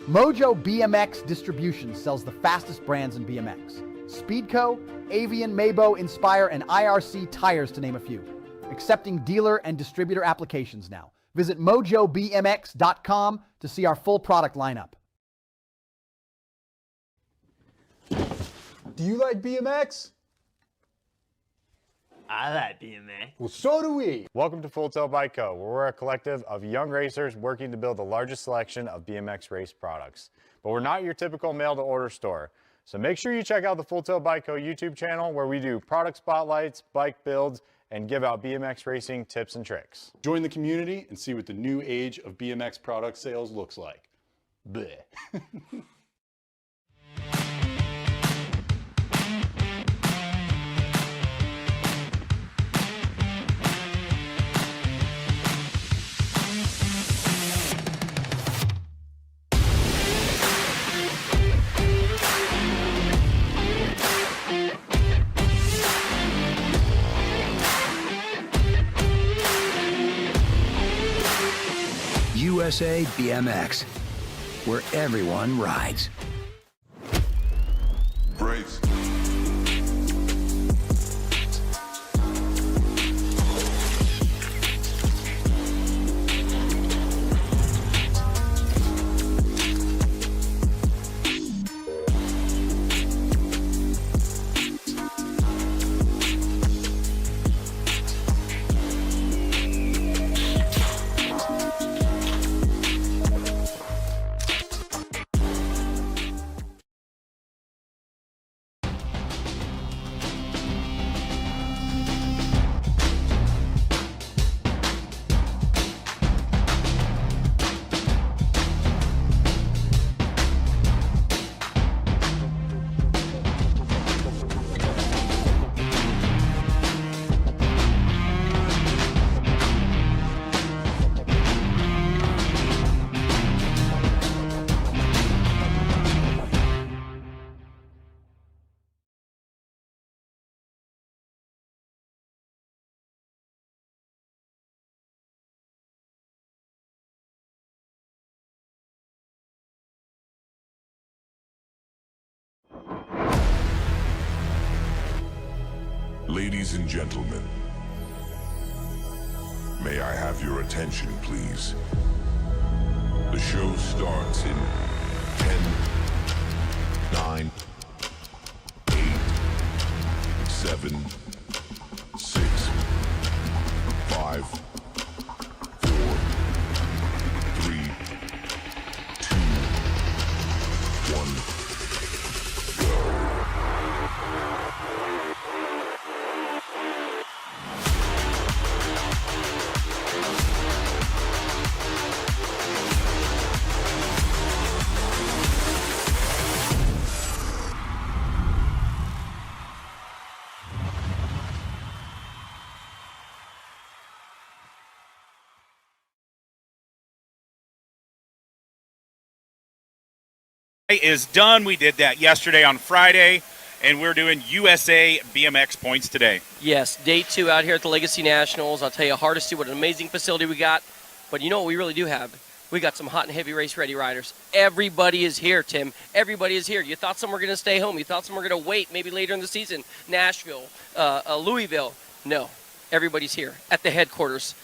Mojo BMX Distribution sells the fastest brands in BMX. Speedco, Avian, Mabo, Inspire, and IRC tires, to name a few. Accepting dealer and distributor applications now. Visit mojobmx.com to see our full product lineup. Do you like BMX? I like BMX. Well, so do we. Welcome to Full Tilt Bike Co., where we're a collective of young racers working to build the largest selection of BMX race products. But we're not your typical mail-to-order store. So make sure you check out the Full Tilt Bike Co. YouTube channel, where we do product spotlights, bike builds, and give out BMX racing tips and tricks. Join the community and see what the new age of BMX product sales looks like. Bleh. USA BMX, where everyone rides. Brace. Ladies and gentlemen, may I have your attention, please? The show starts in 10, 9, 8, 7, 6, 5, 4, 3, 2, 1. Is done. We did that yesterday on Friday, and we're doing USA BMX points today. Yes, day 2 out here at the Legacy Nationals. I'll tell you, Hardesty, what an amazing facility we got. But you know what we really do have? We got some hot and heavy race ready riders. Everybody is here, Tim. Everybody is here. You thought some were going to stay home. You thought some were going to wait maybe later in the season. Nashville, Louisville. No, everybody's here at the headquarters.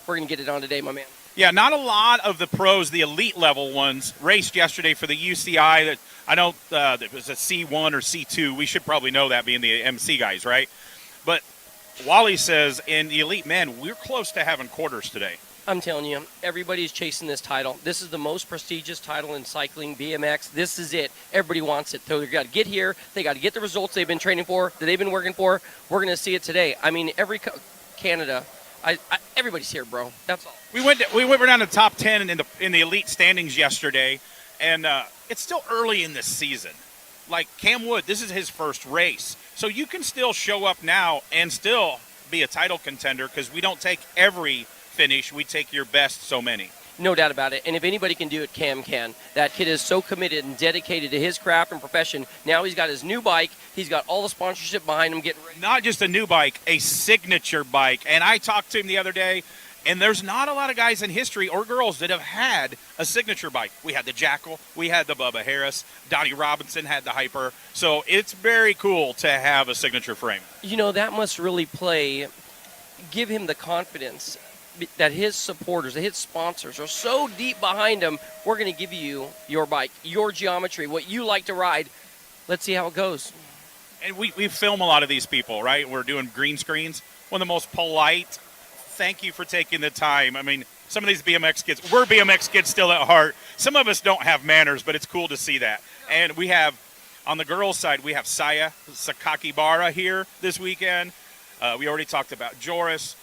We're going to get it on today, my man. Yeah, not a lot of the pros, the elite level ones, raced yesterday for the UCI. That I know it was a C1 or C2. We should probably know that, being the MC guys, right? But Wally says in the elite men, we're close to having quarters today. I'm telling you, everybody's chasing this title. This is the most prestigious title in cycling, BMX. This is it. Everybody wants it. So they've got to get here. They got to get the results they've been training for, that they've been working for. We're going to see it today. I mean, Canada, everybody's here, bro. That's all. We went down to the top 10 in the elite standings yesterday, and it's still early in this season. Like Cam Wood, this is his first race, so you can still show up now and still be a title contender, because we don't take every finish, we take your best so many. No doubt about it. And if anybody can do it, Cam can. That kid is so committed and dedicated to his craft and profession. Now he's got his new bike. He's got all the sponsorship behind him getting ready. Not just a new bike, a signature bike. And I talked to him the other day, And there's not a lot of guys in history or girls that have had a signature bike. We had the Jackal, we had the Bubba Harris, Donnie Robinson had the Hyper. So it's very cool to have a signature frame. You know, that must really give him the confidence that his supporters, that his sponsors are so deep behind him. We're going to give you your bike, your geometry, what you like to ride. Let's see how it goes. And we film a lot of these people, right? We're doing green screens. One of the most polite, thank you for taking the time. I mean, some of these BMX kids, we're BMX kids still at heart. Some of us don't have manners, but it's cool to see that. And we have, on the girls' side, we have Saya Sakakibara here this weekend. We already talked about Joris.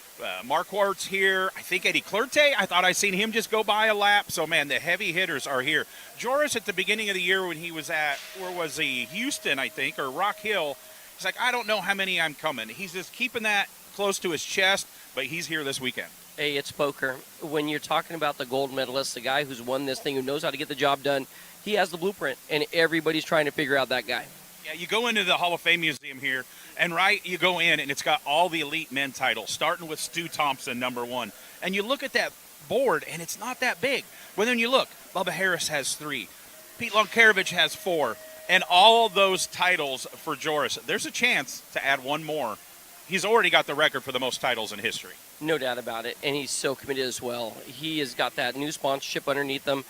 Marquardt's here. I think Eddie Clerte, I thought I seen him just go by a lap. So, man, the heavy hitters are here. Joris, at the beginning of the year when he was at, where was he? Houston, I think, or Rock Hill. He's like, I don't know how many I'm coming. He's just keeping that close to his chest, but he's here this weekend. Hey, it's poker. When you're talking about the gold medalist, the guy who's won this thing, who knows how to get the job done, he has the blueprint, and everybody's trying to figure out that guy. Yeah, you go into the Hall of Fame Museum here, and you go in, and it's got all the elite men titles, starting with Stu Thompson, #1. And you look at that board, and it's not that big. But then you look, Bubba Harris has 3. Pete Lonkarovich has 4. And all those titles for Joris, there's a chance to add one more. He's already got the record for the most titles in history. No doubt about it, and he's so committed as well. He has got that new sponsorship underneath him.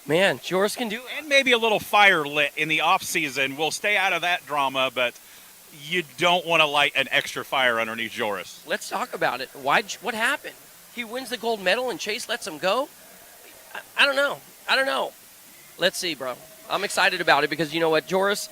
Man, Joris can do it. And maybe a little fire lit in the off-season. We'll stay out of that drama, but you don't want to light an extra fire underneath Joris. Let's talk about it. What happened? He wins the gold medal and Chase lets him go? I don't know. Let's see, bro. I'm excited about it because you know what? Joris,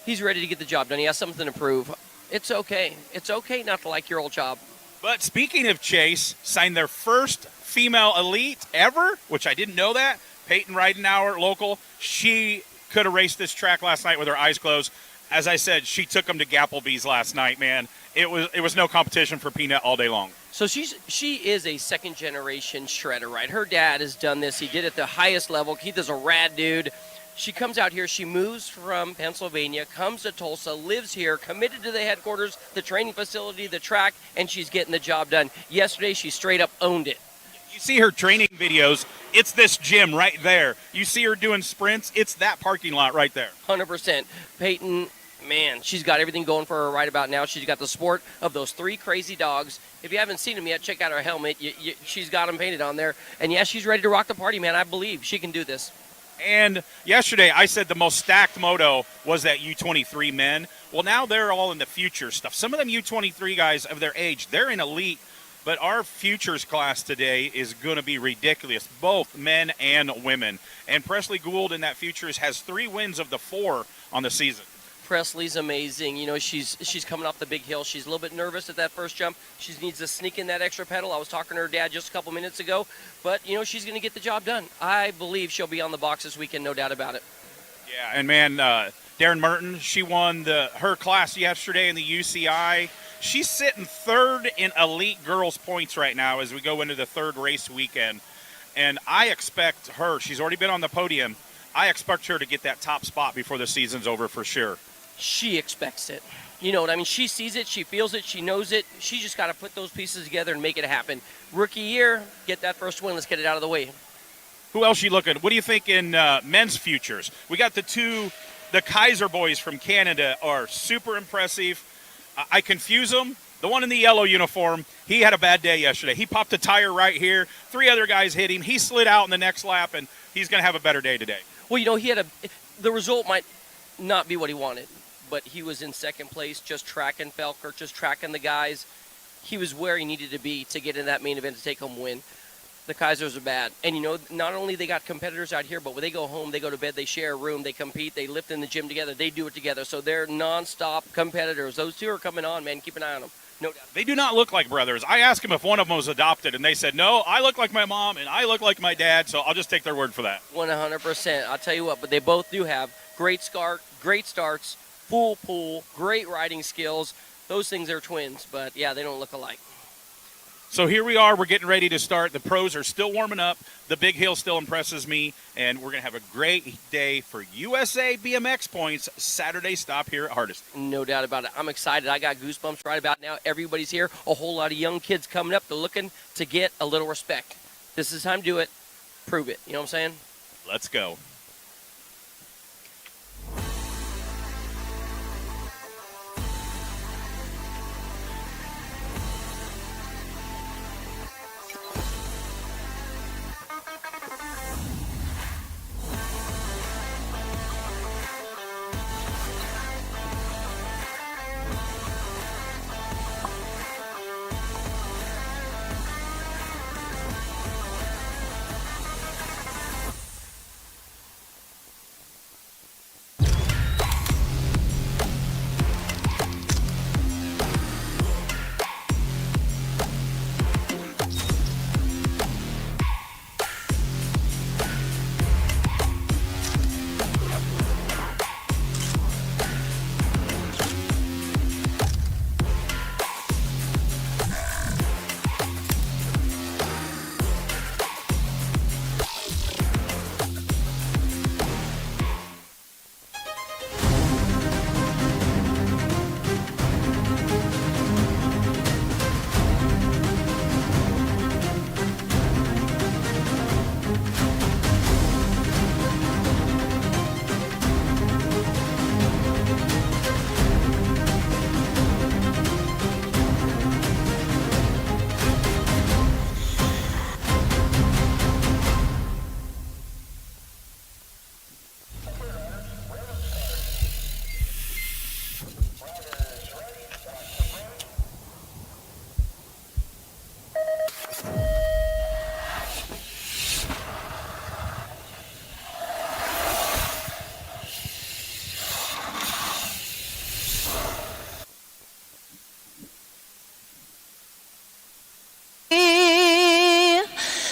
he's ready to get the job done. He has something to prove. It's okay. It's okay not to like your old job. But speaking of Chase, signed their first female elite ever, which I didn't know that. Peyton Ridenauer, local. She could have raced this track last night with her eyes closed. As I said, she took them to Gapplebee's last night, man. It was no competition for Peanut all day long. So she is a second-generation shredder, right? Her dad has done this. He did it at the highest level. Keith is a rad dude. She comes out here. She moves from Pennsylvania, comes to Tulsa, lives here, committed to the headquarters, the training facility, the track, and she's getting the job done. Yesterday, she straight up owned it. You see her training videos, it's this gym right there. You see her doing sprints, it's that parking lot right there. 100%. Peyton, man, she's got everything going for her right about now. She's got the sport of those 3 crazy dogs. If you haven't seen them yet, check out her helmet. She's got them painted on there. And, yeah, she's ready to rock the party, man. I believe she can do this. And yesterday I said the most stacked moto was that U23 men. Well, now they're all in the future stuff. Some of them U23 guys of their age, they're in elite. But our futures class today is going to be ridiculous, both men and women. And Presley Gould in that futures has 3 wins of the 4 on the season. Presley's amazing. You know, she's coming off the big hill. She's a little bit nervous at that first jump. She needs to sneak in that extra pedal. I was talking to her dad just a couple minutes ago. But, you know, she's going to get the job done. I believe she'll be on the box this weekend, no doubt about it. Yeah, and, man, Darren Merton, she won her class yesterday in the UCI. She's sitting 3rd in elite girls points right now as we go into the 3rd race weekend. And I expect her, she's already been on the podium, I expect her to get that top spot before the season's over for sure. She expects it. You know what I mean? She sees it, she feels it, she knows it. She just got to put those pieces together and make it happen. Rookie year, get that first win. Let's get it out of the way. Who else you looking? What do you think in men's futures? We got the Kaiser boys from Canada are super impressive. I confuse them. The one in the yellow uniform, he had a bad day yesterday. He popped a tire right here. 3 other guys hit him. He slid out in the next lap, and he's going to have a better day today. Well, you know, the result might not be what he wanted, but he was in second place, just tracking Felker, just tracking the guys. He was where he needed to be to get in that main event to take home win. The Kaisers are bad. And, you know, not only they got competitors out here, but when they go home, they go to bed, they share a room, they compete, they lift in the gym together, they do it together. So they're nonstop competitors. Those 2 are coming on, man. Keep an eye on them. No doubt. They do not look like brothers. I asked them if one of them was adopted, and they said, no, I look like my mom, and I look like my dad, so I'll just take their word for that. 100%. I'll tell you what, but they both do have great starts, full pool, great riding skills. Those things are twins, but, yeah, they don't look alike. So here we are. We're getting ready to start. The pros are still warming up. The big hill still impresses me. And we're going to have a great day for USA BMX points Saturday stop here at Hardesty. No doubt about it. I'm excited. I got goosebumps right about now. Everybody's here. A whole lot of young kids coming up. They're looking to get a little respect. This is time to do it. Prove it. You know what I'm saying? Let's go.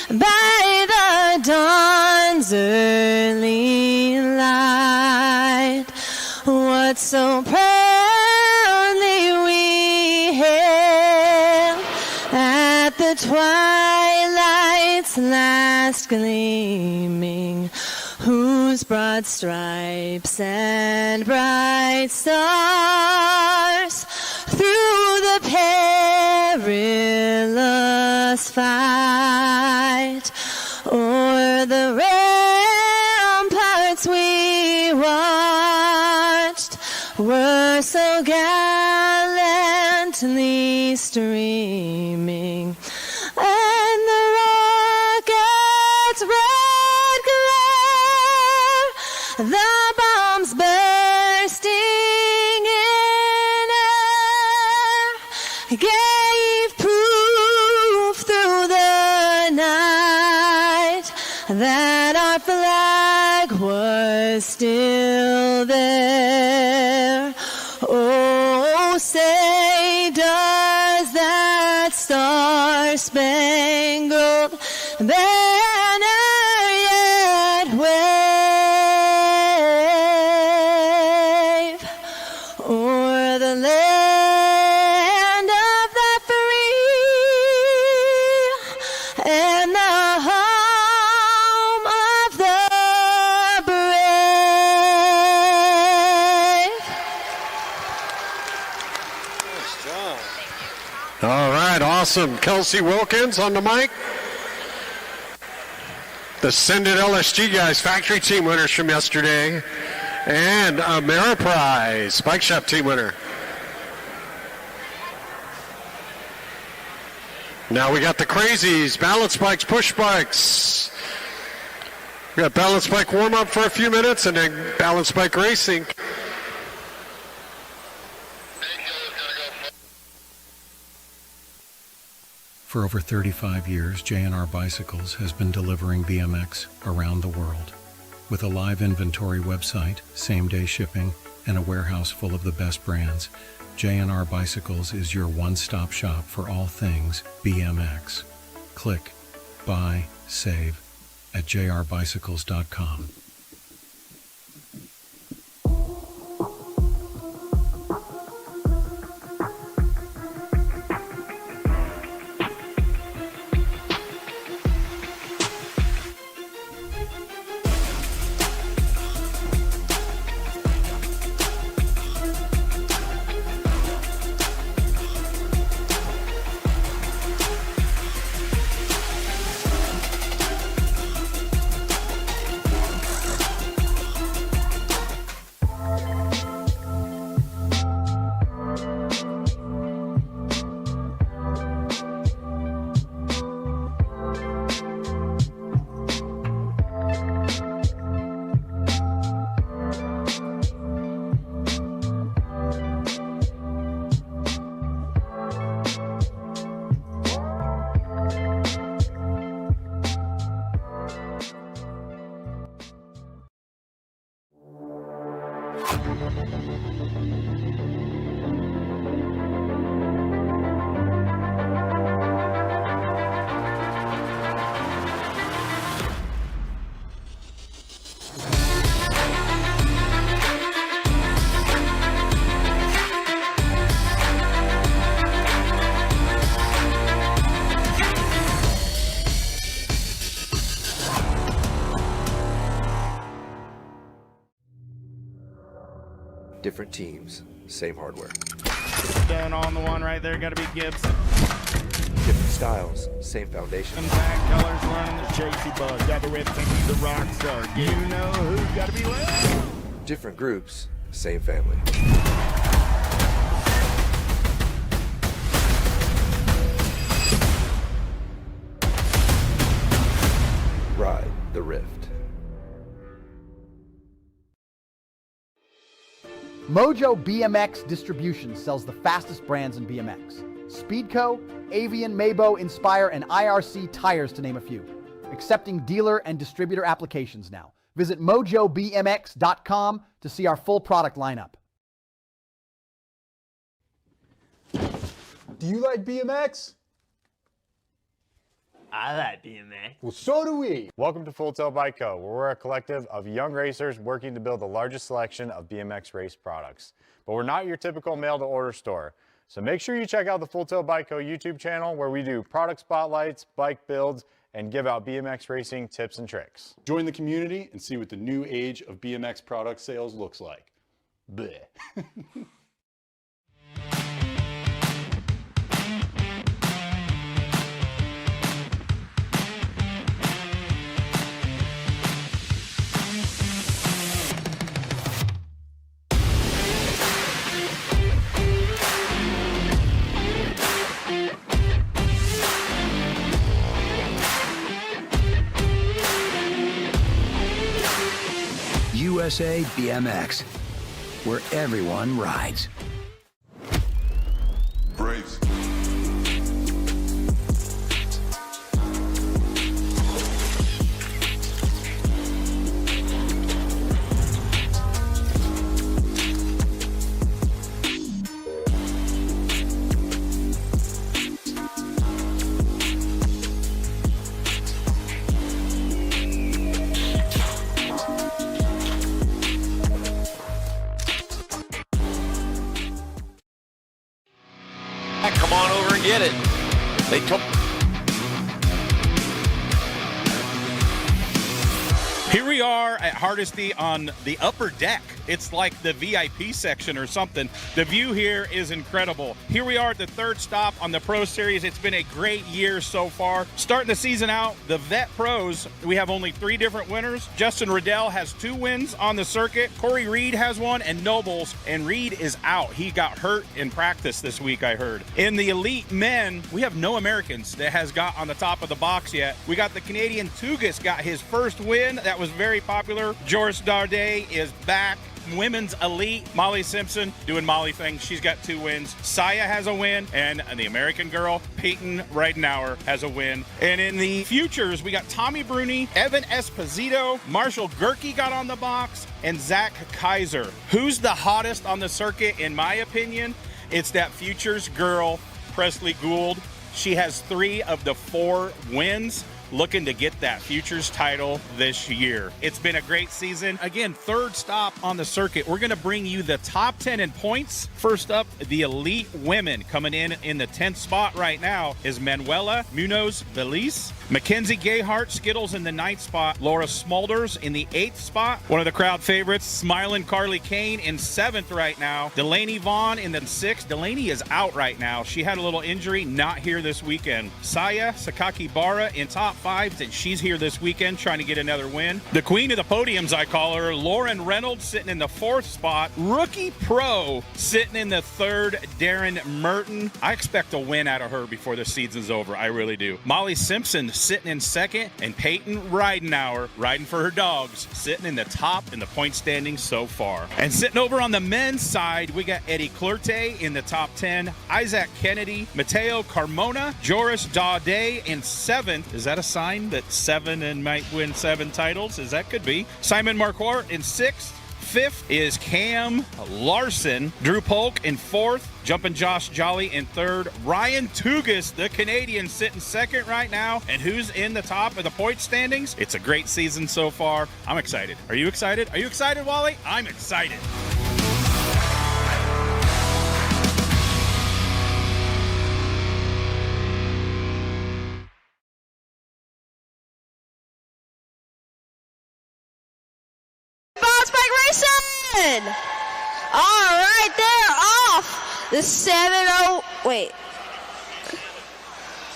By the dawn's early light, what so proudly we hailed at the twilight's last gleaming, whose broad stripes and bright stars through the perilous fight o'er the ramparts we watched were so gallantly streaming, and the rocket's red glare, the bombs bursting in air, gave proof through the night that our flag was still there. Oh, say does that star-spangled banner yet wave o'er the land of the free and the home of the brave? All right, awesome. Kelsey Wilkins on the mic. The Send It LSG guys, factory team winners from yesterday. And Ameriprise, bike shop team winner. Now we got the crazies, balance bikes, push bikes. We got balance bike warm up for a few minutes and then balance bike racing. For over 35 years, J&R Bicycles has been delivering BMX around the world. With a live inventory website, same-day shipping, and a warehouse full of the best brands, J&R Bicycles is your one-stop shop for all things BMX. Click, buy, save at jrbicycles.com. Different teams, same hardware. Done on the one right there, gotta be Gibson. Different styles, same foundation. Some tag colors running the Chasey Bug. Got the red thing, the rock star. You know who's gotta be left. Different groups, same family. Ride the Rift. Mojo BMX Distribution sells the fastest brands in BMX. Speedco, Avian, Mabo, Inspire, and IRC tires to name a few. Accepting dealer and distributor applications now. Visit mojobmx.com to see our full product lineup. Do you like BMX? I like BMX. Well, so do we. Welcome to Full Tilt Bike Co., where we're a collective of young racers working to build the largest selection of BMX race products. But we're not your typical mail-to-order store. So make sure you check out the Full Tilt Bike Co. YouTube channel, where we do product spotlights, bike builds, and give out BMX racing tips and tricks. Join the community and see what the new age of BMX product sales looks like. Bleh. USA BMX, where everyone rides. Brace. Come on over and get it. They took. Here we are at Hardesty on the upper deck. It's like the VIP section or something. The view here is incredible. Here we are at the third stop on the Pro Series. It's been a great year so far. Starting the season out, the Vet Pros, we have only 3 different winners. Justin Riddell has 2 wins on the circuit. Corey Reed has 1, and Nobles, and Reed is out. He got hurt in practice this week, I heard. In the Elite Men, we have no Americans that has got on the top of the box yet. We got the Canadian Tugas got his first win. That was very popular. Joris Darday is back. Women's Elite, Molly Simpson doing Molly things. She's got 2 wins. Saya has a win, and the American girl, Peyton Reidenauer, has a win. And in the futures, we got Tommy Bruni, Evan Esposito, Marshall Gerke got on the box, and Zach Kaiser. Who's the hottest on the circuit, in my opinion? It's that futures girl, Presley Gould. She has 3 of the 4 wins. Looking to get that futures title this year. It's been a great season. Again, third stop on the circuit. We're going to bring you the top 10 in points. First up, the Elite Women. Coming in the 10th spot right now is Manuela Munoz Belize. Mackenzie Gayhart Skittles in the 9th spot. Laura Smulders in the 8th spot. One of the crowd favorites, Smiling Carly Kane in 7th right now. Delaney Vaughn in the 6th. Delaney is out right now. She had a little injury, not here this weekend. Saya Sakakibara in top 5s, and she's here this weekend trying to get another win. The queen of the podiums, I call her, Lauren Reynolds sitting in the 4th spot. Rookie Pro sitting in the 3rd, Darren Merton. I expect a win out of her before the season's over. I really do. Molly Simpson sitting in 2nd, and Peyton Reidenauer, riding for her dogs, sitting in the top in the point standings so far. And sitting over on the men's side, we got Eddie Clerte in the top 10, Isaac Kennedy, Mateo Carmona, Joris Daudet in 7th. Is that a sign that 7 and might win 7 titles? As that could be. Simon Marquardt in 6th. Fifth is Cam Larson. Drew Polk in fourth. Jumping Josh Jolly in third. Ryan Tugas, the Canadian, sitting second right now. And who's in the top of the point standings? It's a great season so far. I'm excited. Are you excited? Are you excited, Wally? I'm excited. All right, they're off the 7-0. Wait.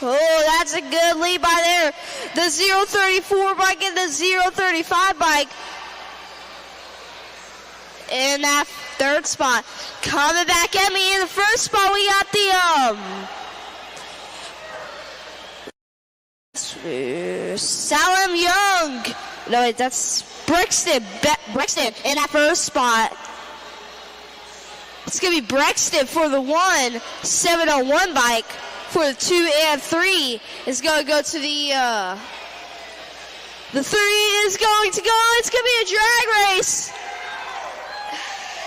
Oh, that's a good lead by there. The 034 bike and the 035 bike. In that third spot. Coming back at me in the first spot, we got the Salem Young. No, wait, that's Brexton in that first spot. It's going to be Brexton for the 701 bike. For the 2 and 3 is going to go to the 3 is going to go. It's going to be a drag race.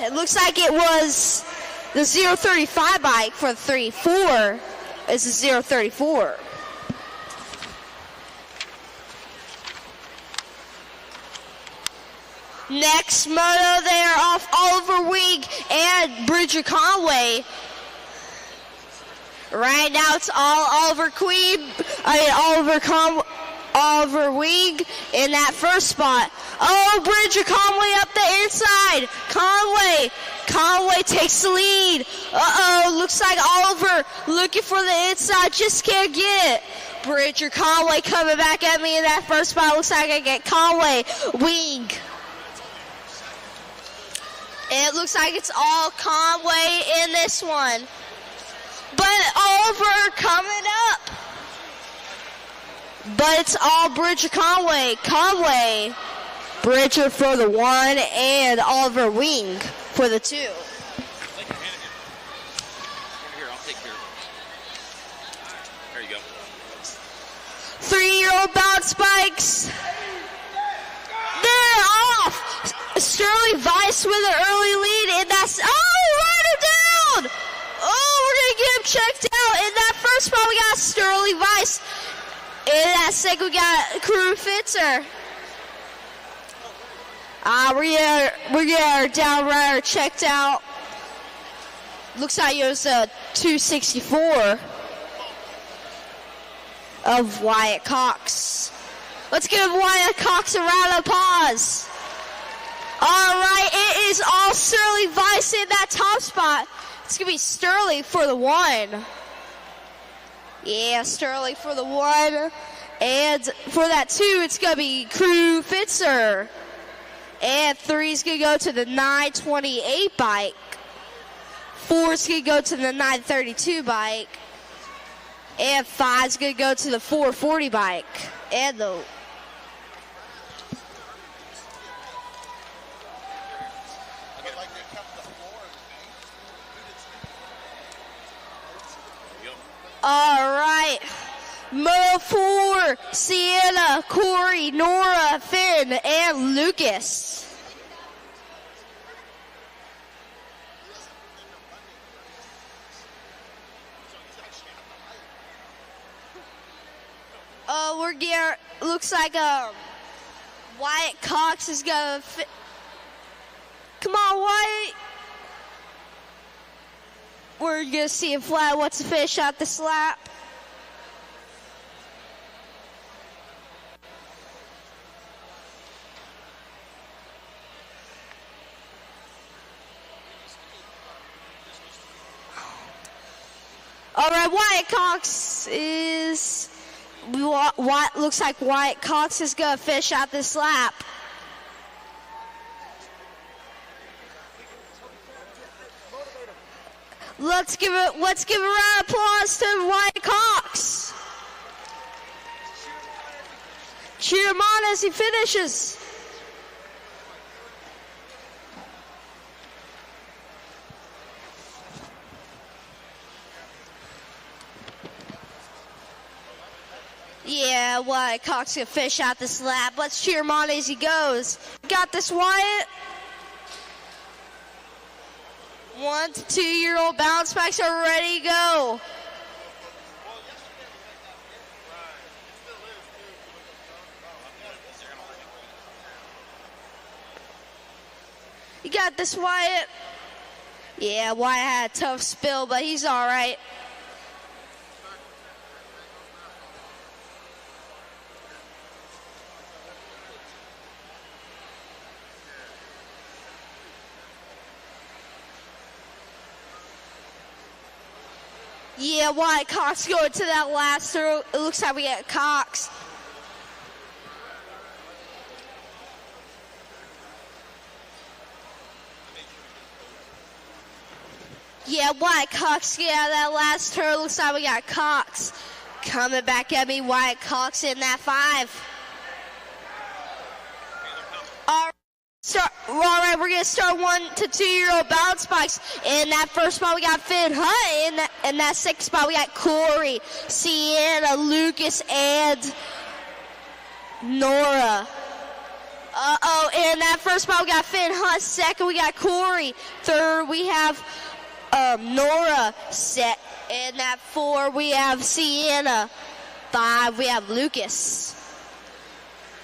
It looks like it was the 035 bike for the 3. 4 is the 034. Next moto, they are off Oliver Wing and Bridger Conway. Right now, it's all Oliver Wing in that first spot. Oh, Bridger Conway up the inside. Conway takes the lead. Uh-oh, looks like Oliver looking for the inside, just can't get it. Bridger Conway coming back at me in that first spot. Looks like I get Conway, Wing. It looks like it's all Conway in this one. But Oliver coming up. But it's all Bridger Conway. Bridger for the 1 and Oliver Wing for the 2. Here, I'll take care of it. There you go. 3-year-old bounce bikes. They're off. Sterling Weiss with an early lead, and that's rider down. Oh, we're gonna get him checked out. In that first spot, we got Sterling Weiss. In that second, we got Crew Fitzer. We're getting our down rider checked out. Looks like it was a 264 of Wyatt Cox. Let's give Wyatt Cox a round of applause. All right, it is all Sterling Weiss in that top spot. It's going to be Sterling for the 1. Yeah, Sterling for the 1. And for that 2, it's going to be Crew Fitzer. And 3 is going to go to the 928 bike. 4 is going to go to the 932 bike. And 5 is going to go to the 440 bike. And the all right, Moto 4, Sienna, Corey, Nora, Finn, and Lucas. We're getting, looks like Wyatt Cox is gonna fit. Come on, Wyatt. We're gonna see if Vlad wants to finish out this lap. All right, Wyatt Cox is. What looks like Wyatt Cox is gonna finish out this lap. Let's give a round of applause to Wyatt Cox. Cheer him on as he finishes. Yeah, Wyatt Cox gonna finish out this lap. Let's cheer him on as he goes. Got this, Wyatt. 1 to 2 year old balance bikes are ready to go. You got this, Wyatt. Yeah, Wyatt had a tough spill, but he's all right. Yeah, Wyatt Cox going to that last throw. It looks like we got Cox. Yeah, Wyatt Cox get out of that last turn. Looks like we got Cox coming back at me. Wyatt Cox in that 5. All right, we're gonna start 1 to 2 year old balance bikes. In that first spot, we got Finn Hunt. In that second spot, we got Corey, Sienna, Lucas, and Nora. In that first spot, we got Finn Hunt. Second, we got Corey. Third, we have Nora. Set in that 4, we have Sienna. 5, we have Lucas.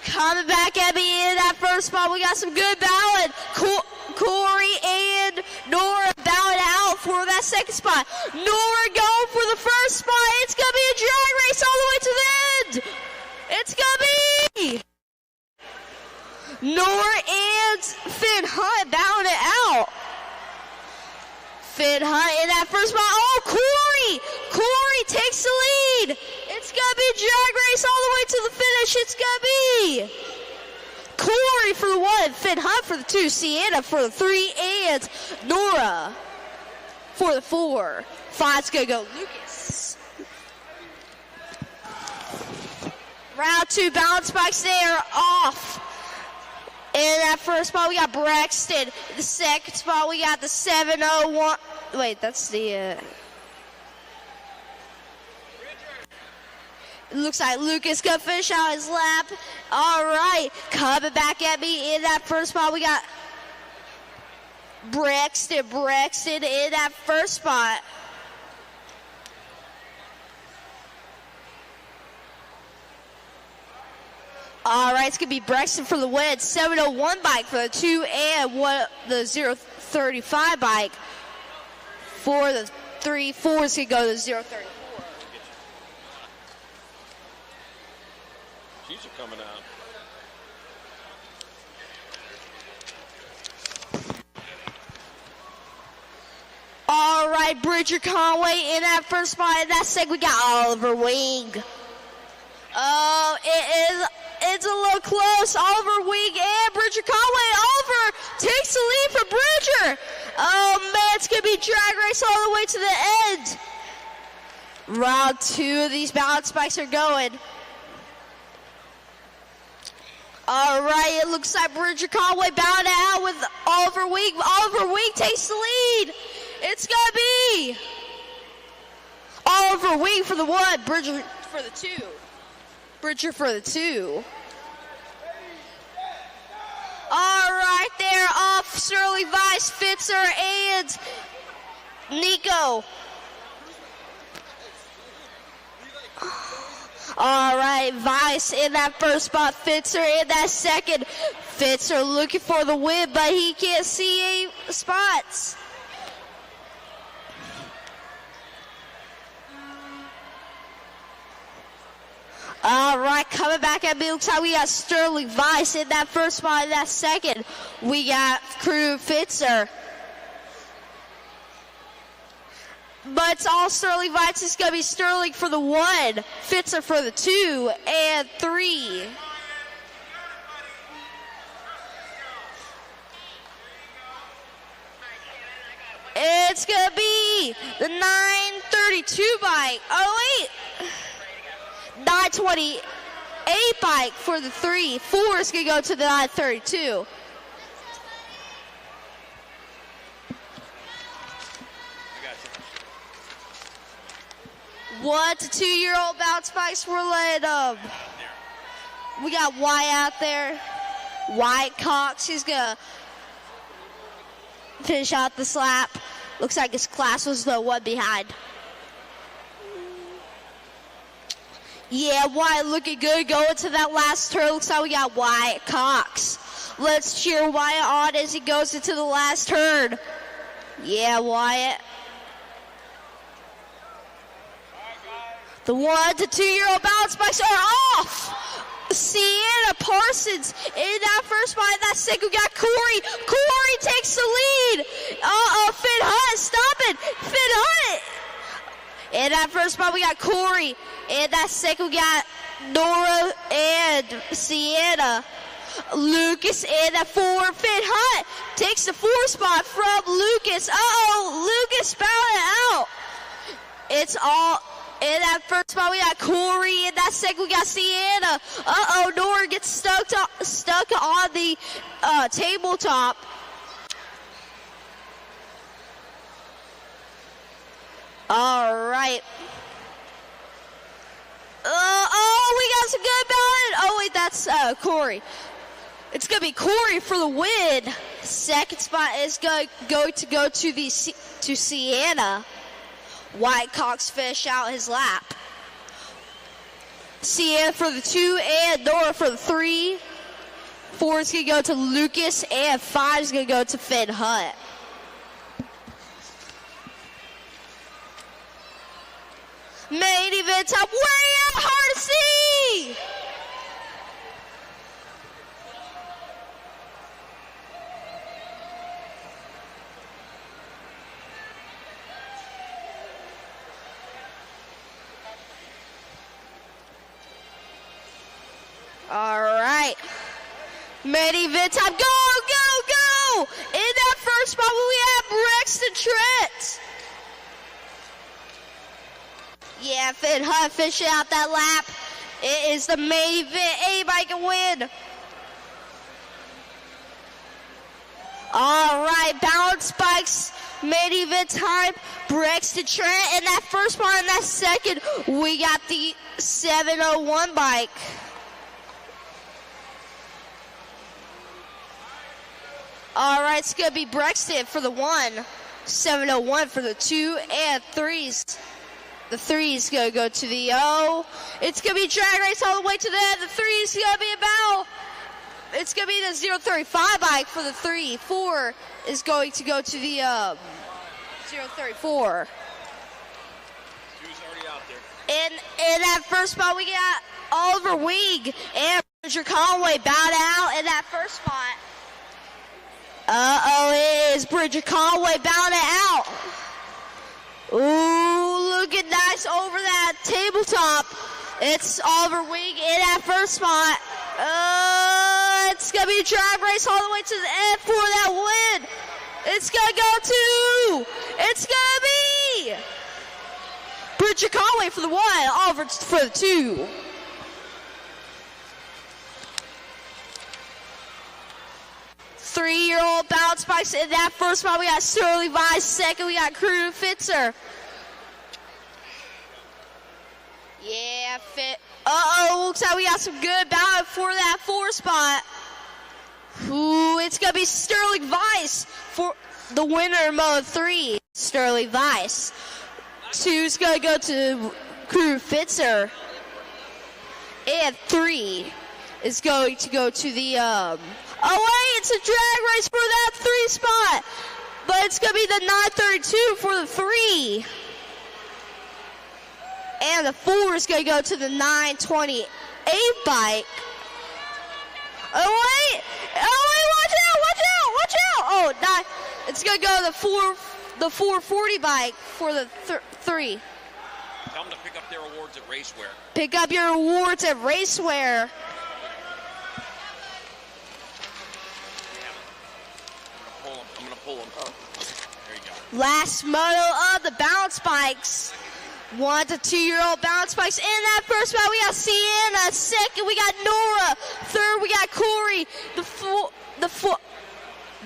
Coming back at me in that first spot, we got some good ballad. Corey and Nora ballad out for that second spot. Nora going for the first spot. It's going to be a drag race all the way to the end. It's going to be Nora and Finn Hunt ballad it out. Finn Hunt in that first spot. Oh, Corey takes the lead. It's going to be a drag race all the way to the finish. It's going to be Corey for the 1, Finn Hunt for the 2, Sienna for the 3, and Nora for the 4. 5's going to go Lucas. Round 2 balance bikes there off. In that first spot, we got Braxton. The second spot, we got the 701. Wait, that's the... It looks like Lucas gonna finish out his lap. All right, coming back at me in that first spot, we got Braxton in that first spot. All right, it's going to be Braxton for the win. 701 bike for the 2 and the 035 bike for the 3. 4 is going to go to the 034. She's coming out. All right, Bridger Conway in that first spot. In that second, we got Oliver Wing. Oh, it's a little close. Oliver Wing and Bridger Conway. Oliver takes the lead from Bridger. Oh, man, it's going to be drag race all the way to the end. Round 2 of these balance bikes are going. All right, it looks like Bridger Conway bound out with Oliver Wing. Oliver Wing takes the lead. It's going to be Oliver Wing for the 1, Bridger for the 2. Bridger for the 2. All right, there off Sterling Vice, Fitzer, and Nico. All right, Vice in that first spot, Fitzer in that second. Fitzer looking for the win, but he can't see any spots. All right, coming back at me, looks like we got Sterling Vice in that first spot. In that second, we got Crew Fitzer. But it's all Sterling Vice. It's going to be Sterling for the 1, Fitzer for the 2, and 3. It's going to be the 932 bike. Oh, wait. 928 bike for the 3. 4 is going to go to the 932. One to 2 year old bounce bikes. We're letting we got Wyatt out there. Wyatt Cox, he's gonna finish out this lap. Looks like his class was the one behind. Yeah, Wyatt looking good going to that last turn. Looks like we got Wyatt Cox. Let's cheer Wyatt on as he goes into the last turn. Yeah, Wyatt. The 1 to 2 year-old balance bikes are off. Sienna Parsons in that first spot. In that second, we got Corey. Corey takes the lead. Finn Hunt, stop it. Finn Hunt. In that first spot, we got Corey. In that second, we got Nora and Sienna. Lucas in that 4. Finn Hunt takes the 4 spot from Lucas. Lucas bowing out. It's all. In that first spot, we got Corey. In that second, we got Sienna. Nora gets stuck on the tabletop. All right. We got some good balance. Oh, wait, that's Corey. It's going to be Corey for the win. Second spot is going to go to Sienna. Wyatt Cox finished out his lap. Sienna for the 2 and Nora for the 3. 4 is going to go to Lucas and 5 is going to go to Finn Hunt. Main event top, way at Hardesty! All right. Main event time. Go, go, go! In that first spot, we have Braxton Trent. Yeah, Finn Hunt finishing out that lap. It is the main event. Anybody can win. All right, balance bikes. Main event time. Braxton Trent in that first spot. In that second, we got the 701 bike. All right, it's going to be Braxton for the 1, 701 for the 2 and 3s. The 3 is going to go to the O. It's going to be drag race all the way to the end. The 3 is going to be about, it's going to be the 035 bike for the 3. 4 is going to go to the 034. He was already out there. In that first spot, we got Oliver Weig and Roger Conway bowed out in that first spot. It is Bridget Conway bowing it out. Ooh, looking nice over that tabletop. It's Oliver Weig in that first spot. It's going to be a drag race all the way to the end for that win. It's going to go to, it's going to be Bridget Conway for the 1, Oliver for the 2. Three-year-old bounce bikes in that first spot. We got Sterling Vice. Second, we got Crew Fitzer. Yeah, fit. Looks like we got some good balance for that 4 spot. Ooh, it's gonna be Sterling Vice for the winner of Moto 3. Sterling Vice. 2's gonna go to Crew Fitzer. And 3 is going to go to the it's a drag race for that 3 spot. But it's going to be the 932 for the 3. And the 4 is going to go to the 928 bike. Watch out. It's going to go to the 440 bike for the 3. Tell them to pick up their awards at Racewear. Pick up your awards at Racewear. I'm going to pull them. There you go. Last moto of the balance bikes. 1 to 2 year old balance bikes. In that first spot, we got Sienna. Second, we got Nora. Third, we got Corey.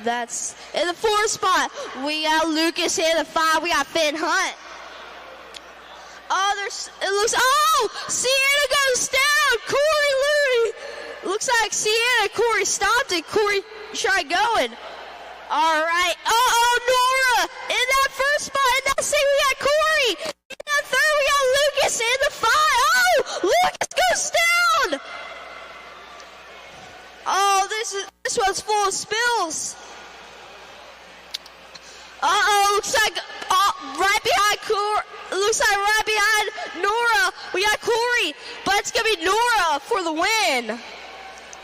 That's in the 4th spot. We got Lucas. In the 5, we got Finn Hunt. Sienna goes down. Corey Lutey. Looks like Sienna. Corey stopped it. Corey tried going. All right. Nora in that first spot. In that second, we got Corey. In that third, we got Lucas in the 5. Oh, Lucas goes down. Oh, this one's full of spills. Looks like right behind Corey. Looks like right behind Nora, we got Corey, but it's gonna be Nora for the win.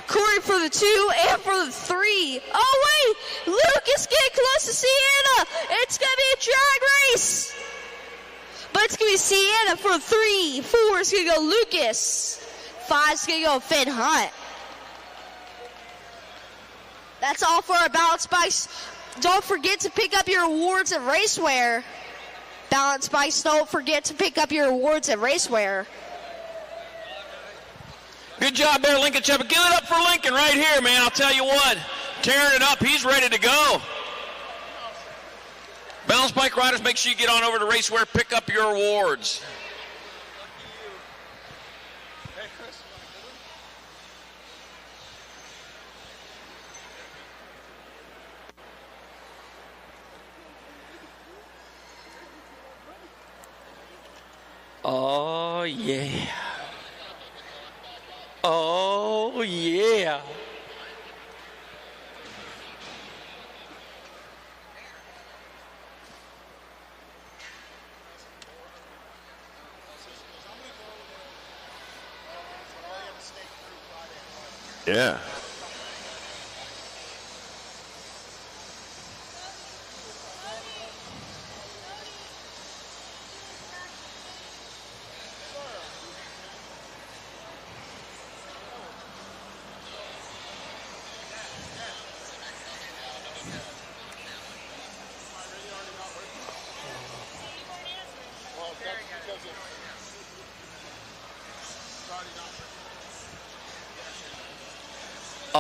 Corey for the 2 and for the 3. Oh wait, Lucas getting close to Sienna. It's gonna be a drag race, but it's gonna be Sienna for 3. 4 is gonna go Lucas. 5 is gonna go Finn Hunt. That's all for our balance bikes. Don't forget to pick up your awards at Racewear. Balance bikes, don't forget to pick up your awards at Racewear. Good job there, Lincoln Shepard. Give it up for Lincoln right here, man. I'll tell you what. Tearing it up. He's ready to go. Balance bike riders, make sure you get on over to Racewear. Pick up your awards. Oh, yeah. Oh, yeah. Yeah.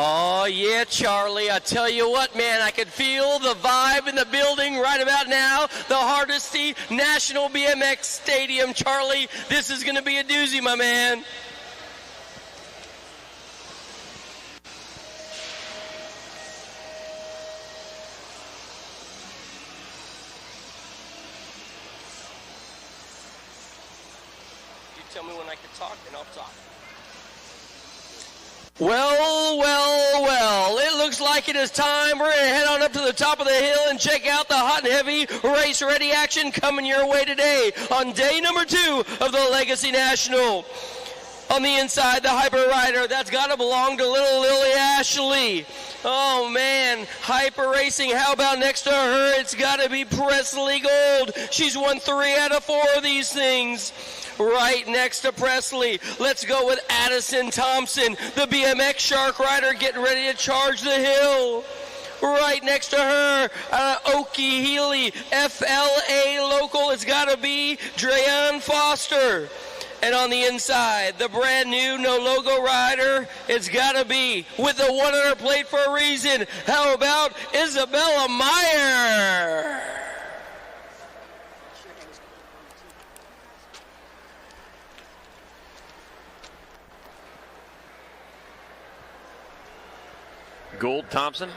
Oh, yeah, Charlie. I tell you what, man, I could feel the vibe in the building right about now. The Hardesty National BMX Stadium. Charlie, this is going to be a doozy, my man. You tell me when I can talk, and I'll talk. Well, it looks like it is time. We're going to head on up to the top of the hill and check out the hot and heavy race ready action coming your way today on day number 2 of the Legacy National. On the inside, the Hyper Rider, that's got to belong to little Lily Ashley. Oh, man, Hyper Racing, how about next to her? It's got to be Presley Gold. She's won 3 out of 4 of these things. Right next to Presley, let's go with Addison Thompson, the BMX Shark Rider, getting ready to charge the hill. Right next to her, Okie Healy, FLA local, it's got to be Dreyan Foster. And on the inside, the brand new no logo rider, it's got to be with the 100 plate for a reason. How about Isabella Meyer? Gould, Thompson.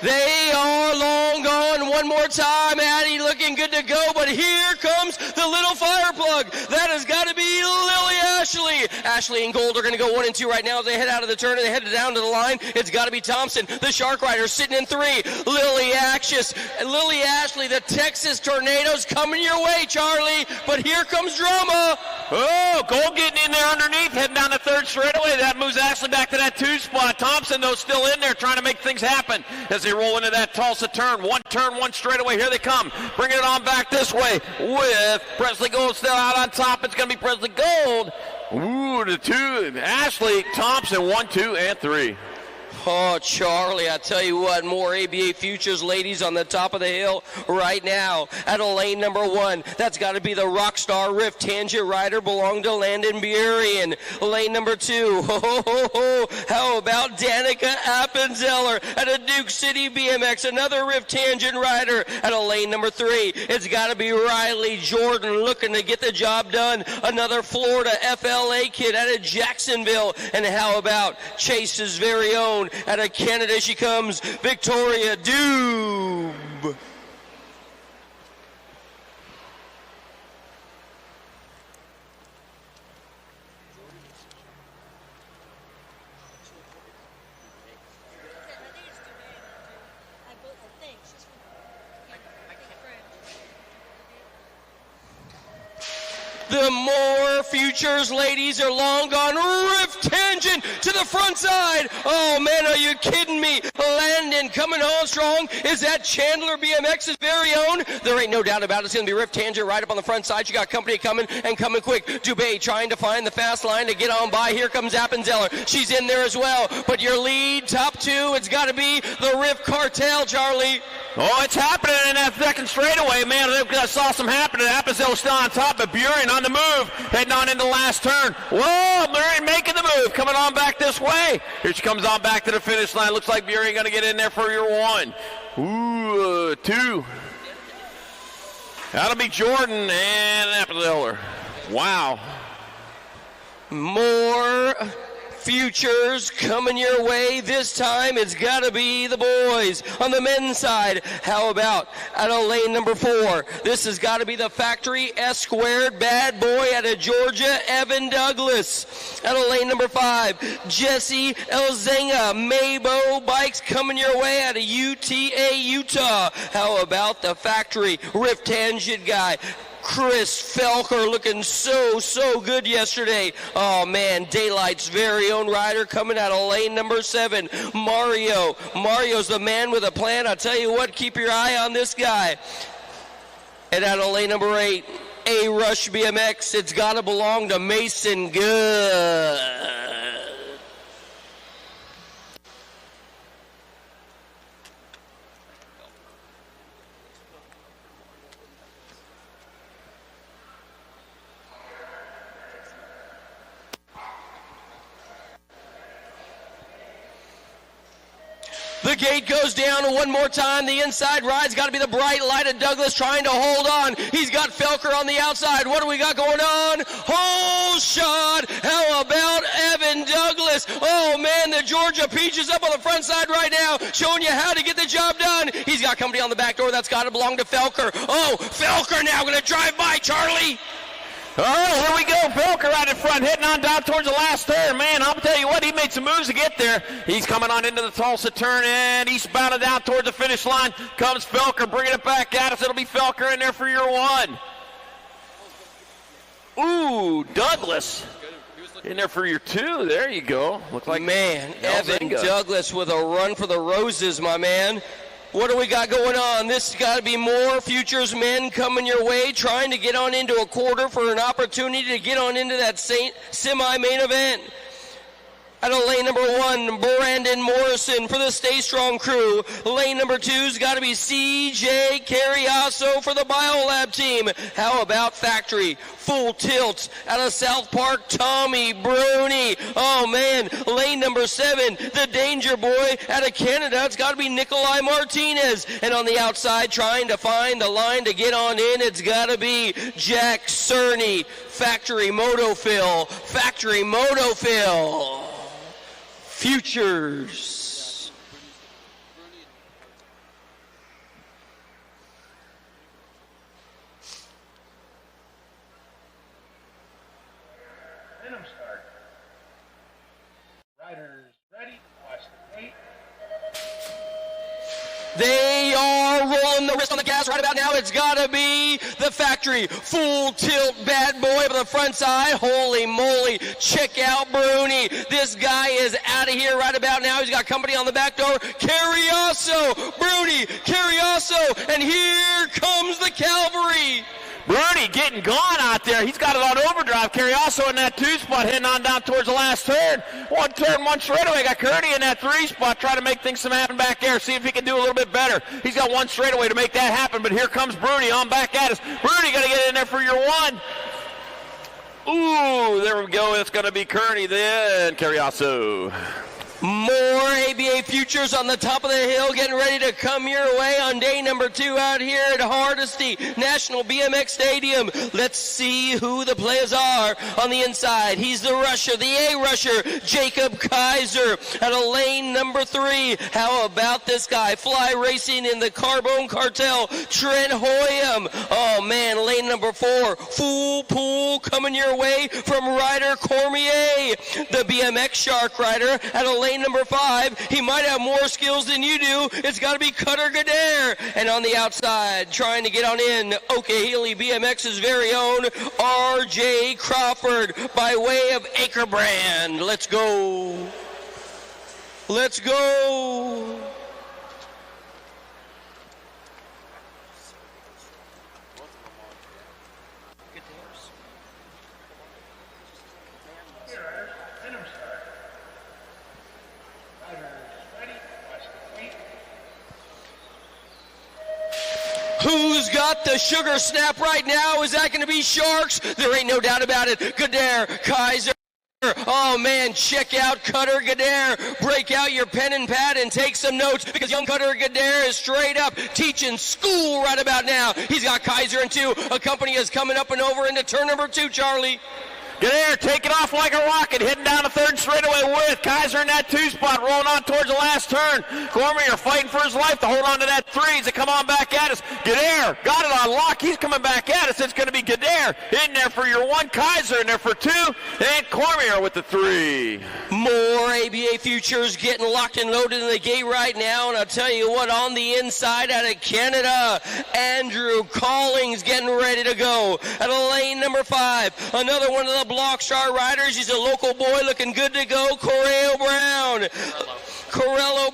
They are long gone. One more time. Addie looking good to go, but here comes the little fire plug. That has got to be Lily Ashley. Ashley and Gold are going to go 1 and 2 right now as they head out of the turn and they head down to the line. It's got to be Thompson, the Shark Rider, sitting in 3. Lily Ashley, the Texas Tornadoes coming your way, Charlie. But here comes drama. Oh, Gold getting in there underneath, heading down the 3rd straightaway. That moves Ashley back to that 2 spot. Thompson, though, still in there trying to make things happen as they roll into that Tulsa turn. 1 straightaway. Here they come. Bringing it on back this way with Presley Gold still out on top. It's going to be Presley Gold. Ooh, the 2. Ashley Thompson, 1, 2, and 3. Oh, Charlie, I tell you what, more ABA Futures ladies on the top of the hill right now. Out of lane number 1, that's got to be the Rockstar Rift Tangent Rider, belong to Landon Burien. Lane number 2, how about Danica Appenzeller at a Duke City BMX, another Rift Tangent Rider. Out of lane number 3, it's got to be Riley Jordan looking to get the job done, another Florida FLA kid out of Jacksonville. And how about Chase's very own, out of Canada she comes, Victoria Doob. The more Futures ladies are long gone. Rift Tangent to the front side. Oh, man, are you kidding me? Landon coming on strong. Is that Chandler BMX's very own? There ain't no doubt about it. It's going to be Rift Tangent right up on the front side. You got company coming and coming quick. Dubé trying to find the fast line to get on by. Here comes Appenzeller. She's in there as well. But your lead, top 2, it's got to be the Rift Cartel, Charlie. Oh, it's happening in that second straightaway, man. I saw some happening. Appenzeller still on top, but Burien on the move, heading on into the last turn. Whoa, Burien making the move, coming on back this way. Here she comes on back to the finish line. Looks like Burien going to get in there for your 1. Ooh, 2. That'll be Jordan and Appenzeller. Wow. More Futures coming your way. This time it's got to be the boys on the men's side. How about out of lane number 4? This has got to be the Factory S-Squared bad boy out of Georgia, Evan Douglas. Out of lane number 5, Jesse Elzenga, Maybo Bikes coming your way out of UTA, Utah. How about the Factory Rift Tangent guy? Chris Felker looking so good yesterday. Oh, man, Daylight's very own rider coming out of lane number 7. Mario's the man with a plan. I tell you what, keep your eye on this guy. And out of lane number 8, A-Rush BMX. It's got to belong to Mason Good. The gate goes down one more time. The inside ride's got to be the bright light of Douglas trying to hold on. He's got Felker on the outside. What do we got going on? Hole shot. How about Evan Douglas? Oh, man, the Georgia Peach is up on the front side right now, showing you how to get the job done. He's got company on the back door. That's got to belong to Felker. Oh, Felker now going to drive by, Charlie. All right, here we go. Felker out in front, heading on down towards the last turn. Man, I'll tell you what, he made some moves to get there. He's coming on into the Tulsa turn, and eastbound and down towards the finish line comes Felker, bringing it back at us. It'll be Felker in there for your 1. Ooh, Douglas in there for your 2. There you go. Look like man, Evan Douglas with a run for the roses, my man. What do we got going on? This has got to be more Futures men coming your way, trying to get on into a quarter for an opportunity to get on into that semi-main event. Out of lane number 1, Brandon Morrison for the Stay Strong crew. Lane number 2's got to be CJ Carriasso for the Biolab team. How about Factory? Full Tilt out of South Park, Tommy Bruni. Oh, man, lane number 7, the Danger Boy out of Canada. It's got to be Nikolai Martinez. And on the outside, trying to find the line to get on in, it's got to be Jack Cerny. Factory Moto Phil. Factory Moto Phil. Futures. Minimum start. Riders ready. Watch the tape. They are rolling the wrist on the gas right about now. It's got to be the Factory. Full tilt bad boy up the front side. Holy moly. Check out Bruni. This guy is out of here right about now. He's got company on the back door. Carriasso. Bruni. Carriasso. And here comes the cavalry. Bernie getting gone out there. He's got it on overdrive. Kerry also in that 2 spot, heading on down towards the last turn. One turn, one straightaway. Got Kearney in that 3 spot, trying to make things some happen back there. See if he can do a little bit better. He's got one straightaway to make that happen, but here comes Bernie on back at us. Bernie got to get in there for your 1. Ooh, there we go. It's going to be Kearney then. Kerry also. More ABA Futures on the top of the hill, getting ready to come your way on day number 2 out here at Hardesty National BMX Stadium. Let's see who the players are on the inside. He's the rusher, the A rusher, Jacob Kaiser out of lane number 3. How about this guy? Fly Racing in the Carbone Cartel, Trent Hoyam. Oh man, lane number 4, Full Pool coming your way from Ryder Cormier, the BMX Shark Rider out of lane number 5. He might have more skills than you do. It's got to be Cutter Gadare. And on the outside, trying to get on in, Okehili BMX's very own R.J. Crawford by way of Acrebrand. Let's go. Let's go. Who's got the sugar snap right now? Is that going to be Sharks? There ain't no doubt about it. Gadare, Kaiser. Oh man, check out Cutter Gadare. Break out your pen and pad and take some notes, because young Cutter Gadare is straight up teaching school right about now. He's got Kaiser in 2. A company is coming up and over into turn number 2, Charlie. Gadare taking off like a rocket, heading down the 3rd straightaway with Kaiser in that 2 spot, rolling on towards the last turn. Cormier fighting for his life to hold on to that 3 to come on back at us. Gadare got it on lock. He's coming back at us. It's going to be Gadare in there for your 1, Kaiser in there for 2, and Cormier with the 3. More ABA Futures getting locked and loaded in the gate right now, and I'll tell you what, on the inside out of Canada, Andrew Collings getting ready to go at a lane number 5. Another one of the Block Star Riders. He's a local boy looking good to go. Corello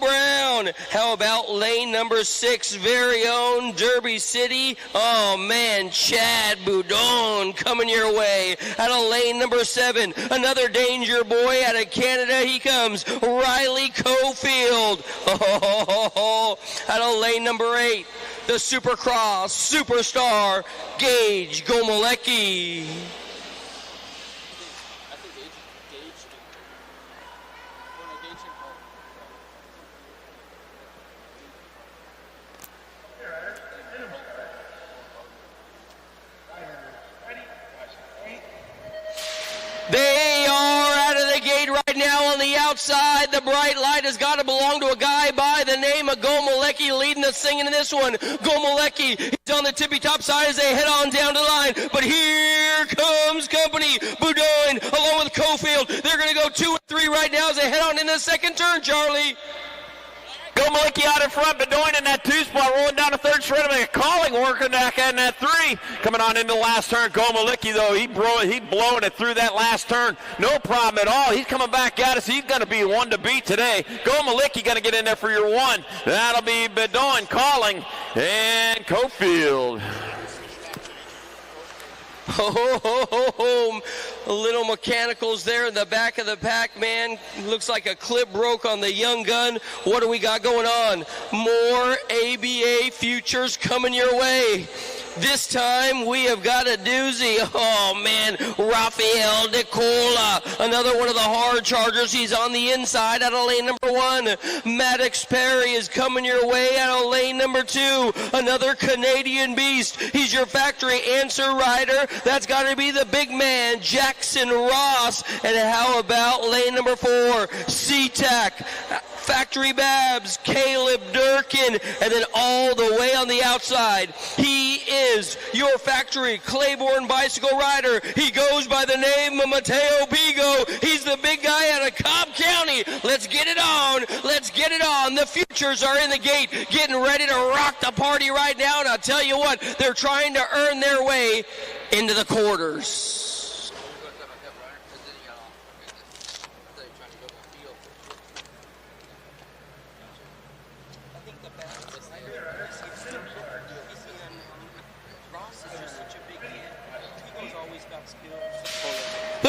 Brown. How about lane number 6, very own Derby City? Oh man, Chad Boudon coming your way. Out of lane number 7, another danger boy out of Canada. He comes, Riley Cofield. Out of lane number 8, the Supercross superstar, Gage Gomolecki. They are out of the gate right now on the outside. The bright light has got to belong to a guy by the name of Gomolecki leading the singing in this one. Gomolecki, he's on the tippy top side as they head on down the line. But here comes company. Boudin along with Cofield. They're going to go 2 and 3 right now as they head on into the 2nd turn, Charlie. Gomolecki out in front, Bedoin in that 2 spot, rolling down the 3rd straightaway. Calling working back in that 3. Coming on into the last turn. Gomolecki, though, he blowing it through that last turn. No problem at all. He's coming back at us. He's going to be one to beat today. Gomolecki going to get in there for your 1. That'll be Bedoin, Calling, and Cofield. Little mechanicals there in the back of the pack, man. Looks like a clip broke on the young gun. What do we got going on? More ABA Futures coming your way. This time we have got a doozy. Oh man, Rafael De Cola, another one of the hard chargers. He's on the inside out of lane number 1. Maddox Perry is coming your way out of lane number 2. Another Canadian beast. He's your factory answer rider. That's got to be the big man, Jackson Ross. And how about lane number 4, SeaTac, Factory Babs, Caleb Durkin, and then all the way on the outside, he is your factory Claiborne bicycle rider. He goes by the name of Mateo Pigo. He's the big guy out of Cobb County. Let's get it on. Let's get it on. The Futures are in the gate, getting ready to rock the party right now, and I'll tell you what, they're trying to earn their way into the quarters.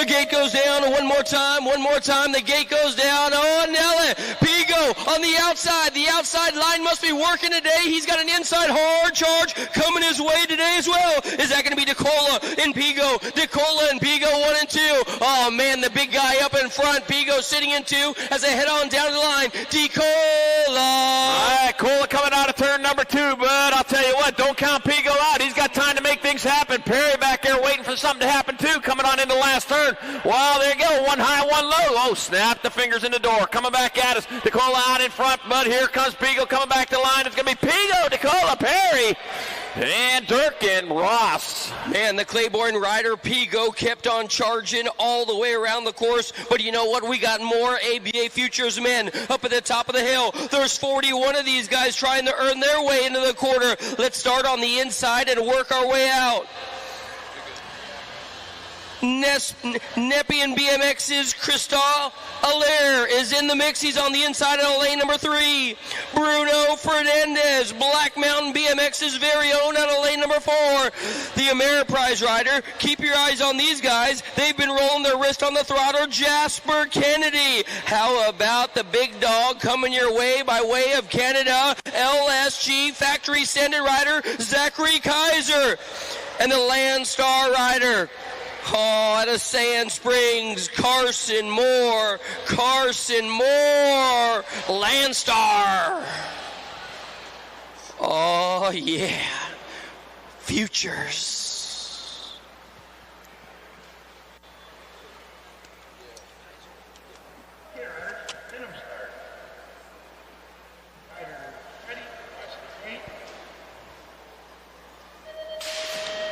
The gate goes down one more time. The gate goes down. Oh, Nelly. Pigo on the outside. The outside line must be working today. He's got an inside hard charge coming his way today as well. Is that going to be DeCola and Pigo? DeCola and Pigo 1 and 2. Oh, man, the big guy up in front. Pigo sitting in 2 as they head on down to the line. DeCola. All right, Cola coming out of turn number 2, but I'll tell you what, don't count Pigo out. He's got time to make things happen. Perry back there waiting for something to happen too, coming on into the last turn. Wow, there you go, one high, one low. Oh, snap the fingers in the door. Coming back at us. DeCola out in front, but here comes Pigo coming back to line. It's going to be Pigo, DeCola, Perry, and Dirk and Ross. Man, the Claiborne rider, Pigo, kept on charging all the way around the course. But you know what? We got more ABA Futures men up at the top of the hill. There's 41 of these guys trying to earn their way into the quarter. Let's start on the inside and work our way out. Nepean BMX's Cristal Allaire is in the mix. He's on the inside of lane number 3. Bruno Fernandez, Black Mountain BMX's very own, out of lane number 4. The Ameriprise rider, keep your eyes on these guys. They've been rolling their wrist on the throttle. Jasper Kennedy. How about the big dog coming your way by way of Canada? LSG factory standard rider, Zachary Kaiser. And the Landstar rider, out of Sand Springs, Carson Moore, Landstar. Oh, yeah, Futures.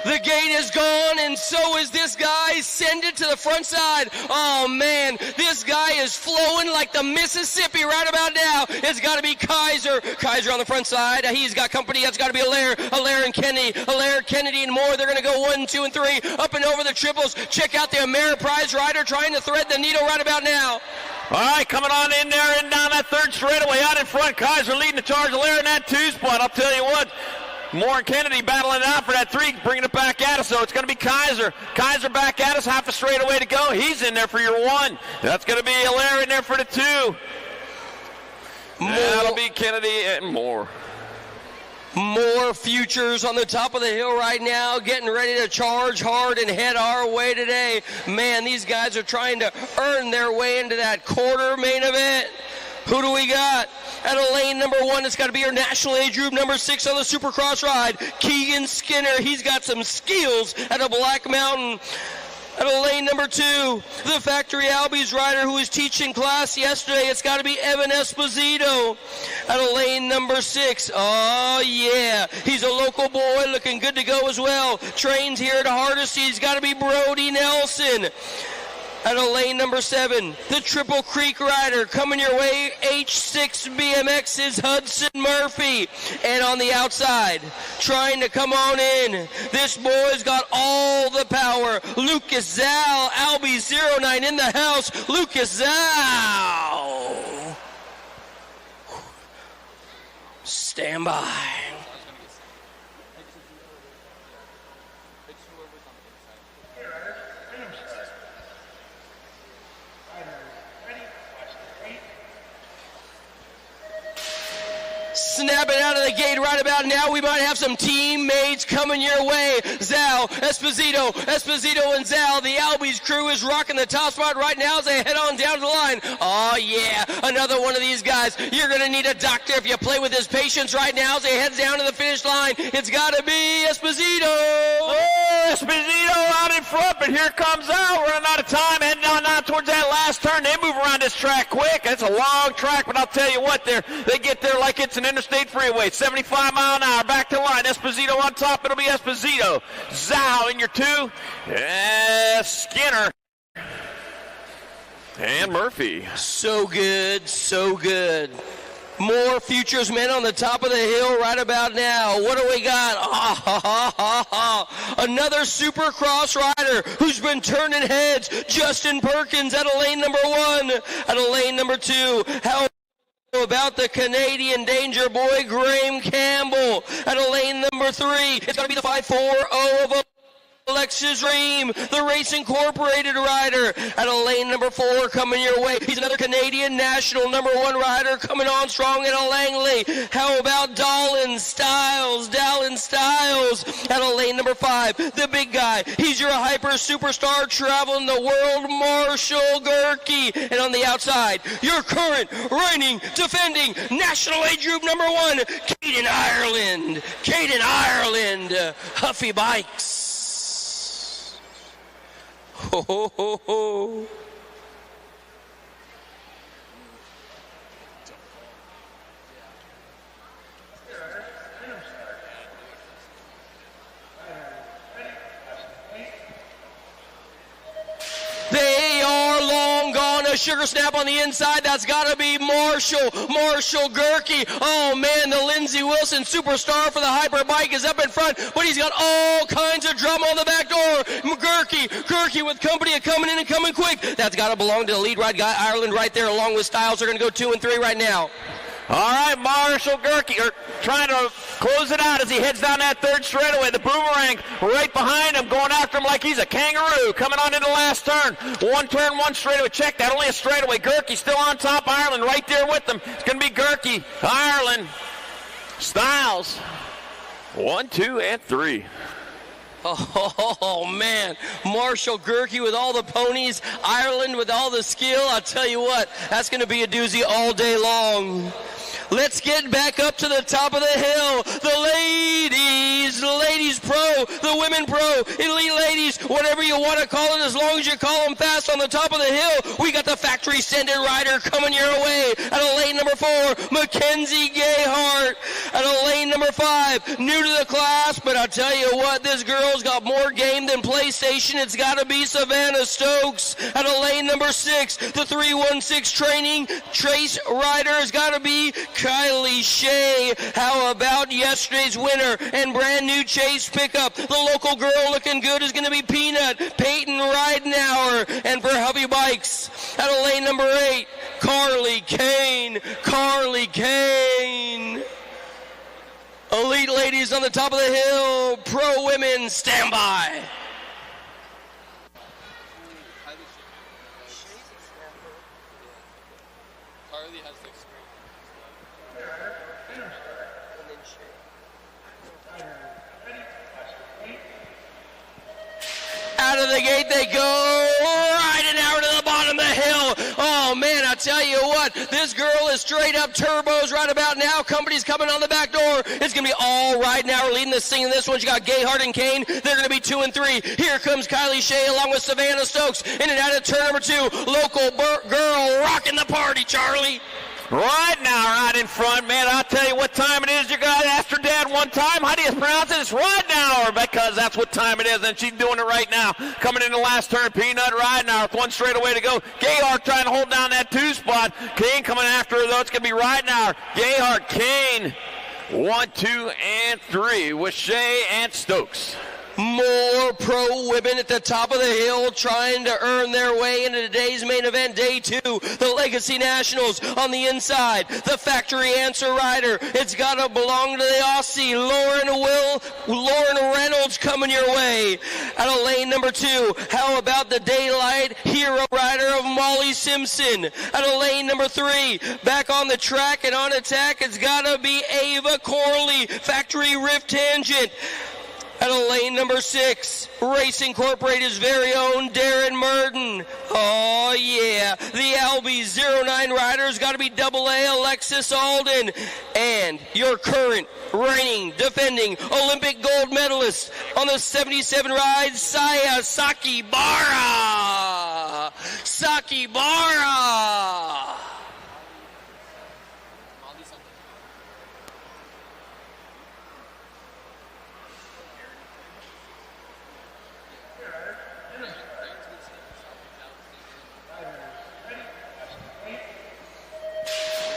The gate is gone, and so is this guy. Send it to the front side. Oh, man, this guy is flowing like the Mississippi right about now. It's got to be Kaiser. Kaiser on the front side. He's got company. That's got to be Allaire and Kennedy. Allaire, Kennedy, and more. They're going to go 1, 2, and 3. Up and over the triples. Check out the Ameriprise rider trying to thread the needle right about now. All right, coming on in there and down that third straightaway out in front. Kaiser leading the charge. Allaire in that 2 spot. I'll tell you what. Moore and Kennedy battling it out for that 3, bringing it back at us, so it's going to be Kaiser. Kaiser back at us, half a straightaway to go. He's in there for your 1. That's going to be Allaire in there for the 2. That'll be Kennedy and Moore. More Futures on the top of the hill right now, getting ready to charge hard and head our way today. Man, these guys are trying to earn their way into that quarter main event. Who do we got? At a lane number 1, it's got to be our national age group number 6 on the Supercross ride, Keegan Skinner. He's got some skills at a Black Mountain. At a lane number 2, the Factory Albies rider who was teaching class yesterday, it's got to be Evan Esposito. At a lane number 6, oh yeah, he's a local boy looking good to go as well. Trains here at Hardesty, he's got to be Brody Nelson. At a lane number 7, the Triple Creek rider coming your way, H6 BMX's Hudson Murphy. And on the outside, trying to come on in, this boy's got all the power. Lucas Zal, Albie 09 in the house. Lucas Zal. Stand by. Snapping out of the gate right about now. We might have some teammates coming your way. Zal, Esposito and Zal. The Albies crew is rocking the top spot right now as they head on down to the line. Oh, yeah, another one of these guys. You're going to need a doctor if you play with his patience right now as they head down to the finish line. It's got to be Esposito. Oh, Esposito out in front, but here comes Al. Running out of time, heading on now towards that last turn. They move around this track quick. It's a long track, but I'll tell you what, they get there like it's an interstate freeway. 75 mile an hour, back to line. Esposito on top. It'll be Esposito. Zhao in your 2. Skinner. And Murphy. So good, so good. More Futures men on the top of the hill right about now. What do we got? Another Supercross rider who's been turning heads. Justin Perkins at a lane number 1. At a lane number 2. How about the Canadian Danger Boy, Graham Campbell? At a lane number 3. It's going to be the 540 of Alexis Dream, the Race Incorporated rider. Out of lane number 4 coming your way. He's another Canadian national number 1 rider coming on strong in a Langley. How about Dallin Styles? Out of lane number 5, the big guy. He's your hyper superstar traveling the world, Marshall Gerke. And on the outside, your current reigning, defending national age group number 1, Caden Ireland, Huffy Bikes. Ho, ho, ho, ho. They are long gone. A sugar snap on the inside. That's got to be Marshall Gerke. Oh, man, the Lindsey Wilson superstar for the hyper bike is up in front, but he's got all kinds of drama on the back door. Gerke with company coming in and coming quick. That's got to belong to the lead ride guy, Ireland, right there, along with Styles. They're going to go 2 and 3 right now. All right, Marshall Gerke trying to close it out as he heads down that third straightaway. The boomerang right behind him, going after him like he's a kangaroo. Coming on into the last turn. 1 turn, 1 straightaway. Check that, only a straightaway. Gerke still on top. Ireland right there with them. It's going to be Gerke, Ireland, Styles. 1, 2, and 3. Oh, man. Marshall Gerke with all the ponies. Ireland with all the skill. I'll tell you what, that's going to be a doozy all day long. Let's get back up to the top of the hill. The ladies pro, the women pro, elite ladies, whatever you want to call it, as long as you call them fast on the top of the hill. We got the factory sending rider coming your way. Out of lane number 4, Mackenzie Gayhart. Out of lane number 5, new to the class, but I'll tell you what, this girl's got more game than PlayStation. It's got to be Savannah Stokes. Out of lane number 6, the 316 training trace rider has got to be Kylie Shea. How about yesterday's winner and brand new chase pickup? The local girl looking good is going to be Peanut, Peyton Ridenauer. And for Hubby Bikes, out of lane number 8, Carly Kane. Elite ladies on the top of the hill, pro women, stand by. Out of the gate they go, riding out to the bottom of the hill. Oh, man, I tell you what, this girl is straight up turbos right about now. Company's coming on the back door. It's going to be all riding out, leading this thing in this one. You got Gayhart and Kane. They're going to be 2 and 3. Here comes Kylie Shea along with Savannah Stokes. In and out of turn number 2, local girl rocking the party, Charlie. Right now, right in front, man, I'll tell you what time it is. You got to ask her dad one time. How do you pronounce it? It's right now, because that's what time it is, and she's doing it right now. Coming in the last turn, Peanut right now with 1 straightaway to go. Gayhart trying to hold down that 2 spot. Kane coming after her, though. It's going to be right now. Gayhart, Kane, 1, 2, and 3 with Shea and Stokes. More pro women at the top of the hill trying to earn their way into today's main event, day 2. The Legacy Nationals on the inside. The factory answer rider. It's got to belong to the Aussie. Lauren Reynolds coming your way. Out of lane number 2. How about the daylight hero rider of Molly Simpson? Out of lane number 3. Back on the track and on attack. It's got to be Ava Corley. Factory Rift Tangent. Out of lane number 6, Race Incorporated's very own Darren Murden. Oh, yeah. The Albie 09 rider's got to be AA Alexis Alden. And your current reigning, defending Olympic gold medalist on the 77 ride, Saya Sakibara.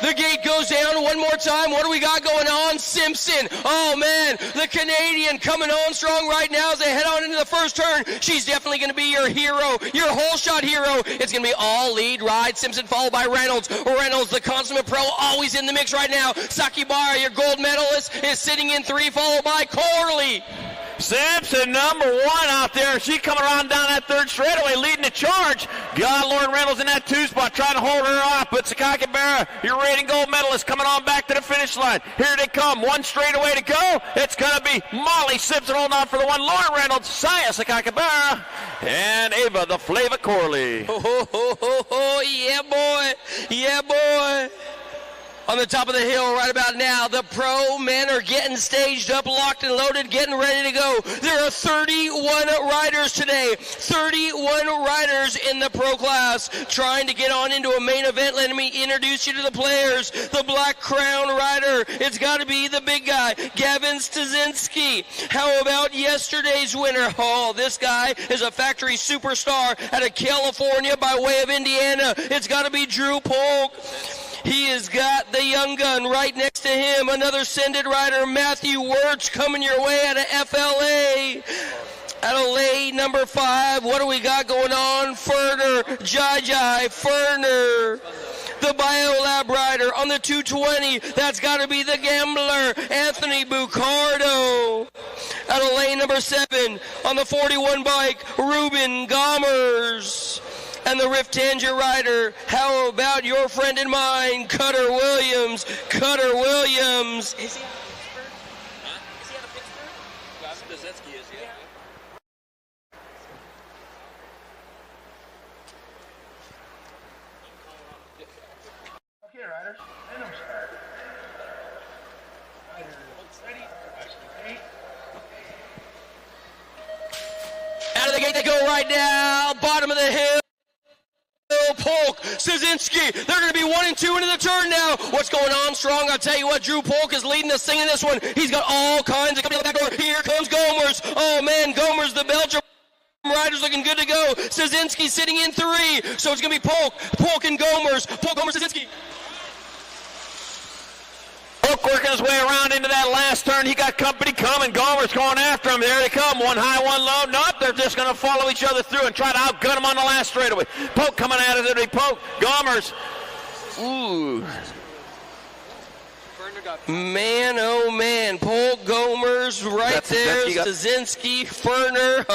The gate goes down one more time. What do we got going on? Simpson. Oh, man. The Canadian coming on strong right now as they head on into the first turn. She's definitely going to be your hero, your whole shot hero. It's going to be all lead ride. Simpson followed by Reynolds. Reynolds, the consummate pro, always in the mix right now. Sakibara, your gold medalist, is sitting in 3, followed by Corley. Simpson, number 1 out there. She coming around down that third straightaway, leading the charge. Got Lauren Reynolds in that 2 spot, trying to hold her off. But Sakaki Berra, your rating gold medalist, coming on back to the finish line. Here they come. 1 straightaway to go. It's going to be Molly Simpson holding on for the 1. Lauren Reynolds, Saya Sakaki Berra, and Ava the Flava Corley. Yeah, boy. Yeah, boy. On the top of the hill right about now, the pro men are getting staged up, locked and loaded, getting ready to go. There are 31 riders today, 31 riders in the pro class trying to get on into a main event. Let me introduce you to the players. The Black Crown rider, it's got to be the big guy, Gavin Stasinski. How about yesterday's winner? Oh, this guy is a factory superstar out of California by way of Indiana. It's got to be Drew Polk. He has got the young gun right next to him. Another sended rider, Matthew Wirtz, coming your way out of FLA. Out of lane number 5, what do we got going on? Ferner, Jai Ferner. The Biolab rider on the 220, that's got to be the gambler, Anthony Bucardo. Out of lane number 7, on the 41 bike, Ruben Gomers. And the Rift-Tanger rider, how about your friend and mine, Cutter Williams? Cutter Williams. Is he out of Pittsburgh? Huh? Is he out of Pittsburgh? Stasinski is, yeah. Okay, riders, random start. Riders ready, watch the gate. Out of the gate they go right now, bottom of the hill. Polk, Stasinski, they're going to be 1 and 2 into the turn now. What's going on, Strong? I'll tell you what, Drew Polk is leading this thing in this one. He's got all kinds of coming back door. Here comes Gomers. Oh, man, Gomers, the Belgian rider's looking good to go. Stasinski sitting in 3, so it's going to be Polk and Gomers. Polk, Gomers, Stasinski. Polk working his way around into that last turn. He got company coming. Gomers going after him. There they come. 1 high, 1 low. Nope, they're just going to follow each other through and try to outgun him on the last straightaway. Polk coming at it. It'll be Polk. Gomers. Ooh. Man, oh man. Polk, Gomers right there. Stasinski, Ferner.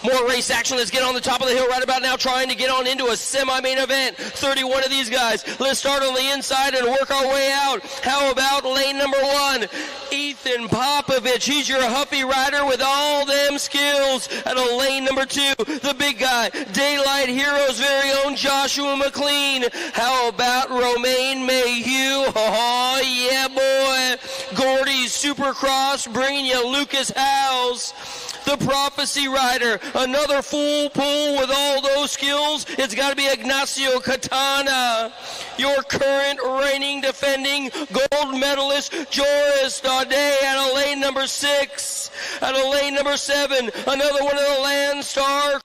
More race action. Let's get on the top of the hill right about now, trying to get on into a semi-main event. 31 of these guys. Let's start on the inside and work our way out. How about lane number 1? Ethan Popovich. He's your Huffy rider with all them skills. Out of lane number 2, the big guy, Daylight Heroes' very own Joshua McLean. How about Romaine Mayhew? Oh, yeah, boy. Gordy's Supercross bringing you Lucas Howes. The Prophecy rider, another full pull with all those skills. It's got to be Ignacio Katana. Your current reigning defending gold medalist, Joris Daudet, out of lane number 6. Out of lane number 7, another one of the Landstar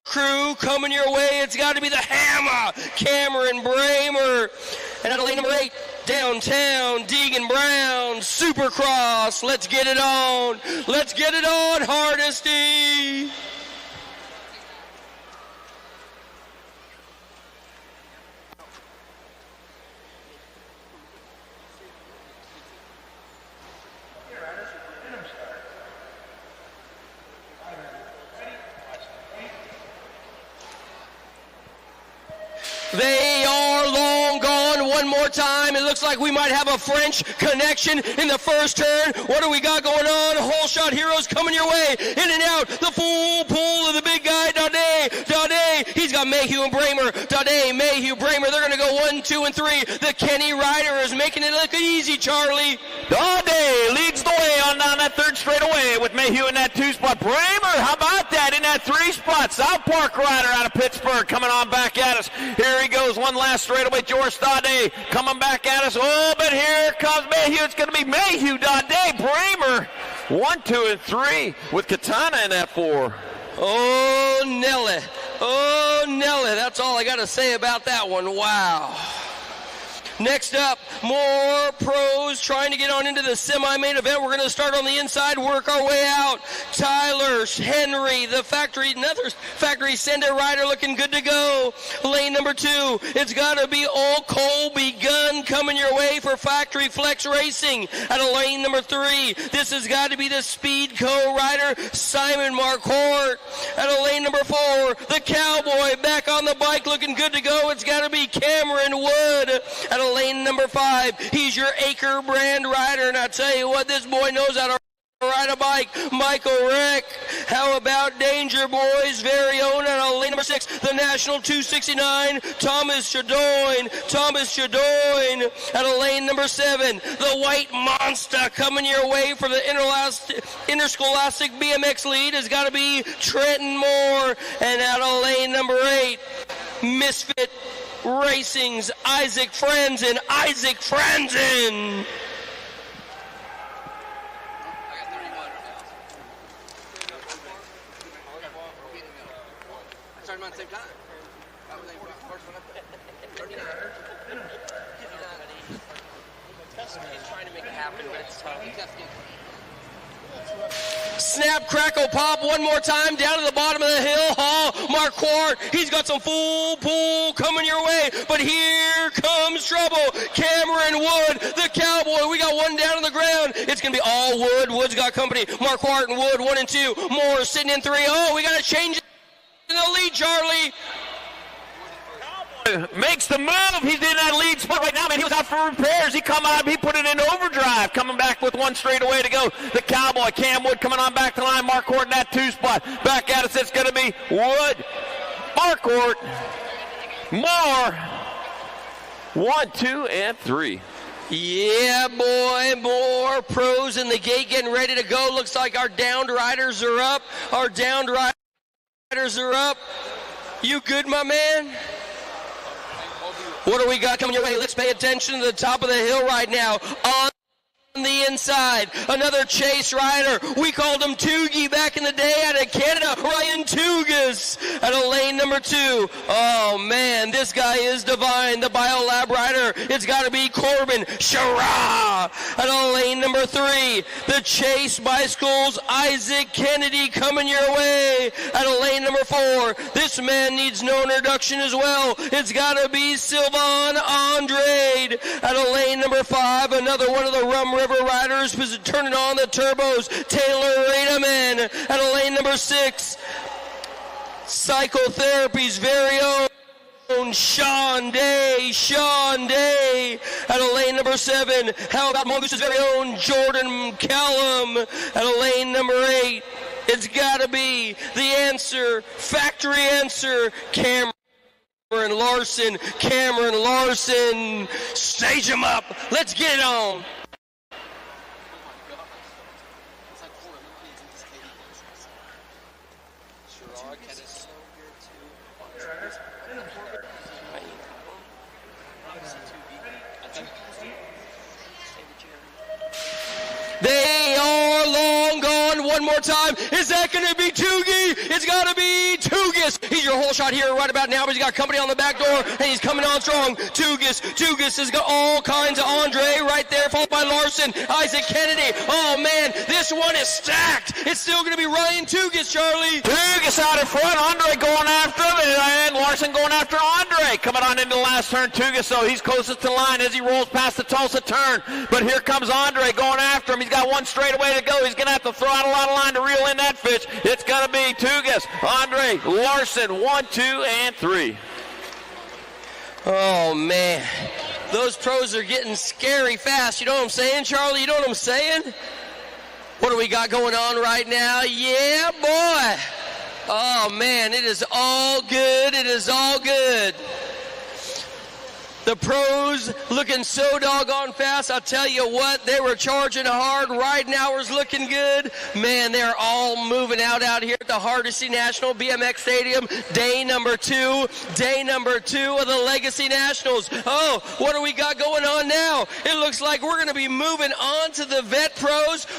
crew coming your way. It's got to be the Hammer, Cameron Bramer. And out of lane number 8, downtown, Deegan Brown, Supercross. Let's get it on. Let's get it on, Hardesty. They are long gone. One more time. It looks like we might have a French connection in the first turn. What do we got going on? Whole shot heroes coming your way. In and out. The full pull of the big guy, Daudet. He's got Mayhew and Bramer. Daudet, Mayhew, Bramer. They're going to go 1, 2, and 3. The Kenny rider is making it look easy, Charlie. Daudet leads the way on down that third straightaway with Mayhew in that 2 spot. Bramer, how about that in that 3 spot? South Park rider out of Pittsburgh coming on back at us. Here he goes, one last straightaway. George Daudet coming back at us. Oh, but here comes Mayhew. It's going to be Mayhew, Daudet, Bramer. 1, 2, and 3 with Katana in that 4. Oh, Nelly. Oh, Nelly. That's all I got to say about that one. Wow. Next up, more pros trying to get on into the semi-main event. We're going to start on the inside, work our way out. Tyler Henry, the another factory sender rider looking good to go. Lane number 2, it's got to be old Colby Gunn coming your way for Factory Flex Racing. Out of lane number 3, this has got to be the Speed co-rider Simon Marquardt. Out of lane number 4, the Cowboy back on the bike looking good to go. It's got to be Cameron Wood. Out of lane number 5, he's your Acre brand rider, and I tell you what, this boy knows how to ride a bike. Michael Rick. How about Danger Boy's very own, out of lane number 6, the National 269, Thomas Shadoin. Out of lane number 7, the White Monster coming your way for the Interscholastic BMX lead has got to be Trenton Moore. And out of lane number 8, Misfit Racing's Isaac Franzen. Started at the same time. That was the first one up there. 39. He's trying to make it happen, but it's tough. Snap, crackle, pop, one more time, down to the bottom of the hill. Marquardt, he's got some full pull coming your way, but here comes trouble. Cameron Wood, the Cowboy, we got one down on the ground. It's going to be all Wood. Wood's got company. Marquardt and Wood, 1 and 2. Moore sitting in 3. Oh, we got to change it in the lead, Charlie. Makes the move. He's in that lead spot right now, man. He was out for repairs. He come out. He put it in overdrive. Coming back with one straightaway to go. The Cowboy, Cam Wood, coming on back to line. Marquardt in that 2 spot. Back at us. It's going to be Wood, Marquardt, Moore. 1, 2, and 3. Yeah, boy, more pros in the gate getting ready to go. Looks like our downed riders are up. You good, my man? What do we got coming your way? Let's pay attention to the top of the hill right now. On the inside, another chase rider. We called him Toogie back in the day out of Canada. Ryan Tugas out of lane number 2. Oh, man, this guy is divine. The Biolab rider. It's got to be Corbin Shara out of lane number 3. The Chase Bicycles, Isaac Kennedy coming your way out of lane number 4. This man needs no introduction as well. It's got to be Sylvan Andrade out of lane number 5. Another one of the Rum River riders was turning on the turbos. Taylor Rademan out of lane number 6. Psychotherapy's very own Sean Day out of lane number 7. How about Mongooses' very own Jordan Callum out of lane number 8. It's got to be the answer, factory answer, Cameron Larson. Stage him up. Let's get it on. They are long gone. One more time. Is that going to be Toogie? It's got to be Tugas. He's your whole shot here right about now, but he's got company on the back door, and he's coming on strong. Tugas has got all kinds of Andre right there, followed by Larson, Isaac Kennedy. Oh, man, this one is stacked. It's still going to be Ryan Tugas, Charlie. Tugas out in front. Andre going after him, and Larson going after Andre. Coming on into the last turn. Tugas, so he's closest to line as he rolls past the Tulsa turn. But here comes Andre going after him. He's got one straightaway to go. He's going to have to throw out a lot of line to reel in that fish. It's going to be Tugas, Andre, Larson, 1, 2, and 3. Oh, man. Those pros are getting scary fast. You know what I'm saying, Charlie? You know what I'm saying? What do we got going on right now? Yeah, boy. Oh, man, it is all good. It is all good. The pros looking so doggone fast. I'll tell you what, they were charging hard. Riding hours looking good. Man, they're all moving out here at the Hardesty National BMX Stadium. Day number 2 of the Legacy Nationals. Oh, what do we got going on now? It looks like we're going to be moving on to the Vet Pros.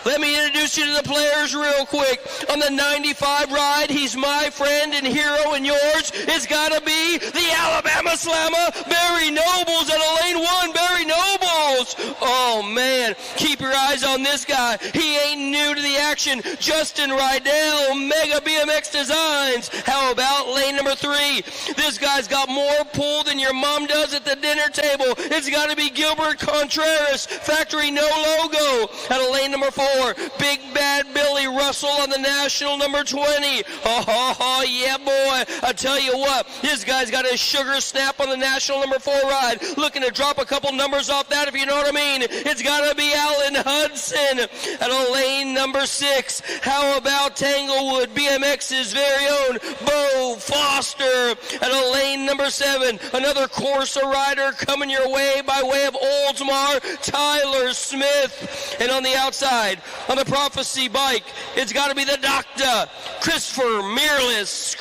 Let me introduce you to the players real quick. On the 95 ride, he's my friend and hero and yours. It's got to be the Alabama Slammer, Barry Nobles out of lane 1. Barry Nobles. Oh, man. Keep your eyes on this guy. He ain't new to the action. Justin Rydell, Mega BMX Designs. How about lane number 3? This guy's got more pull than your mom does at the dinner table. It's got to be Gilbert Contreras, Factory No Logo. Out of lane number 4, Big Bad Billy Russell on the national number 20. Oh, yeah, boy. I tell you what, this guy's got a sugar snap on the national number 4 ride. Looking to drop a couple numbers off that, if you know what I mean. It's got to be Alan Hudson out of lane number 6. How about Tanglewood, BMX's very own Bo Foster out of lane number 7. Another Corsa rider coming your way by way of Oldsmar, Tyler Smith. And on the outside, on the Prophecy bike, it's got to be the doctor, Christopher Miralles.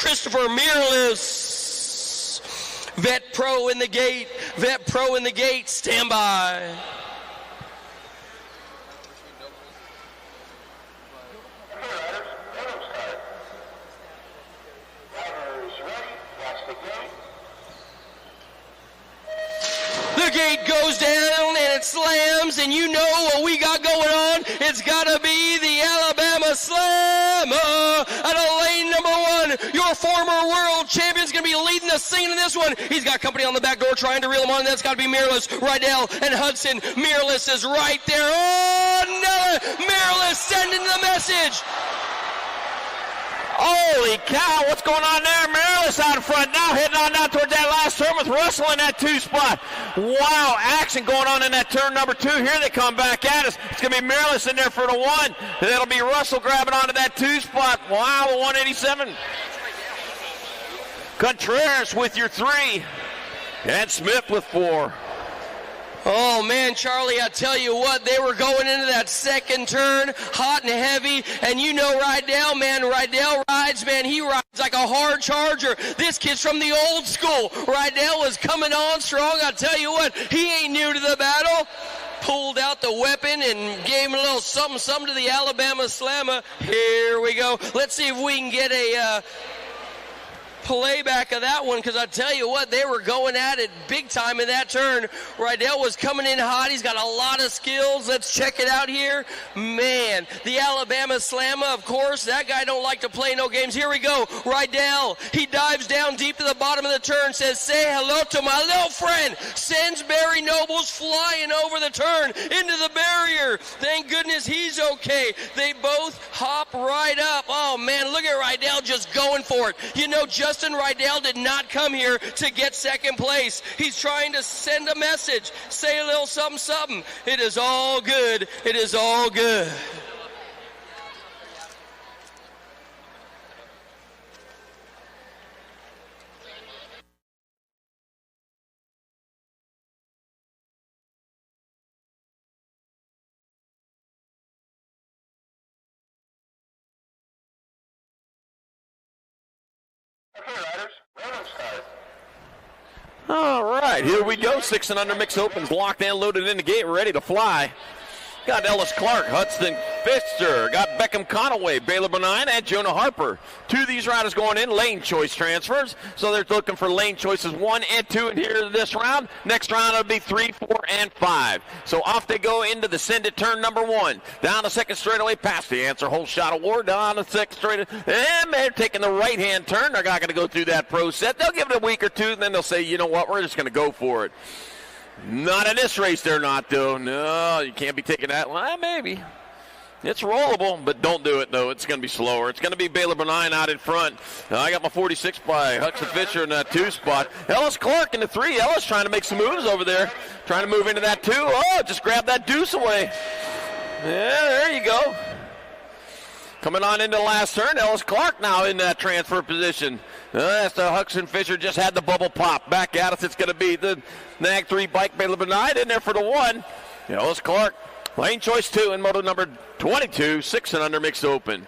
Vet Pro in the gate, stand by. The gate goes down and it slams, and you know what we got going on. It's got to be the Alabama Slammer out of lane number 1. Your former world champion's going to be leading the scene in this one. He's got company on the back door trying to reel him on, and that's got to be Miralles, Rydell, and Hudson. Miralles is right there. Oh, no! Miralles sending the message. Holy cow, what's going on there? Miralles out in front now, heading on down towards that last turn with Russell in that 2 spot. Wow, action going on in that turn number 2. Here they come back at us. It's going to be Miralles in there for the 1. And it'll be Russell grabbing onto that 2 spot. Wow, 187. Contreras with your 3. And Smith with 4. Oh, man, Charlie, I tell you what, they were going into that second turn hot and heavy, and you know Rydell, man. Rydell rides, man. He rides like a hard charger. This kid's from the old school. Rydell was coming on strong. I tell you what, he ain't new to the battle. Pulled out the weapon and gave him a little something to the Alabama Slammer. Here we go. Let's see if we can get a playback of that one, because I tell you what, they were going at it big time in that turn. Rydell was coming in hot. He's got a lot of skills. Let's check it out here. Man, the Alabama Slammer, of course, that guy don't like to play no games. Here we go. Rydell, he dives down deep to the bottom of the turn, says, say hello to my little friend. Sends Barry Nobles flying over the turn into the barrier. Thank goodness he's okay. They both hop right up. Oh, man, look at Rydell just going for it. You know, Justin Rydell did not come here to get second place. He's trying to send a message, say a little something. It is all good. It is all good. All right, here we go. 6 and under mix opens, locked and loaded in the gate, ready to fly. Got Ellis Clark, Hudson Pfister, got Beckham Conaway, Baylor Benign, and Jonah Harper. 2 of these riders going in, lane choice transfers. So they're looking for lane choices 1 and 2 in here this round. Next round it'll be 3, 4, and 5. So off they go into the send it turn number 1. Down the second straightaway past the answer whole shot award. Down the second straight, and they're taking the right-hand turn. They're not going to go through that pro set. They'll give it a week or 2, and then they'll say, you know what, we're just going to go for it. Not in this race, they're not, though. No, you can't be taking that. Well, maybe. It's rollable, but don't do it, though. It's going to be slower. It's going to be Baylor Benign out in front. I got my 46 by Hudson Fisher in that 2 spot. Ellis Clark in the 3. Ellis trying to make some moves over there. Trying to move into that 2. Oh, just grab that deuce away. Yeah, there you go. Coming on into the last turn, Ellis Clark now in that transfer position. That's the Hudson Fisher just had the bubble pop. Back at us, it's going to be the Nag 3 bike, Baylor Benign in there for the 1. Ellis Clark, lane choice 2 in moto number 22, 6 and under mixed open.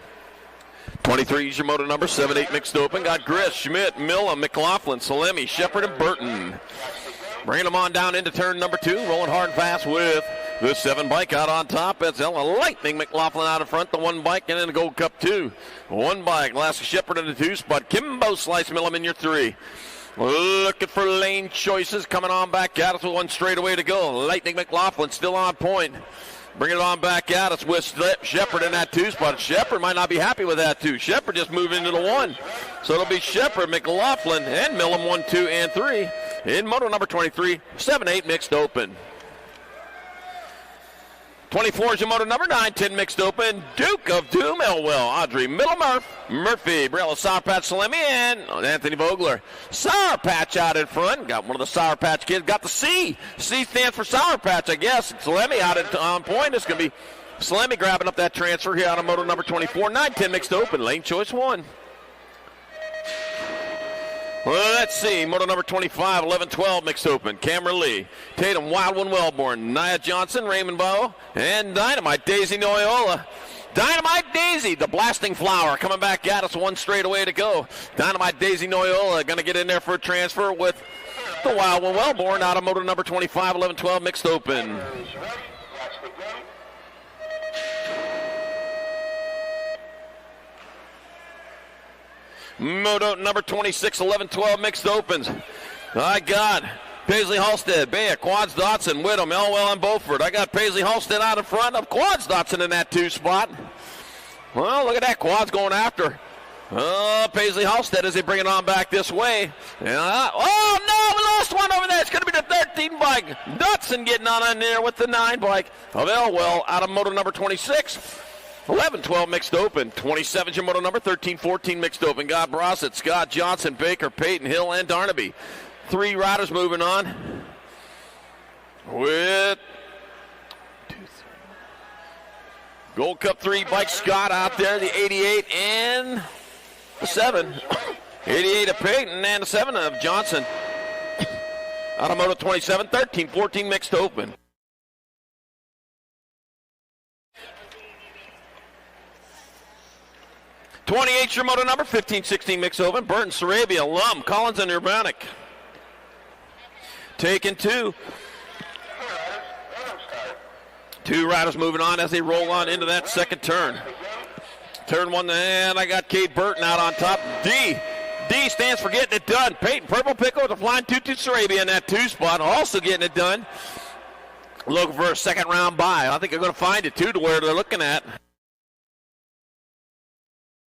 23 is your moto number, 7-8 mixed open. Got Griss, Schmidt, Milla, McLaughlin, Salemi, Shepard, and Burton. Bringing them on down into turn number 2, rolling hard and fast with The 7 bike out on top. That's Ella Lightning McLaughlin out in front. The 1 bike and then the Gold Cup 2. 1 bike. Alaska Shepherd in the 2 spot. Kimbo Slice Millum in your 3. Looking for lane choices. Coming on back at us with 1 straightaway to go. Lightning McLaughlin still on point. Bringing it on back at us with Shepherd in that 2 spot. Shepherd might not be happy with that 2. Shepherd just moved into the 1. So it'll be Shepherd, McLaughlin, and Millum 1, 2, and 3 in moto number 23, 7-8 mixed open. 24 is your moto number 9, 10 mixed open. Duke of Doom, Elwell, Audrey Middlemurph, Murphy, Briella Sour Patch Salemi, and Anthony Vogler. Sour Patch out in front. Got one of the Sour Patch kids. Got the C. C stands for Sour Patch, I guess. Salemi out on point. It's going to be Salemi grabbing up that transfer here out of moto number 24. 9-10 mixed open. Lane choice 1. Well, let's see. Moto number 25, 11-12 mixed open. Cameron Lee, Tatum, Wildwood Wellborn, Nia Johnson, Raymond Bowe, and Dynamite Daisy Noyola. Dynamite Daisy, the blasting flower, coming back at us 1 straightaway to go. Dynamite Daisy Noyola going to get in there for a transfer with the Wildwood Wellborn out of moto number 25, 11-12 mixed open. Moto number 26, 11-12 mixed opens. I got Paisley Halstead, Baya, Quads Dotson, Whittam, Elwell, and Beaufort. I got Paisley Halstead out in front of Quads Dotson in that 2 spot. Well, look at that. Quads going after Paisley Halstead as they bring it on back this way. Oh, no, we lost one over there. It's going to be the 13 bike. Dotson getting on in there with the 9 bike of Elwell out of moto number 26. 11-12 mixed open. 27 your moto number, 13-14 mixed open. Got Brossett, Scott Johnson, Baker, Peyton, Hill, and Darnaby. 3 riders moving on with Gold Cup 3 bike. Scott out there, the 88 and the 7. 88 of Peyton and the 7 of Johnson. Out of moto 27, 13-14 mixed open. '28 your moto number, 15-16 mixed open. Burton, Sarabia, Lum, Collins, and Urbanic. Taking 2. 2 riders moving on as they roll on into that second turn. Turn 1, and I got Kate Burton out on top. D stands for getting it done. Peyton, Purple Pickle with a flying 2-2 Sarabia in that 2 spot, also getting it done. Looking for a second round bye. I think they're going to find it, too, to where they're looking at.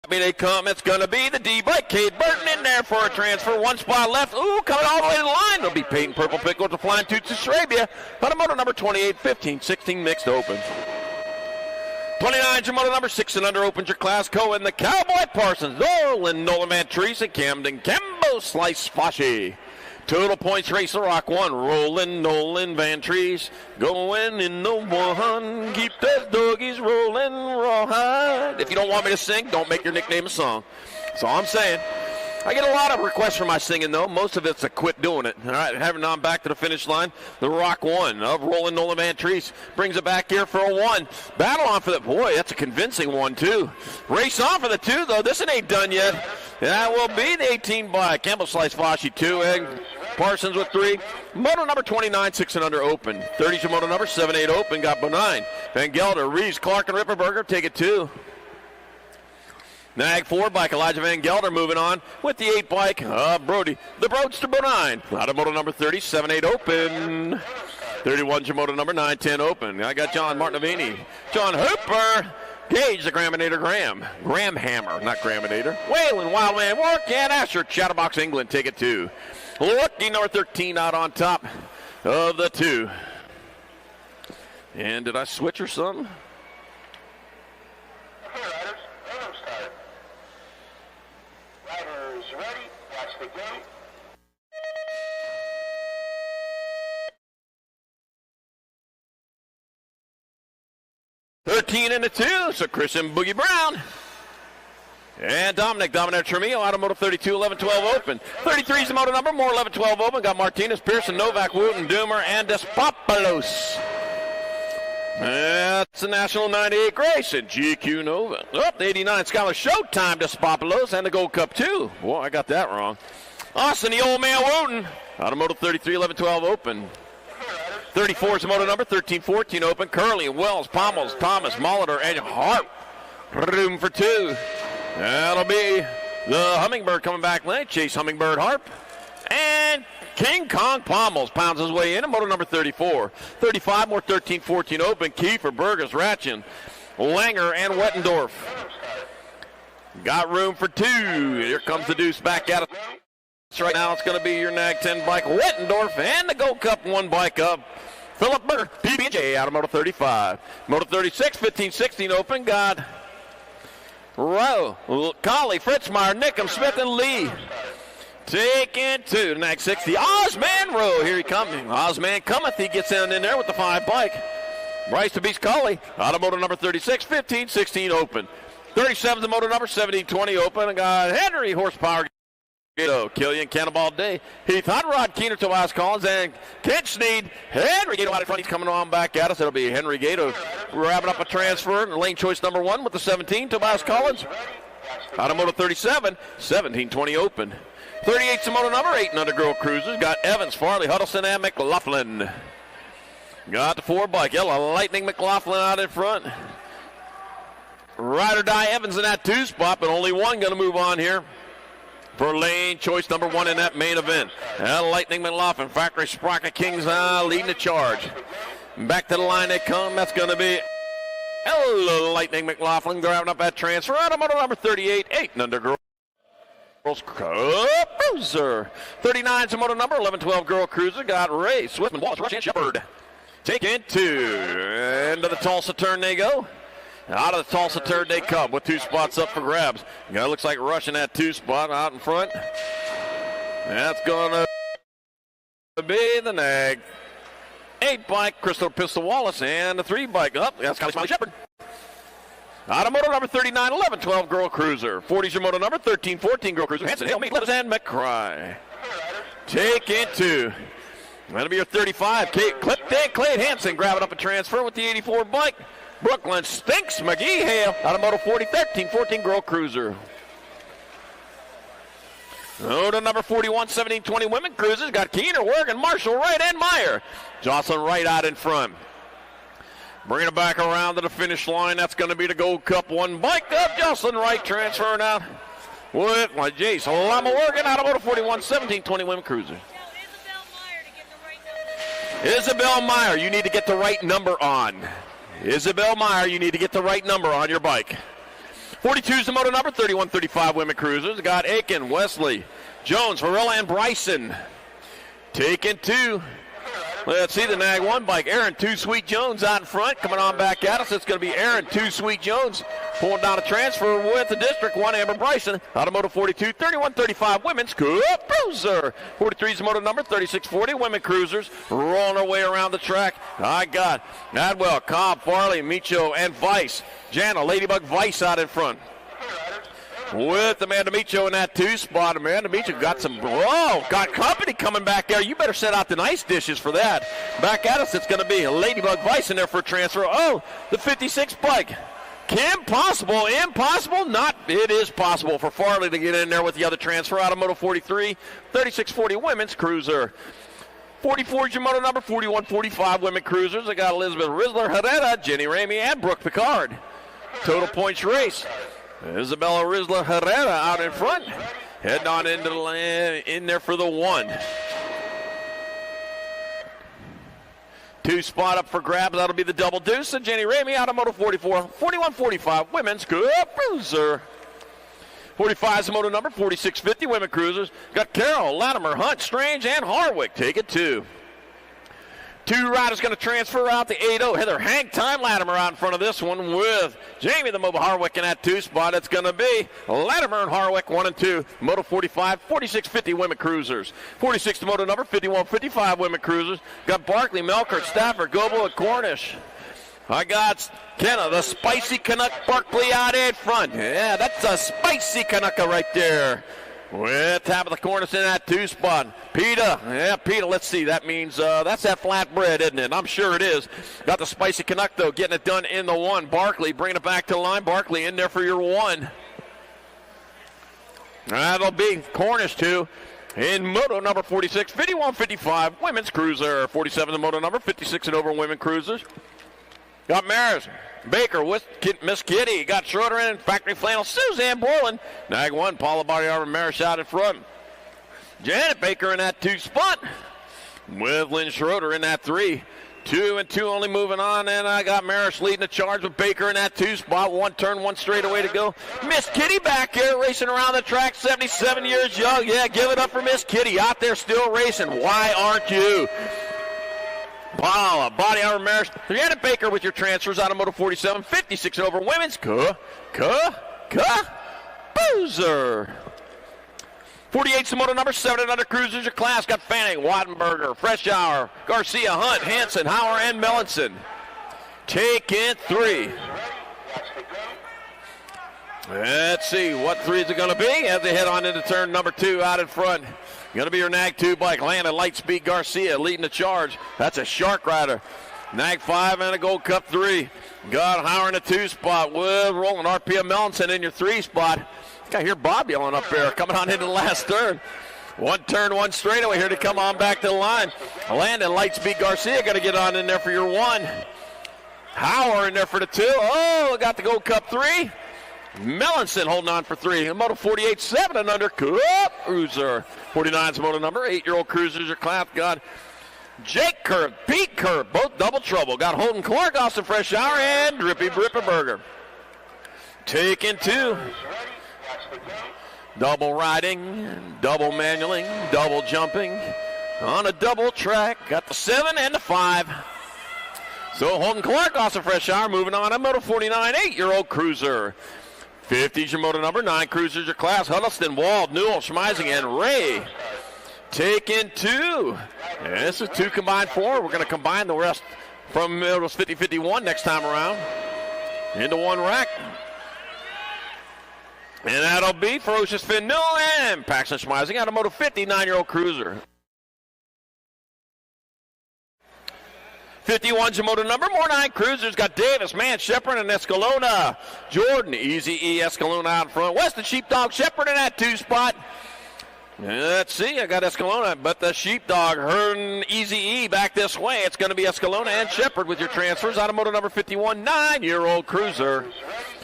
They come, it's going to be the D bike. Cade Burton in there for a transfer. 1 spot left. Ooh, coming all the way to the line. It'll be Peyton Purple Pickle with the flying 2 to Sarabia. But a moto number 28, 15-16 mixed open. 29 your moto number 6 and under opens your class. Cohen, the Cowboy Parsons, Nolan Mantrese, and Camden Cambo Slice Foshy. Total points race, the Rock 1. Rolling, Nolan Van Trees. Going in the 1. Keep those doggies rolling rawhide. If you don't want me to sing, don't make your nickname a song. That's all I'm saying. I get a lot of requests for my singing, though. Most of it's a quit doing it. All right, having on back to the finish line. The Rock 1 of Rolling Nolan Van Trees brings it back here for a 1. Battle on for the, boy, that's a convincing 1, too. Race on for the 2, though. This one ain't done yet. That will be the 18 by Campbell Slice Foshy 2, and Parsons with 3. Moto number 29, 6 and under open. 30's your moto number, 7-8 open. Got Bonine, Van Gelder, Reeves, Clark, and Ripperberger take it 2. Nag 4 bike, Elijah Van Gelder moving on with the 8 bike, Brody, the Broadster Bonine. Out of moto number 30, 7-8 open. 31's your moto number 9-10 open. I got John Martinavini, John Hooper, Gage, the Graminator Graham Hammer, not Graminator. Whalen, Wildman, Work, and Asher, Chatterbox, England, take it 2. Lucky number 13 out on top of the 2. And did I switch or something? Riders ready, watch the gate. $13 and a 2, so Christian Boogie Brown. And Dominic Tremillo out of moto 32, 11-12 open. 33 is the moto number, more 11-12 open. Got Martinez, Pearson, Novak, Wooten, Doomer, and Despopoulos. That's the National 98 Grace and GQ Nova. Up the 89 Scholar Showtime Despopoulos and the Gold Cup 2. Boy, I got that wrong. Austin, the old man Wooten out of moto 33, 11-12 open. 34 is the moto number, 13-14 open. Curley, Wells, Pommels, Thomas, Molitor, and Harp. Room for two. That'll be the Hummingbird coming back late. Chase Hummingbird, Harp. And King Kong Pommels pounds his way in. Moto number 34. 35 more 13-14 open. Kiefer, Burgess, Ratchin, Langer, and Wettendorf. Got room for two. Here comes the deuce back at it. Right now it's going to be your Nag 10 bike, Wettendorf, and the Gold Cup 1 bike up. Philip Burr, PB&J out of Moto 35. Moto 36, 15-16 open. Got Rowe, Colley, Fritzmeyer, Nickham, Smith, and Lee. Taking two. Nag 60. Ozman Rowe. Here he comes. Ozman cometh. He gets in there with the 5 bike. Bryce to beat Colley. Out of moto number 36. 15-16 open. 37 the moto number 17-20 open. And got Henry Horsepower. Killian Cannonball Day. Heath Hot Rod Keener, Tobias Collins, and Kent Sneed. Henry Gato out in front. He's coming on back at us. It'll be Henry Gato grabbing up a transfer. Lane choice number 1 with the 17. Tobias Collins. Out of moto 37. 17-20 open. 38's the moto number, 8 and under girl cruisers. Got Evans, Farley, Huddleston, and McLaughlin. Got the 4 bike. Yellow Lightning McLaughlin out in front. Ride or die Evans in that 2 spot, but only one going to move on here for lane choice number 1 in that main event. Lightning McLaughlin, Factory Sprocket Kings leading the charge. Back to the line they come. That's going to be Lightning McLaughlin grabbing up that transfer. Out of moto number 38, 8 and under girl. Girls Cruiser. 39's the moto number, 11-12 girl cruiser. Got Ray, Swiftman, Wallace, Rush, and Shepard. Taking two. Into the Tulsa turn they go. Out of the Tulsa turn they come with 2 spots up for grabs. Guy looks like rushing that 2 spot out in front. That's going to be the Nag 8 bike, Crystal Pistol Wallace, and the 3 bike up. That's Scotty Smiley Shepard. Out of moto number 39, 11-12 girl cruiser. 40's your moto number, 13-14 girl cruiser. Hanson, Hale, Meat, Letters, and McCry. Taking two. That'll be your 35. Clay Hanson grabbing up a transfer with the 84 bike. Brooklyn Stinks, McGee Hale. Out of moto 40, 13-14 girl cruiser. Moto number 41, 17-20 women cruisers. Got Keener, Wergen, Marshall, Wright, and Meyer. Jocelyn Wright out in front. Bringing it back around to the finish line. That's going to be the Gold Cup 1 bike up. Jocelyn Wright transferring out with Jace Lama Wergen out of moto 41, 17-20 women cruiser. Isabel Meyer, you need to get the right number on. Isabel Meyer, you need to get the right number on your bike. 42 is the moto number, 31-35 women cruisers. Got Aiken, Wesley, Jones, Varela, and Bryson. Taking two. Let's see the Nag 1 bike. Aaron 2 Sweet Jones out in front. Coming on back at us. It's going to be Aaron 2 Sweet Jones pulling down a transfer with the district. 1 Amber Bryson. Out of moto 42, 31-35 women's cruiser. 43 is the moto number, 36-40 women cruisers. Rolling our way around the track. I got Adwell, Cobb, Farley, Micho, and Vice. Jana, Ladybug Vice out in front. With Amanda Micho in that 2 spot. Amanda Micho got got company coming back there. You better set out the nice dishes for that. Back at us, it's going to be Ladybug Vice in there for a transfer. Oh, the 56 bike. Impossible, not. It is possible for Farley to get in there with the other transfer out of moto 43, 36-40 women's cruiser. 44 is your moto number, 41-45 women cruisers. I got Elizabeth Risler, Herrera, Jenny Ramey, and Brooke Picard. Total points race. Isabella Risler Herrera out in front. Heading on into the lane, in there for the 1. 2 spot up for grabs. That'll be the double deuce. And Jenny Ramey out of moto 44. 41-45 women's cruiser. 45 is the moto number. 46-50 women cruisers. Got Carroll, Latimer, Hunt, Strange, and Harwick. Take it 2. 2 riders going to transfer out the 8-0. Heather Hang Time Latimer out in front of this one with Jamie the Mobile Harwick in that 2 spot. It's going to be Latimer and Harwick 1 and 2. Moto 45, 46-50 women cruisers. 46 the moto number, 51-55 women cruisers. Got Barkley, Melkert, Stafford, Goble, and Cornish. I got Kenna, the spicy Canuck Barkley out in front. Yeah, that's a spicy Canucka right there. With top of the Cornish in that 2 spot. Peta, let's see. That means that's that flatbread, isn't it? I'm sure it is. Got the spicy Canuck, though, getting it done in the 1. Barkley bringing it back to the line. Barkley in there for your 1. That'll be Cornish 2. In moto number 46, 51-55, women's cruiser. 47 the moto number, 56 and over women cruisers. Got Maris Baker with Miss Kitty. Got Schroeder in, factory flannel, Suzanne Borland. Nag 1, Paula Body Armor, Maris out in front. Janet Baker in that 2 spot with Lynn Schroeder in that 3. 2 and 2 only moving on, and I got Maris leading the charge with Baker in that 2 spot. 1 turn, 1 straightaway to go. Miss Kitty back here racing around the track, 77 years young. Yeah, give it up for Miss Kitty out there still racing. Why aren't you? Paula, Body Armor, Maris. Janet Baker with your transfers out of Moto 47, 56 over women's. Boozer. 48's the moto number, 7 and under cruisers your class. Got Fanning, Wattenberger, Freshour, Garcia, Hunt, Hansen, Hauer, and Mellinson. Taking 3. Let's see what 3 is it going to be as they head on into turn number 2 out in front. Going to be your Nag 2 bike. Landon Lightspeed Garcia leading the charge. That's a Shark Rider. Nag 5 and a Gold Cup 3. Got Hauer in the 2 spot with Roland RPM Mellinson in your 3 spot. I hear Bob yelling up there, coming on into the last turn. 1 turn, 1 straightaway here to come on back to the line. Landon Lightspeed Garcia going to get on in there for your 1. Hauer in there for the 2. Oh, got the Gold Cup 3. Mellinson holding on for 3. And Moto 48, 7 and under cruiser. 49's moto number, 8-year-old cruisers your class. Got Jake Kerr, Pete Kerr, both double trouble. Got Holden Clark, Austin Freshour, and Drippy Brippenberger. Taking 2. Double riding, double manualing, double jumping on a double track. Got the 7 and the 5. So Holden Clark, Austin Freshour, moving on. A Moto 49, 8-year-old cruiser. 50's your moto number, 9 cruisers your class. Huddleston, Wald, Newell, Schmeising, and Ray. Taking 2. And this is 2 combined 4. We're going to combine the rest from it was 50-51 next time around into 1 rack. And that'll be Ferocious Finn Newell and Paxton Schmeising out of Moto 50, 9-year-old cruiser. 51's your moto number, more 9 cruisers. Got Davis, Man, Shepard, and Escalona. Jordan, Easy E, Escalona out in front. Weston Sheepdog, Shepard in that 2 spot. Let's see, I got Escalona, but the Sheepdog herding Easy E back this way. It's going to be Escalona and Shepard with your transfers out of moto number 51, 9-year-old cruiser.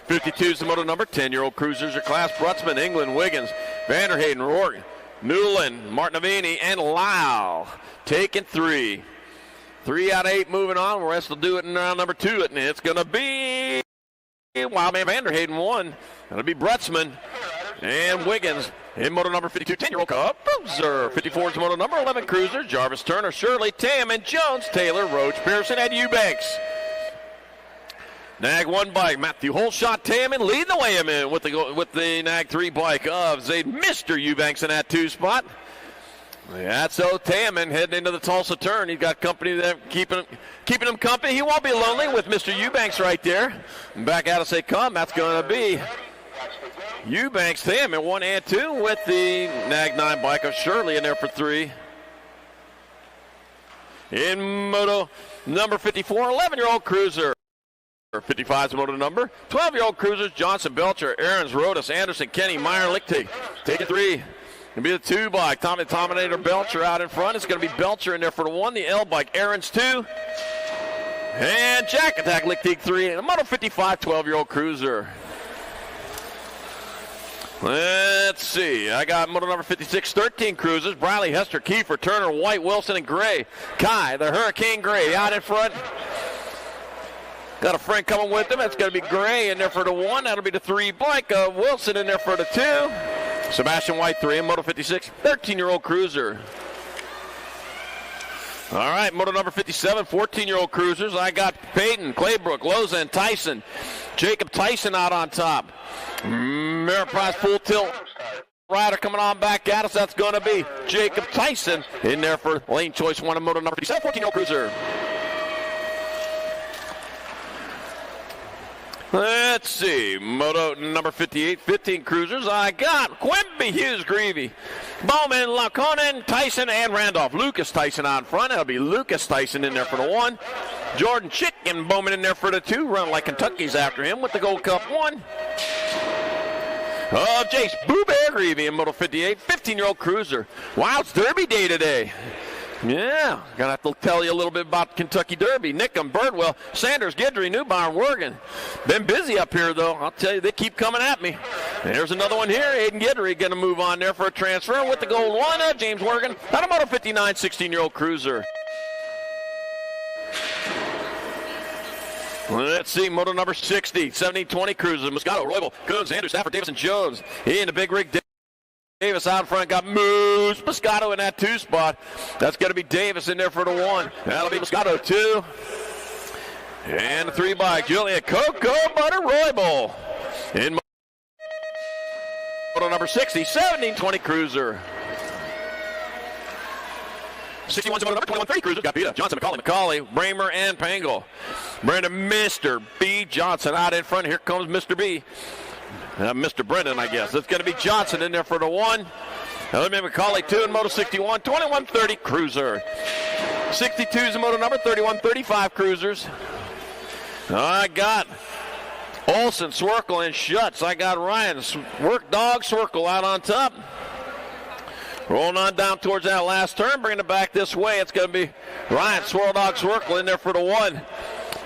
52's the moto number, 10-year-old cruisers your class. Brutzman, England, Wiggins, Vanderhayden, Rourke, Newland, Martinavini, and Lyle. Taking 3. 3 out of 8 moving on. The rest will do it in round number 2. And it's going to be Wildman Vanderhayden 1. That'll be Brutzman and Wiggins. In moto number 52, 10-year-old Cup Cruiser. 54's moto number, 11 cruisers. Jarvis Turner, Shirley, Tam, and Jones, Taylor, Roach, Pearson, and Eubanks. Nag 1 bike, Matthew Holshot, Taman leading the way him in with the Nag 3 bike of Zayd, Mr. Eubanks in that 2 spot. That's so Taman heading into the Tulsa turn. He's got company there keeping him company. He won't be lonely with Mr. Eubanks right there. And back out as they come, that's going to be Eubanks, Taman 1 and 2 with the Nag 9 bike of Shirley in there for 3. In moto number 54, 11-year-old cruiser. 55's moto number. 12-year-old cruisers, Johnson, Belcher, Aarons, Rodas, Anderson, Kenny, Meyer, Lichtig. Taking 3. Going to be the 2 bike. Tommy Tominator, Belcher out in front. It's going to be Belcher in there for the 1. The L bike, Aarons 2. And Jack Attack, Lichtig 3. And a moto 55, 12-year-old cruiser. Let's see. I got moto number 56, 13 cruisers. Briley, Hester, Kiefer, Turner, White, Wilson, and Gray. Kai, the Hurricane Gray, out in front. Got a friend coming with them. It's going to be Gray in there for the 1. That'll be the 3 bike. Wilson in there for the 2. Sebastian White 3 in Moto 56. 13-year-old cruiser. All right, Moto number 57. 14-year-old cruisers. I got Peyton, Claybrook, Loza, and Tyson. Jacob Tyson out on top. Merit Prize full tilt rider coming on back at us. That's going to be Jacob Tyson in there for lane choice 1 in Moto number 57. 14-year-old cruiser. Let's see, moto number 58, 15 cruisers. I got Quimby, Hughes, Greavy, Bowman, Laconin, Tyson, and Randolph. Lucas Tyson out front. That'll be Lucas Tyson in there for the 1. Jordan Chick and Bowman in there for the 2. Run like Kentucky's after him with the Gold Cup 1. of Jace Booberry in Moto 58, 15-year-old cruiser. Wow, it's Derby day today. Yeah, gonna have to tell you a little bit about Kentucky Derby. Nickham, Birdwell, Sanders, Guidry, Newbarn, Wergen. Been busy up here, though. I'll tell you, they keep coming at me. There's another one here. Aiden Guidry going to move on there for a transfer with the gold one. James Wergen, out of Moto 59, 16-year-old cruiser. Let's see, Moto number 60, 1720 cruiser. Moscato, Roybal, Coons, Andrews, Stafford, Davis, and Jones. He in the big rig. Davis out front, got Moose Moscato in that 2 spot. That's going to be Davis in there for the 1. That'll be Moscato 2. And the 3 by Julian Cocoa Butter Roybal in Moto number 60, 1720 cruiser. 61's Moto number 2130 cruiser. Got Peta, Johnson, McCauley, Bramer, and Pangle. Brandon Mr. B. Johnson out in front. Here comes Mr. B. Mr. Brennan, I guess. It's going to be Johnson in there for the 1. Let me McCauley 2 in Moto 61, 2130 cruiser. 62 is the Moto number, 3135 cruisers. I got Olson, Swerkel, and Schutz. I got Ryan, Work Dog, Swerkel out on top. Rolling on down towards that last turn, bringing it back this way. It's going to be Ryan, Swirl Dog, Swerkel in there for the 1.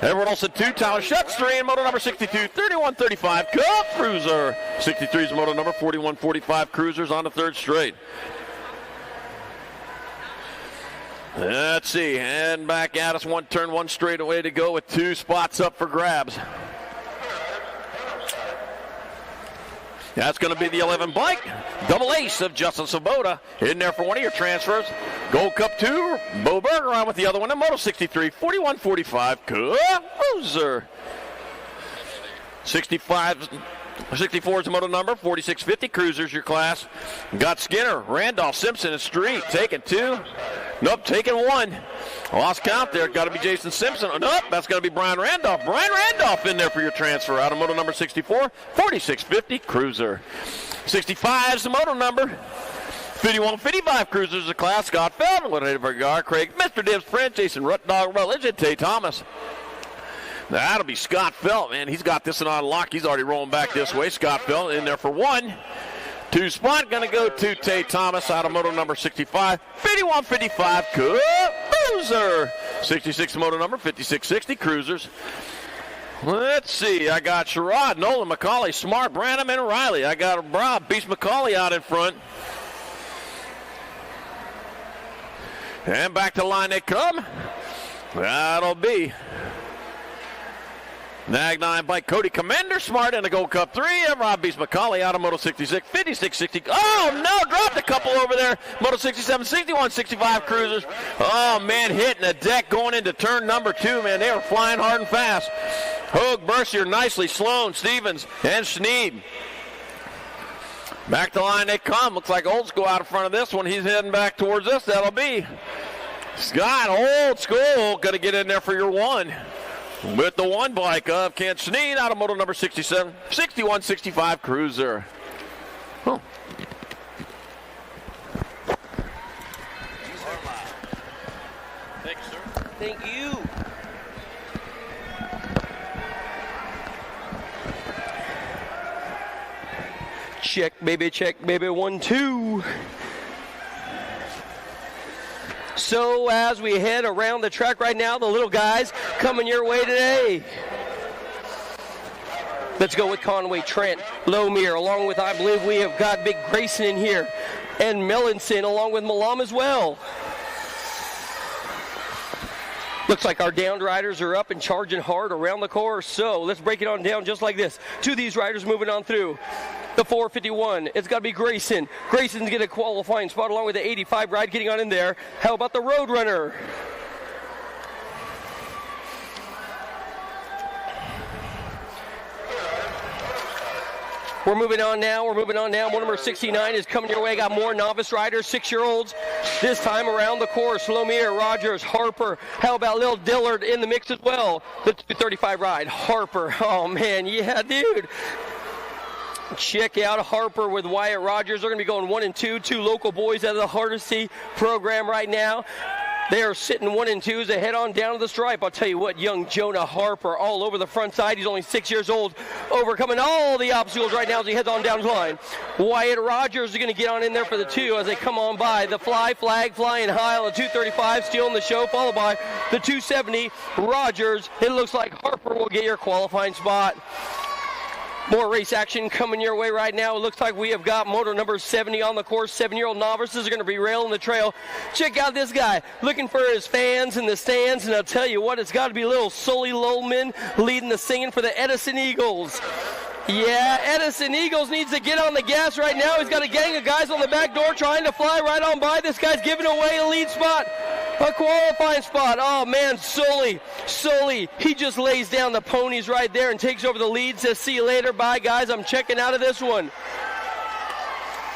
Everyone else at 2, Tyler Schutz 3 in Moto number 62, 3135 Cup Cruiser. 63 is Moto number 4145 Cruisers on the 3rd straight. Let's see, and back at us, 1 turn, 1 straightaway to go with 2 spots up for grabs. That's going to be the 11 bike. Double ace of Justin Sabota in there for one of your transfers. Gold Cup 2, Bo Berger on with the other one in Moto 63, 4145 Cruiser. 64 is the Moto number, 4650 Cruisers your class. Got Skinner, Randolph, Simpson, and Street taking 2. Nope, taking 1. Lost count there. Got to be Jason Simpson. Nope, that's going to be Brian Randolph. Brian Randolph in there for your transfer out of Moto number 64, 4650 Cruiser. 65 is the Moto number. 5155 Cruisers the class. Scott Feldman, Lieutenant Vergara, Craig, Mr. Dibbs, French, Jason Rutdog, Religion, Tay Thomas. That'll be Scott Felt, man. He's got this one on lock. He's already rolling back this way. Scott Felt in there for 1. 2 spot going to go to Tay Thomas out of Moto number 65, 5155 Cruiser. 66 Moto number, 5660 Cruisers. Let's see. I got Sherrod, Nolan, McCauley, Smart, Branham, and Riley. I got Rob, Beast McCauley out in front. And back to line they come. That'll be Nag 9 by Cody Commander Smart in the Gold Cup 3. And Rob Beast McCauley out of Moto 66, 5660. Oh, no, dropped a couple over there. Moto 67, 61, 65 Cruisers. Oh, man, hitting the deck going into turn number 2, man. They were flying hard and fast. Hogue, Mercier, Nicely, Sloan, Stevens, and Schneeb. Back to line they come. Looks like Old School out in front of this one. He's heading back towards this. That'll be Scott Old School. Going to get in there for your 1. With the 1 bike of Kent Sneed out of Moto number 67, 61, 65 Cruiser. Oh. Thank you, sir. Thank you. Check, baby, 1, 2. So as we head around the track right now, the little guys coming your way today. Let's go with Conway, Trent, Lomere, along with, I believe we have got Big Grayson in here, and Millinson along with Malam as well. Looks like our downed riders are up and charging hard around the course. So let's break it on down just like this. 2 of these riders moving on through. The 451, it's got to be Grayson. Grayson's getting a qualifying spot along with the 85 ride getting on in there. How about the Roadrunner? We're moving on now. One number 69 is coming your way. Got more novice riders, 6-year-olds. This time around the course, Lomere, Rogers, Harper. How about Lil Dillard in the mix as well? The 235 ride, Harper. Oh, man, yeah, dude. Check out Harper with Wyatt Rogers. They're going to be going 1 and 2. 2 local boys out of the Hardesty program right now. They are sitting 1 and 2 as they head on down to the stripe. I'll tell you what, young Jonah Harper all over the front side. He's only 6 years old, overcoming all the obstacles right now as he heads on down the line. Wyatt Rogers is going to get on in there for the 2 as they come on by. The flag flying high on the 235, stealing the show, followed by the 270. Rogers, it looks like Harper will get your qualifying spot. More race action coming your way right now. It looks like we have got moto number 70 on the course. 7-year-old novices are going to be railing the trail. Check out this guy, looking for his fans in the stands. And I'll tell you what, it's got to be little Sully Lowman leading the singing for the Edison Eagles. Yeah, Edison Eagles needs to get on the gas right now. He's got a gang of guys on the back door trying to fly right on by. This guy's giving away a lead spot, a qualifying spot. Oh, man, Sully, he just lays down the ponies right there and takes over the lead. Says, see you later. Bye, guys. I'm checking out of this one.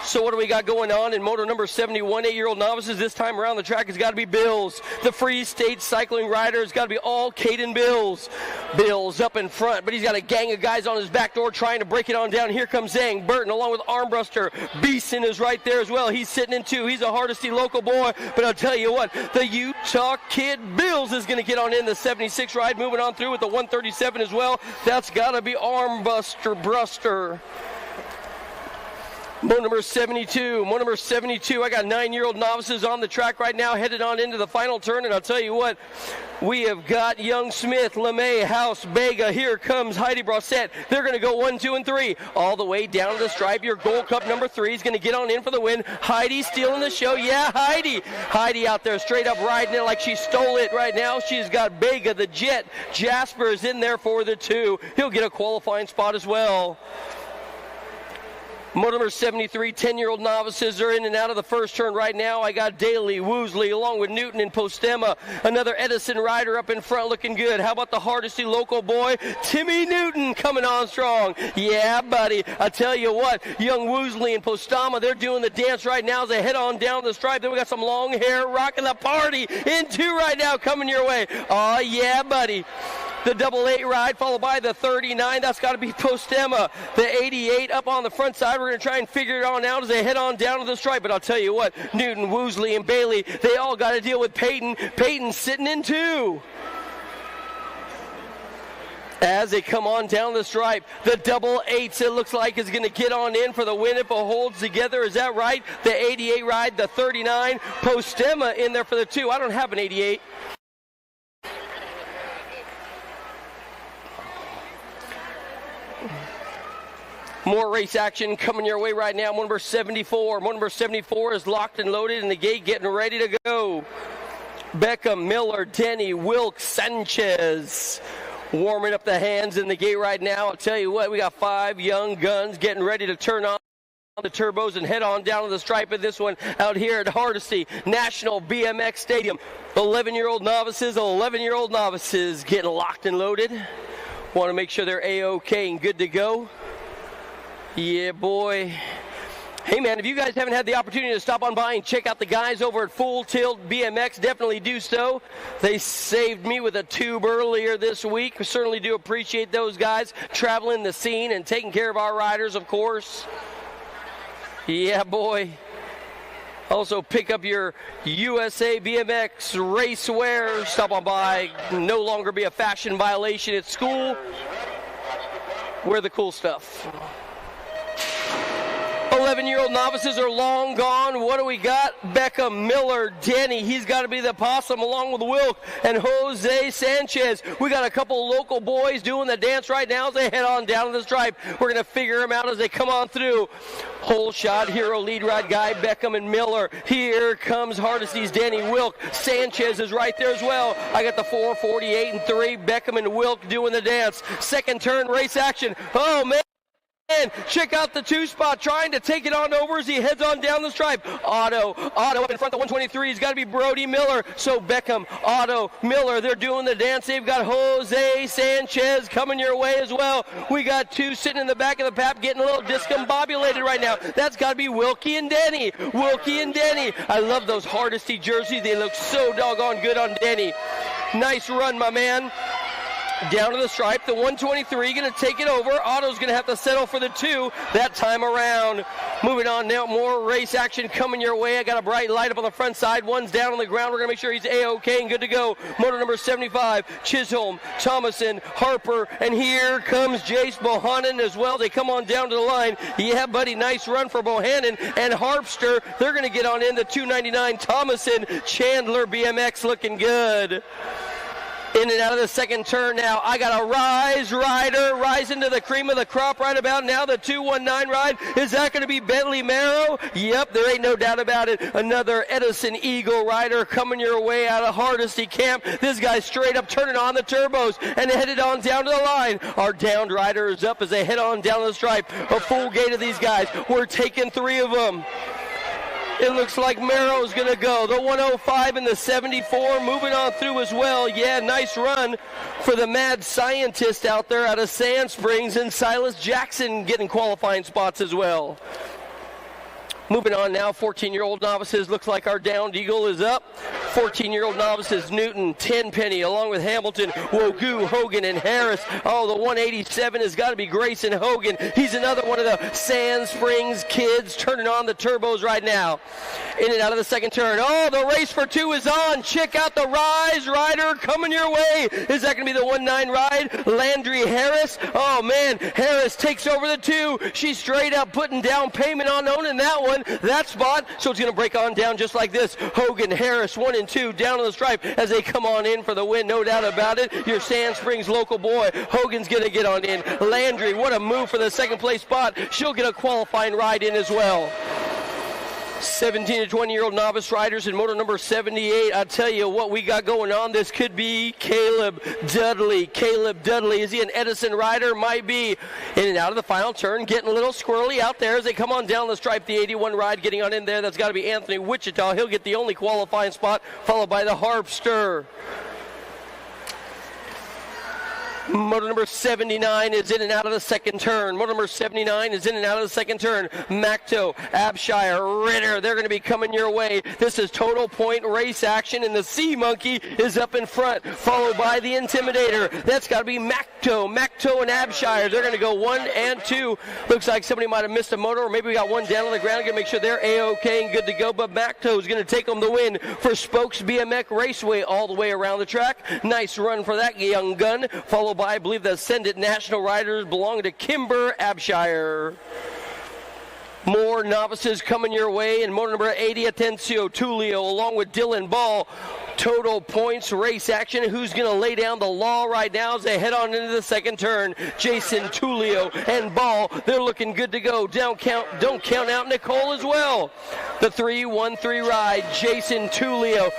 So what do we got going on in moto number 71, 8-year-old novices? This time around the track has got to be Bills. The Free State cycling rider has got to be all Caden Bills. Bills up in front, but he's got a gang of guys on his back door trying to break it on down. Here comes Zhang Burton along with Armbruster. Beeson is right there as well. He's sitting in 2. He's a Hardesty local boy, but I'll tell you what, the Utah kid Bills is going to get on in the 76 ride, moving on through with the 137 as well. That's got to be Bruster. Moto number 72, I got 9-year-old novices on the track right now, headed on into the final turn, and I'll tell you what, we have got Young Smith, LeMay, House, Bega, here comes Heidi Brossette. They're going to go 1, 2, and 3, all the way down to the stripe. Your Gold Cup number 3 is going to get on in for the win. Heidi stealing the show, yeah, Heidi out there straight up riding it like she stole it right now. She's got Bega, the Jet, Jasper is in there for the 2. He'll get a qualifying spot as well. Moto number 73, 10-year-old novices are in and out of the first turn right now. I got Daly, Woosley, along with Newton and Postema. Another Edison rider up in front looking good. How about the Hardesty local boy, Timmy Newton, coming on strong? Yeah, buddy. I tell you what, young Woosley and Postema, they're doing the dance right now as they head on down the stripe. Then we got some long hair rocking the party in 2 right now coming your way. Oh, yeah, buddy. The 88 ride, followed by the 39. That's got to be Postema. The 88 up on the front side. We're going to try and figure it on out as they head on down to the stripe. But I'll tell you what, Newton, Woosley, and Bailey, they all got to deal with Peyton. Peyton's sitting in 2. As they come on down the stripe, the 88s, it looks like, is going to get on in for the win if it holds together. Is that right? The 88 ride, the 39. Postema in there for the 2. I don't have an 88. More race action coming your way right now. Moto number 74. Moto number 74 is locked and loaded in the gate, getting ready to go. Beckham, Miller, Denny, Wilkes, Sanchez warming up the hands in the gate right now. I'll tell you what, we got 5 young guns getting ready to turn on the turbos and head on down to the stripe of this one out here at Hardesty National BMX Stadium. 11-year-old novices getting locked and loaded. Want to make sure they're A-OK and good to go. Yeah, boy. Hey, man, if you guys haven't had the opportunity to stop on by and check out the guys over at Full Tilt BMX, definitely do so. They saved me with a tube earlier this week. We certainly do appreciate those guys traveling the scene and taking care of our riders, of course. Yeah, boy. Also, pick up your USA BMX race wear. Stop on by. No longer be a fashion violation at school. Wear the cool stuff. 11-year-old novices are long gone. What do we got? Beckham, Miller, Denny. He's got to be the possum along with Wilk and Jose Sanchez. We got a couple local boys doing the dance right now as they head on down to the stripe. We're going to figure them out as they come on through. Whole shot hero lead ride guy, Beckham and Miller. Here comes Hardesty's Denny. Wilk. Sanchez is right there as well. I got the 4, 48, and 3. Beckham and Wilk doing the dance. Second turn race action. Oh, man. And check out the 2 spot, trying to take it on over as he heads on down the stripe. Otto up in front of the 123. He's got to be Brody Miller. So Beckham, Otto, Miller, they're doing the dance. They've got Jose Sanchez coming your way as well. We got 2 sitting in the back of the pap getting a little discombobulated right now. That's got to be Wilkie and Denny. I love those Hardesty jerseys. They look so doggone good on Denny. Nice run, my man. down to the stripe. The 123 going to take it over. Otto's going to have to settle for the 2 that time around. Moving on now, more race action coming your way. I got a bright light up on the front side. One's down on the ground. We're going to make sure he's A-OK and good to go. Moto number 75, Chisholm, Thomason, Harper, and here comes Jace Bohannon as well. They come on down to the line. Yeah, buddy, nice run for Bohannon and Harpster. They're going to get on in the 299. Thomason, Chandler BMX looking good. In and out of the second turn now. I got a Rise rider, rise into the cream of the crop right about now. The 219 ride. Is that going to be Bentley Marrow? Yep, there ain't no doubt about it. Another Edison Eagle rider coming your way out of Hardesty camp. This guy's straight up turning on the turbos and headed on down to the line. Our downed rider is up as they head on down the stripe. A full gate of these guys. We're taking 3 of them. It looks like Merrill's going to go. The 105 and the 74 moving on through as well. Yeah, nice run for the mad scientist out there out of Sand Springs, and Silas Jackson getting qualifying spots as well. Moving on now, 14-year-old novices. Looks like our downed eagle is up. 14-year-old novices, Newton, Tenpenny, along with Hamilton, Wogu, Hogan, and Harris. Oh, the 187 has got to be Grayson Hogan. He's another one of the Sand Springs kids turning on the turbos right now. In and out of the second turn. Oh, the race for 2 is on. Check out the Rise rider coming your way. Is that going to be the 19 ride? Landry Harris. Oh, man, Harris takes over the 2. She's straight up putting down payment on owning that one. That spot, so it's going to break on down just like this. Hogan, Harris, 1 and 2 down on the stripe as they come on in for the win, no doubt about it. Your Sand Springs local boy, Hogan's going to get on in. Landry, what a move for the second place spot. She'll get a qualifying ride in as well. 17 to 20-year-old novice riders in moto number 78. I tell you what we got going on. This could be Caleb Dudley. Caleb Dudley, is he an Edison rider? Might be. In and out of the final turn, getting a little squirrely out there as they come on down the stripe. The 81 ride getting on in there. That's got to be Anthony Wichita. He'll get the only qualifying spot, followed by the Harpster. Motor number 79 is in and out of the second turn. Motor number 79 is in and out of the second turn. Macto, Abshire, Ritter, they're going to be coming your way. This is total point race action, and the Sea Monkey is up in front, followed by the Intimidator. That's got to be Macto. Macto and Abshire, they're going to go 1 and 2. Looks like somebody might have missed a motor, or maybe we got one down on the ground. Going to make sure they're A-OK and good to go, but Macto is going to take them the win for Spokes BMX Raceway all the way around the track. Nice run for that young gun, followed by, I believe, the Send It National Riders belong to Kimber Abshire. More novices coming your way in motor number 80, Atencio Tulio, along with Dylan Ball. Total points race action. Who's going to lay down the law right now as they head on into the second turn? Jason Tulio and Ball, they're looking good to go. Don't count out Nicole as well. The 3-1-3 ride, Jason Tulio.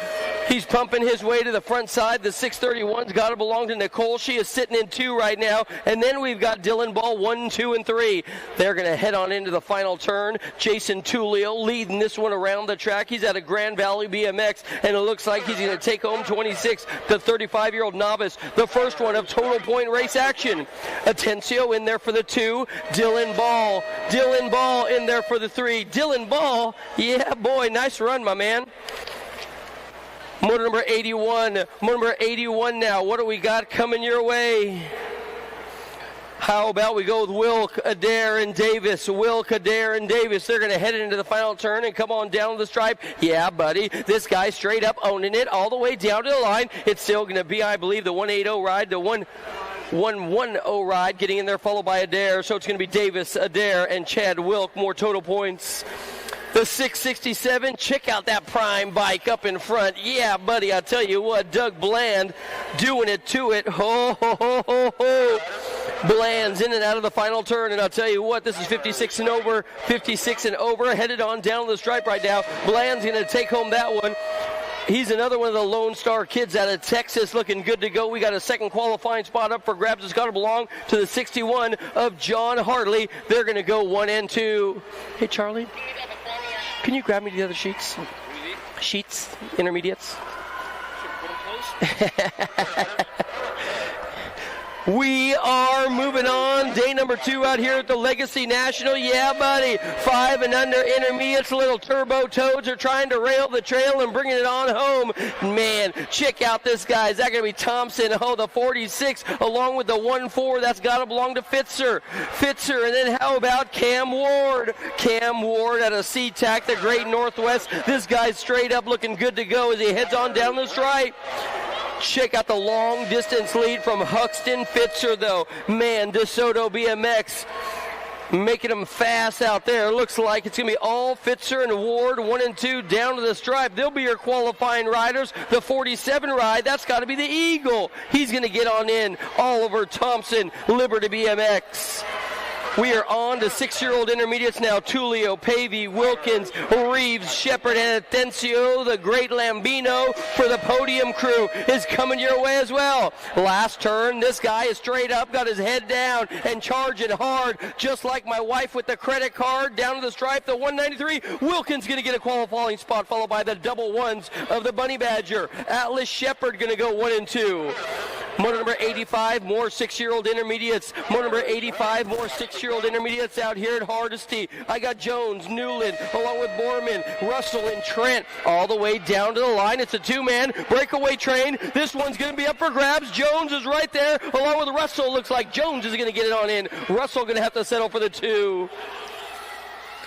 He's pumping his way to the front side. The 631's got to belong to Nicole. She is sitting in 2 right now. And then we've got Dylan Ball 1, 2, and 3. They're going to head on into the final turn. Jason Tulio leading this one around the track. He's out of Grand Valley BMX, and it looks like he's going to take home 26, the 35-year-old novice. The first one of total point race action. Atencio in there for the 2. Dylan Ball in there for the 3. Dylan Ball, yeah, boy, nice run, my man. Motor number 81. Motor number 81 now. What do we got coming your way? How about we go with Wilk, Adair, and Davis. Wilk, Adair, and Davis. They're going to head into the final turn and come on down the stripe. Yeah, buddy. This guy straight up owning it all the way down to the line. It's still going to be, I believe, the 180 ride, the 110 ride getting in there, followed by Adair. So it's going to be Davis, Adair, and Chad Wilk. More total points. The 667, check out that prime bike up in front. Yeah, buddy, I tell you what, Doug Bland doing it to it. Ho, ho, ho, ho, ho. Bland's in and out of the final turn, and I'll tell you what, this is 56 and over, headed on down the stripe right now. Bland's going to take home that one. He's another one of the Lone Star kids out of Texas, looking good to go. We got a second qualifying spot up for grabs. It's got to belong to the 61 of John Hartley. They're going to go 1 and 2. Hey, Charlie, can you grab me the other sheets? Sheets, intermediates. We are moving on. Day number 2 out here at the Legacy National. Yeah, buddy. 5 and under intermediates. Little turbo toads are trying to rail the trail and bringing it on home. Man, check out this guy. Is that going to be Thompson? Oh, the 46 along with the 1-4. That's got to belong to Fitzer. And then how about Cam Ward? Cam Ward out of SeaTac, the Great Northwest. This guy's straight up looking good to go as he heads on down the stripe. Check out the long distance lead from Huxton. Fitzer, though. Man, DeSoto BMX making them fast out there. Looks like it's going to be all Fitzer and Ward, 1 and 2, down to the stripe. They'll be your qualifying riders. The 47 ride, that's got to be the Eagle. He's going to get on in. Oliver Thompson, Liberty BMX. We are on to 6-year-old intermediates now. Tulio, Pavey, Wilkins, Reeves, Shepard, and Atencio. The Great Lambino for the podium crew is coming your way as well. Last turn, this guy is straight up, got his head down and charging hard, just like my wife with the credit card. Down to the stripe, the 193. Wilkins going to get a qualifying spot, followed by the double ones of the Bunny Badger. Atlas Shepard going to go 1 and 2. Moto number 85, more 6-year-old intermediates. Moto number 85, more 6-year-old intermediates out here at Hardesty. I got Jones, Newland, along with Borman, Russell, and Trent, all the way down to the line. It's a 2-man breakaway train. This one's going to be up for grabs. Jones is right there, along with Russell. Looks like Jones is going to get it on in. Russell going to have to settle for the 2.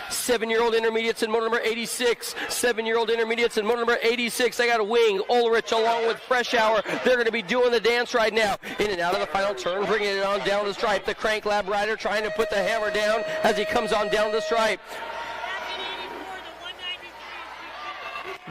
7-year-old intermediates in moto number 86. 7-year-old intermediates in moto number 86. I got a Wing, Ulrich, along with Fresh Hour. They're going to be doing the dance right now. In and out of the final turn, bringing it on down the stripe. The Crank Lab rider trying to put the hammer down as he comes on down the stripe.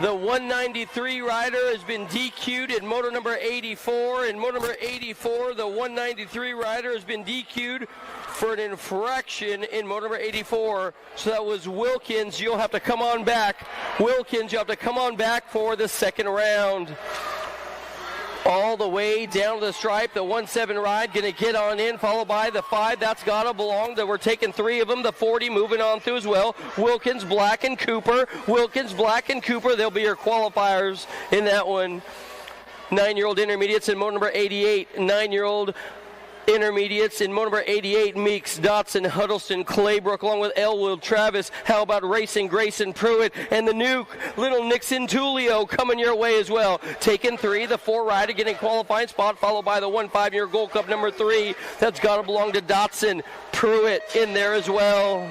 The 193 rider has been DQ'd in moto number 84. In moto number 84, the 193 rider has been DQ'd for an infraction in moto number 84. So that was Wilkins. You'll have to come on back. Wilkins, you'll have to come on back for the second round. All the way down to the stripe, the 1-7 ride going to get on in, followed by the 5. That's got to belong. We're taking 3 of them. The 40 moving on through as well. Wilkins, Black, and Cooper. Wilkins, Black, and Cooper. They'll be your qualifiers in that one. 9-year-old intermediates in moto number 88. 9-year-old intermediates in moto number 88, Meeks, Dotson, Huddleston, Claybrook, along with Elwood, Travis. How about Racing, Grayson, Pruitt, and the new little Nixon Tulio coming your way as well. Taking 3, the 4 rider getting qualifying spot, followed by the 1-5-year Gold Cup number 3. That's got to belong to Dotson. Pruitt in there as well.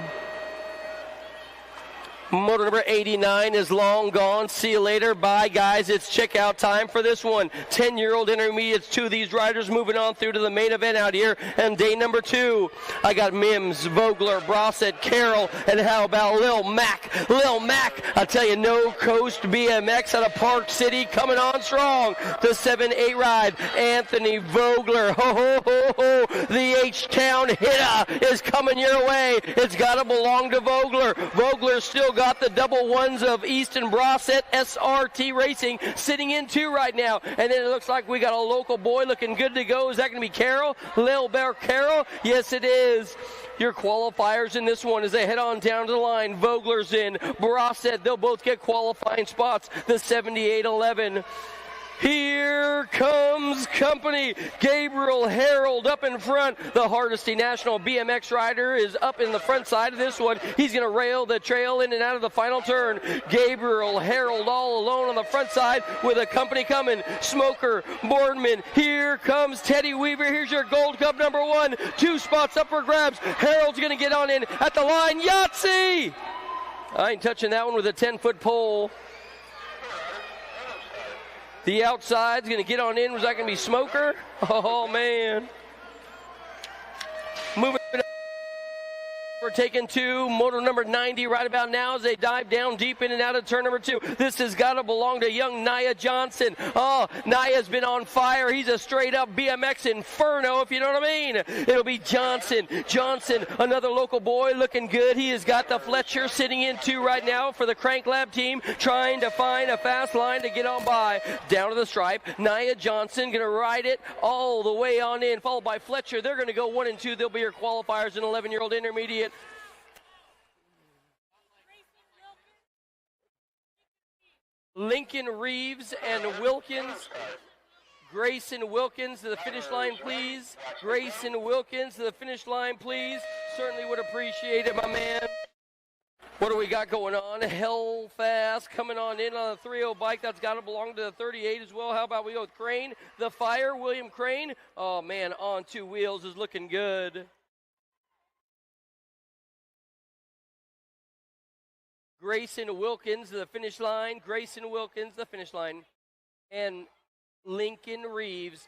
Motor number 89 is long gone. See you later. Bye, guys. It's checkout time for this one. 10-year-old intermediates, 2 of these riders moving on through to the main event out here. And day number 2, I got Mims, Vogler, Brossett, Carroll, and how about Lil Mac? Lil Mac, I tell you, No Coast BMX out of Park City coming on strong. The 7-8 ride, Anthony Vogler. Ho, ho, ho, ho. The H-Town hitter is coming your way. It's got to belong to Vogler. Vogler still got the double ones of Easton Brossett, SRT Racing, sitting in 2 right now. And then it looks like we got a local boy looking good to go. Is that going to be Carroll? Lil Bear Carroll? Yes, it is. Your qualifiers in this one as they head on down to the line. Vogler's in. Brossett, they'll both get qualifying spots. The 78-11. Here comes company. Gabriel Harold up in front. The Hardesty National BMX rider is up in the front side of this one. He's going to rail the trail in and out of the final turn. Gabriel Harold all alone on the front side with a company coming. Smoker, Boardman. Here comes Teddy Weaver. Here's your Gold Cup number 1. 2 spots up for grabs. Harold's going to get on in at the line. Yahtzee! I ain't touching that one with a 10-foot pole. The outside's going to get on in. Was that going to be Smoker? Oh, man. Moving on. We're taking 2, motor number 90 right about now as they dive down deep in and out of turn number 2. This has got to belong to young Nia Johnson. Oh, Nia's been on fire. He's a straight-up BMX inferno, if you know what I mean. It'll be Johnson. Johnson, another local boy, looking good. He has got the Fletcher sitting in 2 right now for the Crank Lab team, trying to find a fast line to get on by. Down to the stripe, Nia Johnson going to ride it all the way on in, followed by Fletcher. They're going to go 1 and 2. They'll be your qualifiers, an 11-year-old intermediate. Lincoln Reeves and Wilkins Grayson Wilkins to the finish line, please. Grayson Wilkins to the finish line, please. Certainly would appreciate it, my man. What do we got going on? Hell Fast coming on in on a 3.0 bike. That's got to belong to the 38 as well. How about we go with Crane, the Fire, William Crane. Oh, man, on two wheels is looking good. Grayson Wilkins to the finish line. Grayson Wilkins, the finish line. And Lincoln Reeves.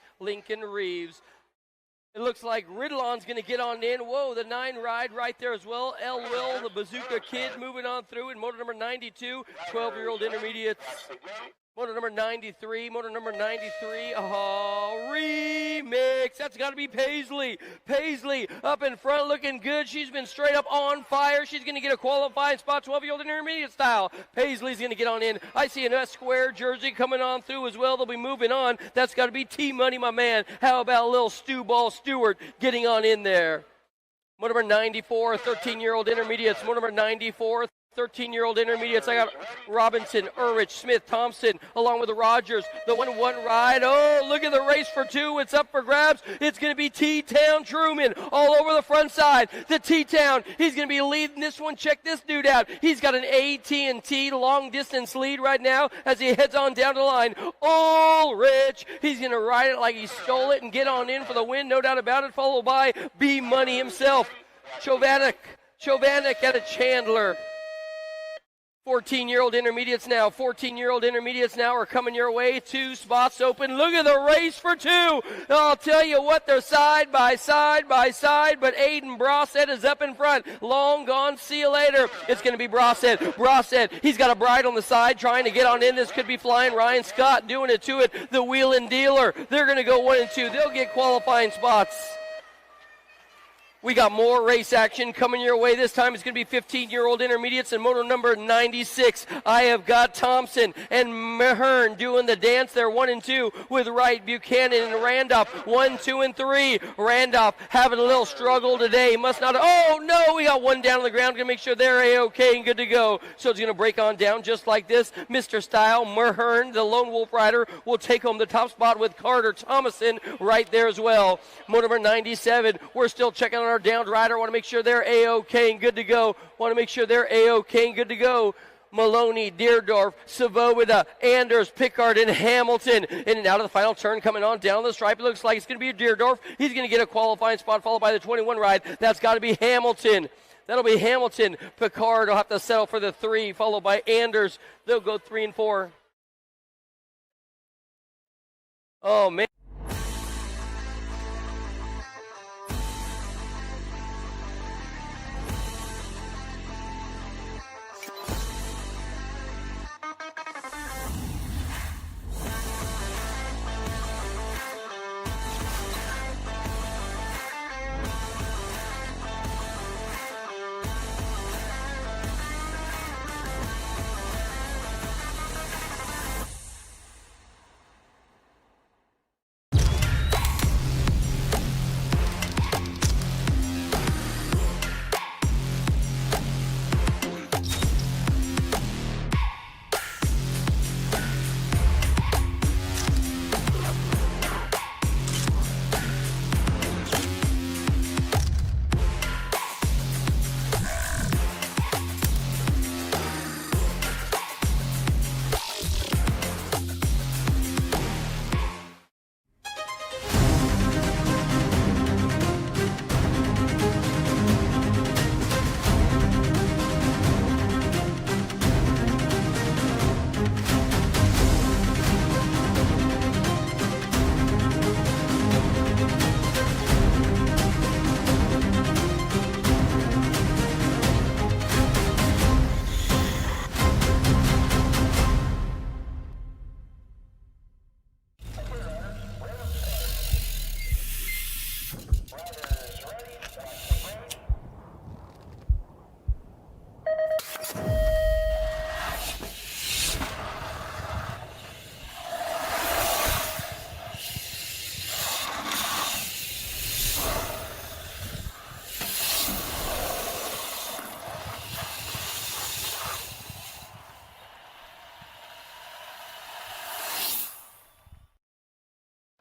It looks like Riddlon's going to get on in. Whoa, the 9 ride right there as well. El Will, the Bazooka Kid, moving on through in motor number 92, 12-year-old intermediates. Motor number 93, oh, remix. That's got to be Paisley. Paisley up in front looking good. She's been straight up on fire. She's going to get a qualifying spot, 12-year-old intermediate style. Paisley's going to get on in. I see an S-square jersey coming on through as well. They'll be moving on. That's got to be T-Money, my man. How about a little Stu Ball Stewart getting on in there? Motor number 94, 13-year-old intermediates. Motor number 94, 13-year-old intermediates. I got Robinson, Urich, Smith, Thompson, along with the Rogers. The 1-1 ride. Oh, look at the race for 2. It's up for grabs. It's going to be T-Town Truman all over the front side. The T-Town, he's going to be leading this one. Check this dude out. He's got an AT&T long-distance lead right now as he heads on down the line. Ulrich, he's going to ride it like he stole it and get on in for the win, no doubt about it, followed by B-Money himself. Chovanek out of Chandler. 14-year-old intermediates now. 14-year-old intermediates now are coming your way. 2 spots open. Look at the race for 2. I'll tell you what, they're side by side, but Aiden Brossett is up in front. Long gone. See you later. It's going to be Brossett. Brossett, he's got a bride on the side trying to get on in. This could be flying. Ryan Scott doing it to it. The Wheelin' Dealer. They're going to go 1 and 2. They'll get qualifying spots. We got more race action coming your way. This time it's going to be 15-year-old intermediates and moto number 96. I have got Thompson and Mahern doing the dance there, 1 and 2 with Wright, Buchanan, and Randolph. 1, 2, and 3. Randolph having a little struggle today. Must not. Oh, no, we got one down on the ground. Going to make sure they're A-OK and good to go. So it's going to break on down just like this. Mr. Style, Mahern, the lone wolf rider, will take home the top spot with Carter Thomason right there as well. Moto number 97. We're still checking on our downed rider. Want to make sure they're A-OK and good to go. Maloney, Deerdorf, Savoda, Anders, Pickard, and Hamilton. In and out of the final turn coming on down the stripe. It looks like it's going to be Deerdorf. He's going to get a qualifying spot followed by the 21 ride. That's got to be Hamilton. That'll be Hamilton. Pickard will have to settle for the 3, followed by Anders. They'll go 3 and 4. Oh, man.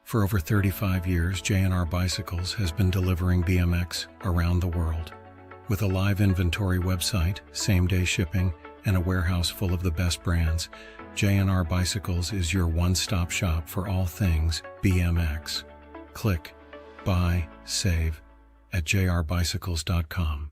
For over 35 years, J&R Bicycles has been delivering BMX around the world. With a live inventory website, same-day shipping, and a warehouse full of the best brands, J&R Bicycles is your one-stop shop for all things BMX. Click, buy, save at jrbicycles.com.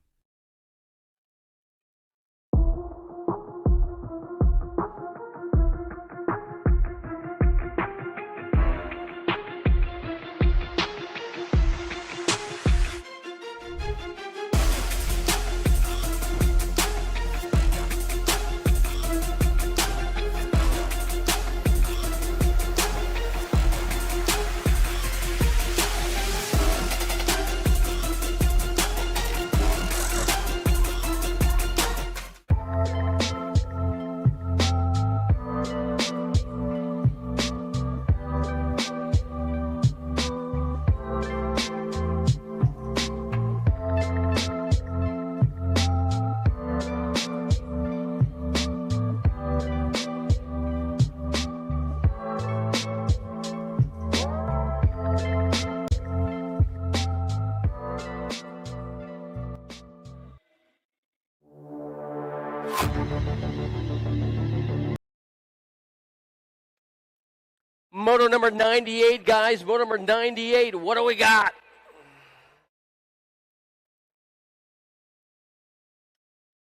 Moto number 98, guys. Moto number 98. What do we got?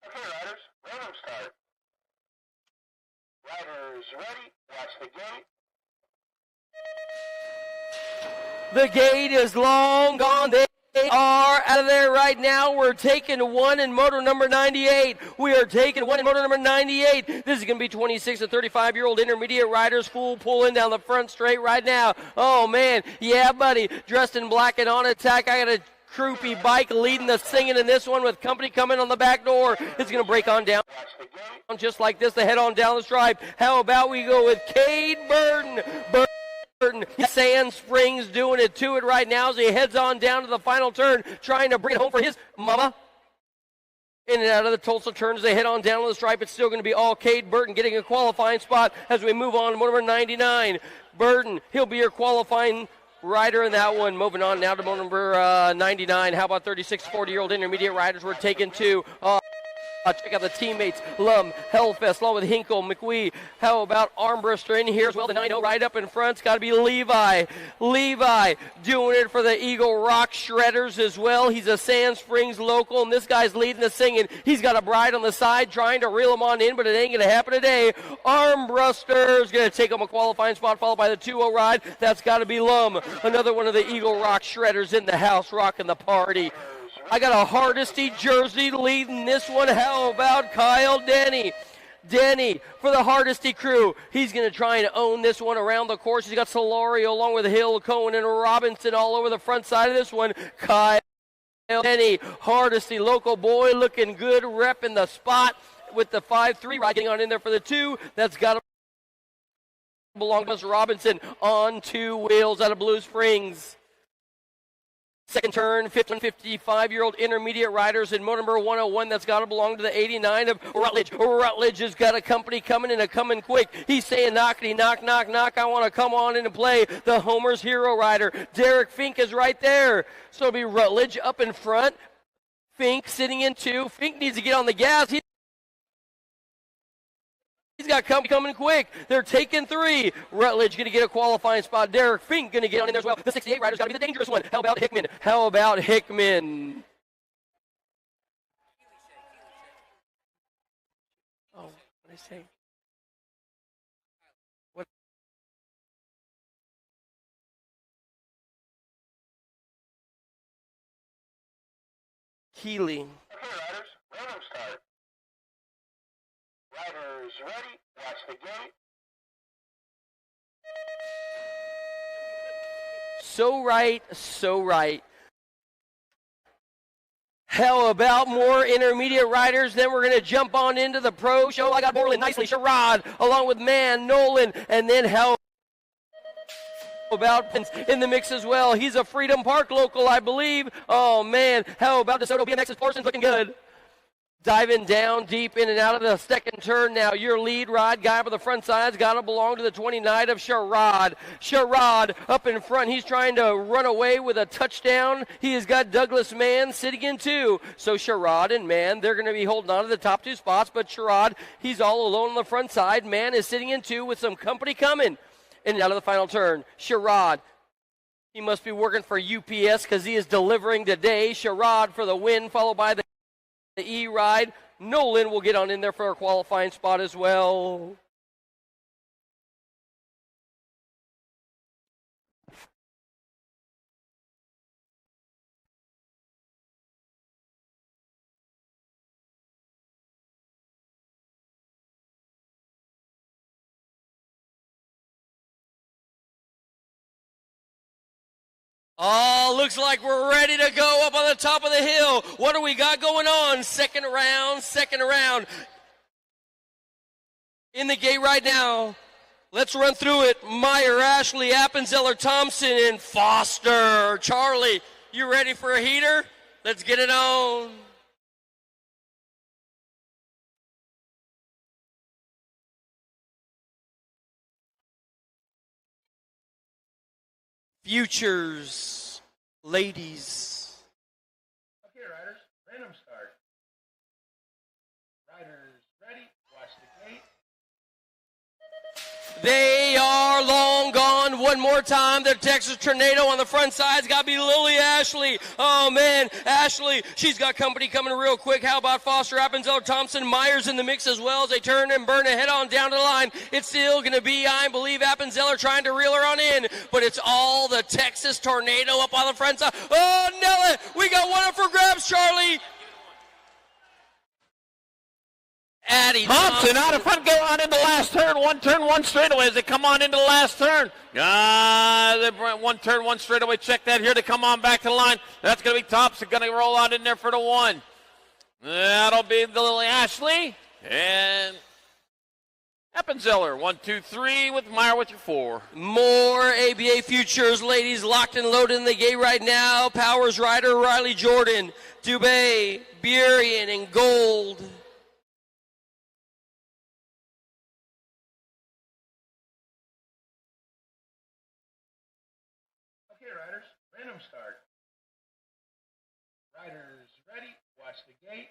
Okay, riders, random start. Riders ready, watch the gate. The gate is long gone. They are out of there right now. We're taking one in moto number 98. We are taking one in moto number 98. This is going to be 26 to 35-year-old intermediate riders, full pulling down the front straight right now. Oh, man. Yeah, buddy. Dressed in black and on attack. I got a Croupy bike leading the singing in this one with company coming on the back door. It's going to break on down just like this. They head on down the stripe. How about we go with Cade Burton? Sand Springs doing it to it right now as he heads on down to the final turn, trying to bring it home for his mama. In and out of the Tulsa turn as they head on down to the stripe. It's still going to be all Cade Burton getting a qualifying spot as we move on to number 99. Burton, he'll be your qualifying rider in that one. Moving on now to number 99. How about 36, 40-year-old intermediate riders? We're taking two. Check out the teammates, Lum, Hellfest, along with Hinkle, McWee. How about Armbruster in here as well? The 9-0 right up in front. It's got to be Levi. Levi doing it for the Eagle Rock Shredders as well. He's a Sand Springs local, and this guy's leading the singing. He's got a bride on the side trying to reel him on in, but it ain't going to happen today. Armbruster's going to take him a qualifying spot, followed by the 2-0 ride. That's got to be Lum. Another one of the Eagle Rock Shredders in the house, rocking the party. I got a Hardesty jersey leading this one. How about Kyle Denny? Denny for the Hardesty crew. He's going to try and own this one around the course. He's got Solorio along with Hill, Cohen, and Robinson all over the front side of this one. Kyle Denny, Hardesty, local boy, looking good, repping the spot with the 5-3 ride, getting on in there for the 2. That's got to belong to Robinson on 2 wheels out of Blue Springs. Second turn, 55-year-old intermediate riders in motor number 101. That's got to belong to the 89 of Rutledge. Rutledge has got a company coming in, coming quick. He's saying, knockety, knock, knock, knock. I want to come on in and play the Homer's Hero rider. Derek Fink is right there. So it'll be Rutledge up in front. Fink sitting in 2. Fink needs to get on the gas. He's got company coming quick. They're taking 3. Rutledge going to get a qualifying spot. Derek Fink going to get on in there as well. The 68 rider's got to be the dangerous one. How about Hickman? How about Hickman? Oh, what did I say? What? Keeley. Okay, riders, random start. Riders ready, watch the gate. So right, so right. How about more intermediate riders? Then we're going to jump on into the pro show. I got Borland nicely, Sherrod, along with Man, Nolan, and then how about in the mix as well. He's a Freedom Park local, I believe. Oh, man. How about DeSoto BMX's Parsons looking good? Diving down deep in and out of the second turn now. Your lead ride guy up on the front side's got to belong to the 29 of Sherrod. Sherrod up in front. He's trying to run away with a touchdown. He has got Douglas Mann sitting in 2. So Sherrod and Mann, they're going to be holding on to the top 2 spots. But Sherrod, he's all alone on the front side. Mann is sitting in 2 with some company coming. In and out of the final turn. Sherrod. He must be working for UPS because he is delivering today. Sherrod for the win, followed by the E-Ride. Nolan will get on in there for a qualifying spot as well. Oh, looks like we're ready to go up on the top of the hill. What do we got going on? Second round. In the gate right now. Let's run through it. Meyer, Ashley, Appenzeller, Thompson, and Foster. Charlie, you ready for a heater? Let's get it on. Futures, ladies. Okay, riders, random start. Riders ready, watch the gate. They are long gone. One more time. The Texas Tornado on the front side's got to be Lily Ashley. Oh, man. Ashley, she's got company coming real quick. How about Foster, Appenzeller, Thompson, Myers in the mix as well as they turn and burn ahead on down to the line. It's still going to be, I believe, Appenzeller trying to reel her on in. But it's all the Texas Tornado up on the front side. Oh, Nella, we got one up for grabs, Charlie. Addie Thompson out in front, go on into the last turn. One straightaway as they come on into the last turn. One turn, one straightaway. Check that here. They come on back to the line. That's going to be Thompson. Going to roll on in there for the 1. That'll be the Lily Ashley. And Appenzeller. 1, 2, 3 with Meyer with your 4. More ABA Futures ladies locked and loaded in the gate right now. Powers rider Riley Jordan. Dubé, Burien, and Gold. Okay, riders, random start. Riders ready, watch the gate.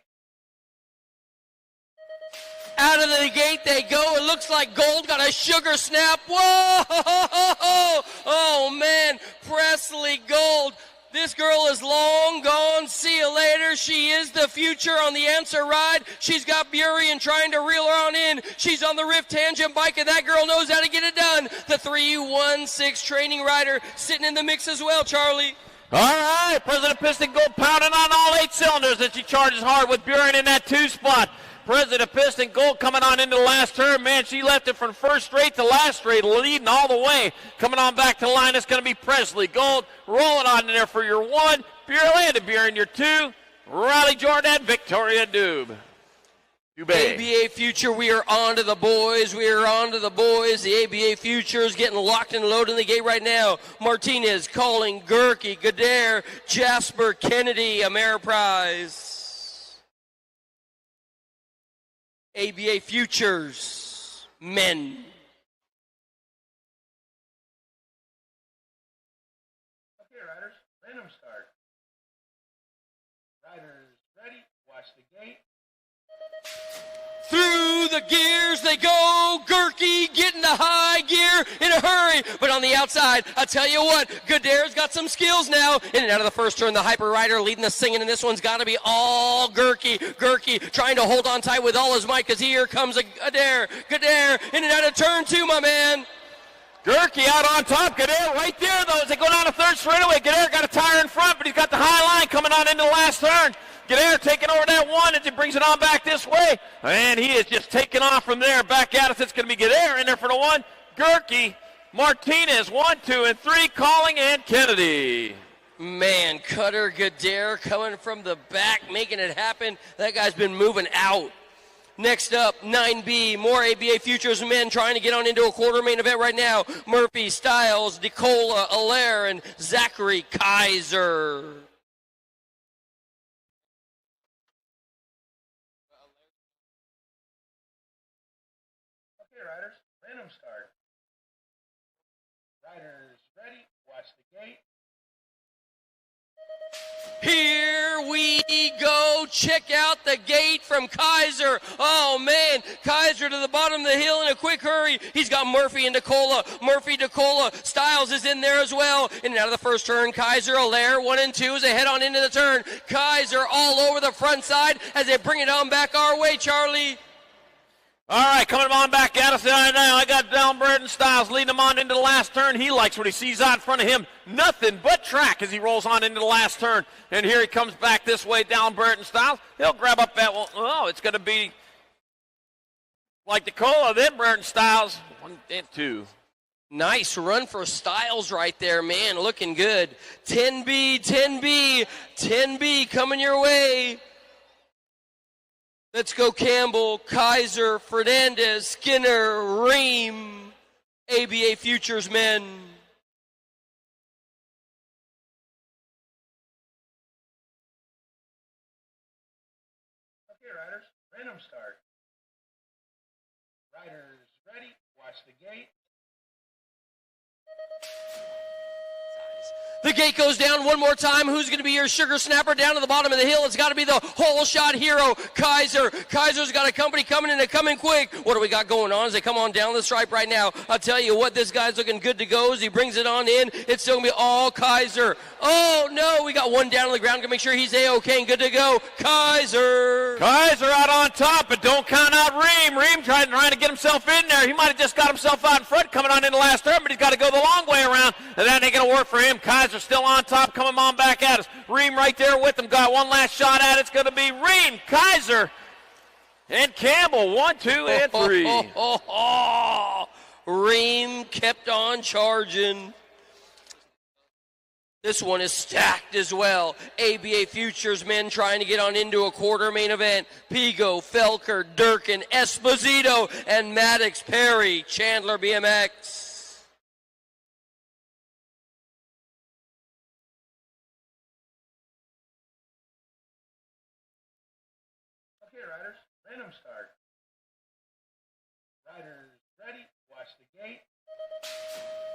Out of the gate they go. It looks like Gold got a sugar snap. Whoa! Oh, man. Presley Gold. This girl is long gone. See you later. She is the future on the answer ride. She's got Burien trying to reel her on in. She's on the Rift Tangent bike, and that girl knows how to get it done. The 3-1-6 training rider sitting in the mix as well, Charlie. All right, President Piston Gold pounding on all 8 cylinders as she charges hard with Burien in that 2 spot. President Piston Gold coming on into the last turn. Man, she left it from first straight to last straight, leading all the way. Coming on back to the line, it's going to be Presley Gold. Rolling on in there for your 1. Burien your 2. Riley Jordan, Victoria Dubé. ABA Future, we are on to the boys. The ABA Future is getting locked and loaded in the gate right now. Martinez calling Gerke, Gadare, Jasper, Kennedy, Ameriprise. ABA Futures, men. Okay, riders, random start. Riders ready, watch the gate. Through the gears they go. Gerke getting the high gear in a hurry. But on the outside, I tell you what, Gadare's got some skills now. In and out of the first turn, the Hyper Rider leading the singing, and this one's got to be all Gerke. Gerke trying to hold on tight with all his might because here comes a Gadare. Gadare in and out of turn 2, my man. Gerke out on top. Gadare right there, though, as they go down the third straightaway. Gadare got a tire in front, but he's got the high line coming on into the last turn. Gadare taking over that 1 as he brings it on back this way. And he is just taking off from there. Back at us, it's going to be Gadare in there for the 1. Gerke, Martinez, 1, 2, and 3, calling, and Kennedy. Man, Cutter Gadare coming from the back, making it happen. That guy's been moving out. Next up, 9B, more ABA Futures men trying to get on into a quarter main event right now. Murphy, Styles, Nicola, Allaire, and Zachary Kaiser. riders, random start. Riders ready, watch the gate. Here we go. Check out the gate from Kaiser. Oh, man. Kaiser to the bottom of the hill in a quick hurry. He's got Murphy and DeCola. Murphy, DeCola. Styles is in there as well. In and out of the first turn, Kaiser, Allaire, 1 and 2 as they head on into the turn. Kaiser all over the front side as they bring it on back our way, Charlie. All right, coming on back at us right now. I got Downbird and Styles leading him on into the last turn. He likes what he sees out in front of him. Nothing but track as he rolls on into the last turn. And here he comes back this way, Downbird and Styles. He'll grab up that one. Oh, it's going to be like DeCola, then Burton Styles. 1 and 2. Nice run for Styles right there, man. Looking good. 10B, 10B, 10B coming your way. Let's go Campbell, Kaiser, Fernandez, Skinner, Ream, ABA Futures men. Okay, riders, random start. Riders ready, watch the gate. The gate goes down one more time. Who's going to be your sugar snapper down to the bottom of the hill? It's got to be the whole shot hero, Kaiser. Kaiser's got a company coming in and coming quick. What do we got going on as they come on down the stripe right now? I'll tell you what, this guy's looking good to go as he brings it on in. It's still going to be all Kaiser. Oh, no, we got one down on the ground to make sure he's A-OK and good to go. Kaiser. Kaiser out on top, but don't count out Ream. Ream trying to get himself in there. He might have just got himself out in front coming on in the last turn, but he's got to go the long way around, and that ain't going to work for him. Kaiser still on top, coming on back at us. Ream right there with him. Got one last shot at it. It's going to be Ream, Kaiser, and Campbell. 1, 2, and 3. Ream kept on charging. This one is stacked as well. ABA Futures men trying to get on into a quarter main event. Pigo, Felker, Durkin, Esposito, and Maddox Perry. Chandler BMX. Okay, riders, random start. Riders ready, watch the gate.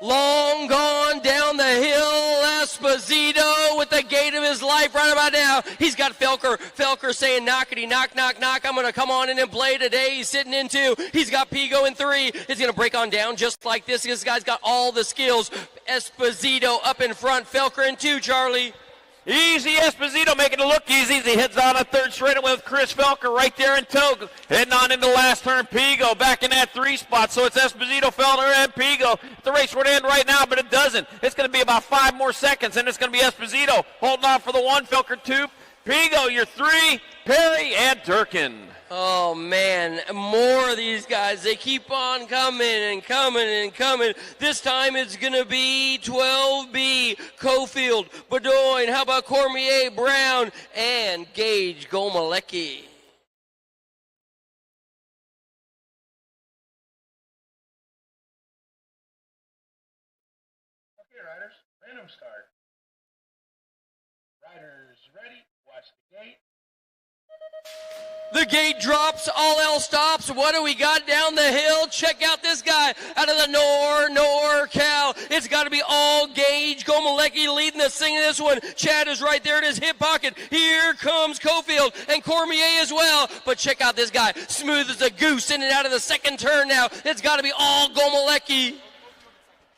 Long gone down the hill, Esposito with the gate of his life right about now. He's got Felker. Felker saying knockety, knock, knock, knock. I'm going to come on in and play today. He's sitting in 2. He's got Pigo in 3. He's going to break on down just like this. This guy's got all the skills. Esposito up in front. Felker in 2, Charlie. Easy Esposito making it look easy as he heads on a third straightaway with Chris Felker right there in tow. Heading on into the last turn. Pigo back in that 3 spot. So it's Esposito, Felker, and Pigo. The race would end right now, but it doesn't. It's going to be about 5 more seconds, and it's going to be Esposito holding on for the 1, Felker 2, Pigo, your 3, Perry, and Durkin. Oh, man, more of these guys. They keep on coming and coming and coming. This time it's going to be 12B, Cofield, Bedoin, how about Cormier, Brown, and Gage Gomalecki. Okay, riders, random start. Riders ready, watch the gate. The gate drops, all else stops. What do we got down the hill? Check out this guy out of the NorCal. It's got to be all Gage Gomalecki leading the thing in this one. Chad is right there in his hip pocket. Here comes Cofield and Cormier as well. But check out this guy, smooth as a goose in and out of the second turn now. It's got to be all Gomalecki.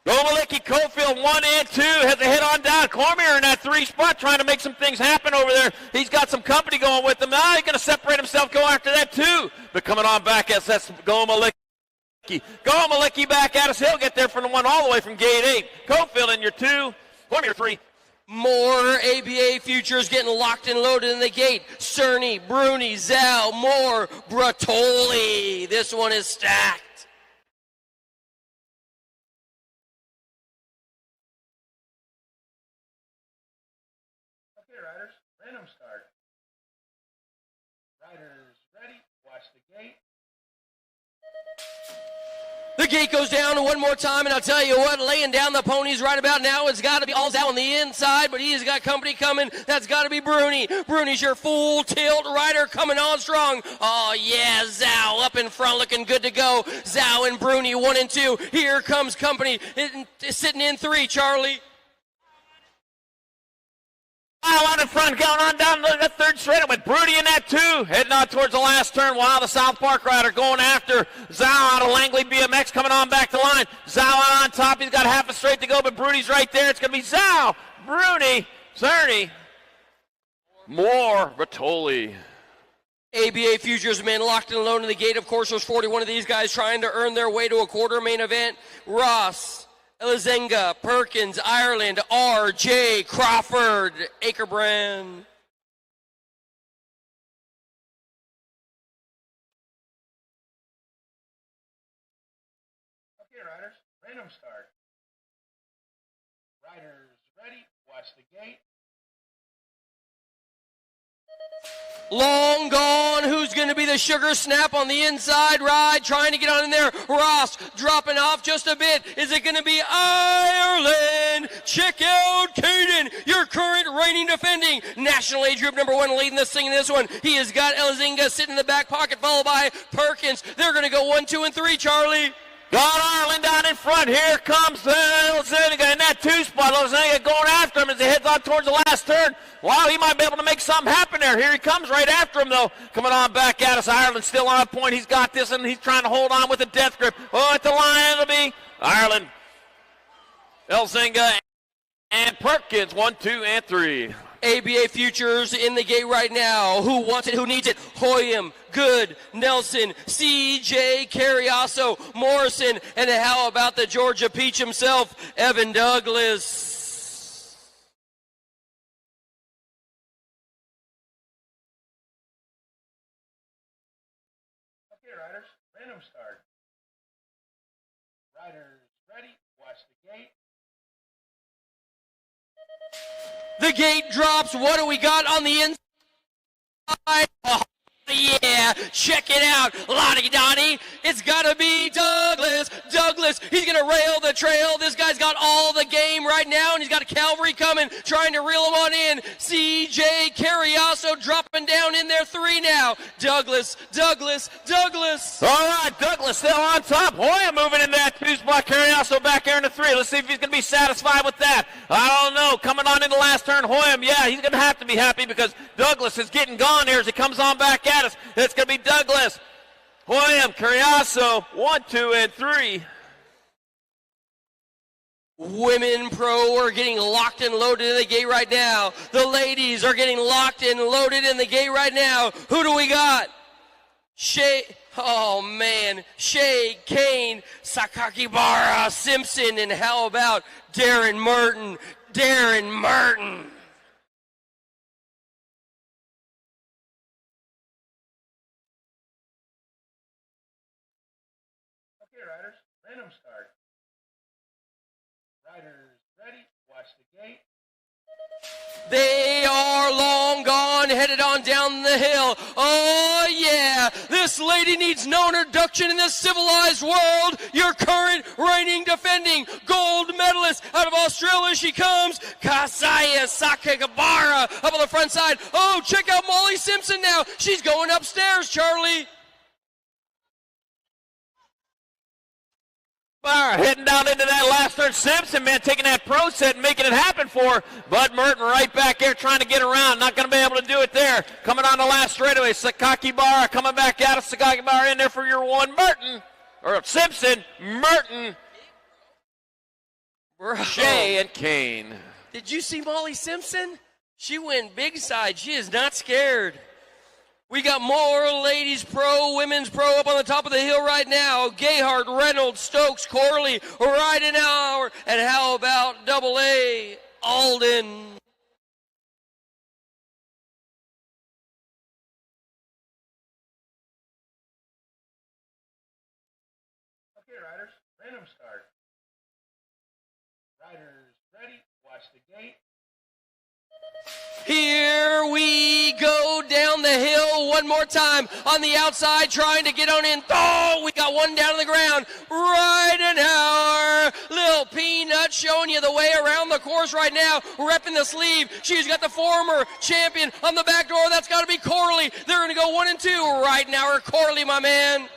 Gomalecki, Cofield, 1 and 2, has a head on down. Cormier in that 3 spot trying to make some things happen over there. He's got some company going with him. Now he's going to separate himself, go after that too. But coming on back as that's Gomalecki. Gomalecki back at us. He'll get there from the 1 all the way from gate 8. Cofield in your 2, Cormier 3. More ABA Futures getting locked and loaded in the gate. Cerny, Bruni, Zal, Moore, Bratoli. This one is stacked. Riders, random start. Riders ready, watch the gate. The gate goes down one more time, and I'll tell you what, laying down the ponies right about now, it's got to be all down on the inside, but he has got company coming. That's got to be Bruni. Bruni's your full tilt rider coming on strong. Oh, yeah, Zhao up in front looking good to go. Zhao and Bruni 1 and 2. Here comes company sitting in 3, Charlie. Out in front, going on down the third straight with Bruni in that 2, heading on towards the last turn. Wow, the South Park rider going after Zhao out of Langley BMX, coming on back to line. Zhao out on top, he's got half a straight to go, but Bruni's right there. It's going to be Zhao, Bruni, Cerny, more Bertoli. ABA Futures men locked and loaded in the gate. Of course, there's 41 of these guys trying to earn their way to a quarter main event. Ross, Elizenga, Perkins, Ireland, R.J. Crawford, Akerbrand. Okay, riders, random start. Riders ready, watch the gate. Long gone. Who's going to be the sugar snap on the inside ride? Trying to get on in there. Ross dropping off just a bit. Is it going to be Ireland? Check out Caden, your current reigning defending national age group number 1, leading this thing in this one. He has got Elizenga sitting in the back pocket, followed by Perkins. They're going to go 1, 2, and 3, Charlie. Got Ireland down in front. Here comes Elizenga in that 2 spot. Elizenga going after him as he heads on towards the last turn. Wow, he might be able to make something happen there. Here he comes right after him, though. Coming on back at us. Ireland still on point. He's got this, and he's trying to hold on with a death grip. Oh, at the line it'll be Ireland, Elizenga, and Perkins. 1, 2, and 3. ABA Futures in the gate right now. Who wants it? Who needs it? Hoyam, Good, Nelson, CJ Carriasso, Morrison, and how about the Georgia Peach himself, Evan Douglas. Okay, riders, random start. Riders ready, watch the gate. The gate drops. What do we got on the inside? Oh, yeah, check it out. Lottie Dottie. It's got to be Douglas. Douglas, he's going to rail the trail. This guy's got all the game right now, and he's got a cavalry coming, trying to reel him on in. CJ Carriasso dropping down in there 3 now. Douglas, Douglas, Douglas. All right, Douglas still on top. Hoya moving in that 2 spot. Carriasso back there in the 3. Let's see if he's going to be satisfied with that. I don't know. Coming on in the last turn, Hoyam, yeah, he's going to have to be happy because Douglas is getting gone here as he comes on back at us. It's going to be Douglas, Hoyam, Carriasso, 1, 2, and 3. Women pro are getting locked and loaded in the gate right now. The ladies are getting locked and loaded in the gate right now. Who do we got? Shay, oh man, Shay, Kane, Sakakibara, Simpson, and how about Darren Merton? Darren Merton. Okay, riders, random start. Riders ready, watch the gate. They are long gone, headed on down the hill. Oh, yeah. This lady needs no introduction in this civilized world. Your current reigning defending gold medalist out of Australia. She comes. Kasaya Sakakibara up on the front side. Oh, check out Molly Simpson now. She's going upstairs, Charlie. Heading down into that last turn. Simpson, man, taking that pro set and making it happen for Bud Merton right back there trying to get around. Not going to be able to do it there. Coming on the last straightaway. Sakakibara coming back out of Sakakibara in there for your 1. Merton, or Simpson, Merton, Shea, and Kane. Did you see Molly Simpson? She went big side. She is not scared. We got more ladies pro, women's pro up on the top of the hill right now. Gayhart, Reynolds, Stokes, Corley, right an hour. And how about double A, Alden? Okay, riders, random start. Riders ready, watch the gate. Here we go down the hill one more time on the outside, trying to get on in. Oh, We got one down on the ground. Ridenhour. Little Peanut showing you the way around the course right now. Repping the sleeve. She's got the former champion on the back door. That's got to be Corley. They're going to go 1 and 2. Ridenhour, Corley, my man.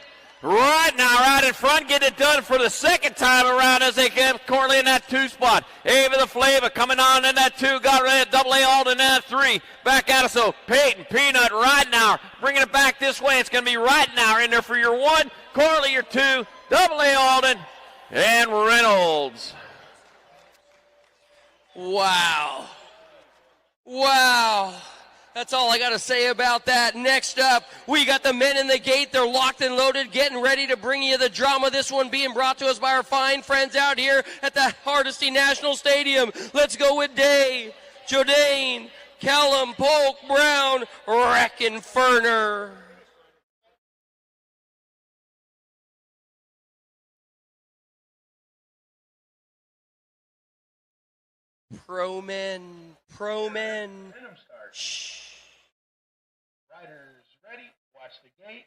Right now, out in front, get it done for the second time around as they get Corley in that 2 spot. Ava the Flavor coming on in that 2, got ready, double A Alden in that 3. Back at us, so Peyton, Peanut, right now, bringing it back this way. It's going to be right now in there for your 1, Corley your 2, double A Alden, and Reynolds. Wow. Wow. That's all I got to say about that. Next up, we got the men in the gate. They're locked and loaded, getting ready to bring you the drama. This one being brought to us by our fine friends out here at the Hardesty National Stadium. Let's go with Day, Jodane, Callum, Polk, Brown, Reck, and Ferner. Pro men. Shh. Riders ready, watch the gate.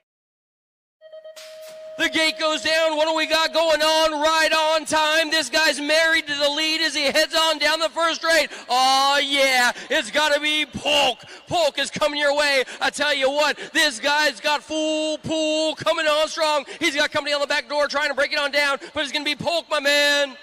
The gate goes down. What do we got going on? Right on time. This guy's married to the lead as he heads on down the first straight. Oh, yeah. It's got to be Polk. Polk is coming your way. I tell you what, this guy's got full pool coming on strong. He's got company on the back door trying to break it on down, but it's going to be Polk, my man.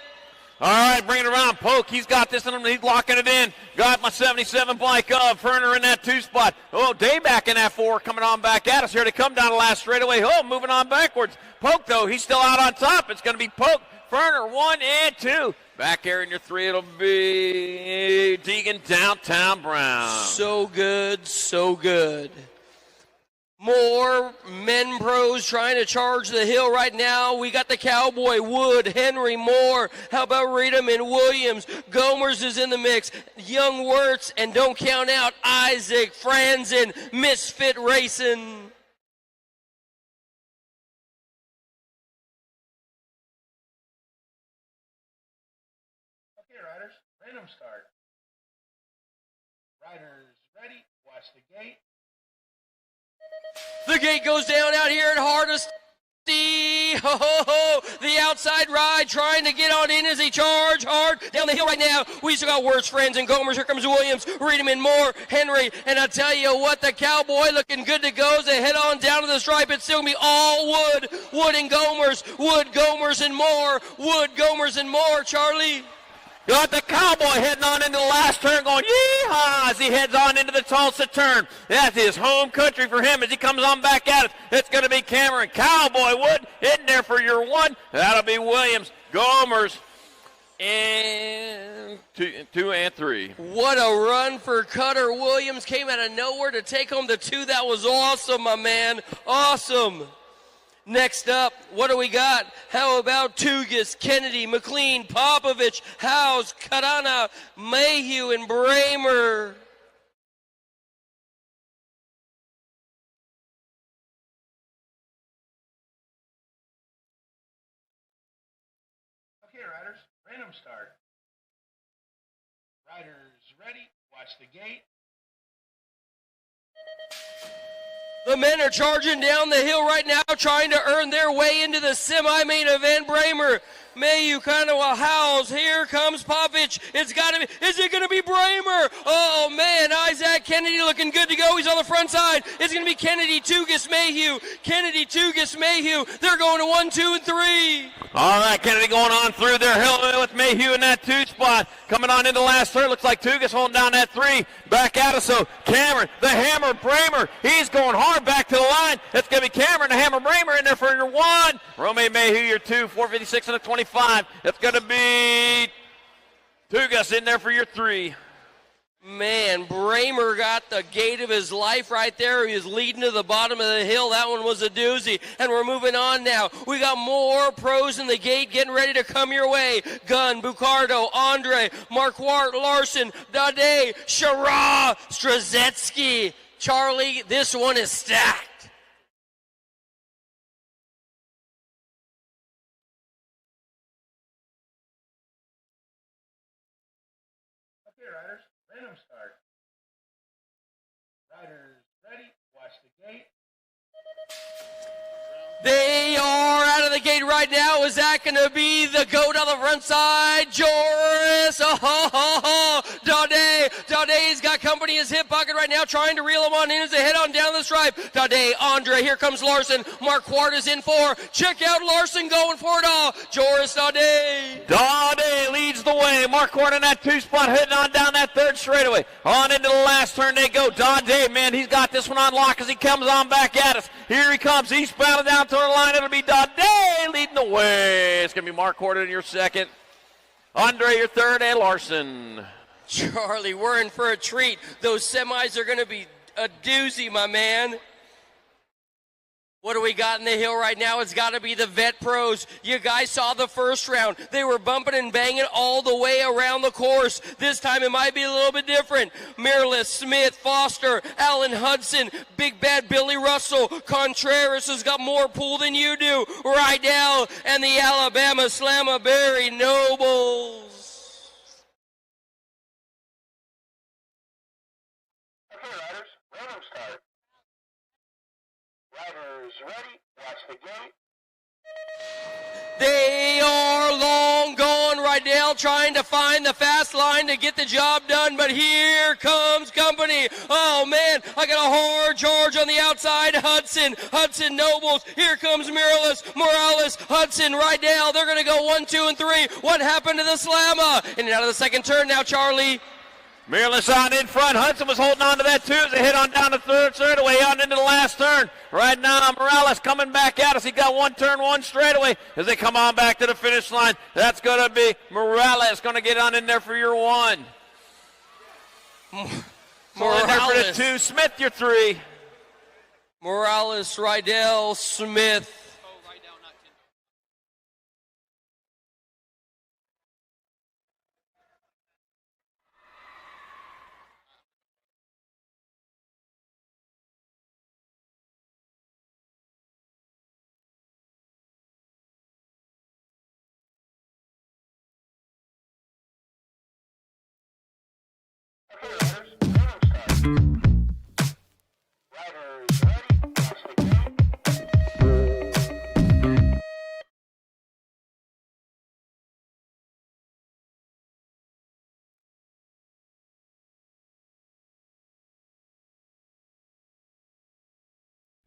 All right, bring it around. Polk, he's got this in him. He's locking it in. Got my 77 bike up. Ferner in that 2 spot. Oh, Day back in that 4, coming on back at us. Here to come down the last straightaway. Oh, moving on backwards. Polk, though, he's still out on top. It's going to be Polk, Ferner, 1 and 2. Back here in your 3, it'll be Deegan, Downtown Brown. So good, so good. More men pros trying to charge the hill right now. We got the Cowboy, Wood, Henry, Moore. How about Reedham and Williams? Gomers is in the mix. Young Wirtz, and don't count out Isaac, Franzen, Misfit Racing. Okay, riders, random start. Riders ready, watch the gate. The gate goes down out here at Hardesty. Ho, ho, ho. The outside ride trying to get on in as he charge hard down the hill right now. We still got Wirtz, Friends, and Gomers. Here comes Williams, Reedham, Moore, Henry. And I tell you what, the Cowboy looking good to go as they head on down to the stripe. It's still going to be all Wood. Wood and Gomers. Wood, Gomers, and Moore. Wood, Gomers, and Moore. Charlie. Got the Cowboy heading on into the last turn going yee-haw as he heads on into the Tulsa turn. That's his home country for him as he comes on back at it. It's going to be Cameron. Cowboy Wood in there for your 1. That'll be Williams, Gomers, and 2 and 3. What a run for Cutter. Williams came out of nowhere to take home the 2. That was awesome, my man. Awesome. Next up, what do we got? How about Tugas, Kennedy, McLean, Popovich, Howes, Karana, Mayhew, and Bramer? Okay, riders, random start. Riders ready, watch the gate. The men are charging down the hill right now, trying to earn their way into the semi-main event. Bramer, Mayhew, kind of a howls. Here comes Povich. It's got to be. Is it going to be Bramer? Oh man, Isaac Kennedy looking good to go. He's on the front side. It's going to be Kennedy, Tugas, Mayhew. Kennedy, Tugas, Mayhew. They're going to 1, 2, and 3. All right, Kennedy going on through there. Hill with Mayhew in that 2 spot. Coming on into the last third. Looks like Tugas holding down that 3. Back at us. So Cameron, the Hammer, Bramer. He's going hard back to the line. It's going to be Cameron, the Hammer, Bramer in there for your 1. Romeo Mayhew, your 2. 4:56 and a 25. It's going to be Tugas in there for your 3. Man, Bramer got the gate of his life right there. He was leading to the bottom of the hill. That one was a doozy. And we're moving on now. We got more pros in the gate getting ready to come your way. Gunn, Bucardo, Andre, Marquardt, Larson, Dade, Shara, Strazetsky. Charlie, this one is stacked. Okay, riders, random start. Riders ready, watch the gate. They are gate right now. Is that going to be the goat on the front side? Joris. Daude's got company in his hip pocket right now, trying to reel him on in as they head on down the stripe. Daude, Andre, here comes Larson. Mark Quart is in 4. Check out Larson going for it all. Joris Daude. Daude leads the way. Mark Quart in that 2 spot, heading on down that 3rd straightaway. On into the last turn they go. Daude, man, he's got this one on lock as he comes on back at us. Here he comes, eastbound down to the line. It'll be Daude leading the way. It's going to be Mark Quart in your 2nd. Andre, your 3rd, and Larson. Charlie, we're in for a treat. Those semis are going to be a doozy, my man. What do we got in the hill right now? It's got to be the Vet Pros. You guys saw the first round. They were bumping and banging all the way around the course. This time it might be a little bit different. Miralles, Smith, Foster, Allen Hudson, Big Bad Billy Russell. Contreras has got more pull than you do right now. And the Alabama Slammaberry Nobles. Riders ready, watch the gate. They are long gone right now, trying to find the fast line to get the job done, but here comes company. Oh man, I got a hard charge on the outside. Hudson Nobles. Here comes Morales, Hudson right now. They're going to go 1, 2, and 3. What happened to the Slamma? In and out of the 2nd turn now, Charlie. Miralles on in front. Hudson was holding on to that too as they hit on down the 3rd straightaway on into the last turn. Right now, Morales coming back at us. He got 1 turn, 1 straightaway as they come on back to the finish line. That's going to be Morales going to get on in there for your 1. Morales. For the 2. Smith, your 3. Morales, Rydell, Smith.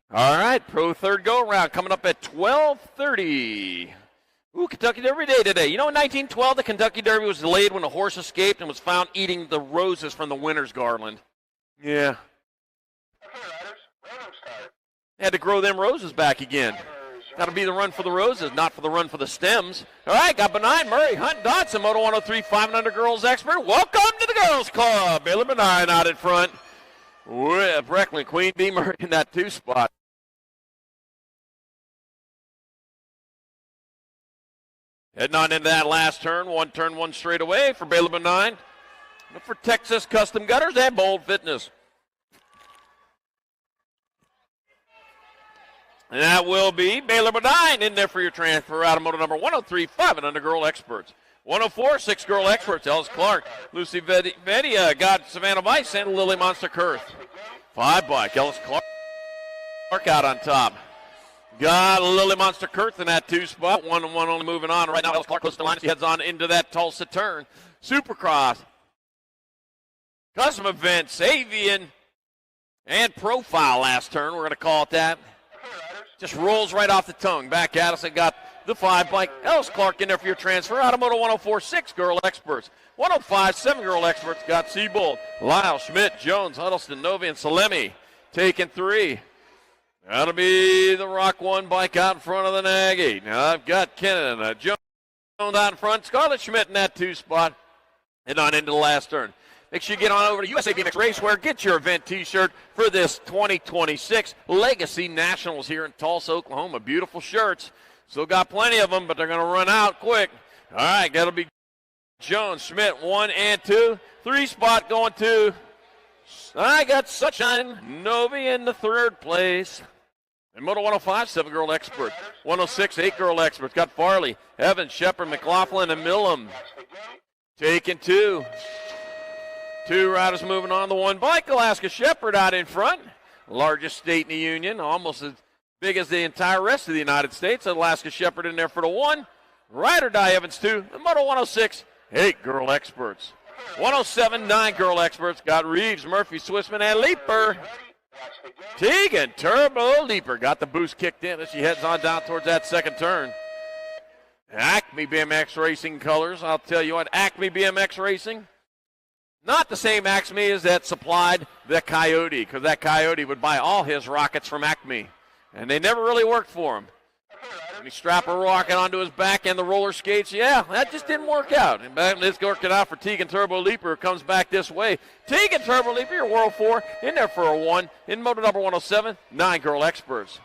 All right, Pro 3rd go-around coming up at 12:30. Ooh, Kentucky Derby Day today. You know, in 1912, the Kentucky Derby was delayed when a horse escaped and was found eating the roses from the winner's garland. Yeah. They had to grow them roses back again. That'll be the run for the roses, not for the run for the stems. All right, got Benign, Murray, Hunt, Dodson, Moto 103, 5 and under girls expert. Welcome to the Girls Club. Baylor Benign out in front with Brecklin, Queen Bee Murray in that 2 spot. Heading on into that last turn, 1 turn, 1 straight away for Baylor Benign. For Texas Custom Gutters and Bold Fitness. And that will be Baylor Benign in there for your transfer out of moto number 103, 5 and under girl experts. 104, 6 girl experts, Ellis Clark, Lucy Vedia, got Savannah Vice and Lily Monster Kurth. 5 bike, Ellis Clark out on top. Got Lily Monster Kurth in that 2 spot. 1 and 1 only moving on. Right now, Ellis Clark close to the line. He heads on into that Tulsa turn. Supercross. Custom events, Avian, and Profile last turn. We're going to call it that. Just rolls right off the tongue. Back at us and got the 5 bike. Ellis Clark in there for your transfer. Out of moto 104, 6 girl experts. 105, 7 girl experts. Got Seabold, Lyle, Schmidt, Jones, Huddleston, Novi, and Salemi taking 3. That'll be the Rock 1 bike out in front of the Nagy. Now I've got Kennan, Jones out in front, Scarlett Schmidt in that 2 spot, and on into the last turn. Make sure you get on over to USA BMX Racewear. Get your event T-shirt for this 2026 Legacy Nationals here in Tulsa, Oklahoma. Beautiful shirts. Still got plenty of them, but they're going to run out quick. All right, that'll be Jones, Schmidt, 1 and 2. 3 spot going to, I got Sunshine Novi in the 3rd place. And Moto 105, 7 girl experts. 106, 8 girl experts. Got Farley, Evans, Shepard, McLaughlin, and Millam. Taking 2. 2 riders moving on. The 1 bike, Alaska Shepard out in front. Largest state in the union. Almost as big as the entire rest of the United States. Alaska Shepherd in there for the 1. Ride or Die Evans 2. The Moto 106, 8 girl experts. 107, 9 girl experts. Got Reeves, Murphy, Swissman, and Leaper. Tegan Turbo Leaper got the boost kicked in as she heads on down towards that second turn. Acme BMX Racing colors. I'll tell you what, Acme BMX Racing, not the same Acme as that supplied the Coyote, because that Coyote would buy all his rockets from Acme, and they never really worked for him. When he strapped a rocket onto his back and the roller skates, yeah, that just didn't work out. And let's work it out for Tegan Turbo Leaper, who comes back this way. Tegan Turbo Leaper, your World 4, in there for a 1. In Moto number 107, 9 girl experts.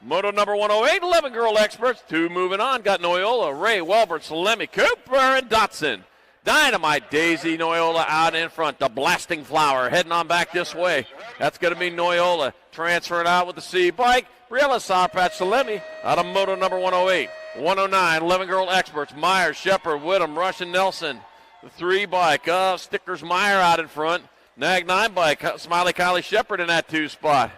Moto number 108, 11 girl experts. 2 moving on. Got Noyola, Ray, Welbert, Salemi, Cooper, and Dotson. Dynamite Daisy Noyola out in front. The Blasting Flower heading on back this way. That's going to be Noyola transferring out with the C bike. Briella Sawpatch Salemi out of Moto number 108. 109, 11 girl experts. Meyer, Shepard, Whittam, Rush, and Nelson. The 3 bike. Stickers Meyer out in front. Nag 9 bike. Smiley Kylie Shepard in that 2 spot.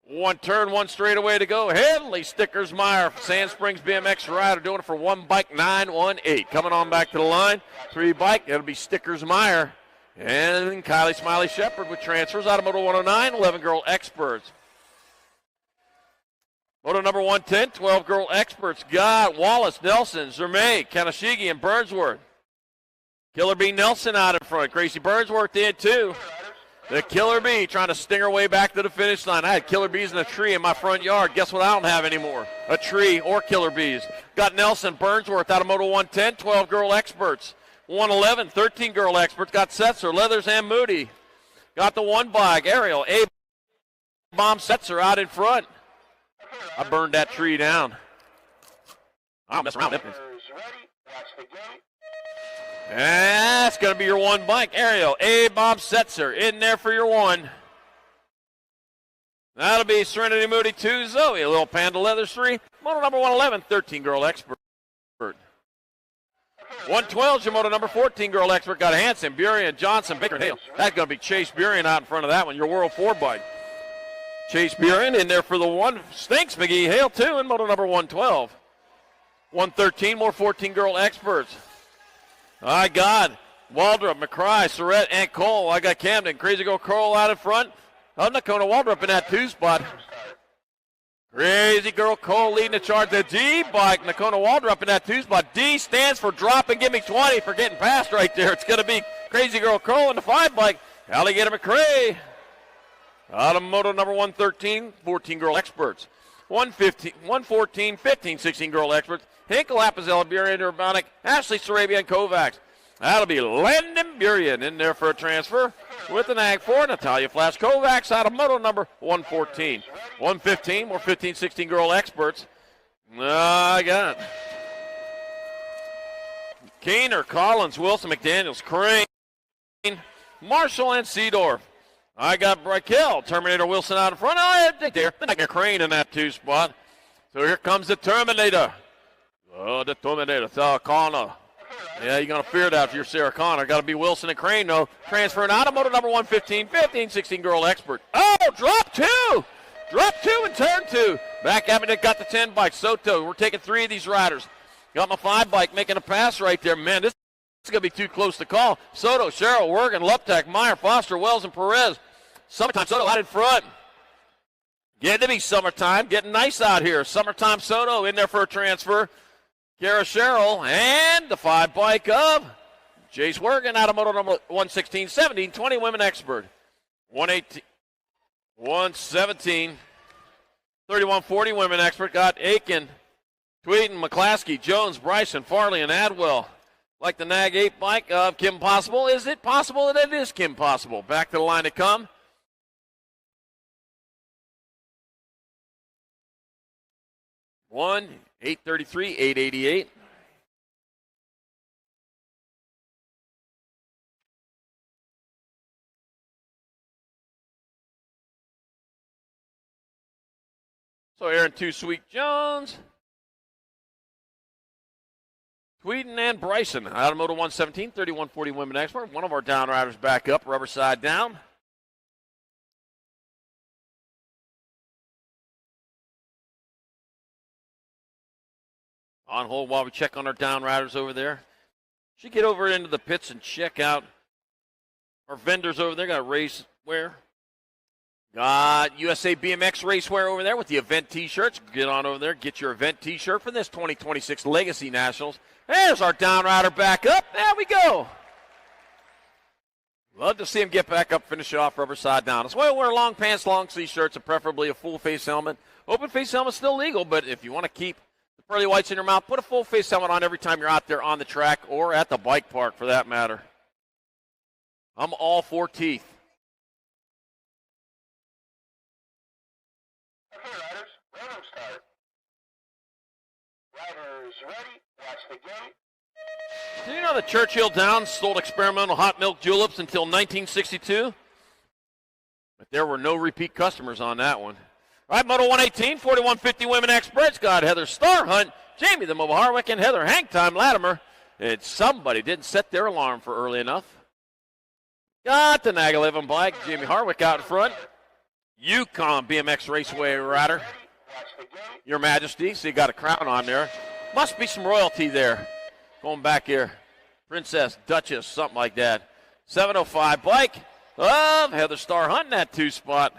1 turn, 1 straightaway to go. Headley, Stickers, Meyer, Sand Springs BMX rider doing it for 1 bike, 918. Coming on back to the line. 3 bike, it'll be Stickers, Meyer. And Kylie Smiley Shepard with transfers out of Moto 109, 11 girl experts. Moto number 110, 12 girl experts. Got Wallace, Nelson, Zermay, Kanashigi, and Burnsworth. Killer Bee Nelson out in front. Gracie Burnsworth in too. The Killer Bee trying to sting her way back to the finish line. I had Killer Bees in a tree in my front yard. Guess what I don't have anymore? A tree or Killer Bees. Got Nelson, Burnsworth out of Moto 110, 12 girl experts. 111, 13 girl experts. Got Setzer, Leathers, and Moody. Got the 1 bike, Ariel, A-Bomb Setzer out in front. I burned that tree down. I don't mess around with it. That's going to be your 1 bike. Ariel, A-Bomb Setzer in there for your 1. That'll be Serenity Moody 2, Zoe, a little Panda Leathers 3. Moto number 111, 13 girl expert. 112 is your Moto number 14 girl expert. Got Hanson, Burien, Johnson, Baker, and Hale. That's going to be Chase Burien out in front of that one, your World 4 bike. Chase Burien in there for the 1. Stinks McGee Hale, 2 in Moto number 112. 113, more 14 girl experts. I got Waldrop, McCry, Surrett, and Cole. I got Camden, Crazy Girl Cole out in front. Nakona Waldrop in that 2 spot. Crazy Girl Cole leading the charge. The D bike, Nakona Waldrop in that 2 spot. D stands for drop and give me 20 for getting past right there. It's going to be Crazy Girl Cole in the 5 bike. Alligator McCray. Out of Moto number 113, 14 girl experts. 115, 114, 15, 16 girl experts. Hinkle, Apazella, Burien, Urbanic, Ashley, Sarabia, and Kovacs. That'll be Landon Burien in there for a transfer with an Ag 4. Natalia Flash Kovacs out of Moto number 114. 115, more 15, 16 girl experts. I got Keener, Collins, Wilson, McDaniels, Crane, Marshall, and Seedorf. I got Raquel, Terminator Wilson out in front. I think they're like a Crane in that 2 spot. So here comes the Terminator. Oh, the Terminator, Sarah Connor. Yeah, you're going to fear that if you're Sarah Connor. Got to be Wilson and Crane, though. Transferring out of Moto number 115, 15, 16 girl expert. Oh, drop 2. Drop 2 and turn 2. Back at me, they got the 10 bike. Soto, we're taking 3 of these riders. Got my 5 bike making a pass right there. Man, this is going to be too close to call. Soto, Sherrill, Wergen, Luptak, Meyer, Foster, Wells, and Perez. Summertime Soto out in front. Getting to be summertime. Getting nice out here. Summertime Soto in there for a transfer. Kara Sherrill and the 5 bike of Jace Wergen out of Moto number 116, 17, 20 women expert. 118, 117, 31, 40 women expert. Got Aiken, Tweeden, McClaskey, Jones, Bryson, Farley, and Adwell. Like the Nag 8 bike of Kim Possible. Is it possible that it is Kim Possible? Back to the line to come. One, 833, 888. So Aaron 2 Sweet Jones. Tweeden and Bryson out of Moto 117, 3140 women expert. One of our down riders back up, rubber side down. On hold while we check on our down riders over there. Should get over into the pits and check out our vendors over there. Got racewear. Got USA BMX racewear over there with the event T-shirts. Get on over there. Get your event T-shirt for this 2026 Legacy Nationals. There's our down rider back up. There we go. Love to see him get back up, finish it off rubber side down. That's why we wear long pants, long sleeve shirts, and preferably a full face helmet. Open face helmet's still legal, but if you want to keep the pearly whites in your mouth, put a full face helmet on every time you're out there on the track or at the bike park for that matter. I'm all for teeth. Okay, riders, random start. Riders ready, watch the gate. Do you know that Churchill Downs sold experimental hot milk juleps until 1962? But there were no repeat customers on that one. All right, Moto 118, 4150 women experts. Got Heather Starhunt, Jamie the Mobile Harwick, and Heather Hangtime Latimer. And somebody didn't set their alarm for early enough. Got the Nag 11 bike, Jamie Harwick out in front. Yukon BMX Raceway rider. Your Majesty, so you got a crown on there. Must be some royalty there. Going back here. Princess, Duchess, something like that. 705 bike of Heather Starhunt in that 2-spot.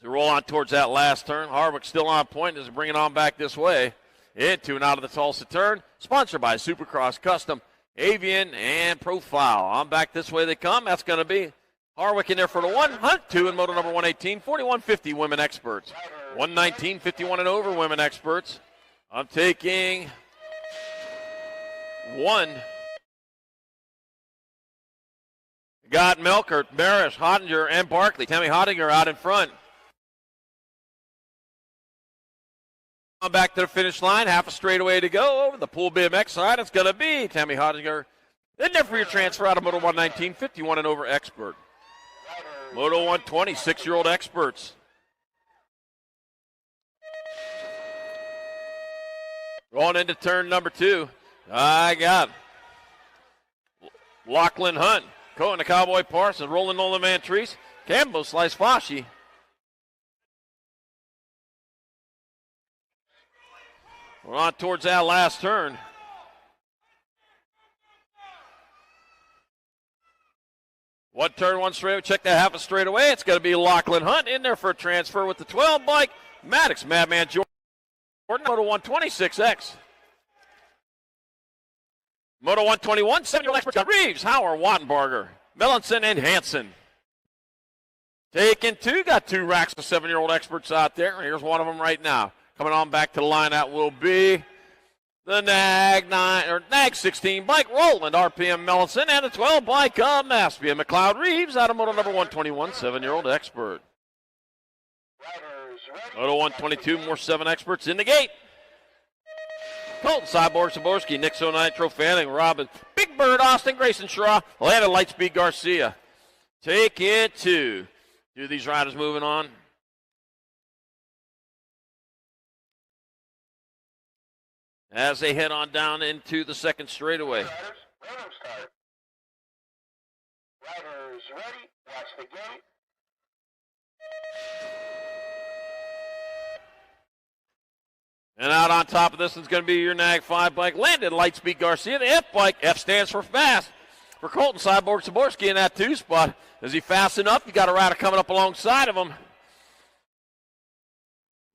To roll on towards that last turn. Harwick still on point as they bring it on back this way. Into and out of the Tulsa turn. Sponsored by Supercross Custom, Avian, and Profile. On back this way they come. That's going to be Harwick in there for the 1. Hunt 2 in Moto number 118. 4150 women experts. 119, 51 and over women experts. I'm taking 1. Got Melkert, Barish, Hottinger, and Barkley. Tammy Hottinger out in front. On back to the finish line, half a straightaway to go. Over the Pool BMX side, it's going to be Tammy Hottinger. In there for your transfer out of Moto 119, 51 and over expert. Moto 120, 6-year-old experts. Rolling into turn number 2. I got Lachlan Hunt, Cohen the Cowboy Parsons, Roland Nolan Van Treese, Campbell Slice Foshi. We're on towards that last turn. One turn, one straight. Check that half a straightaway. It's going to be Lachlan Hunt in there for a transfer with the 12 bike. Maddox, Madman Jordan, Moto 126X. Moto 121, 7-year-old experts got Reeves, Hauer, Wattenbarger, Melanson, and Hansen. Taking 2, got 2 racks of 7-year-old experts out there. Here's one of them right now. Coming on back to the line, that will be the Nag 16 bike, Roland, RPM Melanson, and the 12 bike of Maspia McLeod Reeves out of Moto number 121, 7-year-old expert. Moto 122, more 7 experts in the gate. Colton Cyborg Saborski, Nixo Nitro Fanning, Robin, Big Bird, Austin, Grayson Shaw, Landon Lightspeed Garcia. Take it 2. Do these riders moving on? As they head on down into the second straightaway. Random start. Riders ready, watch the gate. And out on top of this is going to be your Nag 5 bike, Landon Lightspeed Garcia. The F bike, F stands for fast. For Colton Cyborg Saborski in that 2-spot. Is he fast enough? You got a rider coming up alongside of him.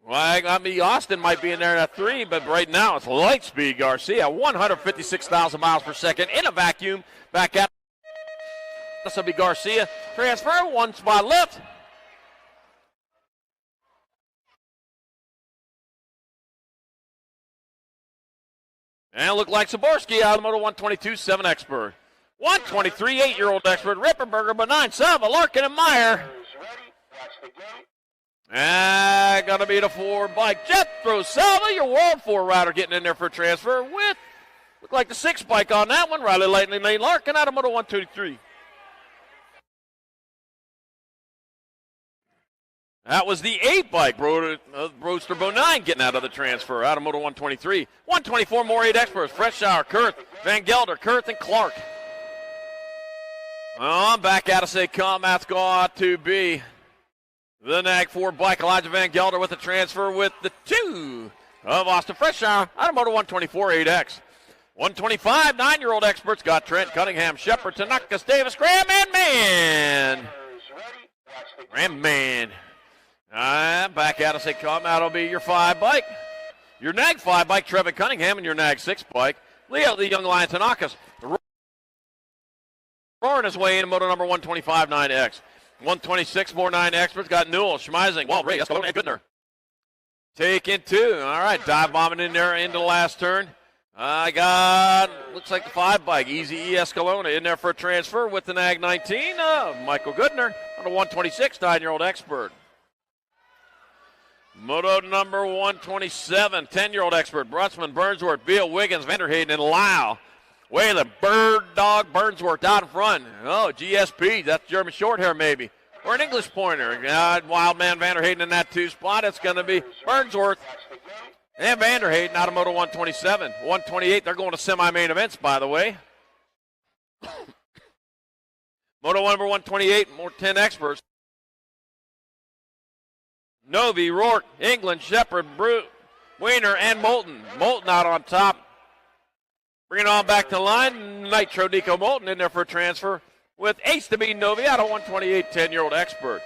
Well, I mean, Austin might be in there at 3, but right now it's Lightspeed Garcia, 156,000 miles per second in a vacuum. Back at this will be Garcia. Transfer, 1 spot left. And it looked like Saborski out of the Moto 122, 7 expert. 123, 8-year-old expert, Rippenberger, Benign, Salva, Larkin, and Meyer. And going to be the 4 bike, Jethro Salva, your World 4 rider getting in there for a transfer with, look like the 6 bike on that one, Riley Lightning Lane Larkin out of Moto 123. That was the 8 bike, Roadster Bonine getting out of the transfer out of Moto 123. 124 more 8 experts, Freshour, Kurth, Van Gelder, Kurth, and Clark. On back out of say come, that's going to be the Nag 4 bike, Elijah Van Gelder with the transfer with the 2. of Austin Freshour out of Moto 124 8X. 125, 9-year-old experts got Trent Cunningham, Shepard, Tanaka, Davis, Graham, and Man. Graham, Man. Back out and say, come, that'll be your 5 bike. Your nag 5 bike, Trevin Cunningham, and your nag 6 bike, Leo, the young lion, Tanakas. Roaring his way in Moto number 125 9X. 126, more 9 experts got Newell, Schmeising, Wall, Ray, Escalona, and Goodner. Taking 2. All right, dive bombing in there into the last turn. I got, looks like the 5 bike, Easy E Escalona in there for a transfer with the nag 19. Michael Goodner on a 126, 9-year-old expert. Moto number 127, 10-year-old expert, Brunsman, Burnsworth, Beal, Wiggins, Vanderhayden, and Lau. Whalen, Bird Dog, Burnsworth out in front. Oh, GSP, that's German Shorthair maybe. Or an English pointer. Wildman Vanderhayden in that 2 spot. It's going to be Burnsworth and Vanderhayden out of Moto 127. 128, they're going to semi-main events, by the way. Moto number 128, more 10 experts. Novi, Rourke, England, Shepard, Weiner, and Moulton. Moulton out on top. Bringing on back to the line, Nitro Nico Moulton in there for a transfer with Ace to be Novi out of 128, 10-year-old expert.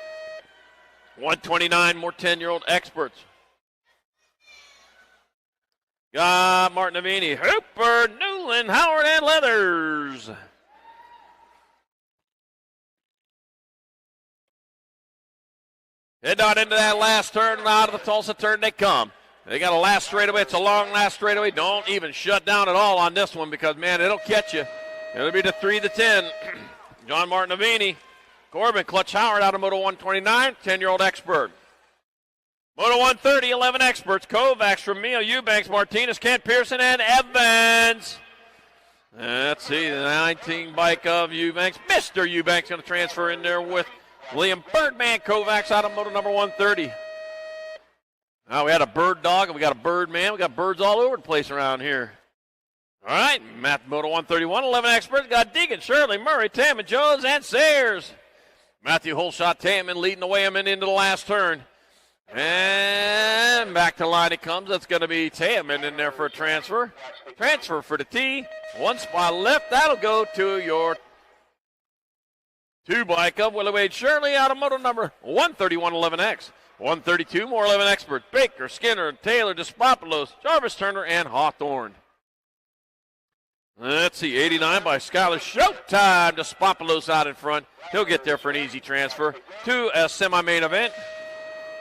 129, more 10-year-old experts. Got Martin Avini, Hooper, Newland, Howard, and Leathers. Heading on into that last turn, and out of the Tulsa turn they come. They got a last straightaway. It's a long last straightaway. Don't even shut down at all on this one because, man, it'll catch you. It'll be the 3 to 10. John Martin Avini. Corbin, Clutch Howard out of Moto 129, 10-year-old expert. Moto 130, 11 experts. Kovacs, Ramil, Eubanks, Martinez, Kent Pearson, and Evans. Let's see, the 19 bike of Eubanks. Mr. Eubanks going to transfer in there with William Birdman Kovacs out of Moto number 130. Now we had a bird dog and we got a bird man. We got birds all over the place around here. All right, Matt Moto 131, 11 experts. Got Deegan, Shirley, Murray, Tamman, Jones, and Sayers. Matthew Holshot Tamman leading the way into the last turn. And back to line it comes. That's going to be Tamman in there for a transfer. Transfer for the T. 1 spot left. That'll go to your 2 bike of Willie Wade Shirley out of Moto number 131, 11X. 132, more 11 experts. Baker, Skinner, Taylor, Despopoulos, Jarvis Turner, and Hawthorne. Let's see, 89 by Skyler. Showtime. Despopoulos out in front. He'll get there for an easy transfer to a semi-main event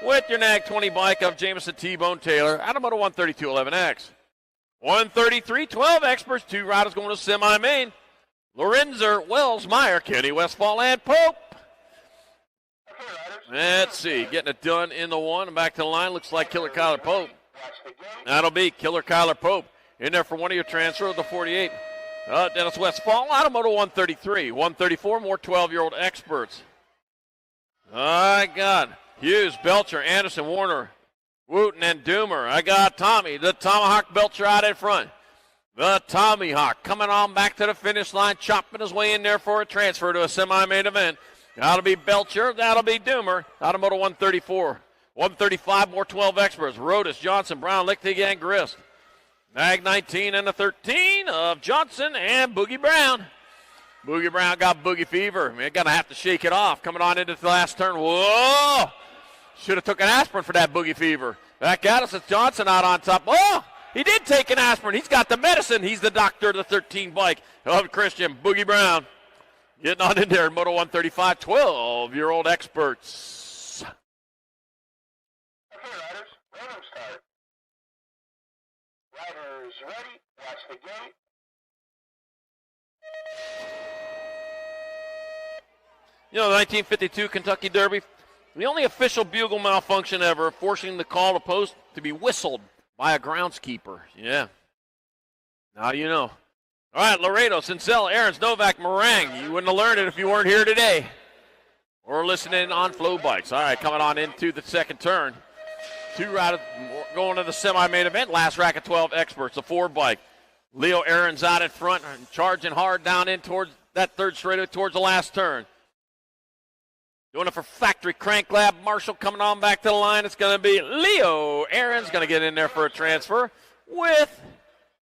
with your NAG 20 bike of Jameson T-Bone Taylor out of Moto 132, 11X. 133, 12 experts. 2 riders going to semi-main. Lorenzer, Wells, Meyer, Kenny Westfall, and Pope. Let's see, getting it done in the 1 and back to the line. Looks like Killer Kyler Pope. That'll be Killer Kyler Pope in there for one of your transfers, the 48. Dennis Westfall out of Moto 133. 134, more 12-year-old experts. I got Hughes, Belcher, Anderson, Warner, Wooten, and Doomer. I got Tommy, the Tomahawk Belcher out in front. The Tomahawk coming on back to the finish line, chopping his way in there for a transfer to a semi-main event. That'll be Belcher. That'll be Doomer out of Moto 134. 135, more 12 experts. Rodas, Johnson, Brown, Lichtig, and Grist. Mag 19 and the 13 of Johnson and Boogie Brown. Boogie Brown got boogie fever. We're going to have to shake it off. Coming on into the last turn. Whoa! Should have took an aspirin for that boogie fever. Back at us, it's Johnson out on top. Oh! He did take an aspirin. He's got the medicine. He's the doctor of the 13 bike of Christian Boogie Brown. Getting on in there, Moto 135, 12-year-old experts. Okay, riders, random start. Riders ready, watch the gate. You know, the 1952 Kentucky Derby, the only official bugle malfunction ever, forcing the call to post to be whistled by a groundskeeper. Yeah. Now you know. All right, Laredo, Sincel, Aarons, Novak, Meringue. You wouldn't have learned it if you weren't here today or listening on Flow Bikes. All right, coming on into the second turn. 2 riders going to the semi-main event. Last rack of 12 experts, the 4 bike. Leo Aarons out in front, charging hard down in towards that third straightaway towards the last turn. Doing it for Factory Crank Lab. Marshall coming on back to the line. It's going to be Leo Aaron's going to get in there for a transfer with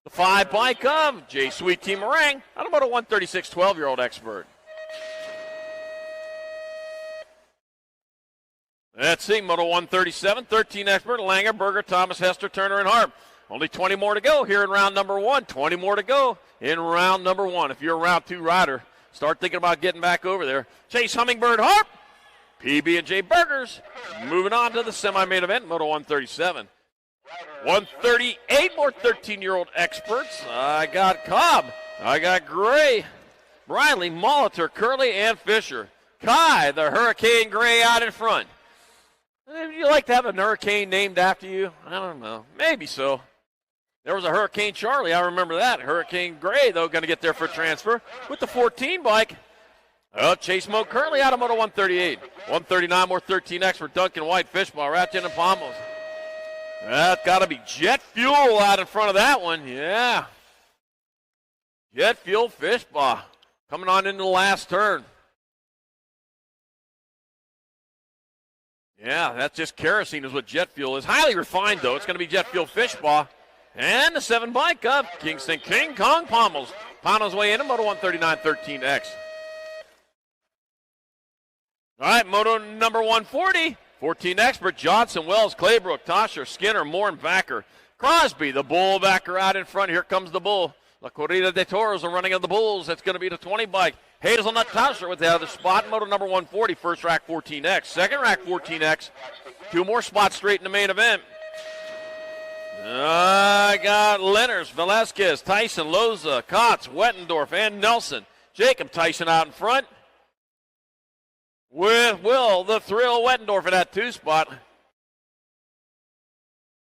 the 5 bike of J. Sweet T. Meringue out of Moto 136, 12-year-old expert. Let's see, Moto 137, 13 expert, Langer, Berger, Thomas, Hester, Turner, and Harp. Only 20 more to go here in round number 1. 20 more to go in round number 1. If you're a round 2 rider, start thinking about getting back over there. Chase Hummingbird Harp, PB&J Burgers. Moving on to the semi-main event, Moto 137. 138 more 13-year-old experts. I got Cobb. I got Gray, Briley, Molitor, Curley, and Fisher. Kai, the Hurricane Gray out in front. Would you like to have a hurricane named after you? I don't know. Maybe so. There was a Hurricane Charlie. I remember that. Hurricane Gray, though, going to get there for transfer with the 14 bike. Chase Mo Curley out of Moto 138. 139 more 13 expert. Duncan White, Fishball, Ratchet, and Pommels. That's got to be Jet Fuel out in front of that one. Yeah. Jet Fuel Fishball coming on into the last turn. Yeah, that's just kerosene is what jet fuel is. Highly refined, though. It's going to be jet fuel Fishbaugh. And the 7 bike of Kingston King Kong Pommels. Pommels way in a Moto 139 13X. All right, Moto number 140. 14 expert, Johnson, Wells, Claybrook, Tosher, Skinner, Moore, and Backer. Crosby, the bull backer out in front. Here comes the bull. La Corrida de Toros are running of the bulls. That's going to be the 20 bike. Hazelnut Tosher with the other spot. Moto number 140, first rack 14X. Second rack 14X. 2 more spots straight in the main event. I got Lenners, Velasquez, Tyson, Loza, Kotz, Wettendorf, and Nelson. Jacob Tyson out in front. With Will, the Thrill, Wettendorf in that 2 spot.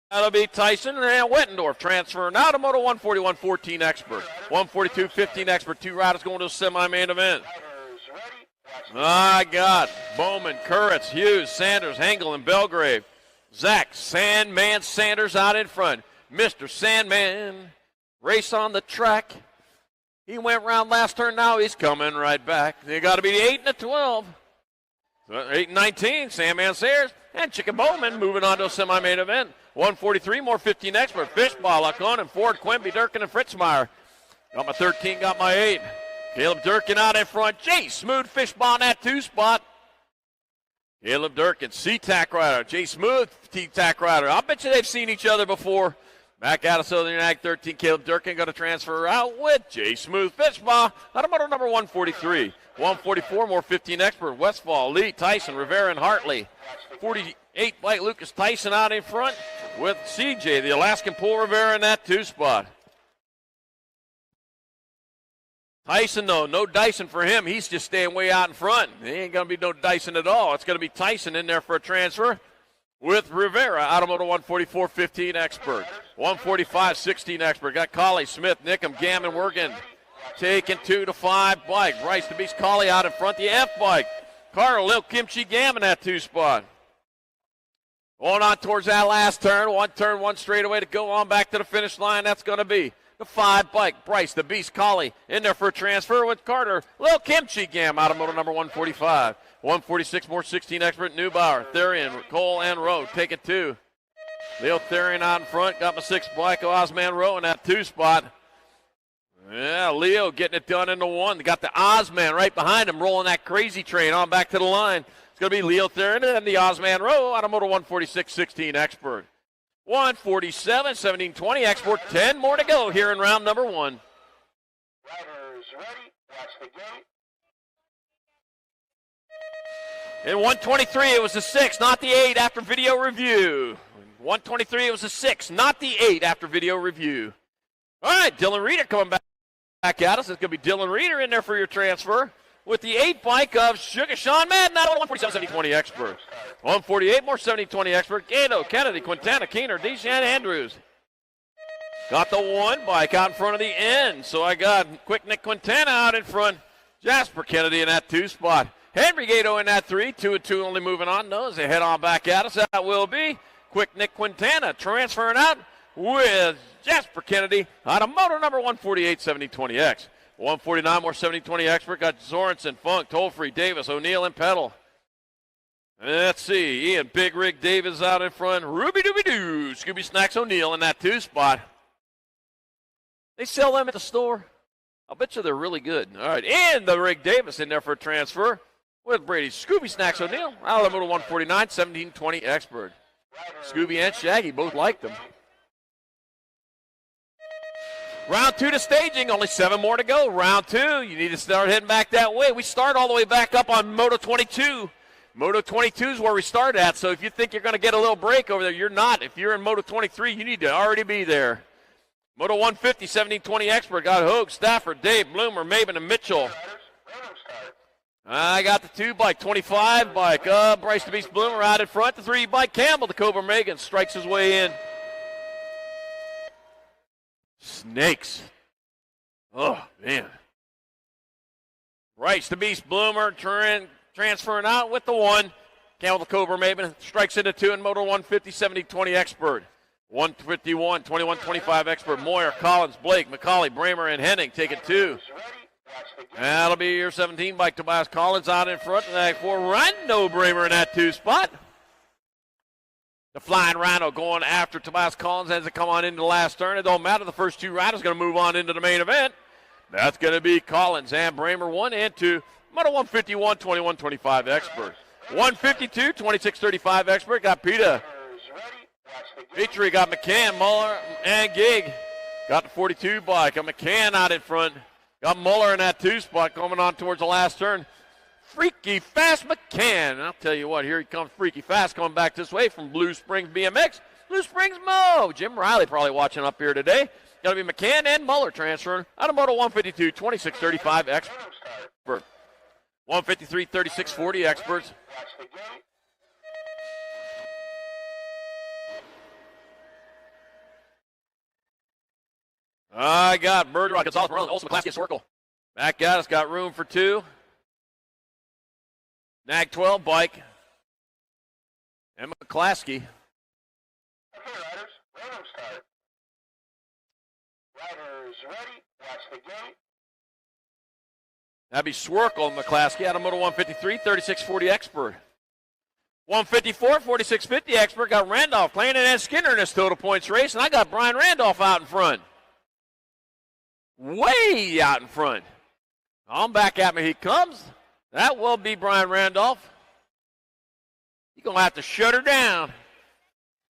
That'll be Tyson and Wettendorf transferring now to Moto 141 14 expert. 142 15 expert. 2 riders going to the semi-main event. I got Bowman, Kurritz, Hughes, Sanders, Hengel, and Belgrave. Zach Sandman Sanders out in front. Mr. Sandman, race on the track. He went round last turn. Now he's coming right back. They got to be the 8 and the 12. 8 and 19, Sandman Sayers and Chicken Bowman moving on to a semi-main event. 143 more 15 expert. Fishball, Laconin, Ford, Quimby, Durkin, and Fritzmeyer. Got my 13, got my 8. Caleb Durkin out in front. Jay Smooth Fishball in that 2 spot. Caleb Durkin, C-Tac rider. Jay Smooth, T-Tac rider. I bet you they've seen each other before. Back out of Southern Ag 13, Caleb Durkin going to transfer out with Jay Smooth Fishball out of Moto number 143. 144 more 15 expert. Westfall, Lee, Tyson, Rivera, and Hartley. 48 bike Lucas Tyson out in front with CJ, the Alaskan Pool Rivera in that 2 spot. Tyson, though, no Dyson for him. He's just staying way out in front. There ain't going to be no Dyson at all. It's going to be Tyson in there for a transfer with Rivera out of Moto 144 15 expert. 145 16 expert. Got Colley, Smith, Nickham, Gammon, Wergen. Taking 2 to 5 bike. Bryce the Beast Colley out in front. The F bike. Carl, Lil Kimchi Gammon that 2 spot. Going on towards that last turn. 1 turn, 1 straightaway to go on back to the finish line. That's going to be the 5 bike. Bryce the Beast Colley in there for a transfer with Carter. Lil Kimchi Gam out of Moto number 145. 146 more 16 expert. Neubauer, Therian, Cole, and Rowe taking 2. Leo Therian out in front. Got my 6 bike. Osman Rowe in that 2 spot. Yeah, Leo getting it done in the 1. They got the Ozman right behind him rolling that crazy train on back to the line. It's going to be Leo Theron and the Ozman Rowe out of Moto 146 16 expert. 147 17 20 export. 10 more to go here in round number 1. Riders ready. Watch the gate. In 123, it was the 6, not the 8 after video review. 123, it was the 6, not the 8 after video review. All right, Dylan Reeder coming back at us. It's going to be Dylan Reeder in there for your transfer with the 8 bike of Sugar Sean Madden out of 147 70 20 expert. 148 more 70 20 expert. Gato, Kennedy, Quintana, Keener, Deshaun Andrews. Got the 1 bike out in front of the end. So I got Quick Nick Quintana out in front. Jasper Kennedy in that 2 spot. Henry Gato in that 3. 2 and 2 only moving on. No, as they head on back at us. That will be Quick Nick Quintana transferring out with Jasper Kennedy out of Moto number 148 70 20X. 149 more 70 20 expert. Got Sorensen, Funk, Tollfree, Davis, O'Neill, and Peddle. Let's see. Ian Big Rig Davis out in front. Ruby Dooby Doo. Scooby Snacks O'Neal in that 2 spot. They sell them at the store. I'll bet you they're really good. All right. And the Rig Davis in there for a transfer with Brady. Scooby Snacks O'Neal out of the Moto 149, 1720 Expert. Scooby and Shaggy both like them. Round 2 to staging. Only 7 more to go. Round 2. You need to start heading back that way. We start all the way back up on Moto 22. Moto 22 is where we start at, so if you think you're going to get a little break over there, you're not. If you're in Moto 23, you need to already be there. Moto 150, 1720 Expert got Hogue, Stafford, Dave, Bloomer, Maven, and Mitchell. I got the 2 bike, 25 bike. Bryce the Beast Bloomer out in front. The 3 bike, Campbell, the Cobra Megan, strikes his way in. Snakes. Oh, man. Bryce the Beast Bloomer transferring out with the 1. Campbell the Cobra Maven strikes into 2 in Moto 150, 70-20 Expert. 151, 21-25 Expert. Moyer, Collins, Blake, McCauley, Bramer, and Henning taking 2. That'll be your 17 bike. Tobias Collins out in front. And that 4 Rhino Bramer in that 2 spot. The Flying Rhino going after Tobias Collins as they come on into the last turn. It don't matter. The first 2 riders going to move on into the main event. That's going to be Collins and Bramer 1 and 2. Moto 151, 21-25 Expert. 152, 26-35 Expert. Got Peta. Petrie got McCann, Muller, and Gig. Got the 42 bike. Got McCann out in front. Got Muller in that 2 spot coming on towards the last turn. Freaky Fast McCann. And I'll tell you what, here he comes Freaky Fast coming back this way from Blue Springs BMX. Blue Springs Mo. Jim Riley probably watching up here today. Got to be McCann and Muller transferring out of Moto 152, 26-35 Expert. 153, 36-40 Experts. I got Bird Rock, Gonzalez, Morales, Olsen, McClaskey, Swerkel. Back at us, got room for 2. Nag 12 bike. And McClaskey. Riders ready, watch the gate. That'd be Swerkel and McClaskey out of Moto 153, 36-40 Expert. 154, 46-50 Expert. Got Randolph playing in and Skinner in this total points race, and I got Brian Randolph out in front. Way out in front. On back at me he comes. That will be Brian Randolph. You're going to have to shut her down.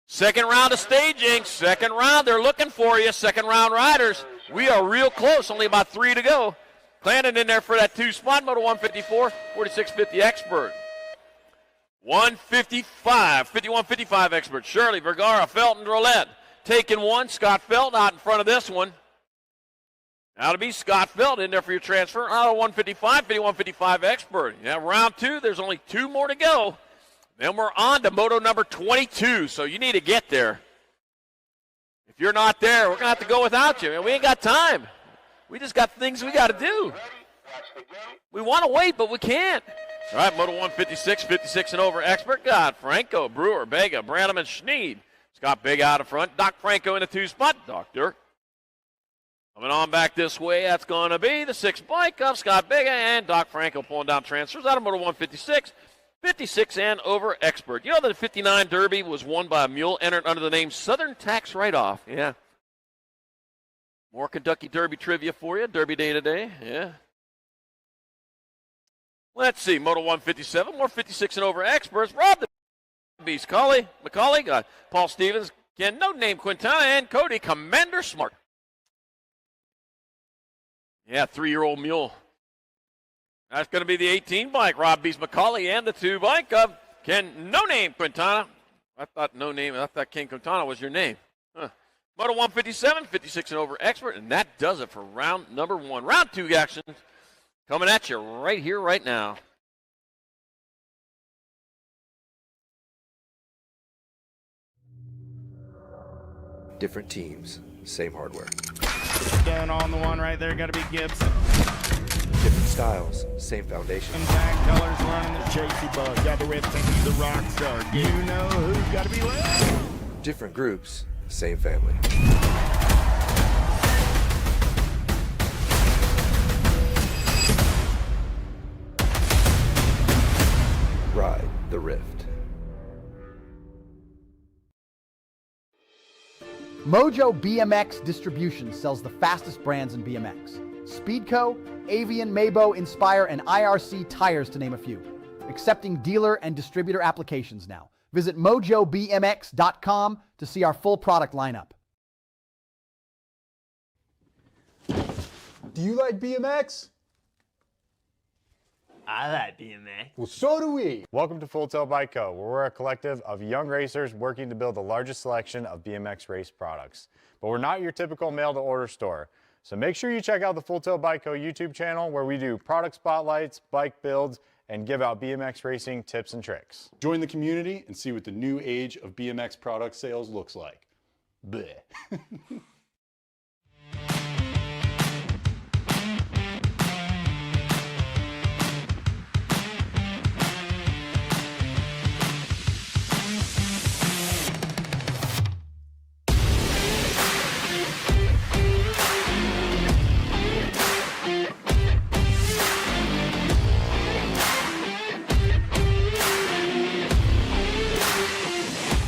Second round of staging. Second round, they're looking for you. Second round riders. We are real close. Only about 3 to go. Planning in there for that 2 spot. Moto 154, 46-50 Expert. 155, 51-55 Expert. Shirley, Vergara, Felton, Roulette. Taking 1. Scott Felton out in front of this one. That'll be Scott Felton in there for your transfer. Out of 155, 51-55 Expert. Yeah, round 2, there's only 2 more to go. Then we're on to Moto number 22, so you need to get there. If you're not there, we're going to have to go without you. And we ain't got time. We just got things we got to do. We want to wait, but we can't. All right, Moto 156, 56 and over Expert. Got Franco, Brewer, Bega, Branham, and Schneed. Scott Big out in front. Doc Franco in the 2 spot. Doctor. Coming on back this way, that's going to be the 6 bike of Scott Bega and Doc Franco pulling down transfers out of Moto 156, 56 and over Expert. You know that the 59 Derby was won by a mule entered under the name Southern Tax Write-Off. Yeah. More Kentucky Derby trivia for you. Derby day today. Yeah. Let's see. Moto 157, more 56 and over Experts. Rob the Beast. McCauley got Paul Stevens, Ken No Name Quintana, and Cody Commander Smart. Yeah, 3-year-old mule. That's going to be the 18 bike. Rob Beast McCauley and the 2 bike of Ken No Name Quintana. I thought Ken Quintana was your name. Huh. Moto 157, 56 and over Expert, and that does it for round number 1. Round 2 action coming at you right here, right now. Different teams, same hardware. Down on the one right there, got to be Gibson. Different styles, same foundation. Tag colors running the Chasey Bug. Got the red thinking the rock star. You know who's got to be left. Different groups, same family. Ride the Rift. Mojo BMX Distribution sells the fastest brands in BMX. Speedco, Avian, Mabo, Inspire, and IRC tires to name a few. Accepting dealer and distributor applications now. Visit mojobmx.com to see our full product lineup. Do you like BMX? I like BMX. Well, so do we. Welcome to Full Tilt Bike Co., where we're a collective of young racers working to build the largest selection of BMX race products. But we're not your typical mail-to-order store. So make sure you check out the Full Tilt Bike Co. YouTube channel, where we do product spotlights, bike builds, and give out BMX racing tips and tricks. Join the community and see what the new age of BMX product sales looks like. Bleh.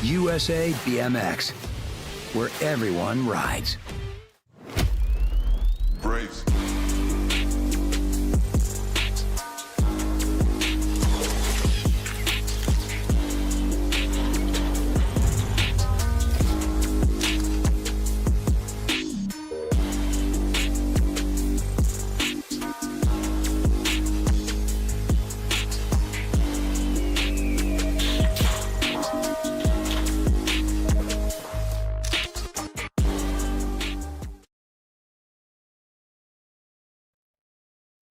USA BMX, where everyone rides. Brace.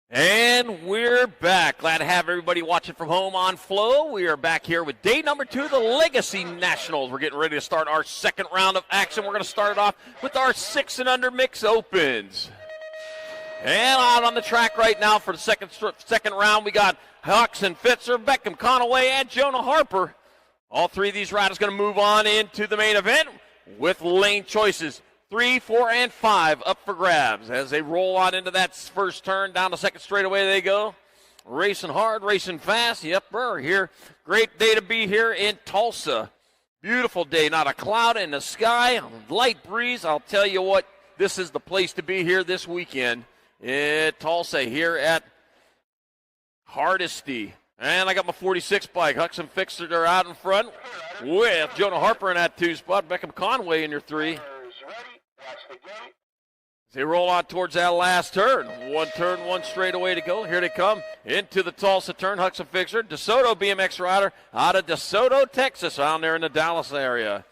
And we're back. Glad to have everybody watching from home on Flow. We are back here with day number 2 of the Legacy Nationals. We're getting ready to start our second round of action. We're going to start it off with our 6 and under mix opens. And out on the track right now for the second round, we got Huxon Fitzer, Beckham Conaway, and Jonah Harper. All three of these riders going to move on into the main event with lane choices. 3, 4, and 5 up for grabs as they roll on into that first turn. Down the second straightaway they go. Racing hard, racing fast. Yep, we're here. Great day to be here in Tulsa. Beautiful day, not a cloud in the sky. Light breeze. I'll tell you what, this is the place to be here this weekend in Tulsa here at Hardesty. And I got my 46 bike. Huxon Fixer are out in front with Jonah Harper in that 2 spot. Beckham Conway in your 3. They roll on towards that last turn. One turn, one straightaway to go. Here they come into the Tulsa turn. Huxon Fixer, DeSoto BMX rider out of DeSoto, Texas, down there in the Dallas area.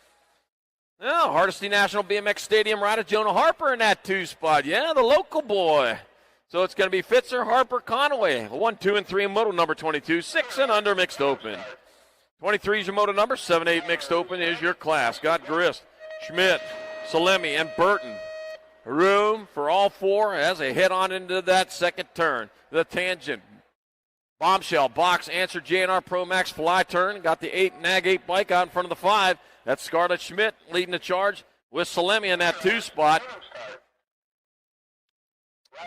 Now, Hardesty National BMX Stadium rider Jonah Harper in that 2 spot. Yeah, the local boy. So it's going to be Fitzer, Harper, Conaway. 1, 2, and 3 in moto number 22. 6 and under mixed open. 23 is your moto number. 7, 8 mixed open is your class. Got Grist, Schmidt, Salemi, and Burton. Room for all 4 as they head on into that second turn. The tangent. Bombshell, box, answer, JNR Pro Max fly turn. Got the 8 Nag 8 bike out in front of the 5. That's Scarlett Schmidt leading the charge with Salemi in that 2 spot.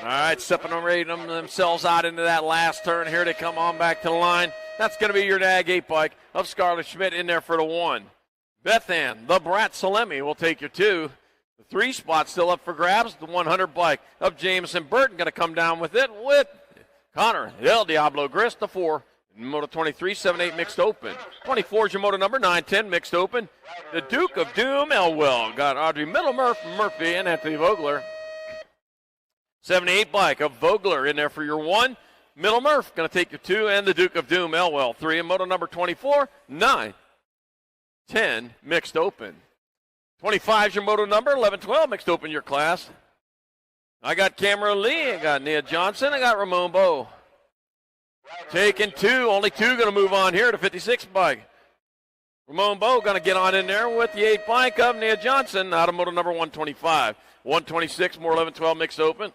All right, separating themselves out into that last turn. Here they come on back to the line. That's going to be your Nag 8 bike of Scarlett Schmidt in there for the 1. Bethan, the Brat Salemi will take your 2. The 3 spot still up for grabs. The 100 bike of Jameson Burton going to come down with it with Connor El Diablo Grist, the 4. Moto 23, 7, 8 mixed open. 24 is your moto number, 9, 10 mixed open. The Duke of Doom Elwell got Audrey Murphy and Anthony Vogler. 78 bike of Vogler in there for your 1. Middle Murph going to take your 2, and the Duke of Doom Elwell 3. And moto number 24, 9, 10 mixed open. 25 is your moto number, 11, 12 mixed open your class. I got Cameron Lee, I got Nia Johnson, I got Ramon Bowe. Taking 2, only 2 going to move on here to 56 bike. Ramon Bowe going to get on in there with the 8 bike of Nia Johnson out of moto number 125. 126, more 11, 12 mixed open.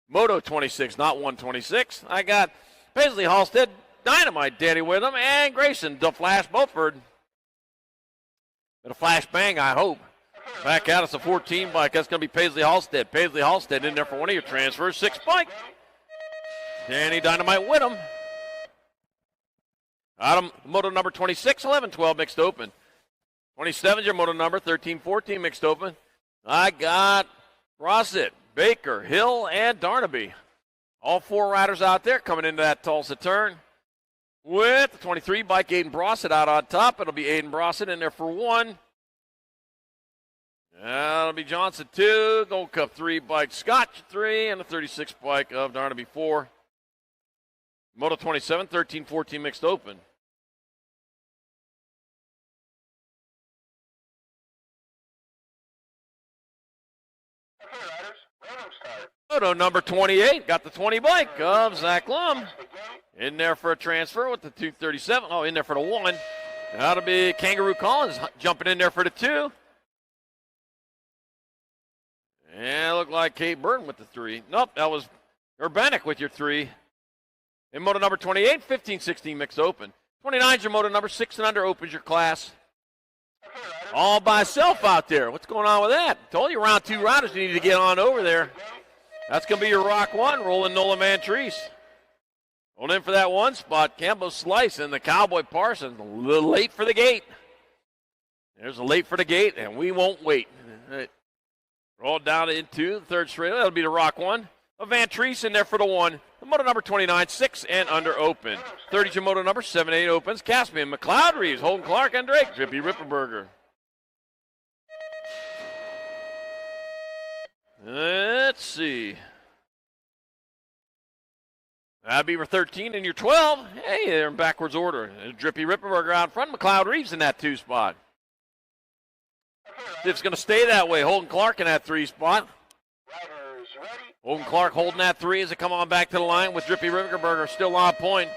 Moto 26, not 126. I got Paisley Halstead, Dynamite Daddy with him, and Grayson, the Flash Beaufort. Bit of flash bang, I hope. Back out, it's a 14 bike. That's going to be Paisley Halstead. Paisley Halstead in there for one of your transfers. 6 bike. Danny Dynamite with him. Out of moto number 26, 11, 12 mixed open. 27 is your moto number, 13, 14 mixed open. I got Rossett, Baker, Hill, and Darnaby. All 4 riders out there coming into that Tulsa turn. With the 23 bike, Aiden Brossett out on top. It'll be Aiden Brossett in there for 1. That'll be Johnson 2. Gold Cup 3 bike, Scott 3. And the 36 bike of Darnaby 4. Moto 27, 13-14 mixed open. Moto number 28, got the 20 bike of Zach Lum. In there for a transfer with the 237. Oh, in there for the 1. That'll be Kangaroo Collins jumping in there for the 2. And it looked like Kate Burton with the 3. Nope, that was Urbanik with your 3. In moto number 28, 15-16 mixed open. 29's your moto number 6 and under opens your class. All by itself out there. What's going on with that? Told you round 2 riders you need to get on over there. That's going to be your Rock 1, rolling Nola Mantrese. Hold in for that 1 spot, Campbell Slice and the Cowboy Parsons. A little late for the gate. There's a late for the gate, and we won't wait. Roll down into the 3rd straight. That'll be the Rock 1. Van Treese in there for the 1. The moto number 29, 6 and under open. 30's your moto number 7-8 opens. Caspian, McLeod, Reeves, Holden Clark, and Drake. Drippy Ripperberger. Let's see. That'd be your 13 and your 12. Hey, they're in backwards order. Drippy Ripperberger out front. McLeod Reeves in that 2 spot. It's going to stay that way. Holden Clark in that 3 spot. Holden Clark holding that 3 as they come on back to the line with Drippy Ripperberger still on point.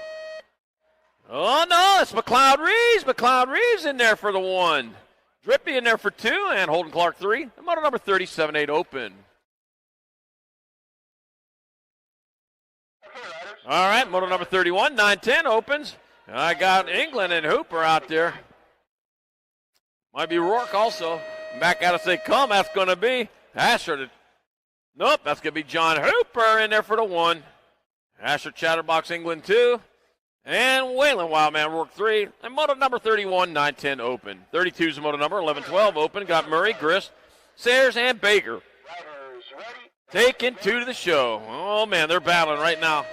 Oh, no, it's McLeod Reeves. McLeod Reeves in there for the 1. Drippy in there for 2, and Holden Clark 3. And moto number 37-8 open. All right, moto number 31, 9-10 opens. I got England and Hooper out there. Might be Rourke also. Back out to say, come, that's going to be Asher. Nope, that's going to be John Hooper in there for the 1. Asher Chatterbox, England 2. And Waylon Wildman Rourke 3. And moto number 31, 9-10 open. 32's the moto number, 11-12 open. Got Murray, Grist, Sayers, and Baker. Taking 2 to the show. Oh, man, they're battling right now.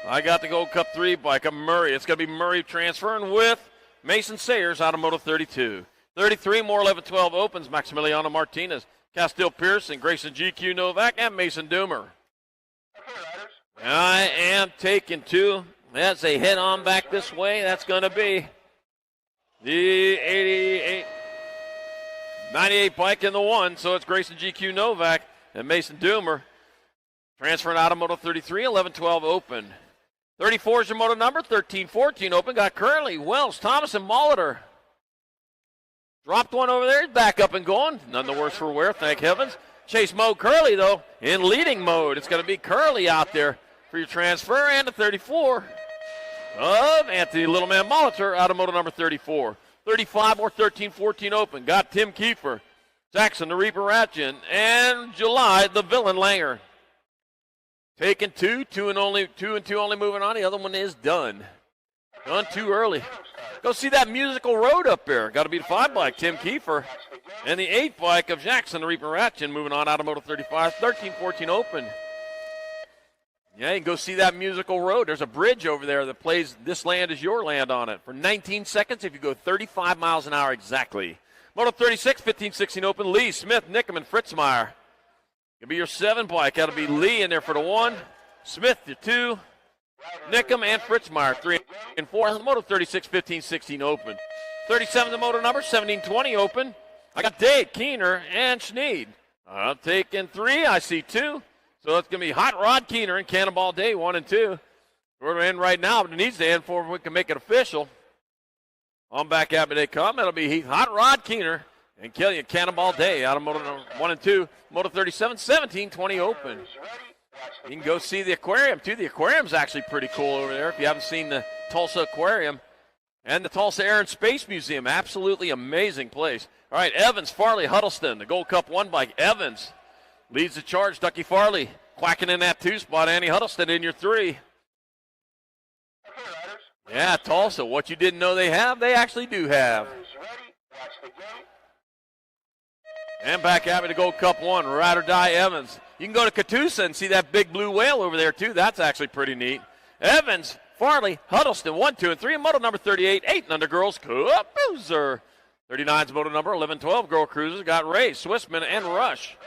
I got the Gold Cup 3 bike of Murray. It's going to be Murray transferring with Mason Sayers out of moto 32. 33, more 11-12 opens. Maximiliano Martinez, Castile Pearson, Grayson GQ Novak, and Mason Doomer. I am taking 2. That's a head on back this way. That's going to be the 98 bike in the 1. So it's Grayson GQ Novak and Mason Doomer transferring out of moto 33, 11-12 open. 34 is your moto number, 13-14 open. Got Curley, Wells, Thomas, and Molitor. Dropped 1 over there. Back up and going. None the worse for wear, thank heavens. Chase mode Curley, though, in leading mode. It's going to be Curley out there for your transfer. And the 34 of Anthony Littleman Molitor out of moto number 34. 35 or 13-14 open. Got Tim Kiefer, Jackson the Reaper Ratchin, and July the Villain Langer. Taking 2, 2 and 2 only moving on. The other one is done. Done too early. Go see that musical road up there. Got to be the 5 bike, Tim Kiefer. And the 8 bike of Jackson, the Reaper Ratchin, moving on out of moto 35. 13-14 open. Yeah, you can go see that musical road. There's a bridge over there that plays This Land Is Your Land on it for 19 seconds if you go 35 miles an hour exactly. Moto 36, 15-16 open. Lee, Smith, Nickham, and Fritzmeyer. It'll be your 7 bike. That'll be Lee in there for the 1. Smith, your 2. Nickham and Fritzmeyer, 3 and 4. The moto 36, 15-16 open. 37, the moto number, 17-20 open. I got Dade, Keener, and Schneid. I'm taking 3. I see 2. So it's going to be Hot Rod Keener and Cannonball Day, 1 and 2. We're going to end right now, but it needs to end before we can make it official. On back at me they come. That'll be Hot Rod Keener and Killian Cannonball Day out of moto 1 and 2. Moto 37, 17-20 open. You can go see the aquarium, too. The aquarium's actually pretty cool over there if you haven't seen the Tulsa Aquarium. And the Tulsa Air and Space Museum, absolutely amazing place. All right, Evans, Farley, Huddleston, the Gold Cup 1 bike. Evans leads the charge. Ducky Farley quacking in that 2 spot. Annie Huddleston in your 3. Yeah, Tulsa, what you didn't know they have, they actually do have. And back at me to Gold Cup 1, Ride or Die Evans. You can go to Catoosa and see that big blue whale over there, too. That's actually pretty neat. Evans, Farley, Huddleston, 1, 2, and 3. And moto number 38, 8 and under girls, Cup Cruiser. 39's moto number 11, 12 girl cruisers. Got Ray, Swissman, and Rush.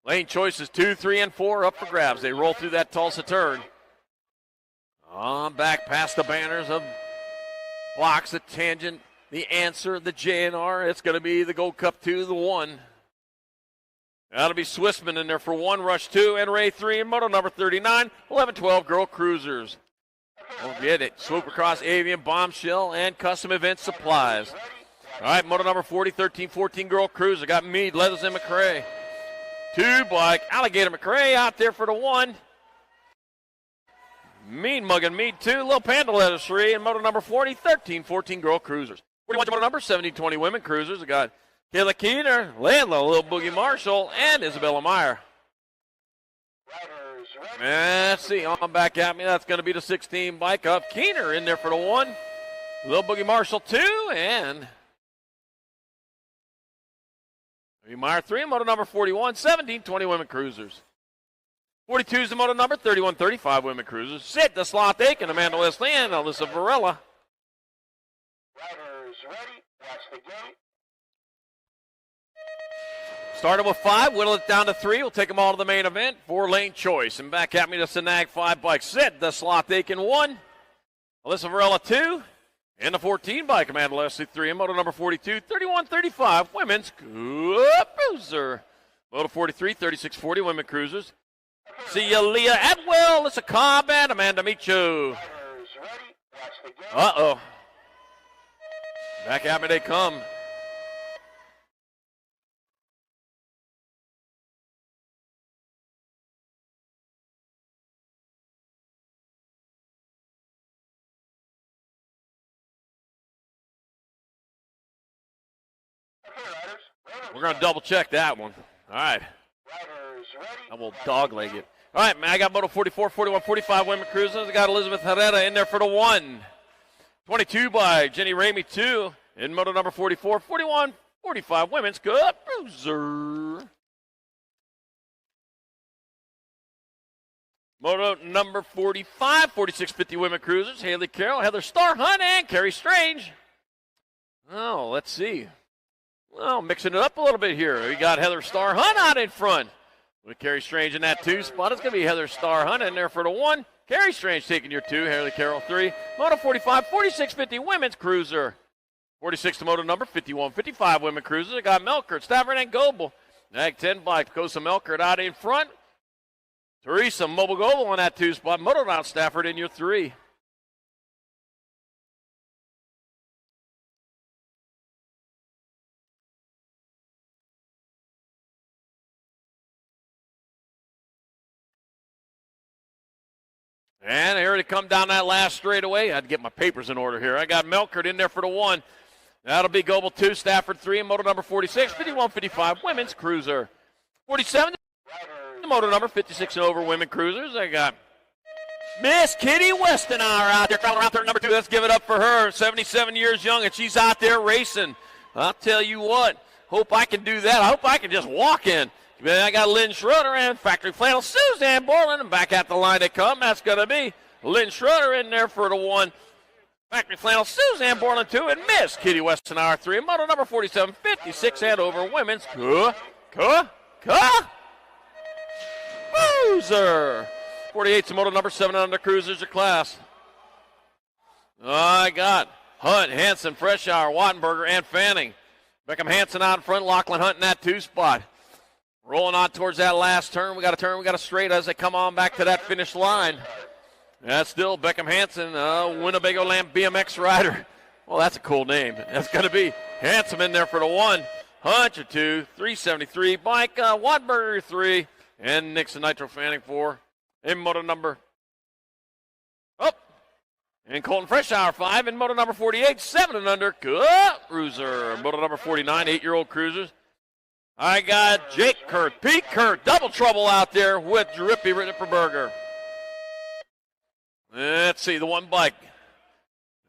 Lane choices 2, 3, and 4 up for grabs. They roll through that Tulsa turn. On back past the banners of blocks, the tangent, the answer, the JNR. It's going to be the Gold Cup 2, the 1. That'll be Swissman in there for 1, Rush 2, and Ray 3, and moto number 39, 11, 12 girl cruisers. Don't forget it. Swoop across Avian, Bombshell, and Custom Event Supplies. All right, moto number 40, 13, 14 girl cruiser. Got Meade, Leathers, and McRae. 2 bike, Alligator McRae out there for the 1. Mean Muggin Meade 2, Little Panda Leathers 3, and moto number 40, 13, 14 girl cruisers. 41 moto number 17, 20 women cruisers. I got Kayla Keener, Landla, Little Boogie Marshall, and Isabella Meyer. Let's see, on back at me. That's going to be the 16 bike of Keener in there for the 1. Little Boogie Marshall 2, and Meyer 3, and moto number 41, 17, 20 women cruisers. 42 is the moto number, 31, 35 women cruisers. Sid, the Sloth Aiken, Amanda Leslie, and Alyssa Varela. Riders ready, watch the gate. Started with 5, whittle it down to 3. We'll take them all to the main event. 4-lane choice. And back at me to Snag 5 bike. Sid, the Sloth Aiken 1. Alyssa Varela 2. And the 14 bike, Amanda Leslie 3. And moto number 42, 31, 35 women's cruiser. Moto 43, 36, 40 women cruisers. See ya, Leah Atwell. It's a Combat, Amanda Micho. Uh-oh. Back at me they come. We're going to double check that one. All right. I will dog leg it. All right, man, I got moto 44, 41, 45 women cruisers. I got Elizabeth Herrera in there for the 1. 22 by Jenny Ramey 2. In moto number 44, 41, 45 women's cup cruiser. Moto number 45, 46, 50 women cruisers. Haley Carroll, Heather Starr Hunt, and Carrie Strange. Oh, let's see. Well, mixing it up a little bit here. We got Heather Starr Hunt out in front. With Carrie Strange in that 2 spot. It's going to be Heather Starr Hunt in there for the 1. Carrie Strange taking your 2. Haley Carroll 3. Moto 45, 46, 50 women's cruiser. 46 to moto number 51, 55 women cruisers. I got Melkert, Stafford, and Goebel. Nag 10 bike, Kosa Melkert out in front. Teresa Mobile Goebel on that 2 spot. Moto down Stafford in your 3. And here to come down that last straightaway. I had to get my papers in order here. I got Melkert in there for the 1. That'll be Goebel 2, Stafford 3, and moto number 46, 51, 55 women's cruiser. 47, the moto number 56 and over women cruisers. I got Miss Kitty Westenauer out there crawling around third number 2. Let's give it up for her. 77 years young, and she's out there racing. I'll tell you what. Hope I can do that. I hope I can just walk in. I got Lynn Schroeder and Factory Flannel Suzanne Borland. And back at the line they come. That's going to be Lynn Schroeder in there for the 1. Factory Flannel Suzanne Borland 2. And Miss Kitty Westenauer 3. And moto number 47, 56 and over women's cruiser. 48's the moto number 7 under cruisers your class. I got Hunt, Hanson, Freshour, Wattenberger, and Fanning. Beckham Hanson out in front. Lachlan Hunt in that 2 spot. Rolling on towards that last turn. We got a turn. We got a straight as they come on back to that finish line. That's still Beckham Hanson, Winnebago Land BMX rider. Well, that's a cool name. That's going to be Hanson in there for the 1. Hunt your 2. 373. Mike Wattenberger 3. And Nixon Nitro Fanning 4. In moto number. And Colton Freshour 5. In moto number 48. 7 and under. Cruiser. Moto number 49. 8-year-old cruisers. I got Jake Kurt, Pete Kurt, double trouble out there with Drippy Ripperberger. Let's see, the 1 bike.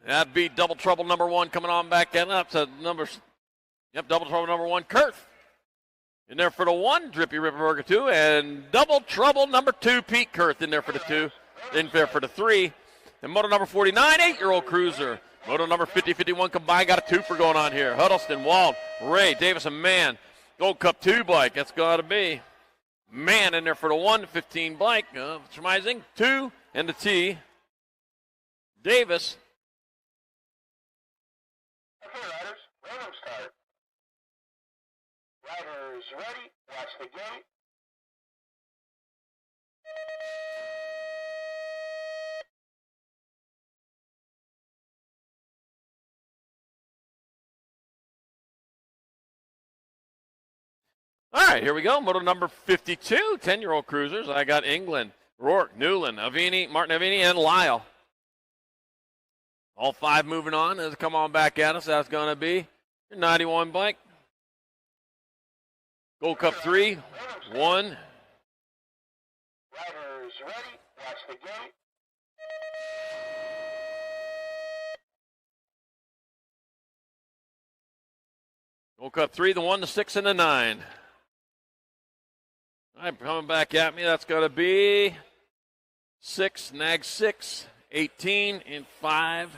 That'd be double trouble number 1 coming on back in. Up to numbers. Yep, double trouble number 1, Kurt. In there for the 1, Drippy Ripperberger 2, and Double Trouble number 2, Pete Kurth in there for the 2, in there for the 3. And moto number 49, 8-year-old cruiser. Moto number 50-51 combined, got a twofer going on here. Huddleston, Wald, Ray, Davis, and Mann. Gold Cup 2 bike, that's got to be. Mann in there for the 1, 15 bike. Schmeising, 2, and the T. Davis. Okay, riders, random start. Riders ready, watch the gate. All right, here we go. Moto number 52, 10-year-old cruisers. I got England, Rourke, Newland, Avini, Martin Avini, and Lyle. All 5 moving on. As come on back at us, that's going to be your 91 bike. Gold Cup 3, 1. Riders ready, watch the gate. Gold Cup 3, the 1, the 6, and the 9. All right, coming back at me, that's going to be 6, nag 6, 18, and 5,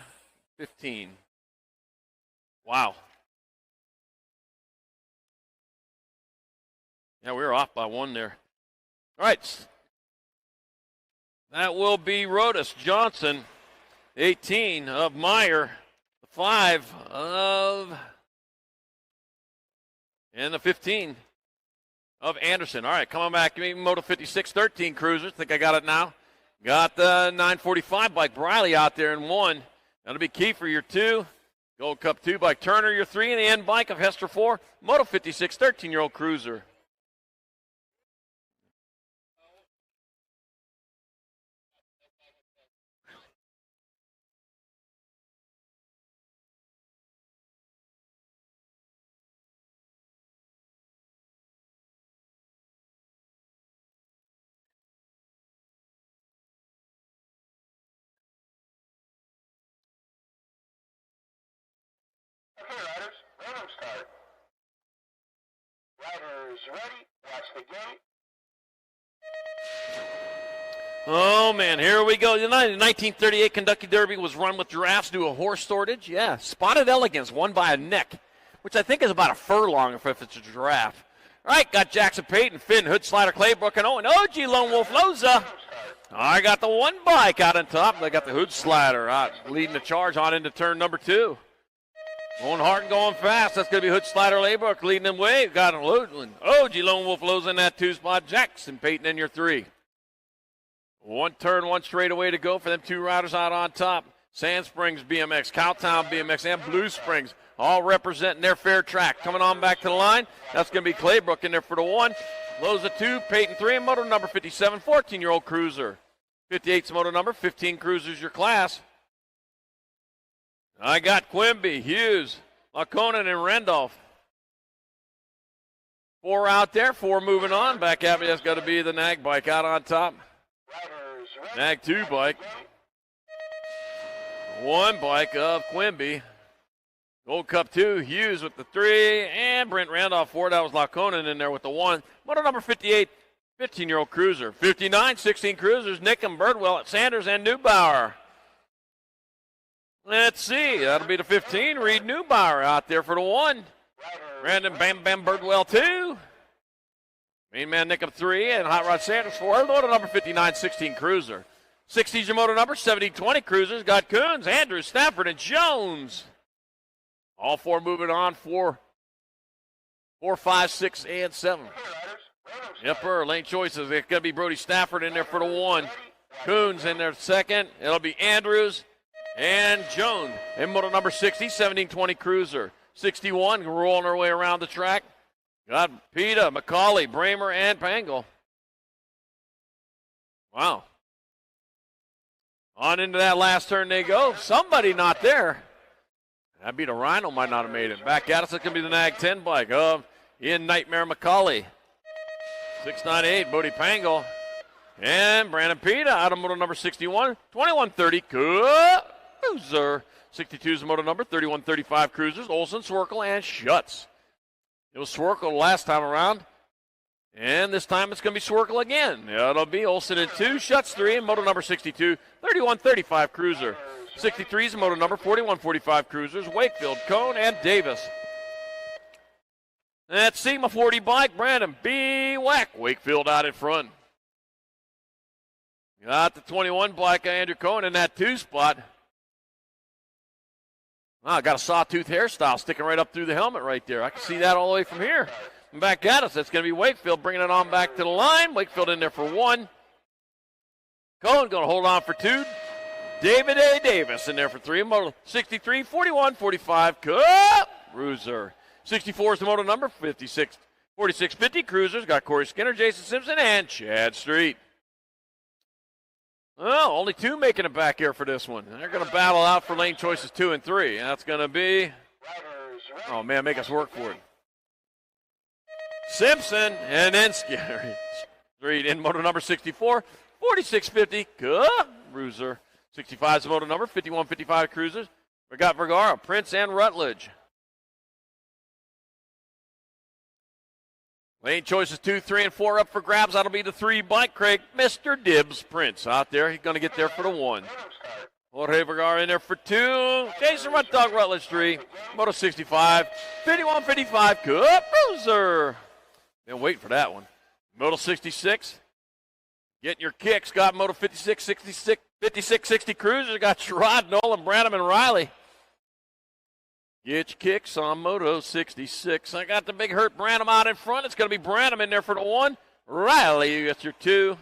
15. Wow. Yeah, we were off by 1 there. All right. That will be Rodas Johnson, 18 of Meyer, 5 of, and the 15 of Anderson. All right, coming back to me, Moto 56, 13 cruisers. Think I got it now. Got the 945 bike Briley out there in 1. That'll be Kiefer, your 2. Gold Cup 2 bike Turner, your 3. And the end bike of Hester 4. Moto 56, 13-year-old cruiser. Okay, riders, random start. Riders ready, watch the gate. Oh, man, here we go. The 1938 Kentucky Derby was run with giraffes due to horse shortage. Yeah, Spotted Elegance won by a neck, which I think is about a furlong if it's a giraffe. All right, got Jackson Payton, Finn, Hood, Slider, Claybrook, and Owen. OG Lone Wolf Loza. I got the 1 bike out on top. They got the Hood Slider out leading the charge on into turn number 2. Going hard and going fast. That's going to be Hood Slider Laybrook leading them way. Got him. OG Lone Wolf Loza in that 2 spot. Jackson Payton in your 3. 1 turn, 1 straightaway to go for them 2 riders out on top. Sand Springs BMX, Cowtown BMX, and Blue Springs all representing their fair track. Coming on back to the line, that's going to be Claybrook in there for the 1. Loza 2, Peyton 3, and moto number 57, 14-year-old cruiser. 58's moto number, 15 cruisers your class. I got Quimby, Hughes, Laconin, and Randolph. 4 out there, 4 moving on. Back at me, that's got to be the Nag bike out on top. Nag 2 bike. 1 bike of Quimby. Gold Cup 2, Hughes with the 3, and Brent Randolph 4. That was Laconin in there with the 1. Moto number 58, 15-year-old cruiser. 59, 16 cruisers, Nickham, Birdwell, Sanders, and Neubauer. Let's see, that'll be the 15. Reed Neubauer out there for the 1. Brandon Bam Bam Birdwell 2. Main Man Nickham 3, and Hot Rod Sanders 4. Moto number 59, 16 cruiser. 60's your moto number, 70-20 cruisers. Got Coons, Andrews, Stafford, and Jones. All 4 moving on, 4, 5, 6, and 7. Yep, lane choices. It's going to be Brody Stafford in there for the 1. Coons in there 2nd. It'll be Andrews and Jones. In moto number 60, 17-20 cruiser. 61 rolling our way around the track. Got Peta, McCauley, Bramer, and Pangle. Wow. On into that last turn they go. Somebody not there. That'd be the Rhino, might not have made it. Back at us, it's going to be the Nag 10 bike of Ian Nightmare McCauley. 698, Bodie Pangle. And Brandon Peta out of moto number 61. 2130, cruiser. 62's the moto number, 3135 cruisers. Olsen, Swerkel, and Schutz. It was Swerkel last time around. And this time it's going to be Swerkel again. It'll be Olsen in 2, Schutz 3, and moto number 62, 3135 Cruiser. 63 is moto number 4145 Cruisers, Wakefield, Cone, and Davis. That SEMA 40 bike, Brandon B. Wack, Wakefield out in front. Got the 21 bike, Andrew Cone in that 2 spot. Got a sawtooth hairstyle sticking right up through the helmet right there. I can see that all the way from here. And back at us, that's going to be Wakefield bringing it on back to the line. Wakefield in there for 1. Cone going to hold on for 2. David A. Davis in there for 3. Moto 63, 41, 45, Cruiser. 64 is the moto number, 56, 46, 50 Cruisers. Got Corey Skinner, Jason Simpson, and Chad Street. Well, only 2 making it back here for this one. They're going to battle out for lane choices 2 and 3. And that's going to be, oh man, make us work for it. Simpson and then Skinner. Street in moto number 64, 46, 50 Cruiser. 65 is the moto number, 51, 55 Cruisers. We got Vergara, Prince, and Rutledge. Lane choices 2, 3, and 4 up for grabs. That'll be the 3 bike, Craig. Mr. Dibbs Prince out there. He's going to get there for the 1. Jorge Vergara in there for 2. Jason Ruttdog, Rutledge 3. Moto 65, 51, 55 Cruiser. Been waiting for that one. Moto 66. Getting your kicks. Got Moto 56, 66, 56, 60 Cruisers. Got Sherrod, Nolan, Branham, and Riley. Get your kicks on Moto 66. I got the big hurt Branham out in front. It's going to be Branham in there for the 1. Riley, you got your 2.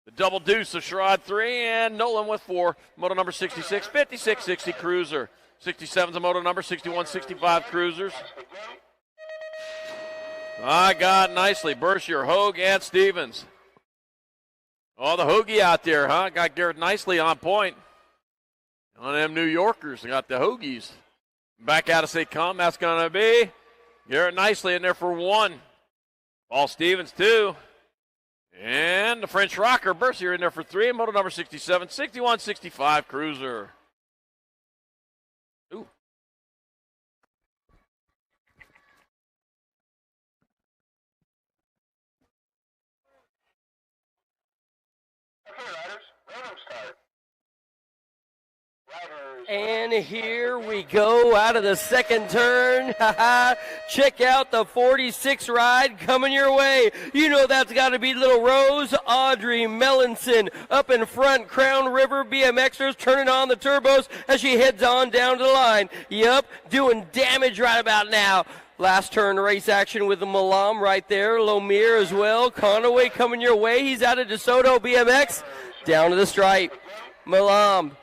The double deuce of Sherrod 3. And Nolan with 4. Moto number 66, 56, 60 Cruiser. 67's a moto number, 61, 65 Cruisers. I got nicely. Bercier, Hogue, and Stevens. Oh, the Hoagie out there, huh? Got Garrett Nicely on point. On them New Yorkers, got the Hoagies. Back out as they come, that's going to be Garrett Nicely in there for 1. Paul Stevens, 2. And the French rocker, Bercier in there for 3. Moto number 67, 61, 65 Cruiser. Ooh. And here we go out of the second turn. Check out the 46 ride coming your way. You know that's got to be little Rose Audrey Mellinson up in front. Crown River BMXers turning on the turbos as she heads on down to the line. Yep, doing damage right about now. Last turn race action with the Malam right there. Lomir as well. Conaway coming your way. He's out of DeSoto BMX. Down to the stripe. Malam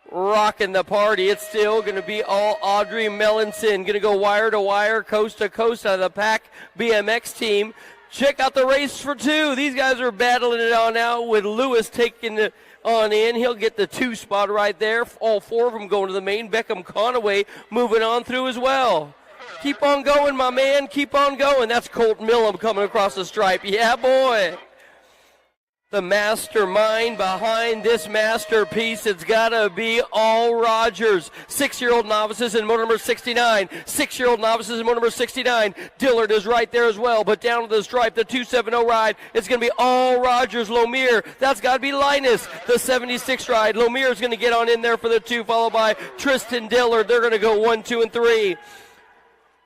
rocking the party. It's still going to be all Audrey Mellinson. Going to go wire to wire, coast to coast out of the Pack BMX team. Check out the race for 2. These guys are battling it on out with Lewis taking it on in. He'll get the 2 spot right there. All 4 of them going to the main. Beckham Conaway moving on through as well. Keep on going, my man. Keep on going. That's Colt Millam coming across the stripe. Yeah, boy. The mastermind behind this masterpiece, it's got to be all Rogers. 6-year-old novices in motor number 69. 6-year-old novices in motor number 69. Dillard is right there as well, but down to the stripe, the 270 ride, it's going to be all Rogers. Lomir, that's got to be Linus. The 76 ride, Lomir is going to get on in there for the 2, followed by Tristan Dillard. They're going to go 1, 2, and 3.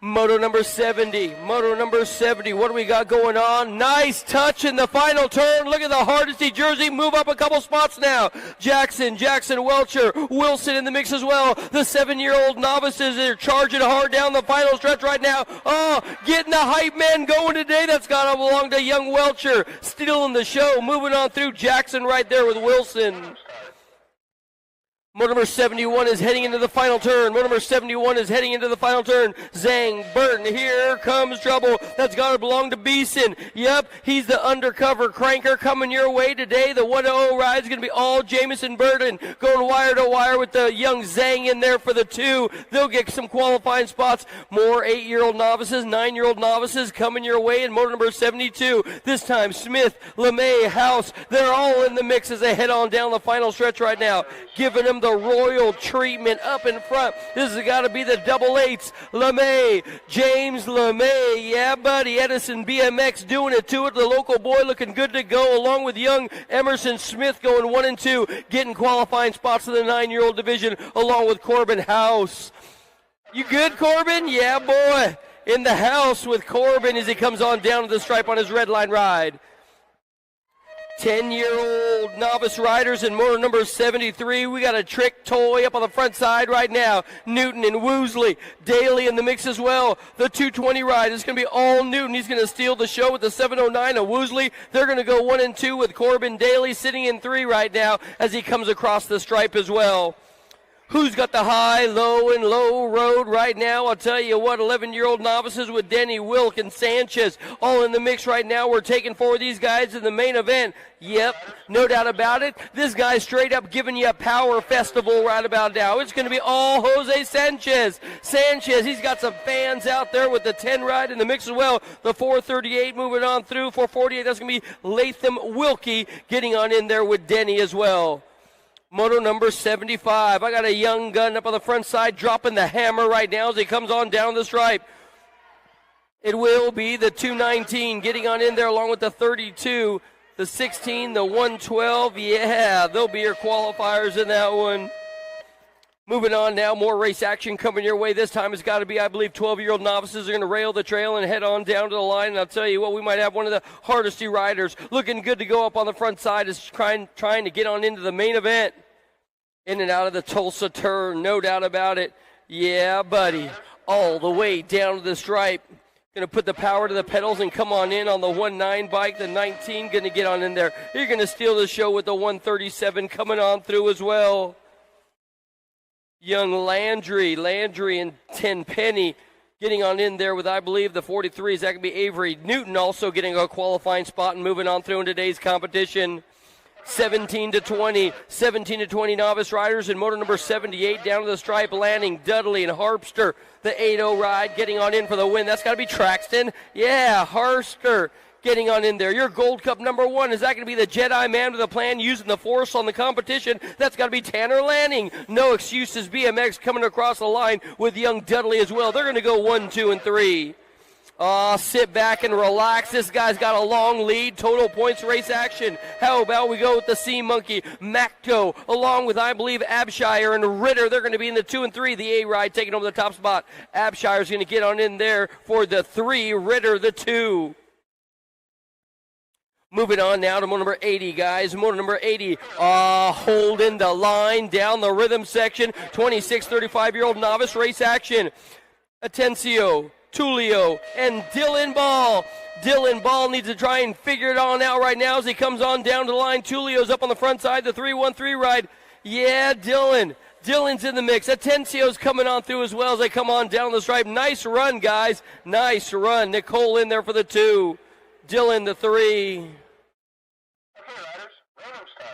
Moto number 70. Moto number 70. What do we got going on? Nice touch in the final turn. Look at the Hardesty jersey. Move up a couple spots now. Jackson Welcher, Wilson in the mix as well. The 7-year-old novices are charging hard down the final stretch right now. Oh, getting the hype men going today. That's got to belong to young Welcher. Stealing the show. Moving on through Jackson right there with Wilson. Motor number 71 is heading into the final turn. Motor number 71 is heading into the final turn. Zhang, Burton, here comes trouble. That's got to belong to Beeson. Yep, he's the undercover cranker coming your way today. The 1-0 ride is going to be all Jamison Burton. Going wire to wire with the young Zhang in there for the 2. They'll get some qualifying spots. More 8-year-old novices, 9-year-old novices coming your way in motor number 72. This time, Smith, LeMay, House, they're all in the mix as they head on down the final stretch right now. Giving them the royal treatment up in front. This has got to be the double eights. LeMay, James LeMay. Yeah, buddy. Edison BMX doing it to it. The local boy looking good to go, along with young Emerson Smith going 1 and 2, getting qualifying spots in the 9-year-old division, along with Corbin House. You good, Corbin? Yeah, boy. In the house with Corbin as he comes on down to the stripe on his red line ride. 10-year-old novice riders in motor number 73. We got a trick toy up on the front side right now. Newton and Woosley. Daly in the mix as well. The 220 ride is going to be all Newton. He's going to steal the show with the 709 of Woosley. They're going to go 1 and 2 with Corbin Daly sitting in 3 right now as he comes across the stripe as well. Who's got the high, low, and low road right now? I'll tell you what, 11-year-old novices with Denny, Wilk, and Sanchez all in the mix right now. We're taking 4 of these guys in the main event. Yep, no doubt about it. This guy's straight up giving you a power festival right about now. It's going to be all Jose Sanchez. Sanchez, he's got some fans out there with the 10 ride in the mix as well. The 438 moving on through. 448, that's going to be Latham Wilkie getting on in there with Denny as well. Moto number 75. I got a young gun up on the front side dropping the hammer right now as he comes on down the stripe. It will be the 219 getting on in there along with the 32, the 16, the 112. Yeah, they'll be your qualifiers in that one. Moving on now, more race action coming your way. This time it's got to be, I believe, 12-year-old novices are going to rail the trail and head on down to the line. And I'll tell you what, we might have one of the Hardesty riders looking good to go up on the front side is trying to get on into the main event. In and out of the Tulsa turn, no doubt about it. Yeah, buddy, all the way down to the stripe. Going to put the power to the pedals and come on in on the 1.9 bike. The 19 going to get on in there. You're going to steal the show with the 137 coming on through as well. Young Landry and Tenpenny getting on in there with, I believe, the 43s. That could be Avery Newton also getting a qualifying spot and moving on through in today's competition. 17 to 20 novice riders in motor number 78 down to the stripe. Lanning, Dudley, and Harpster. The 8-0 ride getting on in for the win. That's got to be Traxton. Yeah, Harpster getting on in there. Your Gold Cup number 1. Is that going to be the Jedi man with a plan using the force on the competition? That's got to be Tanner Lanning. No excuses. BMX coming across the line with young Dudley as well. They're going to go 1, 2, and 3. Sit back and relax. This guy's got a long lead. Total points race action. How about we go with the Sea Monkey, Macto, along with, I believe, Abshire and Ritter. They're going to be in the 2 and 3. The A-Ride taking over the top spot. Abshire's going to get on in there for the 3. Ritter, the 2. Moving on now to motor number 80, guys. Motor number 80, holding the line down the rhythm section. 26, 35-year-old novice race action. Atencio, Tulio, and Dylan Ball. Dylan Ball needs to try and figure it on out right now as he comes on down to the line. Tulio's up on the front side, the 313 ride. Yeah, Dylan's in the mix. Atencio's coming on through as well as they come on down the stripe. Nice run, guys. Nice run. Nicole in there for the 2. Dylan, the 3.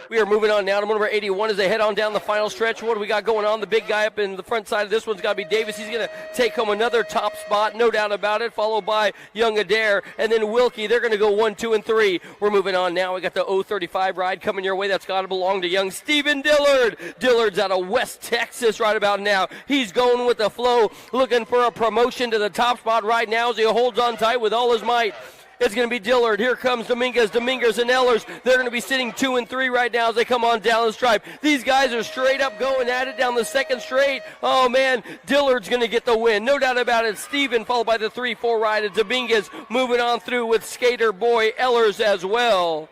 We are moving on now to number 81 as they head on down the final stretch. What do we got going on? The big guy up in the front side of this one's got to be Davis. He's going to take home another top spot, no doubt about it, followed by Young Adair. And then Wilkie, they're going to go 1, 2, and 3. We're moving on now. We got the 035 ride coming your way. That's got to belong to young Steven Dillard. Dillard's out of West Texas right about now. He's going with the flow, looking for a promotion to the top spot right now as he holds on tight with all his might. It's going to be Dillard. Here comes Dominguez and Ellers. They're going to be sitting 2 and 3 right now as they come on down the stripe. These guys are straight up going at it down the second straight. Oh, man, Dillard's going to get the win. No doubt about it. Steven followed by the 3-4 ride. And Dominguez moving on through with skater boy Ellers as well.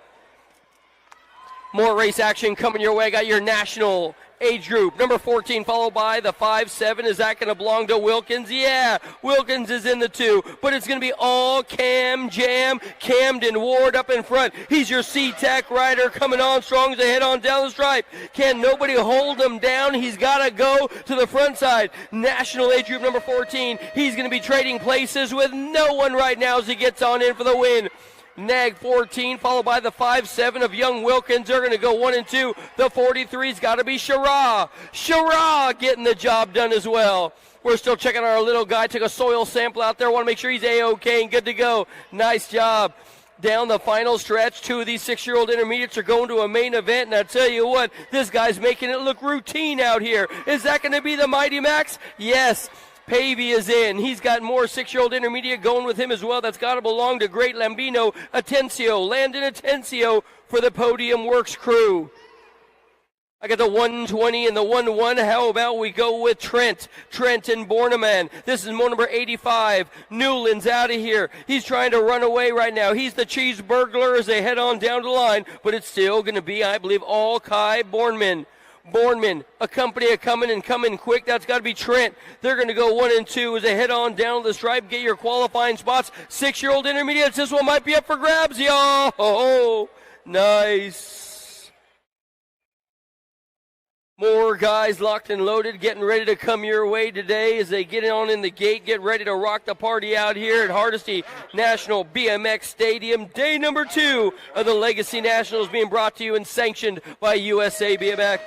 More race action coming your way. Got your national age group. Number 14 followed by the 5-7. Is that going to belong to Wilkins? Yeah, Wilkins is in the 2. But it's going to be all Camden Ward up in front. He's your C-Tech rider coming on strong as they head on down the stripe. Can nobody hold him down? He's got to go to the front side. National age group number 14. He's going to be trading places with no one right now as he gets on in for the win. Nag 14, followed by the 5-7 of Young Wilkins. They're going to go 1 and 2. The 43's got to be Shara. Shara getting the job done as well. We're still checking our little guy. Took a soil sample out there. Want to make sure he's A-OK and good to go. Nice job. down the final stretch. Two of these 6-year-old intermediates are going to a main event, and I tell you what, this guy's making it look routine out here. Is that going to be the Mighty Max? Yes. Pavey is in. He's got more 6-year-old intermediate going with him as well. That's got to belong to Great Lambino Atencio. Landon Atencio for the Podium Works crew. I got the 120 and the 1-1. How about we go with Trent? Trent and Borneman. This is mo number 85. Newland's out of here. He's trying to run away right now. He's the cheese burglar as they head on down the line, but it's still going to be, I believe, all Kai Borneman. Borneman, a company of coming quick. That's got to be Trent. They're going to go 1 and 2 as they head on down the stripe. Get your qualifying spots. 6-year-old intermediates. This one might be up for grabs, y'all. Oh, nice. More guys locked and loaded, getting ready to come your way today as they get on in the gate, get ready to rock the party out here at Hardesty National BMX Stadium. Day number 2 of the Legacy Nationals being brought to you and sanctioned by USA BMX.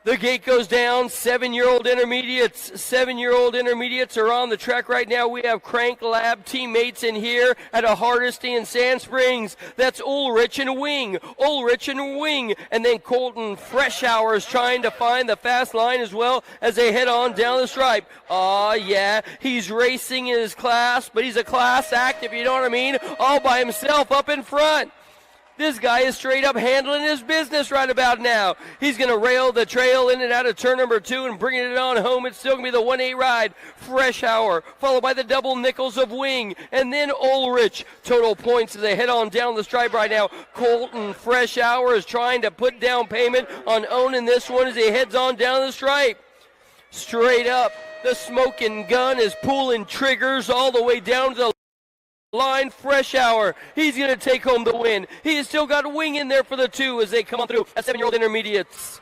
The gate goes down. 7-year-old intermediates. 7-year-old intermediates are on the track right now. We have Crank Lab teammates in here at a Hardesty and Sand Springs. That's Ulrich and Wing. Ulrich and Wing. And then Colton Freshour is trying to find the fast line as well as they head on down the stripe. Aw, yeah, he's racing in his class, but he's a class act, if you know what I mean, all by himself up in front. This guy is straight up handling his business right about now. He's going to rail the trail in and out of turn number 2 and bringing it on home. It's still going to be the 1-8 ride. Freshour, followed by the double nickels of Wing, and then Ulrich. Total points as they head on down the stripe right now. Colton Freshour is trying to put down payment on owning this one as he heads on down the stripe. Straight up, the smoking gun is pulling triggers all the way down to the line. Freshour, he's going to take home the win. He has still got Wing in there for the 2 as they come on through. 7-year-old intermediates.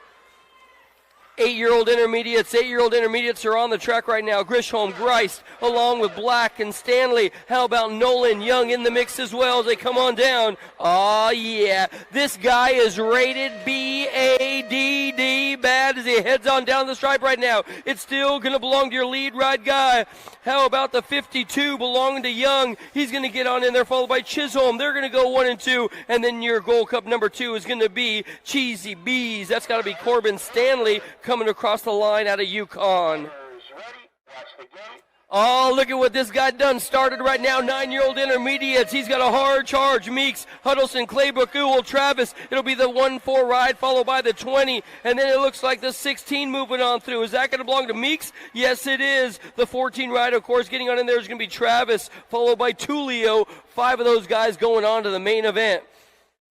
8-year-old intermediates. 8-year-old intermediates are on the track right now. Grishholm, Greist, along with Black and Stanley. How about Nolan Young in the mix as well as they come on down? Oh, yeah. This guy is rated BADD bad as he heads on down the stripe right now. It's still going to belong to your lead ride guy. How about the 52 belonging to Young? He's going to get on in there, followed by Chisholm. They're going to go 1 and 2. And then your Gold Cup number 2 is going to be Cheesy Bees. That's got to be Corbin Stanley coming across the line out of Yukon. Oh, look at what this guy done. Started right now, 9-year-old intermediates. He's got a hard charge. Meeks, Huddleston, Claybrook, Ewell, Travis. It'll be the 1-4 ride, followed by the 20. And then it looks like the 16 moving on through. Is that going to belong to Meeks? Yes, it is. The 14 ride, of course, getting on in there is going to be Travis, followed by Tulio. 5 of those guys going on to the main event.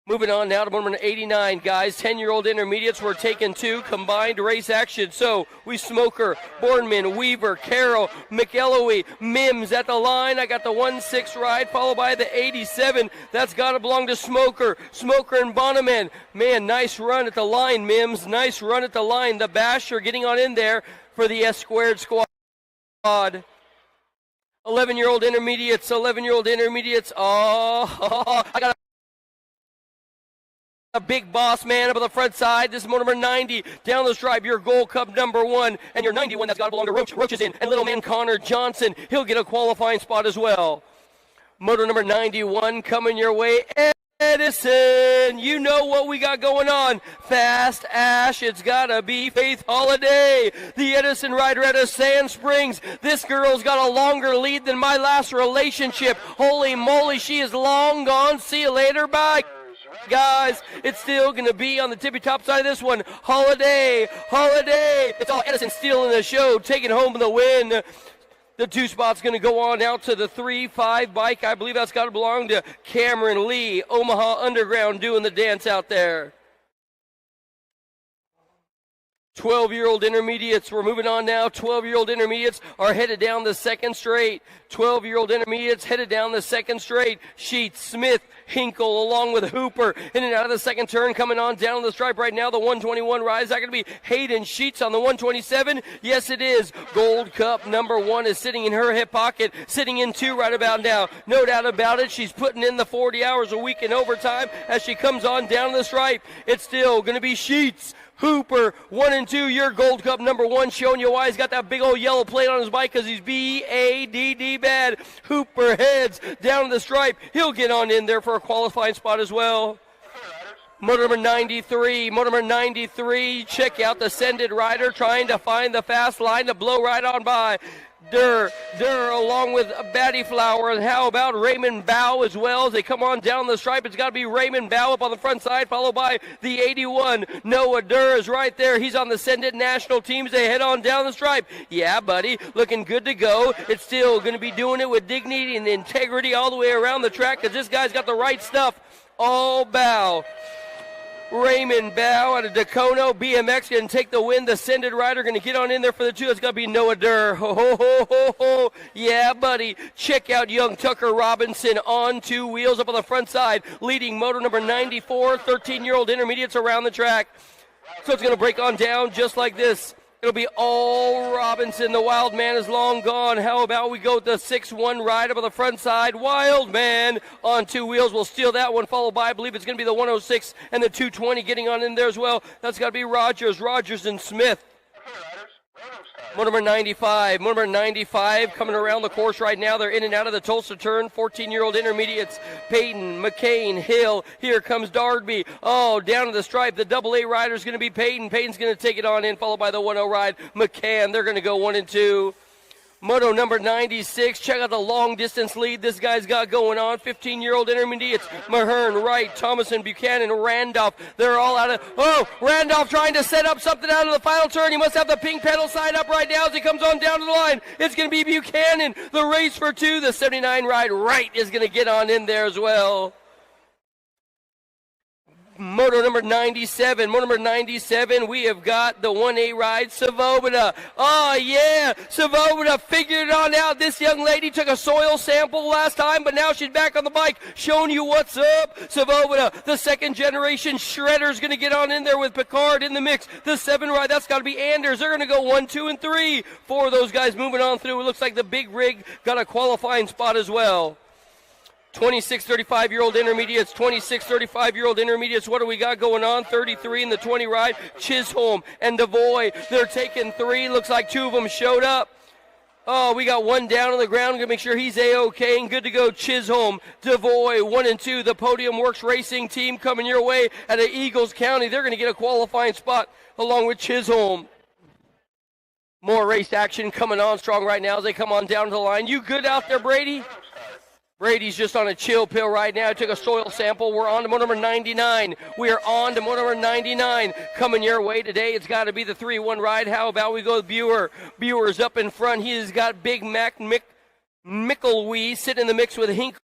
Moving on now to number 89, guys. 10-year-old intermediates were taking 2 combined race action. So we Smoker, Bornman, Weaver, Carroll, McElloy, Mims at the line. I got the 1-6 ride, followed by the 87. That's got to belong to Smoker. Smoker and Bonneman. Man, nice run at the line, Mims. Nice run at the line. The Basher getting on in there for the S-squared squad. 11-year-old intermediates. 11-year-old intermediates. Oh, I got a big boss man up on the front side. This is number 90 down the stripe. Your Gold Cup number 1 and your 91 that's got to belong to Roach. Roach is in, and little man Connor Johnson, he'll get a qualifying spot as well. Moto number 91 coming your way. Edison, you know what we got going on. Fast Ash, it's gotta be Faith Holiday, the Edison rider out of Sand Springs. This girl's got a longer lead than my last relationship. Holy moly, she is long gone. See you later, bye. Guys, it's still going to be on the tippy top side of this one. Holiday. It's all Edison stealing the show, taking home the win. The 2 spot's going to go on out to the 3-5 bike. I believe that's got to belong to Cameron Lee, Omaha Underground, doing the dance out there. 12-year-old intermediates, we're moving on now. 12-year-old intermediates are headed down the second straight. 12-year-old intermediates headed down the second straight. Sheets, Smith, Hinkle, along with Hooper, in and out of the second turn, coming on down the stripe right now. The 121 rise. Is that going to be Hayden Sheets on the 127? Yes, it is. Gold Cup number 1 is sitting in her hip pocket, sitting in 2 right about now. No doubt about it. She's putting in the 40 hours a week in overtime as she comes on down the stripe. It's still going to be Sheets. Hooper, 1 and 2, your Gold Cup number 1, showing you why he's got that big old yellow plate on his bike, because he's B-A-D-D bad. Hooper heads down to the stripe. He'll get on in there for a qualifying spot as well. Motor number 93, check out the Sended rider trying to find the fast line to blow right on by. Durr along with Batty Flower, and how about Raymond Bow as well as they come on down the stripe. It's got to be Raymond Bow up on the front side, followed by the 81. Noah Durr is right there. He's on the Send It National teams. They head on down the stripe. Yeah, buddy, looking good to go. It's still going to be doing it with dignity and integrity all the way around the track, because this guy's got the right stuff. All Bow. Raymond Bow out of Dacono BMX going to take the win. The Sended rider going to get on in there for the 2. It's going to be Noah Durr. Ho, ho, ho, ho, ho. Yeah, buddy. Check out young Tucker Robinson on 2 wheels up on the front side, leading motor number 94, 13-year-old intermediates around the track. So it's going to break on down just like this. It'll be all Robinson. The Wild Man is long gone. How about we go with the 6-1 ride up on the front side? Wild Man on 2 wheels will steal that one, followed by, I believe it's going to be the 106 and the 220 getting on in there as well. That's got to be Rogers and Smith. Motor number 95 coming around the course right now. They're in and out of the Tulsa turn. 14-year-old intermediates. Peyton, McCain, Hill. Here comes Darby. Oh, down to the stripe. The AA rider is going to be Peyton. Peyton's going to take it on in, followed by the 1-0 ride. McCann, they're going to go 1 and 2. Moto number 96, check out the long distance lead this guy's got going on. 15-year-old intermediates, Mahern, Wright, Thomason, Buchanan, Randolph. They're all out of, Randolph trying to set up something out of the final turn. He must have the pink pedal side up right now as he comes on down to the line. It's going to be Buchanan, the race for 2. The 79 ride, Wright is going to get on in there as well. Moto number 97, we have got the 1A ride, Savobina. Oh, yeah, Savobina figured it on out. This young lady took a soil sample last time, but now she's back on the bike, showing you what's up. Savobina, the second generation shredder's going to get on in there with Picard in the mix. The 7 ride, that's got to be Anders. They're going to go 1, 2, and 3. 4 of those guys moving on through. It looks like the big rig got a qualifying spot as well. 26-35-year-old intermediates, what do we got going on? 33 in the 20 ride, Chisholm and Devoy, they're taking 3, looks like 2 of them showed up. Oh, we got 1 down on the ground, gonna make sure he's A-OK and good to go. Chisholm, Devoy, 1 and 2, the Podium Works Racing team coming your way out of Eagles County. They're gonna get a qualifying spot along with Chisholm. More race action coming on strong right now as they come on down to the line. You good out there, Brady? Brady's just on a chill pill right now. Took a soil sample. We're on to motor number 99. We are on to motor number 99. Coming your way today, it's got to be the 3-1 ride. How about we go with Buer? Buer's up in front. He has got Big Mac Mickelwee sitting in the mix with Hinkle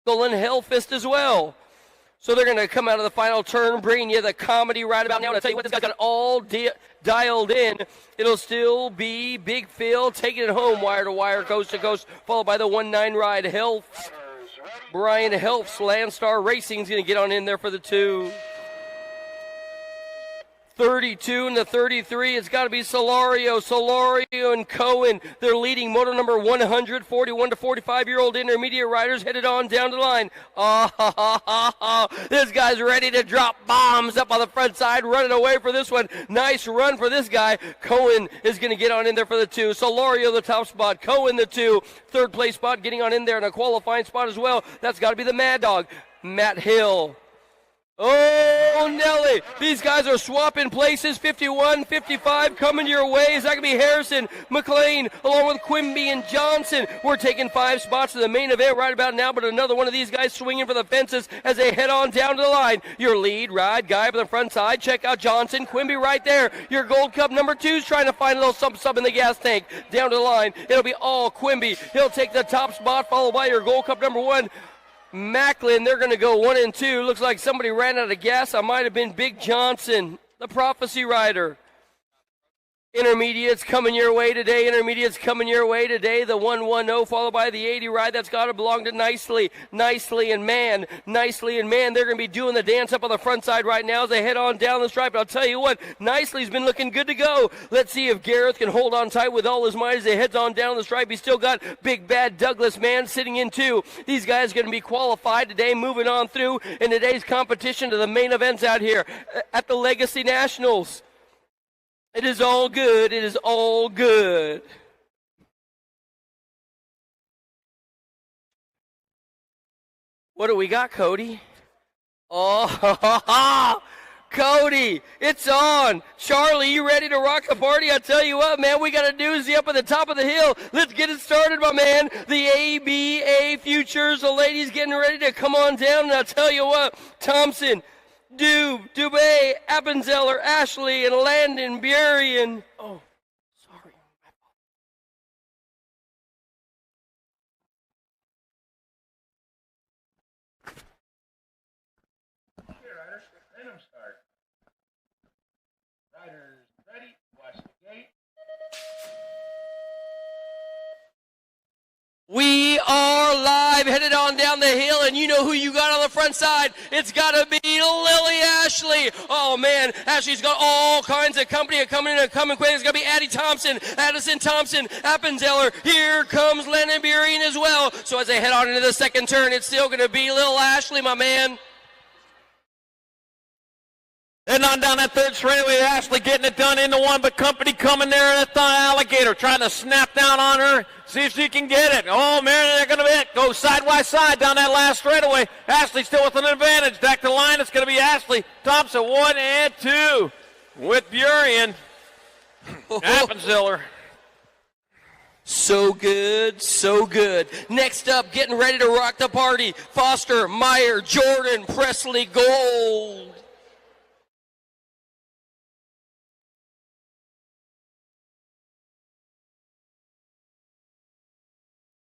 and Hellfist as well. So they're going to come out of the final turn, bringing you the comedy right about now. And I'll tell you what, this guy's got all dialed in. It'll still be Big Phil taking it home, wire to wire, coast to coast, followed by the 1-9 ride. Brian Helfs, Landstar Racing's going to get on in there for the 2. 32 and the 33, it's got to be Solario and Cohen. They're leading motor number 100, 41 to 45-year-old intermediate riders headed on down the line. This guy's ready to drop bombs up on the front side, running away for this one. Nice run for this guy. Cohen is going to get on in there for the 2. Solario, the top spot. Cohen, the 2. Third place spot, getting on in there in a qualifying spot as well. That's got to be the Mad Dog, Matt Hill. Oh, Nelly. These guys are swapping places. 51, 55 coming your way. Is that going to be Harrison, McLean, along with Quimby and Johnson? We're taking 5 spots to the main event right about now, but another one of these guys swinging for the fences as they head on down to the line. Your lead ride guy up on the front side. Check out Johnson. Quimby right there. Your Gold Cup number 2's trying to find a little something in the gas tank. Down to the line. It'll be all Quimby. He'll take the top spot, followed by your Gold Cup number 1. Macklin, they're going to go 1 and 2. Looks like somebody ran out of gas. I might have been Big Johnson, the Prophecy rider. Intermediates coming your way today. Intermediates coming your way today. The 110 followed by the 80 ride. That's got to belong to Nicely. Nicely and Man. Nicely and Man. They're going to be doing the dance up on the front side right now as they head on down the stripe. I'll tell you what, Nicely's been looking good to go. Let's see if Gareth can hold on tight with all his might as he heads on down the stripe. He's still got Big Bad Douglas Man sitting in too. These guys are going to be qualified today, moving on through in today's competition to the main events out here at the Legacy Nationals. It is all good. It is all good. What do we got, Cody? Oh, Cody, it's on. Charlie, you ready to rock the party? I tell you what, man, we got a doozy up at the top of the hill. Let's get it started, my man. The ABA Futures, the ladies getting ready to come on down. And I tell you what, Thompson, Dubé, Appenzeller, Ashley, and Landon Burien. Oh, sorry. Okay, riders, random start. Riders ready, watch the gate. We are live, headed on down the hill, and you know who you got on the front side. It's got to be Lily Ashley. Oh, man, Ashley's got all kinds of company coming in and coming quick. It's going to be Addie Thompson, Addison Thompson, Appenzeller. Here comes Landon Burien as well. So as they head on into the second turn, it's still going to be Lil Ashley, my man. Heading on down that third straightaway, Ashley getting it done into one, but company coming there at the alligator, trying to snap down on her, see if she can get it. Oh, man, they're going to go side by side down that last straightaway. Ashley still with an advantage. Back to line, it's going to be Ashley Thompson, 1 and 2 with Burien. Appenzeller. So good, so good. Next up, getting ready to rock the party, Foster, Meyer, Jordan, Presley, Gold.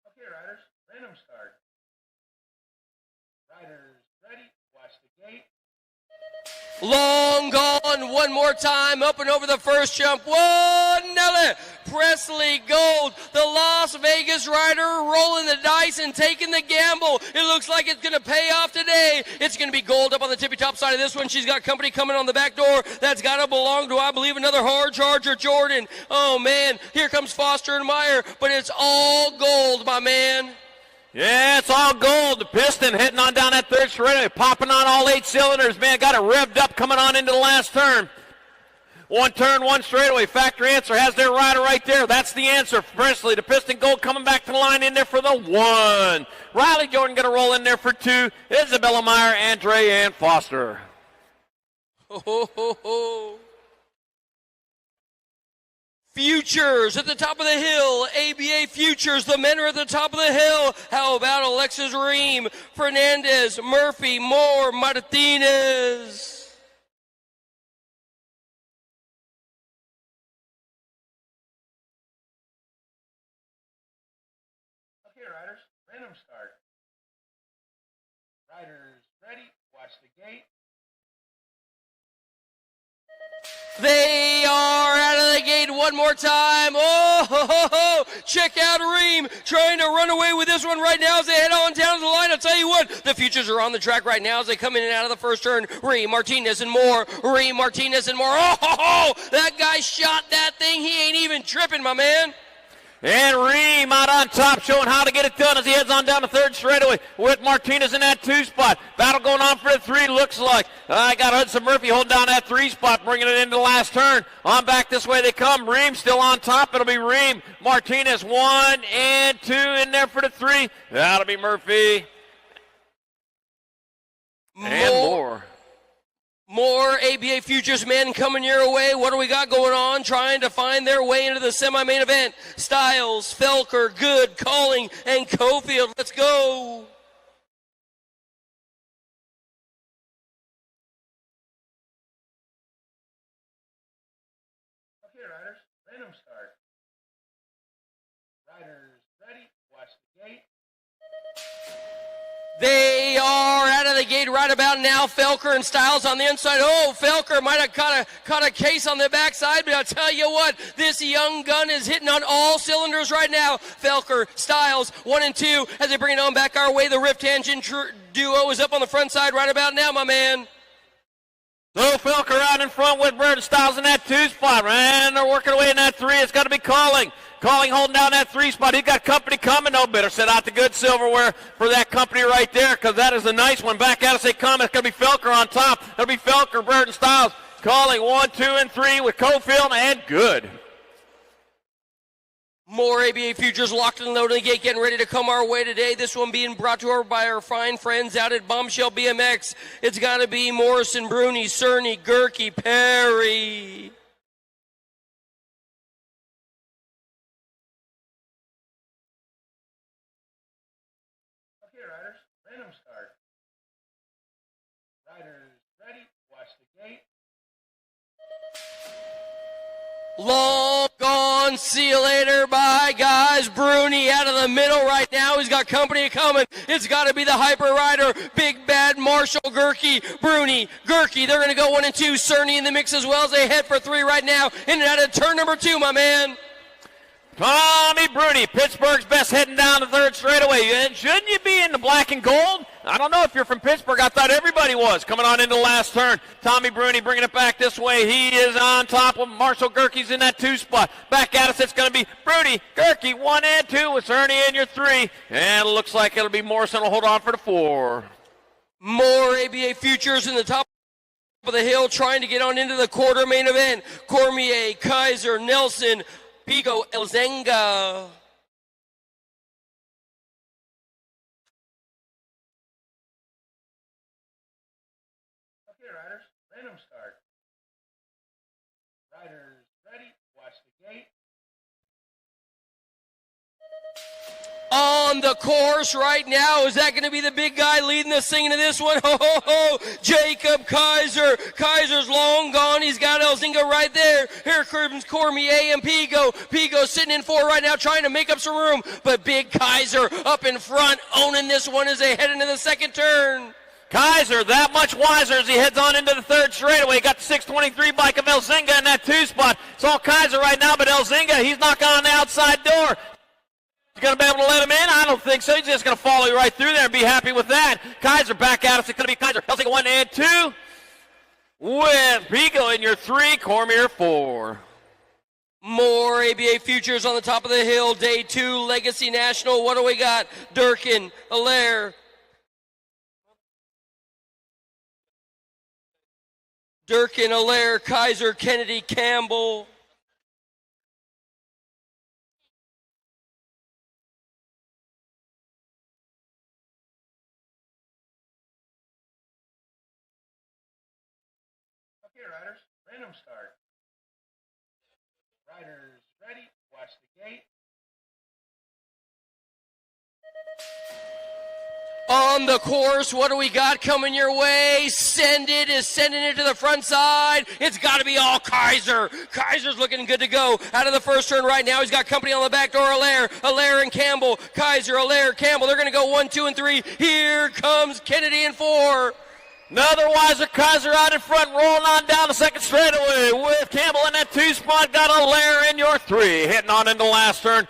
Okay, riders, random start. Riders ready, watch the gate. Long gone, one more time, up and over the first jump. Whoa, Nelly! Presley Gold, the Las Vegas rider, rolling the dice and taking the gamble. It looks like it's going to pay off today. It's going to be Gold up on the tippy top side of this one. She's got company coming on the back door. That's got to belong to, I believe, another hard charger, Jordan. Oh, man, here comes Foster and Meyer, but it's all Gold, my man. Yeah, it's all Gold. The Piston heading on down that third straightaway, popping on all 8 cylinders. Man, got it revved up coming on into the last turn. One turn, one straightaway. Factory Answer has their rider right there. That's the answer for Presley. The Piston Gold coming back to the line in there for the 1. Riley Jordan going to roll in there for 2. Isabella Meyer, Andre, and Foster. Ho, ho, ho, ho. Futures at the top of the hill. ABA Futures, the men are at the top of the hill. How about Alexis Ream, Fernandez, Murphy, Moore, Martinez? Okay, riders, random start. Riders ready, watch the gate. They are out of the gate one more time. Oh, ho, ho, ho. Check out Ream trying to run away with this one right now as they head on down to the line. I'll tell you what, the Futures are on the track right now as they come in and out of the first turn. Ream, Martinez, and Moore. Ream, Martinez, and Moore. Oh, ho, ho. That guy shot that thing. He ain't even tripping, my man. And Ream out on top, showing how to get it done as he heads on down the third straightaway with Martinez in that 2 spot. Battle going on for the 3, looks like. I got Hudson Murphy holding down that 3 spot, bringing it into the last turn. On back this way they come. Ream still on top. It'll be Ream. Martinez, 1 and 2 in there for the 3. That'll be Murphy. And more. More ABA Futures men coming your way. What do we got going on? Trying to find their way into the semi-main event. Styles, Felker, Good, Calling, and Cofield. Let's go. Okay, riders, random start. Riders ready, watch the gate. They are out of the the gate right about now. Felker and Styles on the inside. Oh, Felker might have caught a case on the backside, but I'll tell you what, this young gun is hitting on all cylinders right now. Felker, Styles, 1 and 2 as they bring it on back our way. The Rift Engine duo is up on the front side right about now, my man. So Felker out in front with Bird and Styles in that 2 spot, and they're working away in that 3. It's got to be Calling. Calling holding down that 3 spot. He's got company coming. No, better set out the good silverware for that company right there, because that is a nice one. Back at us they come. It's going to be Felker on top. It'll be Felker, Bird and Styles. Calling 1, 2, and 3 with Cofield, and good. More ABA Futures locked and loaded in the gate, getting ready to come our way today. This one being brought to us by our fine friends out at Bombshell BMX. It's got to be Morrison, Bruni, Cerny, Gerke, Perry. Okay, riders, random start. Riders ready, watch the gate. Long gone, see you later, bye guys. Bruni out of the middle right now. He's got company coming. It's got to be the Hyper Rider, Big Bad Marshall, Gerke, Bruni, Gerke. They're going to go 1 and 2. Cerny in the mix as well as they head for 3 right now. In and out of turn number 2, my man. Tommy Bruni, Pittsburgh's best, heading down the 3rd straightaway. And shouldn't you be in the black and gold? I don't know if you're from Pittsburgh. I thought everybody was coming on into the last turn. Tommy Bruni bringing it back this way. He is on top of Marshall. Gerke's in that 2 spot. Back at us, it's going to be Bruni, Gerke, 1 and 2 with Cerny in your 3. And it looks like it'll be Morrison will hold on for the 4. More ABA Futures in the top of the hill trying to get on into the quarter main event. Cormier, Kaiser, Nelson, Pico, Elzenga. Okay, riders, random start. Riders ready, watch the gate. On the course right now, is that going to be the big guy leading this thing into this one? Ho, ho, ho, Jacob Kaiser. Kaiser's long gone. He's got Elzinga right there. Here comes Cormier and Pigo. Pigo sitting in 4 right now, trying to make up some room. But big Kaiser up in front, owning this one as they head into the 2nd turn. Kaiser that much wiser as he heads on into the 3rd straightaway. Got the 623 bike of Elzinga in that 2 spot. It's all Kaiser right now, but Elzinga, he's knocking on the outside door. He's going to be able to let him in? I don't think so. He's just going to follow you right through there and be happy with that. Kaiser back at us. It's going to be Kaiser. Elzinga 1 and 2 with Pigo in your 3, Cormier 4. More ABA Futures on the top of the hill. Day 2, Legacy National. What do we got? Durkin, Allaire. Durkin, Allaire, Kaiser, Kennedy, Campbell. Okay, riders, random start. Riders ready, watch the gate. On the course, what do we got coming your way? Send It is sending it to the front side. It's got to be all Kaiser. Kaiser's looking good to go. Out of the 1st turn right now, he's got company on the back door. Allaire and Campbell. Kaiser, Allaire, Campbell. They're going to go 1, 2, and 3. Here comes Kennedy in 4. Another wiser Kaiser out in front, rolling on down the 2nd straightaway with Campbell in that 2 spot. Got Allaire in your 3, hitting on into the last turn.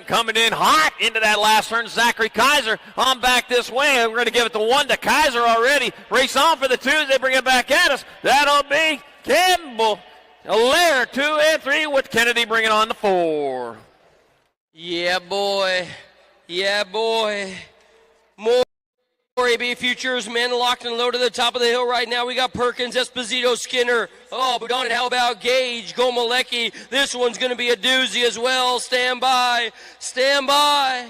Coming in hot into that last turn. Zachary Kaiser on back this way. We're going to give it the 1 to Kaiser already. Race on for the 2s. They bring it back at us. That'll be Campbell. Allaire 2 and 3 with Kennedy bringing on the 4. Yeah, boy. Yeah, boy. More ABA Futures, men locked and loaded at the top of the hill right now. We got Perkins, Esposito, Skinner. Oh, but on it, how about Gage, Gomalecki? This one's going to be a doozy as well. Stand by. Stand by.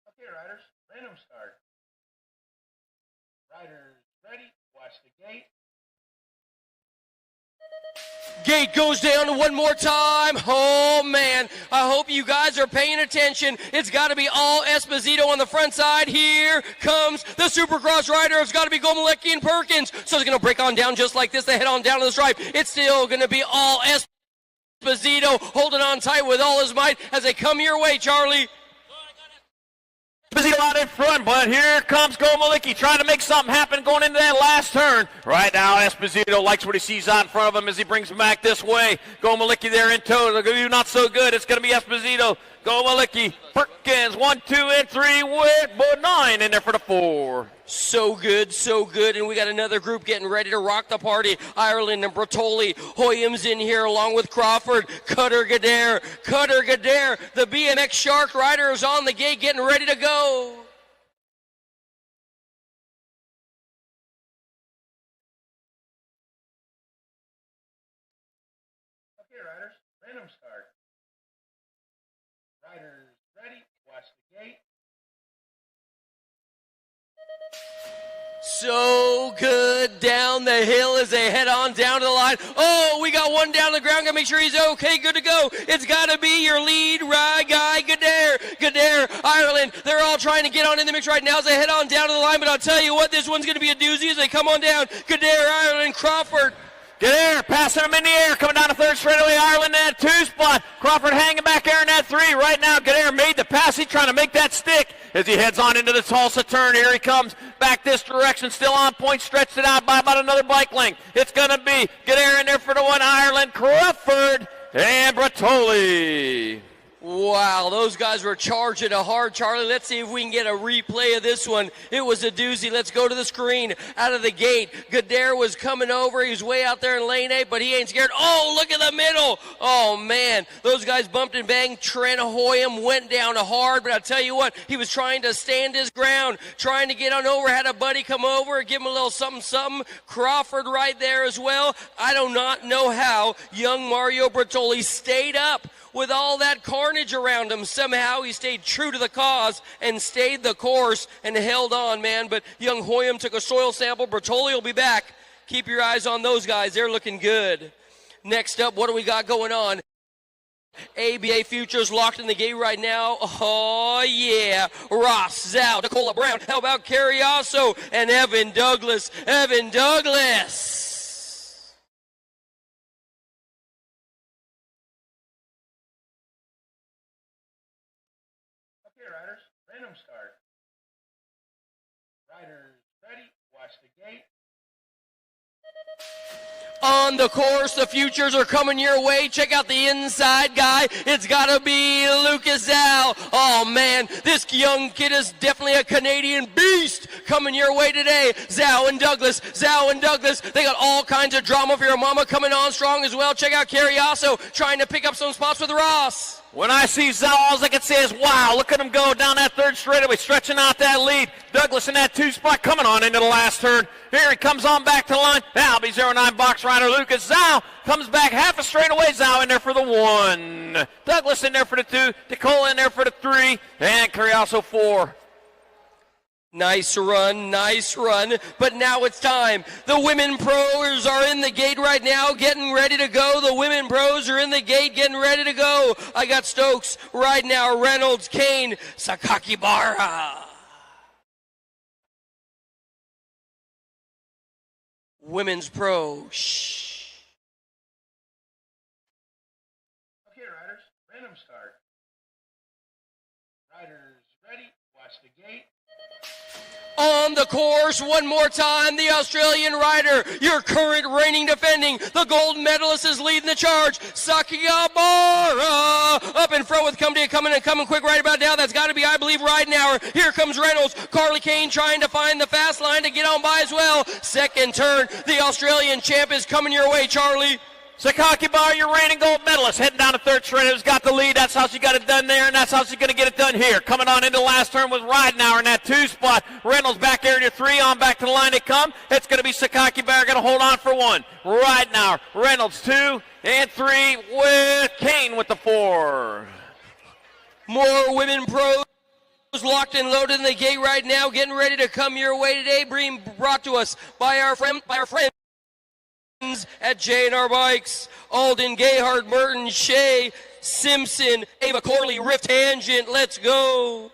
Okay, riders, random start. Riders ready, watch the gate. Gate goes down one more time. Oh, man. I hope you guys are paying attention. It's got to be all Esposito on the front side. Here comes the Supercross rider. It's got to be Gomalecki and Perkins. So it's going to break on down just like this. They head on down to the stripe. It's still going to be all Esposito Esposito holding on tight with all his might as they come your way, Charlie. Esposito out in front, but here comes Go Malicki trying to make something happen going into that last turn. Right now, Esposito likes what he sees out in front of him as he brings him back this way. Go Malicki there in tow. They're going to do not so good. It's going to be Esposito. Go Malicki. Perkins, 1, 2, and 3 with 9 in there for the 4. So good, so good. And we got another group getting ready to rock the party. Ireland and Bertoli. Hoyam's in here along with Crawford. Cutter Gadare. The BMX Shark Rider is on the gate getting ready to go. Okay, riders, random start. Riders ready, watch the gate. So good down the hill as they head on down to the line. Oh, we got one down the ground. Gotta make sure he's okay, good to go. It's gotta be your lead ride guy, Gadare, Ireland. They're all trying to get on in the mix right now as they head on down to the line, but I'll tell you what, this one's gonna be a doozy as they come on down. Gadare, Ireland, Crawford. Gadare passing him in the air, coming down the third straightaway. Ireland in that 2 spot. Crawford hanging back there in that 3. Right now, Gadare made the pass. He's trying to make that stick as he heads on into the Tulsa turn. Here he comes back this direction, still on point, stretched it out by about another bike length. It's going to be Gadare in there for the 1. Ireland, Crawford, and Bertoli. Wow, those guys were charging it hard, Charlie. Let's see if we can get a replay of this one. It was a doozy. Let's go to the screen. Out of the gate, Gadare was coming over. He was way out there in lane 8, but he ain't scared. Oh, look at the middle. Oh, man. Those guys bumped and banged. Trent Hoyam went down hard, but I'll tell you what, he was trying to stand his ground, trying to get on over. Had a buddy come over, give him a little something. Crawford right there as well. I do not know how young Mario Bertoli stayed up with all that carnage around him. Somehow he stayed true to the cause and stayed the course and held on, man. But young Hoyam took a soil sample. Bertoli will be back. Keep your eyes on those guys. They're looking good. Next up, what do we got going on? ABA Futures locked in the gate right now. Oh, yeah. Ross, Zhao, Nicola Brown. How about Carriasso and Evan Douglas? Okay, riders, random start. Riders ready, watch the gate. On the course, the futures are coming your way. Check out the inside guy. It's got to be Lucas Zhao. Oh, man, this young kid is definitely a Canadian beast coming your way today. Zhao and Douglas. They got all kinds of drama for your mama coming on strong as well. Check out Carriasso trying to pick up some spots with Ross. When I see Zhao, all I can say is, wow, look at him go down that third straightaway, stretching out that lead. Douglas in that 2 spot coming on into the last turn. Here he comes on back to the line. That'll be 09 box rider Lucas Zhao. Comes back half a straightaway. Zhao in there for the 1. Douglas in there for the 2. DeCola in there for the 3. And Carriasso 4. Nice run. But now it's time. The women pros are in the gate right now, getting ready to go. The women pros are in the gate, getting ready to go. I got Stokes right now, Reynolds, Kane, Sakakibara. Women's pro. Shh. Okay, riders, random start. Riders ready, watch the gate. On the course, one more time, the Australian rider, your current reigning defending, the gold medalist is leading the charge. Sakakibara up in front with coming quick right about now. That's got to be, I believe, Ridenauer. Here comes Reynolds. Carly Kane trying to find the fast line to get on by as well. Second turn, the Australian champ is coming your way, Charlie. Sakakibara, your reigning gold medalist, heading down the third straight. Has got the lead. That's how she got it done there, and that's how she's going to get it done here. Coming on into the last turn with Ridenauer in that 2 spot. Reynolds back there in your 3. On back to the line they come. It's going to be Sakakibara going to hold on for 1. Ridenauer, Reynolds 2 and 3 with Kane with the 4. More women pros locked and loaded in the gate right now, getting ready to come your way today. Being brought to us by our friends at J&R Bikes. Alden, Gayhard, Merton, Shea, Simpson, Ava Corley, Rift Tangent. Let's go.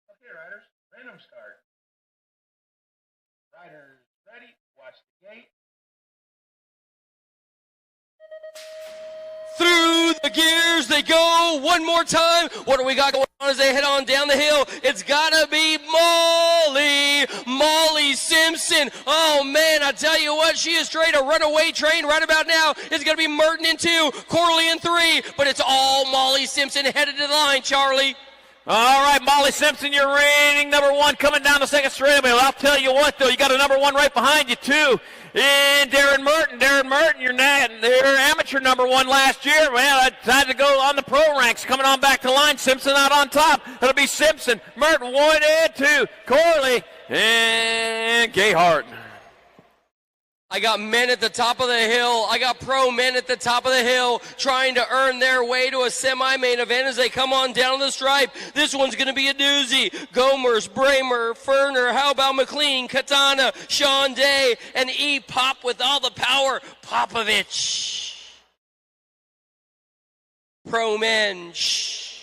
Okay, riders, random start. the gate. Through the gears they go one more time. What do we got going on as they head on down the hill? It's gotta be Molly Simpson. Oh man, I tell you what, she is straight a runaway train right about now. It's gonna be Merton in 2, Corley in 3, but it's all Molly Simpson headed to the line, Charlie. All right, Molly Simpson, you're reigning number 1 coming down the second straightaway. Well, I'll tell you what, though, you got a number 1 right behind you, too. And Darren Merton, you're amateur number 1 last year. Well, I decided to go on the pro ranks. Coming on back to the line, Simpson out on top. It'll be Simpson, Merton 1 and 2, Corley, and Gayhart. I got men at the top of the hill. I got pro men at the top of the hill trying to earn their way to a semi-main event as they come on down the stripe. This one's going to be a doozy. Gomers, Bramer, Ferner, how about McLean, Katana, Sean Day, and E-Pop with all the power, Popovich. Pro men, shh.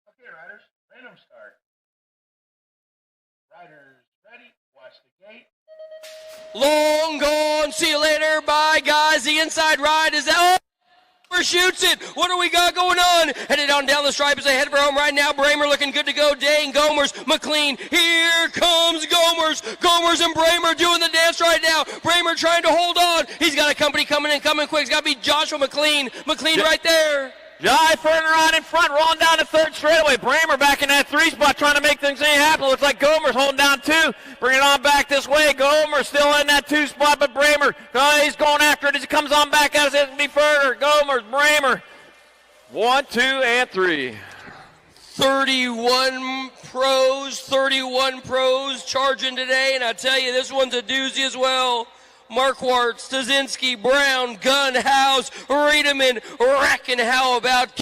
Okay, riders, random start. Riders ready, watch the gate. Long gone, see you later, bye guys. The inside ride is out. Shoots it. What do we got going on? Headed on down the stripe as they head for home right now. Bramer looking good to go. Dane, Gomers, McLean. Here comes Gomers. Gomers and Bramer doing the dance right now. Bramer trying to hold on. He's got a company coming quick. It's got to be Joshua McLean. McLean right there. Jai Ferner on in front, rolling down the third straightaway. Bramer back in that 3 spot, trying to make things happen. Looks like Gomer's holding down 2. Bring it on back this way. Gomer still in that 2 spot, but Bramer, he's going after it as he comes on back out. It's be Ferner. Gomer's, Bramer. 1, 2, and 3. 31 pros charging today, and I tell you, this one's a doozy as well. Marquardt, Stasinski, Brown, Gunn, House, Riedemann, Reckon, how about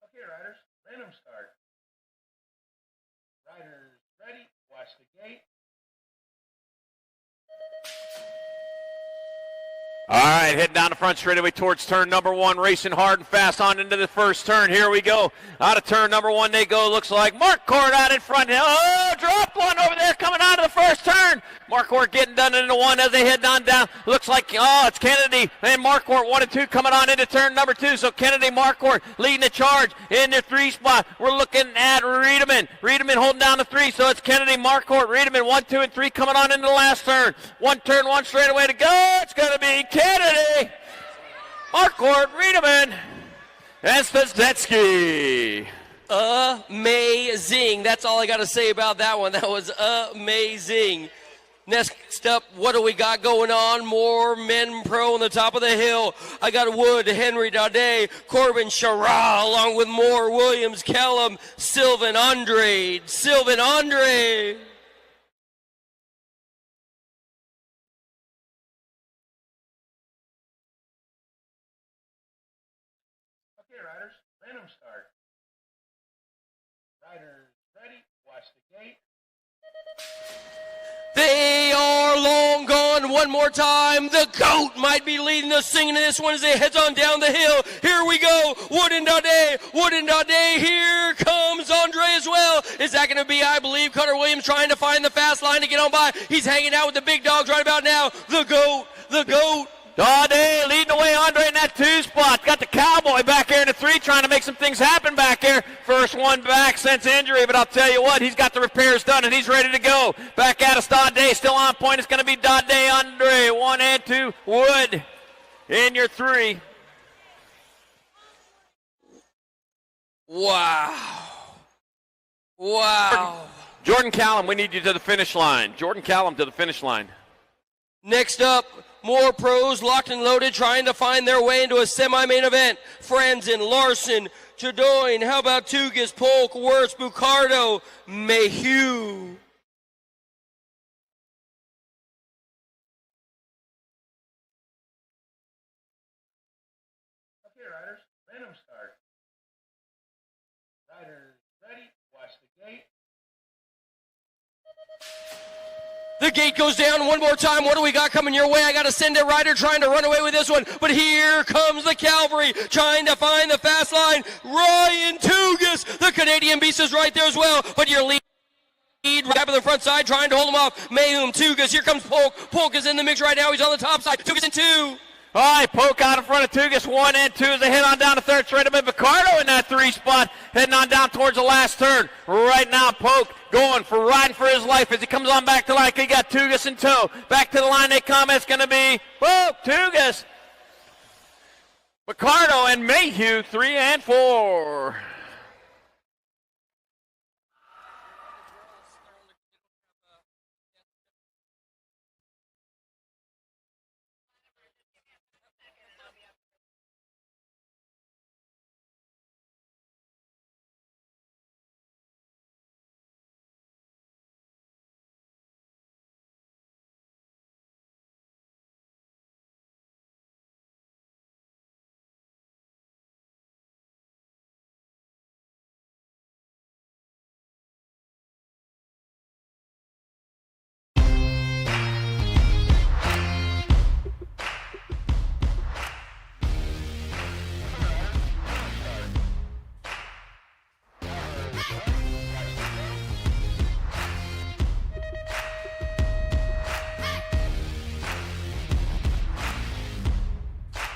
Okay, riders, random start. Riders ready, watch the gate. All right, heading down the front straightaway towards turn number 1, racing hard and fast on into the first turn. Here we go. Out of turn number 1 they go. Looks like Marquardt out in front. Oh, dropped one over there coming out of the first turn. Marquardt getting done into 1 as they head on down. Looks like, it's Kennedy and Marquardt 1 and 2 coming on into turn number 2. So Kennedy, Marquardt leading the charge in their 3 spot. We're looking at Riedemann. Riedemann holding down the 3. So it's Kennedy, Marquardt, Riedemann 1, 2, and 3 coming on into the last turn. 1 turn, 1 straightaway to go. It's going to be Kennedy, Marquardt, Riedemann, and Stasinski. Amazing. That's all I got to say about that one. That was amazing. Next up, what do we got going on? More men pro on the top of the hill. I got Wood, Henry, Daudet, Corbin, Shara, along with Moore, Williams, Kellum, Sylvan Andre. Okay, riders, random start. Riders ready, watch the gate. They are long gone one more time. The GOAT might be leading the singing in this one as they heads on down the hill. Here we go. Wood and Daudet. Here comes Andre as well. Is that going to be, I believe, Cutter Williams trying to find the fast line to get on by? He's hanging out with the big dogs right about now. The GOAT. Daudet leading the way, Andre in that 2 spot. Got the Cowboy back here in the 3 trying to make some things happen back here. First one back since injury, but I'll tell you what, he's got the repairs done and he's ready to go. Back at us, Daudet still on point. It's going to be Daudet, Andre, 1 and 2. Wood in your 3. Wow. Jordan Callum, we need you to the finish line. Jordan Callum to the finish line. Next up, more pros locked and loaded trying to find their way into a semi-main event. Franzen, Larson, Jadoin, how about Tugis, Polk, Wirtz, Bucardo, Mayhew. Okay, riders, random start. Riders ready, watch the gate. The gate goes down one more time. What do we got coming your way? I got a Send It rider trying to run away with this one. But here comes the cavalry trying to find the fast line. Ryan Tugas, the Canadian beast, is right there as well. But your lead right up on the front side trying to hold him off. Mayhem, Tugas. Here comes Polk. Polk is in the mix right now. He's on the top side. Tugas in 2. All right, Polk out in front of Tugas, 1 and 2 as they head on down to third straight. Vicardo in that 3 spot, heading on down towards the last turn. Right now, Polk riding for his life as he comes on back to the line. He got Tugas in tow. Back to the line they come. It's going to be Polk, Tugas, Vicardo, and Mayhew, 3 and 4.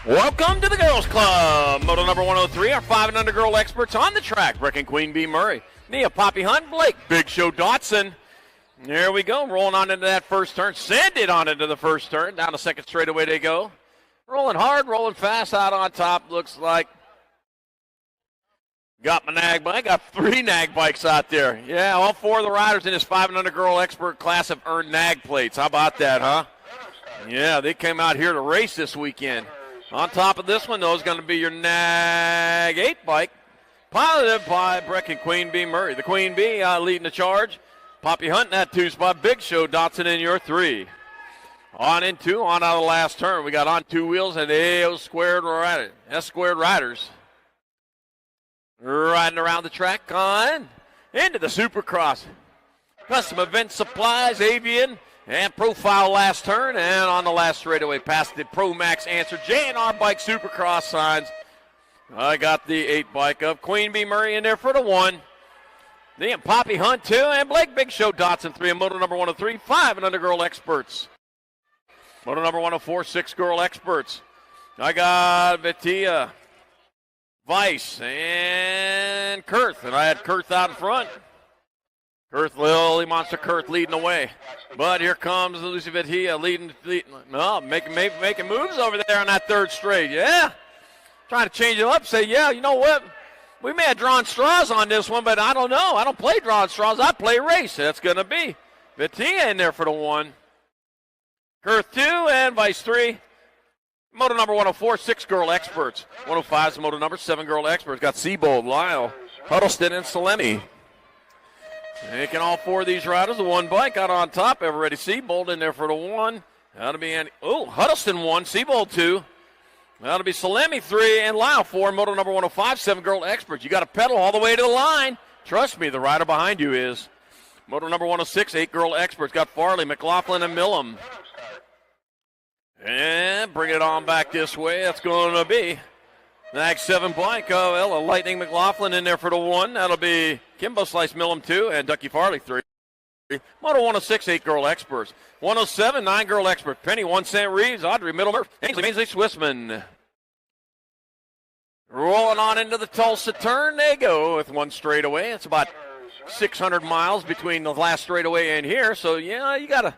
Welcome to the Girls Club. Moto number 103, our 5 and under girl experts on the track. Breck and Queen Bee Murray. Nia Poppy Hunt, Blake Big Show Dotson. There we go, rolling on into that first turn. Send it on into the first turn. Down the second straightaway they go. Rolling hard, rolling fast out on top. Looks like got my nag bike. Got 3 nag bikes out there. Yeah, all 4 of the riders in this 5 and under girl expert class have earned nag plates. How about that, huh? Yeah, they came out here to race this weekend. On top of this one, though, is going to be your Nag 8 bike, piloted by Breck and Queen Bee Murray. The Queen Bee leading the charge. Poppy Hunt in that 2 spot. Big Show Dotson in your 3. On in 2, on out of the last turn. We got on 2 wheels and S squared riders. Riding around the track on into the Supercross. Custom Event Supplies, Avian, and Profile last turn, and on the last straightaway past the Pro Max Answer J&R Bike Supercross signs. I got the 8 bike of Queen Bee Murray in there for the 1. Then Poppy Hunt 2, and Blake Big Show Dotson 3, and Moto number 103, 5 and under girl experts. Moto number 104, 6 girl experts. I got Vitia, Vice, and Kurth, and I had Kurth out in front. Kurth, Lily Monster Kurth leading the way. But here comes Lucy Vitia making moves over there on that third straight. Yeah. Trying to change it up. Say, yeah, you know what? We may have drawn straws on this one, but I don't know. I don't play drawn straws. I play race. That's going to be Vitia in there for the 1. Kurth 2 and Vice 3. Moto number 104, 6 girl experts. 105 is moto number 7 girl experts. Got Seabold, Lyle, Huddleston, and Salemi. Taking all 4 of these riders. The 1 bike out on top. Everybody Seabold in there for the 1. That'll be Andy. Oh, Huddleston 1, Seabold 2. That'll be Salemi 3 and Lyle 4. Moto number 105, 7 girl experts. You got to pedal all the way to the line. Trust me, the rider behind you is. Moto number 106, 8 girl experts. Got Farley, McLaughlin, and Millam. And bring it on back this way. That's going to be Nag 7 bike. Ella Lightning McLaughlin in there for the 1. That'll be Kimbo Slice Millam 2 and Ducky Farley 3. Moto 106, 8 girl experts. 107, 9 girl experts. Penny 1 Cent Reeves, Audrey Middlemer, Ainsley Swissman. Rolling on into the Tulsa turn. They go with 1 straightaway. It's about 600 miles between the last straightaway and here. So, yeah, you got to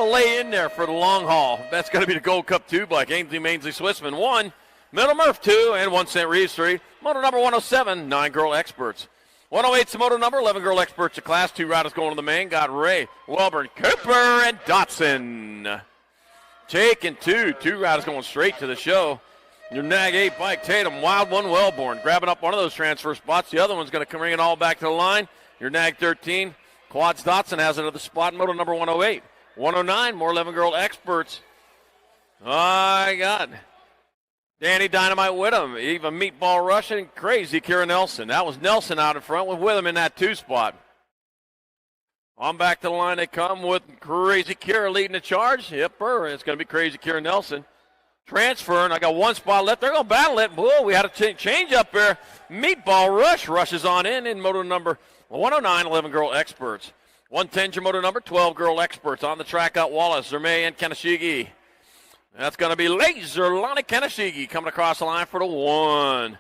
lay in there for the long haul. That's going to be the Gold Cup 2 bike. Ainsley Swissman 1. Middle Murph 2 and 1 Cent Reeves 3. Moto number 107, 9 girl experts. 108's the moto number, 11 girl experts of class. 2 riders going to the main. Got Ray, Welburn, Cooper, and Dotson. Taking 2 riders going straight to the show. Your Nag 8 bike, Tatum, Wild One, Wellborn. Grabbing up one of those transfer spots. The other one's going to bring it all back to the line. Your Nag 13, Quads Dotson has another spot. Moto number 108. 109, more 11 girl experts. I got Danny Dynamite with him. Even Meatball Russian, crazy Kira Nelson. That was Nelson out in front with him in that 2 spot. On back to the line they come with Crazy Kira leading the charge. Yepper, it's going to be Crazy Kira Nelson. Transferring, I got one spot left. They're going to battle it. Whoa, we had a change up there. Meatball Rush rushes on in moto number 109, 11 Girl Experts. 110, your moto number 12 Girl Experts. On the track out Wallace, Zerme, and Kanashigi. That's going to be Laser Lonnie Kanashigi coming across the line for the 1.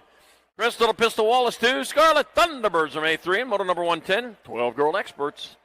Crystal Pistol Wallace 2, Scarlet Thunderbirds Zerme 3, and moto number 110, 12 Girl Experts.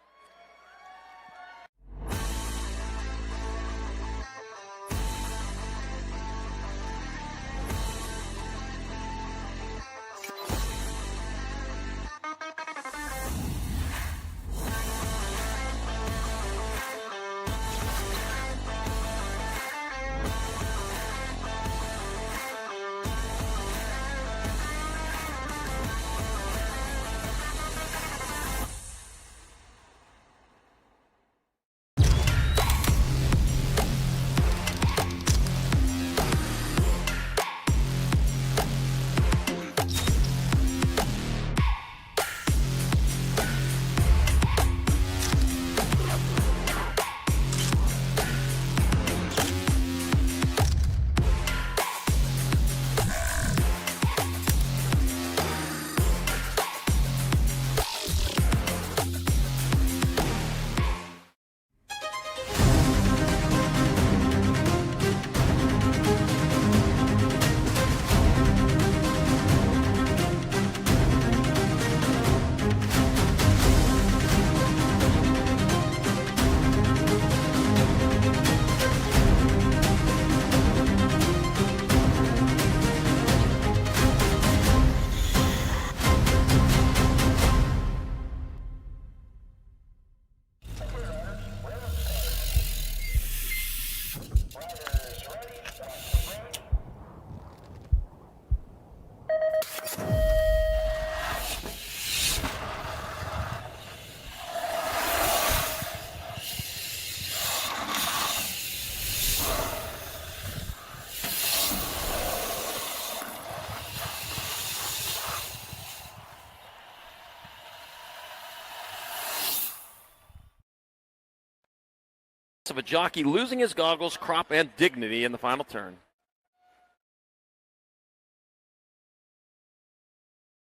Of a jockey losing his goggles, crop, and dignity in the final turn.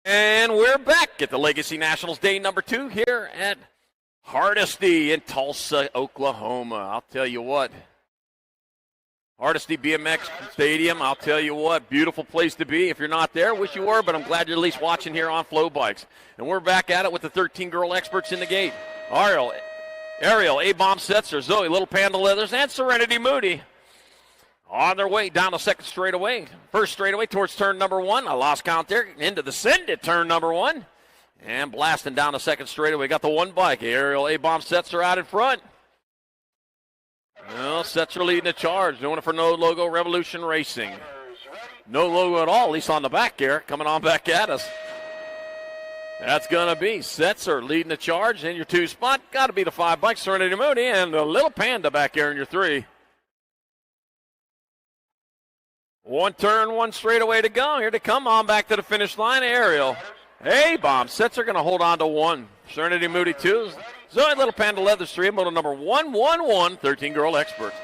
And we're back at the Legacy Nationals Day number 2 here at Hardesty in Tulsa, Oklahoma. I'll tell you what, Hardesty BMX Stadium, I'll tell you what, beautiful place to be. If you're not there, wish you were, but I'm glad you're at least watching here on Flow Bikes. And we're back at it with the 13 Girl Experts in the gate. Ariel, A-Bomb Setzer, Zoe, Little Panda Leathers, and Serenity Moody on their way down the second straightaway. First straightaway towards turn number 1. I lost count there. Into the send at turn number 1. And blasting down the second straightaway. Got the one bike. Ariel, A-Bomb Setzer out in front. Well, Setzer leading the charge. Doing it for No Logo Revolution Racing. No logo at all, at least on the back here. Coming on back at us. That's going to be Setzer leading the charge in your 2 spot. Got to be the 5 bike, Serenity Moody, and the Little Panda back here in your 3. 1 turn, 1 straightaway to go. Here to come on back to the finish line, Ariel. A-Bomb Setzer going to hold on to 1. Serenity Moody 2. Zoe Little Panda Leathers 3, moto number 111, 13 Girl Experts.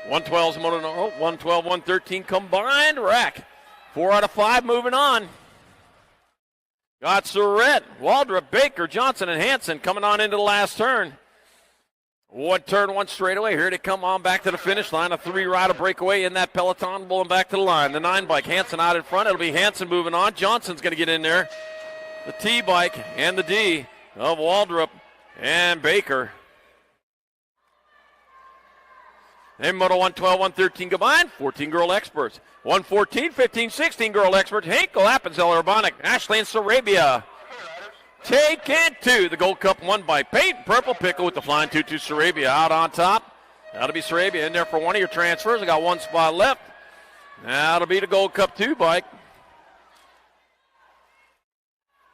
112's moto number 112, 113 combined rack. 4 out of 5 moving on. Got Surrett, Waldrop, Baker, Johnson, and Hanson coming on into the last turn. 1 turn, 1 straightaway. Here to come on back to the finish line. A 3-rider breakaway in that peloton, pulling back to the line. The 9 bike, Hanson out in front. It'll be Hanson moving on. Johnson's going to get in there. The T bike and the D of Waldrop and Baker. And moto 112, 113 combined, 14 Girl Experts. 114, 15, 16 Girl Experts. Hinkle, Appenzeller, Urbanic, Ashley, and Sarabia. Taken 2. The Gold Cup won by Peyton Purple Pickle with the flying 2-2 Sarabia out on top. That'll be Sarabia in there for one of your transfers. I got 1 spot left. That'll be the Gold Cup 2 bike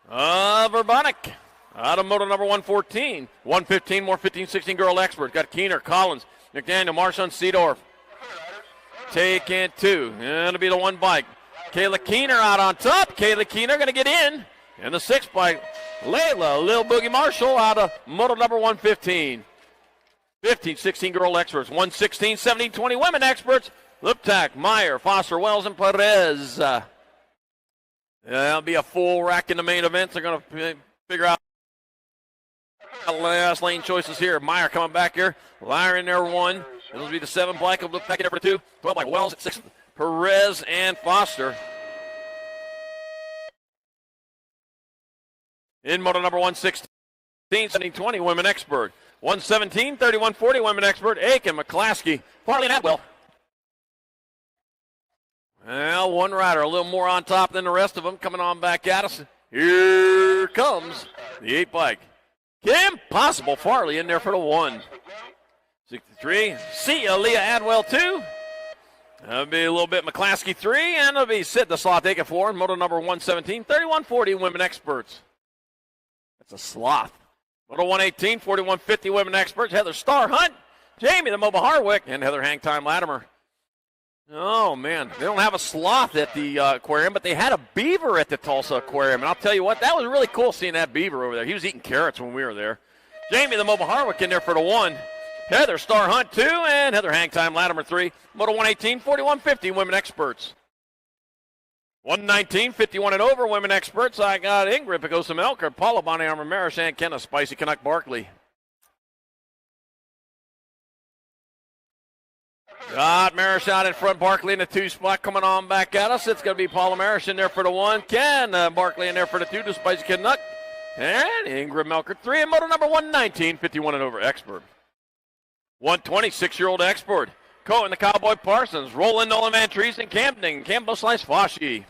of Urbanic. Out of moto number 114. 115, more 15, 16 Girl Experts. Got Keener, Collins, McDaniel, Marshall, and Seedorf. Taken 2. That'll be the 1 bike. Kayla Keener out on top. Kayla Keener going to get in. And the 6 bike. Layla, Lil Boogie Marshall out of moto number 115. 15, 16 girl experts, 116, 17, 20 women experts. Liptak, Meyer, Foster, Wells, and Perez. That'll be a full rack in the main event. They're going to figure out last lane choices here. Meyer coming back here. Liar in there 1. It'll be the 7 black. Liptak in there for 2. 12 black. Wells at 6. Perez and Foster. In moto number 116, 17, 20 women expert. 117, 31, 40 women expert. Aiken, McClaskey, Farley, and Atwell. Well, one rider a little more on top than the rest of them coming on back at us. Here comes the 8 bike. Kim Possible Farley in there for the 1. 63. See ya, Leah Adwell 2. That'll be a little bit McClaskey 3, and it'll be Sid the Sloth Aiken 4 in moto number 117, 31, 40 women experts. That's a sloth. Moto 118, 4150 women experts. Heather Star Hunt, Jamie the Mobile Harwick, and Heather Hangtime Latimer. Oh, man. They don't have a sloth at the aquarium, but they had a beaver at the Tulsa aquarium. And I'll tell you what, that was really cool seeing that beaver over there. He was eating carrots when we were there. Jamie the Mobile Harwick in there for the 1. Heather Star Hunt 2, and Heather Hangtime Latimer 3. Moto 118, 4150 women experts. 119, 51 and over women experts. I got Ingrid Picosa Melker, Paula Bonnie Armour Maris, and Kenna Spicy Canuck Barkley. Got Maris out in front, Barkley in the 2 spot coming on back at us. It's going to be Paula Maris in there for the 1. Ken Barkley in there for the 2, the Spicy Canuck. And Ingrid Melker 3, and moto number 119, 51 and over expert. 126-year-old expert. Cohen the Cowboy Parsons, Roland Nolan Van Trees and Camden, Campbell Slice Foshie.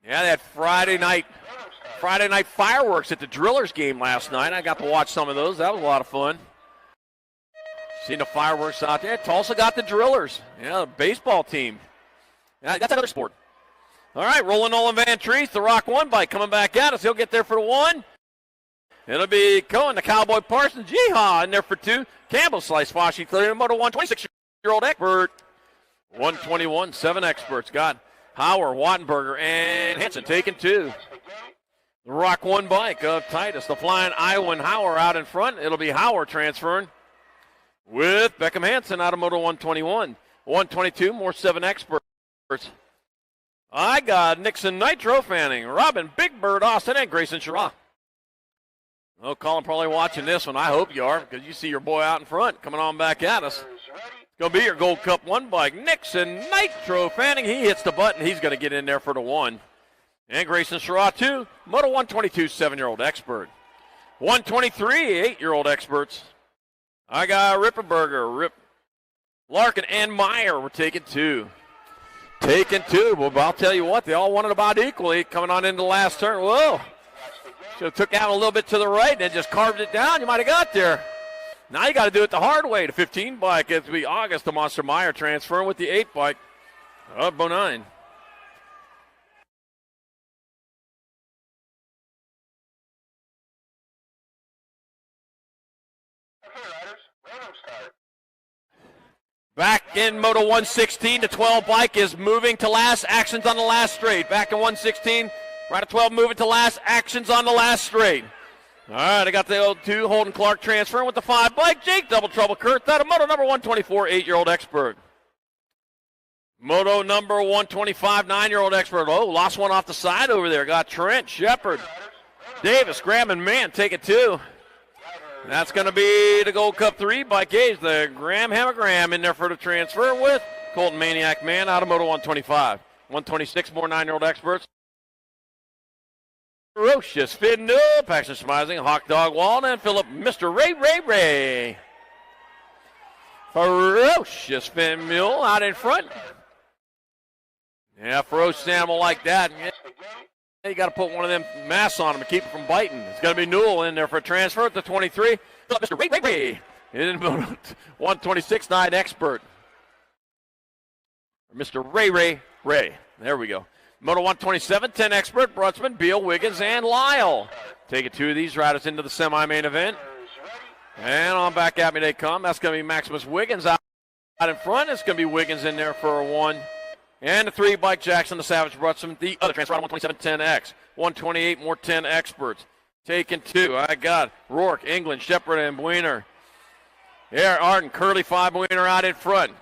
Yeah, they had Friday night fireworks at the Drillers game last night. I got to watch some of those. That was a lot of fun. Seen the fireworks out there. Tulsa got the Drillers. Yeah, the baseball team. Yeah, that's another sport. All right, Roland Nolan Van Trees, the Rock 1 bike coming back at us. He'll get there for the 1. It'll be Cohen, the Cowboy Parsons, Yeehaw in there for 2. Campbell Slice Foshie clearing moto 126-year-old expert. 121, 7 experts. Got Hauer, Wattenberger, and Hanson taking 2. The Rock 1 bike of Titus, the Flying Iowan Hauer out in front. It'll be Hauer transferring with Beckham Hansen out of moto 121. 122, more 7 experts. I got Nixon Nitro Fanning, Robin Big Bird Austin, and Grayson Shira. Oh, Colin probably watching this one. I hope you are, because you see your boy out in front coming on back at us. It's going to be your Gold Cup 1 bike. Nixon Nitro Fanning. He hits the button. He's going to get in there for the 1. And Grayson Shira, 2. Moto 122, 7-year-old expert. 123, 8-year-old experts. I got Rippenberger, Larkin, and Meyer. We're taking 2. Taking 2. Well, I'll tell you what, they all won it about equally coming on into the last turn. Whoa. Should have took out a little bit to the right and then just carved it down. You might have got there. Now you got to do it the hard way. The 15 bike, it'll be August, the Monster Meyer transferring with the 8 bike of Bonine. Back in Moto 116, the 12 bike is moving to last. Actions on the last straight. Back in 116. Right at 12, moving to last. Actions on the last straight. All right, I got the old 2, Holden Clark transferring with the 5 bike. Jake Double Trouble Kurt, that a moto number 124, 8-year-old expert. Moto number 125, 9-year-old expert. Oh, lost one off the side over there. Got Trent, Shepard, Davis, Graham, and Mann taking 2. That's going to be the Gold Cup 3 bike Gage. The Graham Hammer Graham in there for the transfer with Colton Maniac Man out of Moto 125. 126, more 9-year-old experts. Ferocious Finn Newell, Paxton Smizing, Hawk Dog Walden, and Philip Mr. Ray. Ferocious Finn Mule out in front. Yeah, ferocious animal like that. Yeah, you got to put one of them masks on him to keep it from biting. It's going to be Newell in there for a transfer at the 23. Philip Mr. Ray. In 126, 9 expert. Mr. Ray. There we go. Moto 127, 10 expert, Brunsman, Beal, Wiggins, and Lyle. Taking 2 of these riders into the semi-main event. And on back at me they come. That's going to be Maximus Wiggins out in front. It's going to be Wiggins in there for a 1. And the 3 bike, Jackson the Savage brought some the other transfer on 127 10X. 128 more 10 experts. Taking 2. I got Rourke, England, Shepard, and Buiner. Here, Arden, Curly 5, Buiner out in front.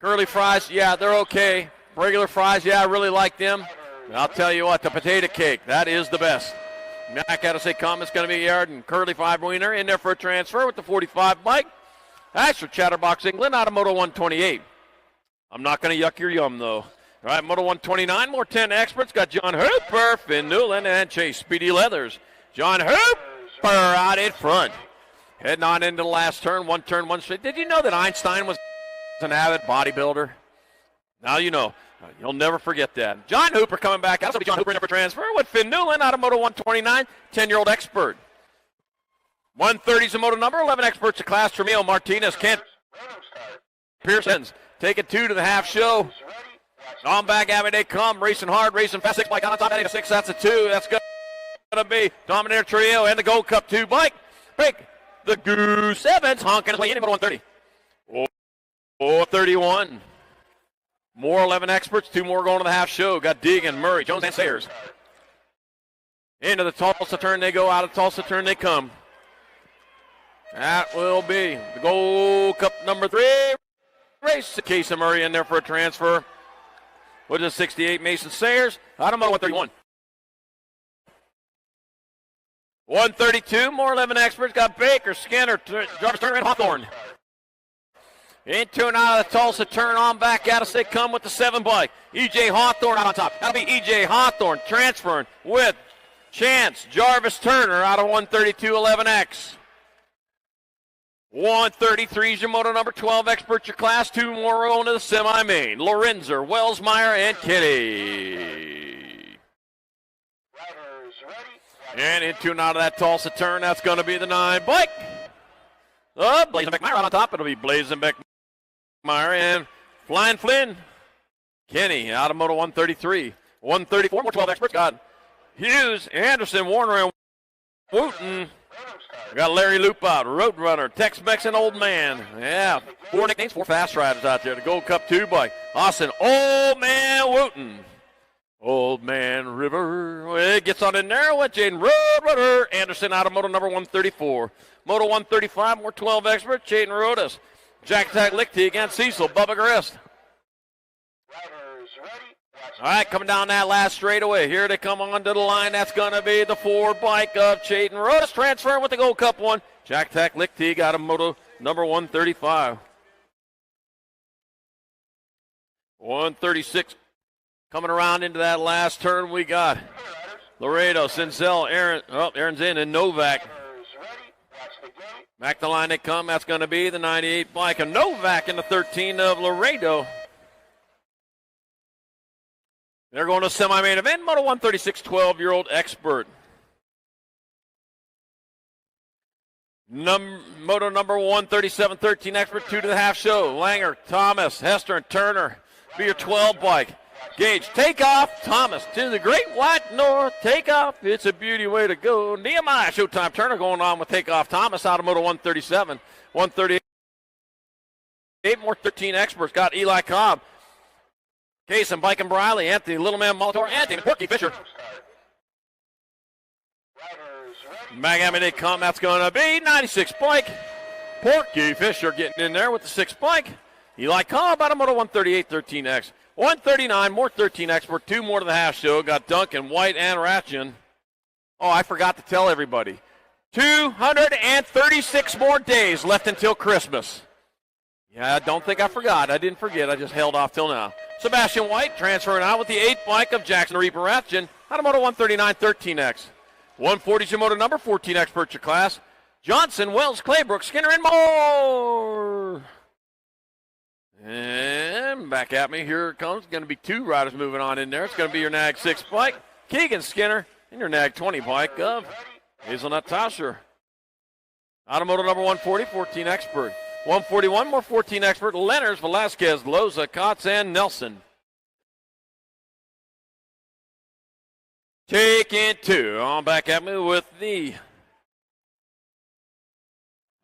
Curly fries, yeah, they're okay. Regular fries, yeah, I really like them. And I'll tell you what, the potato cake, that is the best. Back out of say comments going to be Arden, Curly 5, Buiner in there for a transfer with the 45 bike. That's for Chatterbox England out of Moto 128. I'm not going to yuck your yum, though. All right, Moto 129, more 10 experts. Got John Hooper, Finn Newland, and Chase Speedy Leathers. John Hooper out in front. Heading on into the last turn, one straight. Did you know that Einstein was an avid bodybuilder? Now you know. You'll never forget that. John Hooper coming back out. So John Hooper in for transfer with Finn Newland out of Moto 129, 10-year-old expert. 130's a moto number, 11 experts of class. Tremio, Martinez, Kent, Pearsons. Taking 2 to the half show. On back, Abby, they come. Racing hard, racing fast. 6 bike on top. 6, that's a 2. That's going to be Dominator Trio and the Gold Cup 2 bike. Break the Goose Evans honking his way into 130. 31. More 11 experts. 2 more going to the half show. Got Deegan, Murray, Jones, and Sayers. Into the Tulsa turn they go. Out of Tulsa turn they come. That will be the Gold Cup number 3. Race Casey Murray in there for a transfer. With the 68 Mason Sayers. Out of 131. 132, more 11 experts. Got Baker, Skinner, Jarvis Turner, and Hawthorne. Into and out of the Tulsa turn on back out as they come with the 7 bike. E.J. Hawthorne out on top. That'll be E.J. Hawthorne transferring with Chance Jarvis Turner out of 132 11X. 133 is your moto number 12 expert your class. 2 more going to the semi-main. Lorenzer, Wellsmeyer, and Kitty. And into and out of that Tulsa turn, that's going to be the 9 bike. Blazing Beckmeyer out on top. It'll be Blazing Beckmeyer and Flying Flynn. Kenny out of moto 133. 134, more 12 experts. Got Hughes, Anderson, Warner, and Wooten. We got Larry Loop out, Roadrunner, Tex-Mex, and Old Man. Yeah, 4 nicknames, 4 fast riders out there. The Gold Cup 2 bike. Austin, Old Man Wooten. Old Man River. Well, it gets on in there with Jaden Roadrunner. Anderson out of moto number 134. Moto 135, more 12 experts. Jaden Rodas, Jack Tag Lichtig, and Cecil Bubba Grist. All right, coming down that last straightaway. Here they come onto the line. That's going to be the 4 bike of Chayton Rodas transferring with the Gold Cup 1. Jack Tack Lichtig out of moto number 135. 136 coming around into that last turn. We got Laredo, Sinzel, Aaron's in, and Novak. Back the line they come. That's going to be the 98 bike of Novak in the 13 of Laredo. They're going to semi-main event, Moto 136, 12-year-old expert. Moto number 137, 13 expert, 2 to the half show. Langer, Thomas, Hester, and Turner. Be your 12 bike. Gage, take off. Thomas to the Great White North. Take off. It's a beauty way to go. Nehemiah, Showtime Turner going on with take off. Thomas out of Moto 137. 138, more 13 experts. Got Eli Cobb. Kaysen, Bike and Briley, Anthony, Little Man, Molitor, Anthony, Porky Fisher. Back at me they come. That's going to be 96 bike. Porky Fisher getting in there with the 6 bike. Eli Cobb out of Moto 138, 13X. 139, more 13X. For 2 more to the half show. Got Duncan, White, and Ratchin. Oh, I forgot to tell everybody. 236 more days left until Christmas. Yeah, I don't think I forgot. I didn't forget. I just held off till now. Sebastian White transferring out with the 8 bike of Jackson Reaper Ratchin out of Moto 139, 13X. 140 is your moto number, 14X purchase class. Johnson, Wells, Claybrook, Skinner, and more. And back at me, here it comes. Going to be 2 riders moving on in there. It's going to be your Nag 6 bike, Keegan Skinner, and your Nag 20 bike of Hazelnut Tosher. Out of moto number 140, 14 expert. 141, more 14 expert. Lenners, Velasquez, Loza, Kotz, and Nelson. Taking 2 on back at me with the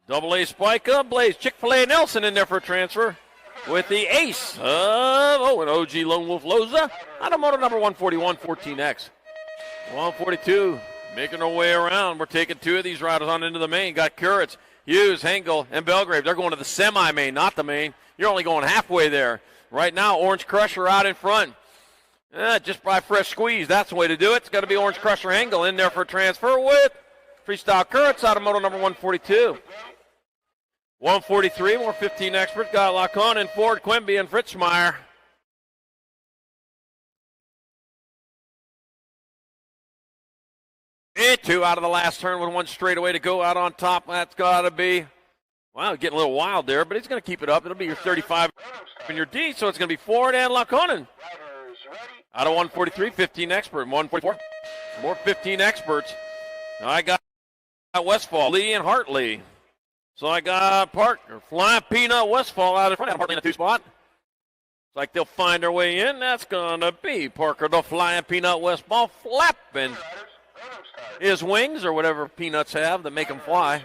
AA spike up. Blaze Chick-fil-A Nelson in there for a transfer. with the ace of an OG Lone Wolf Loza out of moto number 141, 14X. 142 making their way around. We're taking two of these riders on into the main. Got Kuritz, Hughes, Hengel, and Belgrave. They're going to the semi-main, not the main. You're only going halfway there. Right now, Orange Crusher out in front. Just by fresh squeeze, that's the way to do it. It's going to be Orange Crusher Hengel in there for a transfer with Freestyle Kuritz out of moto number 142. 143, more 15 experts. Got Lacon, Ford, Quimby, and Fritzmeyer. And two out of the last turn with one straightaway to go out on top. That's got to be, wow, getting a little wild there, but he's going to keep it up. It'll be your 35 in your D, so it's going to be Ford and Laconin. Out of 143, 15 expert. 144, more 15 experts. I got Westfall, Lee, and Hartley. So I got Parker, Flying Peanut, Westfall out in front of Hartley in the two spot. It's like they'll find their way in. That's going to be Parker, the Flying Peanut, Westfall, flapping his wings or whatever peanuts have that make them fly.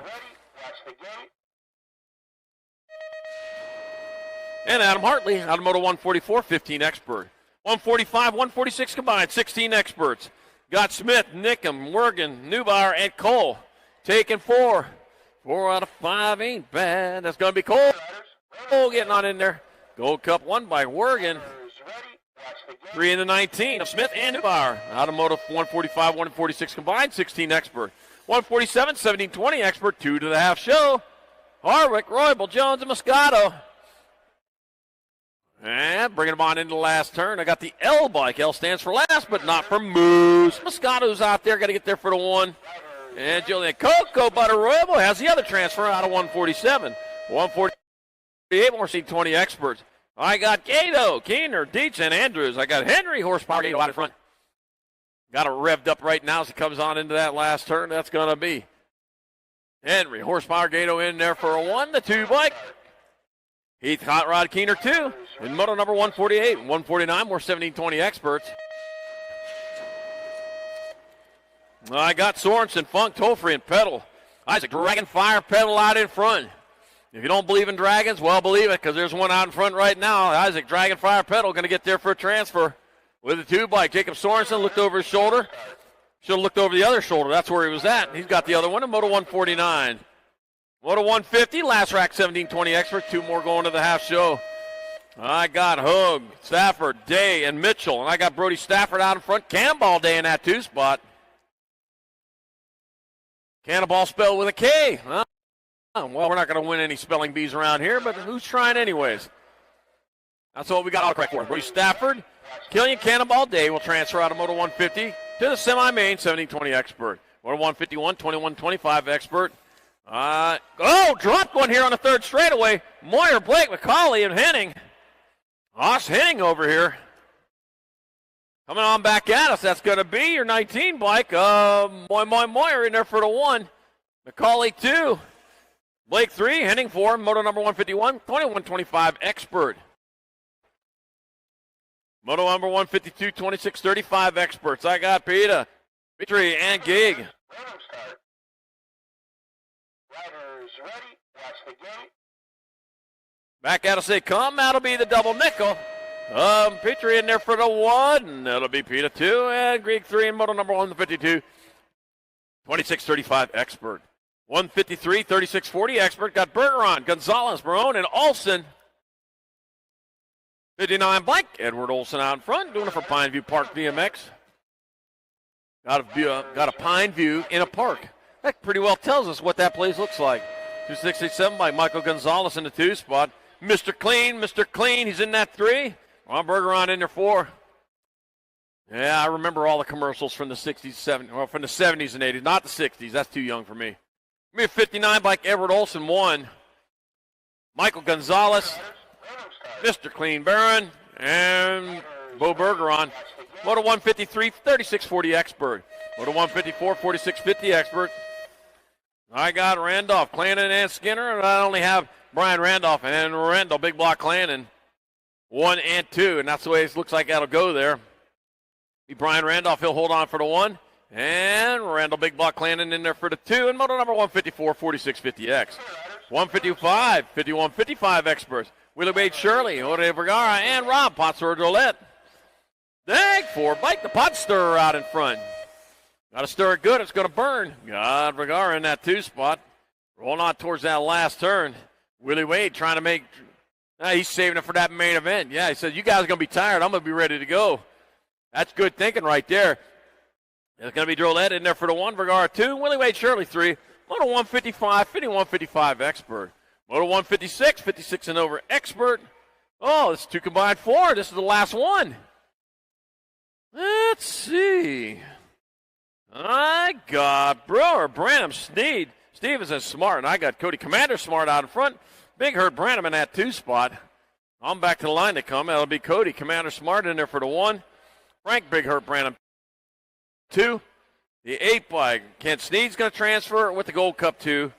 And Adam Hartley out of moto 144, 15 expert. 145, 146 combined, 16 experts. Got Smith, Nickham, Wergen, Neubauer, and Cole. Taking four. 4 out of 5 ain't bad. That's going to be Cole. Cole getting on in there. Gold Cup won by Wergen. 3 in the 19 of Smith and Neubauer. Out of moto 145, 146 combined, 16 expert. 147, 17, 20 expert, 2 to the half show. Harwick, Roybal, Jones, and Moscato. And bringing them on into the last turn. I got the L bike. L stands for last, but not for Moose. Moscato's out there. Got to get there for the one. And Julian Coco Butter Roybal has the other transfer out of 147. 148, more C20 experts. I got Gato, Keener, Dietz, and Andrews. I got Henry, Horsepower Gato out in front. Got it revved up right now as he comes on into that last turn. That's going to be Henry, Horsepower Gato in there for a 1, the 2 bike. Heath, Hot Rod, Keener, 2. In moto number 148, 149, more 1720 experts. I got Sorensen, Funk, Tofree, and Pedal. Isaac, Dragon Fire Pedal out in front. If you don't believe in dragons, well, believe it, because there's one out in front right now. Isaac, Dragon Fire Pedal, going to get there for a transfer with a 2 bike. Jacob Sorensen looked over his shoulder. Should have looked over the other shoulder. That's where he was at. He's got the other one in moto 149. Moto 150, last rack 1720 expert. 2 more going to the half show. I got Hogue, Stafford, Day, and Mitchell. And I got Brody Stafford out in front. Cannonball Day in that 2 spot. Cannonball spelled with a K. Well, we're not going to win any spelling bees around here, but who's trying anyways? That's what we got autocorrect for. Brody Stafford, Killian Cannonball Day will transfer out of moto 150 to the semi-main 1720 expert. Moto 151, 2125 expert. Dropped one here on the 3rd straightaway. Moyer, Blake, McCauley, and Henning. Haas Henning over here. Coming on back at us. That's going to be your 19 bike. Moyer in there for the 1. McCauley 2. Blake 3. Henning 4. Moto number 151. 2125 expert. Moto number 152. 2635 experts. I got Peta, Petrie, and Gig. Back at us they come. That'll be the double nickel. Petrie in there for the 1. That'll be Peta 2. And Greek 3 in moto number 152. 2635 expert. 153, 3640 expert. Got Bergeron, Gonzalez, Barone, and Olson. 59 bike. Edward Olson out in front. Doing it for Pineview Park BMX. Got a Pine View in a park. That pretty well tells us what that place looks like. 267 by Michael Gonzalez in the 2 spot. Mr. Clean, he's in that 3. Ron Bergeron in there 4. Yeah, I remember all the commercials from the 60s, 70s, well, from the 70s and 80s, not the 60s. That's too young for me. Give me a 59 by Everett Olson 1. Michael Gonzalez, Mr. Clean Barron, and Bo Bergeron. Moto 153, 3640 expert. Moto 154, 4650 expert. I got Randolph, Clannon, and Skinner, and I only have Brian Randolph and Randall, Big Block Clannon, 1 and 2, and that's the way it looks like that'll go there. Brian Randolph, he'll hold on for the 1, and Randall, Big Block Clannon in there for the 2, and moto number 154, 4650X. 155, 5155 experts. Willie Wade Shirley, Jorge Vergara, and Rob Pottsworth Roulette. Dang, 4 bike. The pot stirrer out in front. Got to stir it good. It's going to burn. Got Vergara in that 2 spot. Rolling on towards that last turn. Willie Wade trying to make, he's saving it for that main event. Yeah, he said, you guys are going to be tired. I'm going to be ready to go. That's good thinking right there. It's going to be Roulette in there for the 1, Vergara 2, Willie Wade Shirley 3, Moto 155, 5155 Expert. Moto 156, 56 and over Expert. Oh, it's 2 combined 4. This is the last one. Let's see. I got Brewer, Branham, Sneed. Stevens smart, and I got Cody Commander Smart out in front. Big Hurt Branham in that 2 spot. I'm back to the line to come. That'll be Cody Commander Smart in there for the 1. Frank Big Hurt Branham 2. The 8 bike. Kent Sneed's going to transfer with the Gold Cup 2.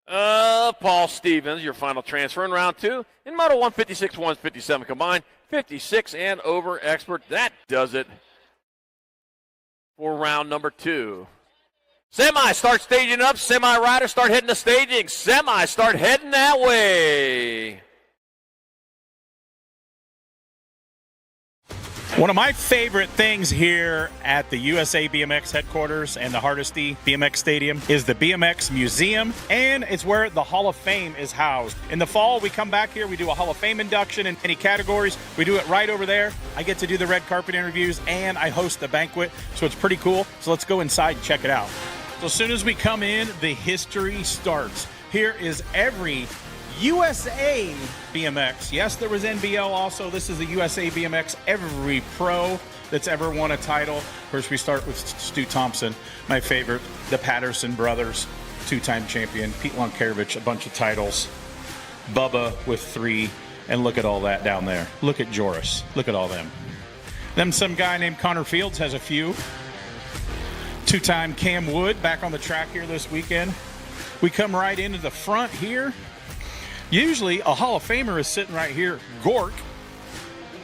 Paul Stevens, your final transfer in round 2. In Moto 156, 157 combined. 56 and over Expert. That does it for round number 2. Semi start staging up. Semi riders start heading to staging. Semi start heading that way. One of my favorite things here at the USA BMX headquarters and the Hardesty BMX Stadium is the BMX Museum, and it's where the Hall of Fame is housed. In the fall, we come back here, we do a Hall of Fame induction in any categories. We do it right over there. I get to do the red carpet interviews, and I host the banquet, so it's pretty cool. So let's go inside and check it out. So as soon as we come in, the history starts. Here is every USA BMX. Yes, there was NBL also. This is the USA BMX. Every pro that's ever won a title. First, we start with Stu Thompson, my favorite. The Patterson brothers, 2-time champion. Pete Lonkarevich, a bunch of titles. Bubba with 3. And look at all that down there. Look at Joris. Look at all them. Then some guy named Connor Fields has a few. 2-time Cam Wood back on the track here this weekend. We come right into the front here. Usually a Hall of Famer is sitting right here. Gork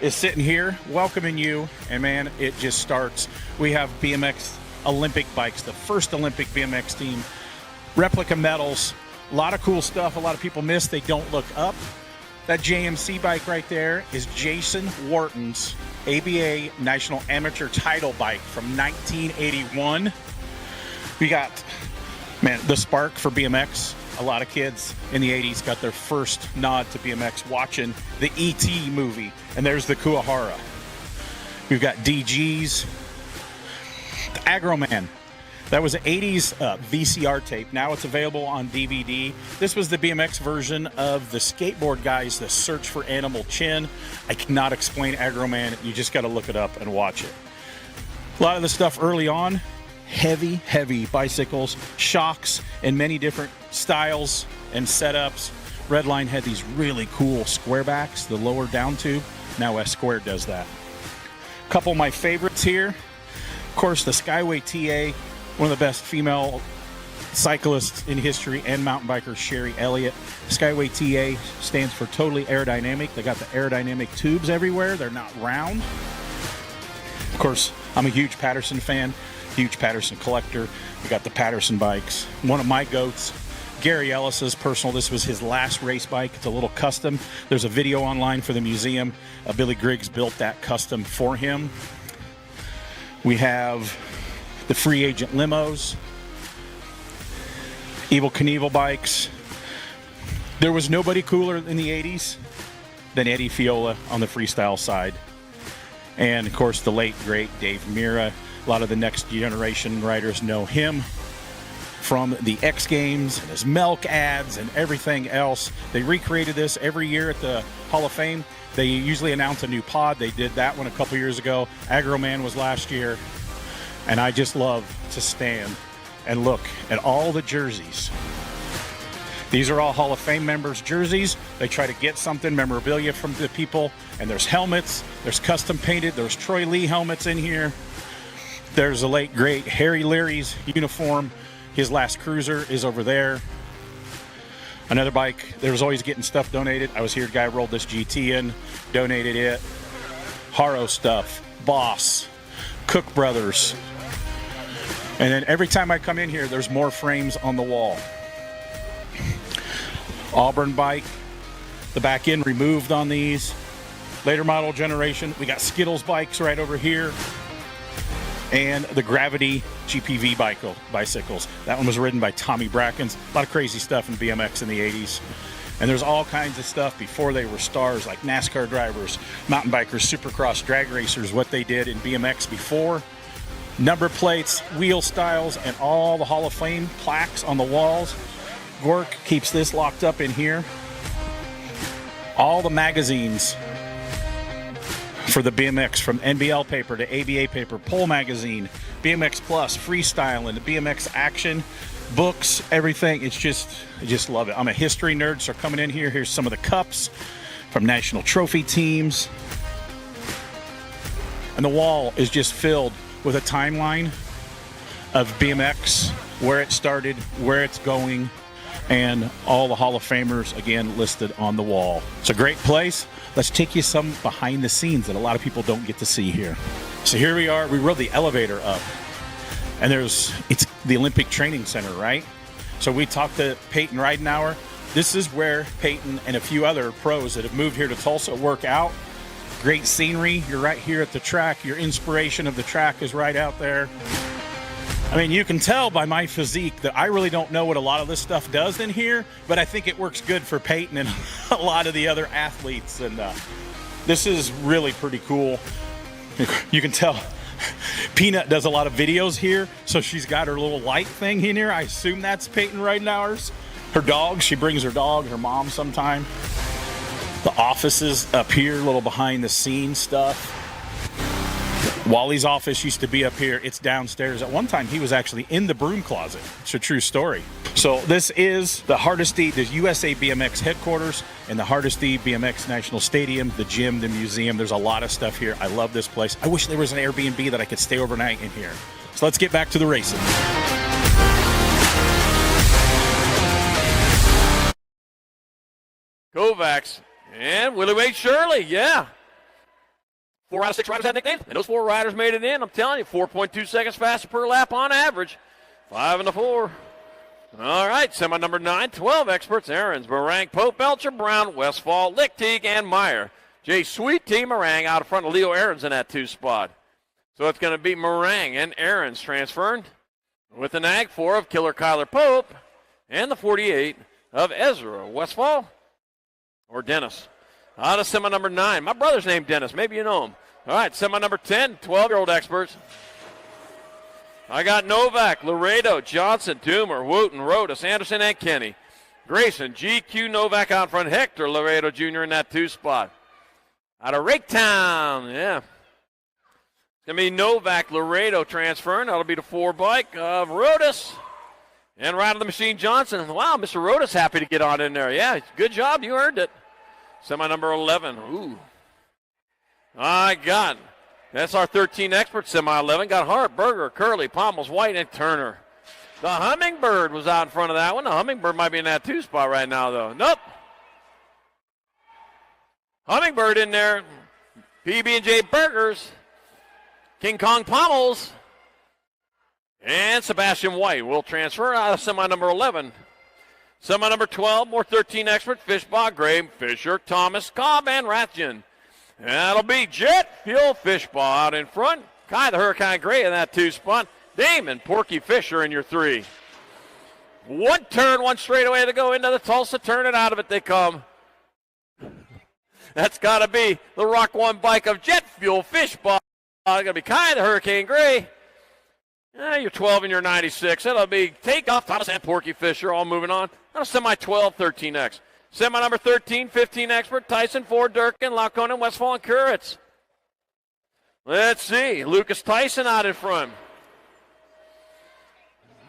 is sitting here welcoming you, and man, it just starts. We have BMX Olympic bikes, the first Olympic BMX team, replica medals, a lot of cool stuff. A lot of people miss, they don't look up. That JMC bike right there is Jason Wharton's ABA National Amateur title bike from 1981. We got, man, the spark for BMX. A lot of kids in the 80s got their first nod to BMX watching the E.T. movie. And there's the Kuahara. We've got DGs. The Agro Man. That was an 80s VCR tape. Now it's available on DVD. This was the BMX version of the skateboard guys, The Search for Animal Chin. I cannot explain Agro Man. You just got to look it up and watch it. A lot of the stuff early on. Heavy bicycles, shocks, and many different styles and setups. Redline had these really cool square backs, the lower down tube. Now S Squared does that. A couple of my favorites here. Of course, the Skyway TA, one of the best female cyclists in history, and mountain biker Sherry Elliott. Skyway TA stands for totally aerodynamic. They got the aerodynamic tubes everywhere. They're not round. Of course, I'm a huge Patterson fan. Huge Patterson collector. We got the Patterson bikes. One of my goats, Gary Ellis's personal. This was his last race bike. It's a little custom. There's a video online for the museum. Billy Griggs built that custom for him. We have the Free Agent limos, Evel Knievel bikes. There was nobody cooler in the 80s than Eddie Fiola on the freestyle side. And of course, the late, great Dave Mira. A lot of the next generation riders know him from the X Games and his milk ads and everything else. They recreated this every year at the Hall of Fame. They usually announce a new pod. They did that one a couple years ago. Agro Man was last year. And I just love to stand and look at all the jerseys. These are all Hall of Fame members' jerseys. They try to get something, memorabilia from the people. And there's helmets. There's custom painted. There's Troy Lee helmets in here. There's the late, great Harry Leary's uniform. His last cruiser is over there. Another bike. There was always getting stuff donated. I was here. Guy rolled this GT in, donated it. Haro stuff. Boss. Cook Brothers. And then every time I come in here, there's more frames on the wall. Auburn bike. The back end removed on these. Later model generation. We got Skittles bikes right over here. And the Gravity GPV bicycles. That one was ridden by Tommy Brackens. A lot of crazy stuff in BMX in the 80s. And there's all kinds of stuff before they were stars, like NASCAR drivers, mountain bikers, supercross, drag racers, what they did in BMX before. Number plates, wheel styles, and all the Hall of Fame plaques on the walls. Gork keeps this locked up in here. All the magazines for the BMX, from NBL paper to ABA paper, Pole Magazine, BMX Plus, Freestyle, and the BMX Action, books, everything. I just love it. I'm a history nerd, so coming in here, here's some of the cups from national trophy teams. And the wall is just filled with a timeline of BMX, where it started, where it's going, and all the Hall of Famers, again, listed on the wall. It's a great place. Let's take you some behind the scenes that a lot of people don't get to see here. So here we are. We rode the elevator up, and it's the Olympic Training Center, right? So we talked to Peyton Ridenauer. This is where Peyton and a few other pros that have moved here to Tulsa work out. Great scenery. You're right here at the track. Your inspiration of the track is right out there. I mean, you can tell by my physique that I really don't know what a lot of this stuff does in here, but I think it works good for Peyton and a lot of the other athletes. And this is really pretty cool. You can tell Peanut does a lot of videos here, so she's got her little light thing in here. I assume that's Peyton Ridenauer's. Her dog, she brings her dog, her mom sometime. The offices up here, a little behind the scenes stuff. Wally's office used to be up here. It's downstairs. At one time, he was actually in the broom closet. It's a true story. So this is the Hardesty, the USA BMX headquarters, and the Hardesty BMX National Stadium, the gym, the museum. There's a lot of stuff here. I love this place. I wish there was an Airbnb that I could stay overnight in here. So let's get back to the racing. Kovacs and Willie Wade Shirley, yeah. 4 out of 6 riders had nicknames, and those 4 riders made it in. I'm telling you, 4.2 seconds faster per lap on average. 5 and a 4. All right, semi number 9, 12 experts. Ahrens, Meringue, Pope, Belcher, Brown, Westfall, Lichtig, and Meyer. Jay Sweet, T. Meringue out in front of Leo Ahrens in that 2 spot. So it's going to be Meringue and Ahrens transferring with the nag 4 of Killer Kyler Pope and the 48 of Ezra Westfall or Dennis. Out of semi number 9. My brother's named Dennis. Maybe you know him. All right, semi number 10, 12-year-old experts. I got Novak, Laredo, Johnson, Doomer, Wooten, Rodas, Anderson, and Kenny. Grayson, GQ, Novak out front. Hector, Laredo Jr. in that 2 spot. Out of Raketown, yeah. It's going to be Novak, Laredo transferring. That'll be the 4 bike of Rodas. And right on the machine, Johnson. Wow, Mr. Rodas happy to get on in there. Yeah, good job. You earned it. Semi number 11. Ooh. I got. That's our 13 expert semi 11. Got Hart, Berger, Curley, Pommels, White, and Turner. The Hummingbird was out in front of that one. The Hummingbird might be in that 2 spot right now, though. Nope. Hummingbird in there. PB&J Burgers. King Kong Pommels. And Sebastian White will transfer out of semi number 11. Semi number 12, more 13 experts. Fishbaugh, Gray, Fisher, Thomas, Cobb, and Rathjen. That'll be Jet Fuel Fishbaugh out in front. Kai the Hurricane Gray in that 2 spot. Damon Porky Fisher in your 3. 1 turn, 1 straightaway to go into the Tulsa. Turn it out of it they come. That's got to be the Rock 1 bike of Jet Fuel Fishbaugh. Going to be Kai the Hurricane Gray. You're 12 and you're 96. That'll be Takeoff, Thomas, and Porky Fisher all moving on. That'll semi 12, 13X. Semi number 13, 15 expert, Tyson, Ford, Durkin, Lauconen, Westfall, and Kuritz. Let's see. Lucas Tyson out in front.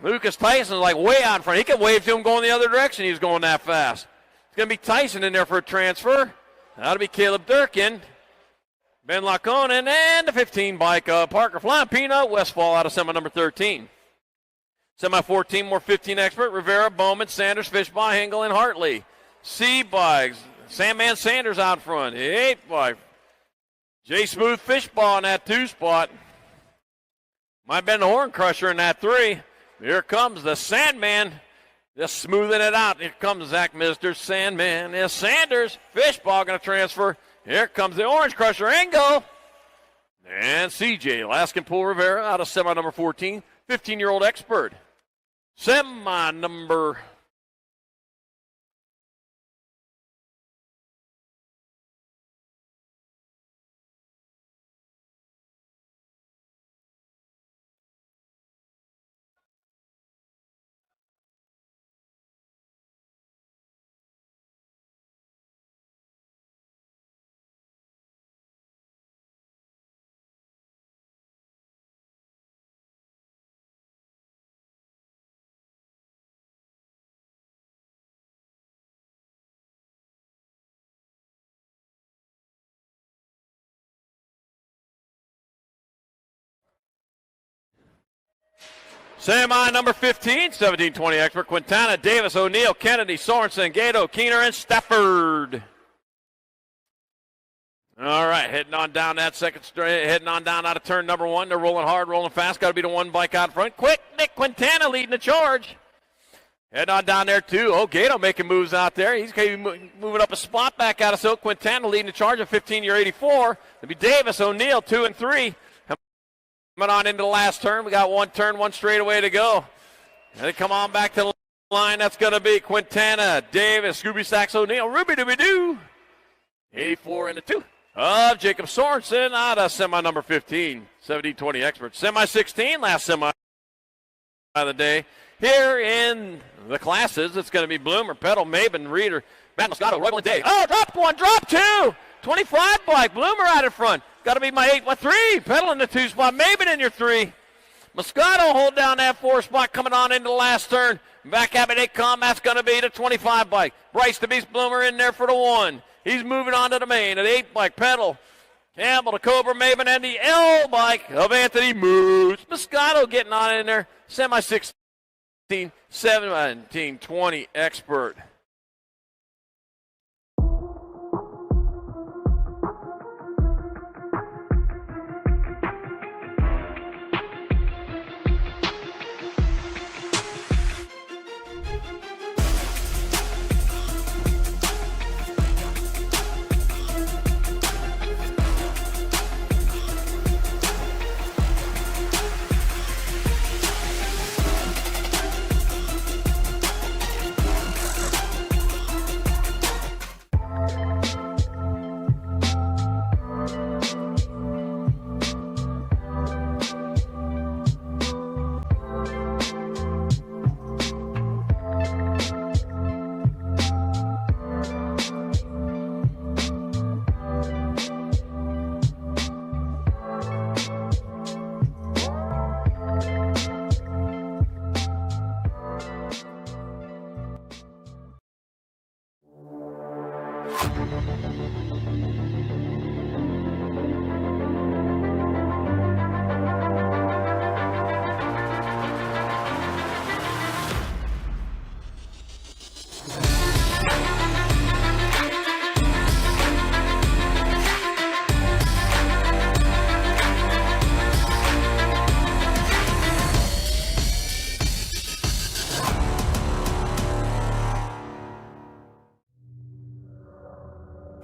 Lucas Tyson is like way out in front. He could wave to him going the other direction. He was going that fast. It's going to be Tyson in there for a transfer. That'll be Caleb Durkin, Ben Lauconen, and the 15 bike of Parker Flying Peanut, Westfall out of semi number 13. Semi 14, more 15 expert, Rivera, Bowman, Sanders, Fishbaugh, Hingle, and Hartley. C bikes, Sandman Sanders out front. 8 bike. J Smooth Fishbaugh in that 2 spot. Might have been the Horn Crusher in that 3. Here comes the Sandman. Just smoothing it out. Here comes Zach Mr. Sandman. Yes, Sanders. Fishball going to transfer. Here comes the Orange Crusher Angle. And CJ Laskin-Pool Rivera out of semi number 14. 15-year-old expert. Semi number Semi number 15, 17-20 expert, Quintana, Davis, O'Neill, Kennedy, Sorensen, Gato, Keener, and Stafford. All right, heading on down that second straight, heading on down out of turn number 1. They're rolling hard, rolling fast. Got to be the one bike out front. Quick, Nick Quintana leading the charge. Heading on down there, too. Oh, Gato making moves out there. He's moving up a spot back out of Silk. Quintana leading the charge at 15-year 84. It'll be Davis, O'Neill, 2 and 3. Coming on into the last turn. We got one turn, one straightaway to go. And they come on back to the line. That's going to be Quintana, Davis, Scooby Stacks, O'Neill, Ruby Dooby Doo. 84 and the 2 of Jacob Sorensen out of semi number 15, 17-20 expert. Semi 16, last semi of the day. Here in the classes, it's going to be Bloomer, Petal, Maben, Reeder, Matt Moscato, Roy Day. Oh, drop 1, drop 2. 25 bike, Bloomer out in front. Got to be my 3. Pedal in the 2 spot. Maben in your 3. Moscato hold down that 4 spot coming on into the last turn. Back at me they come. That's going to be the 25 bike. Bryce the Beast Bloomer in there for the 1. He's moving on to the main. The 8 bike, Pedal. Campbell, the Cobra, Maben, and the L bike of Anthony Moods. Moscato getting on in there. Semi 16, 17, 20 expert.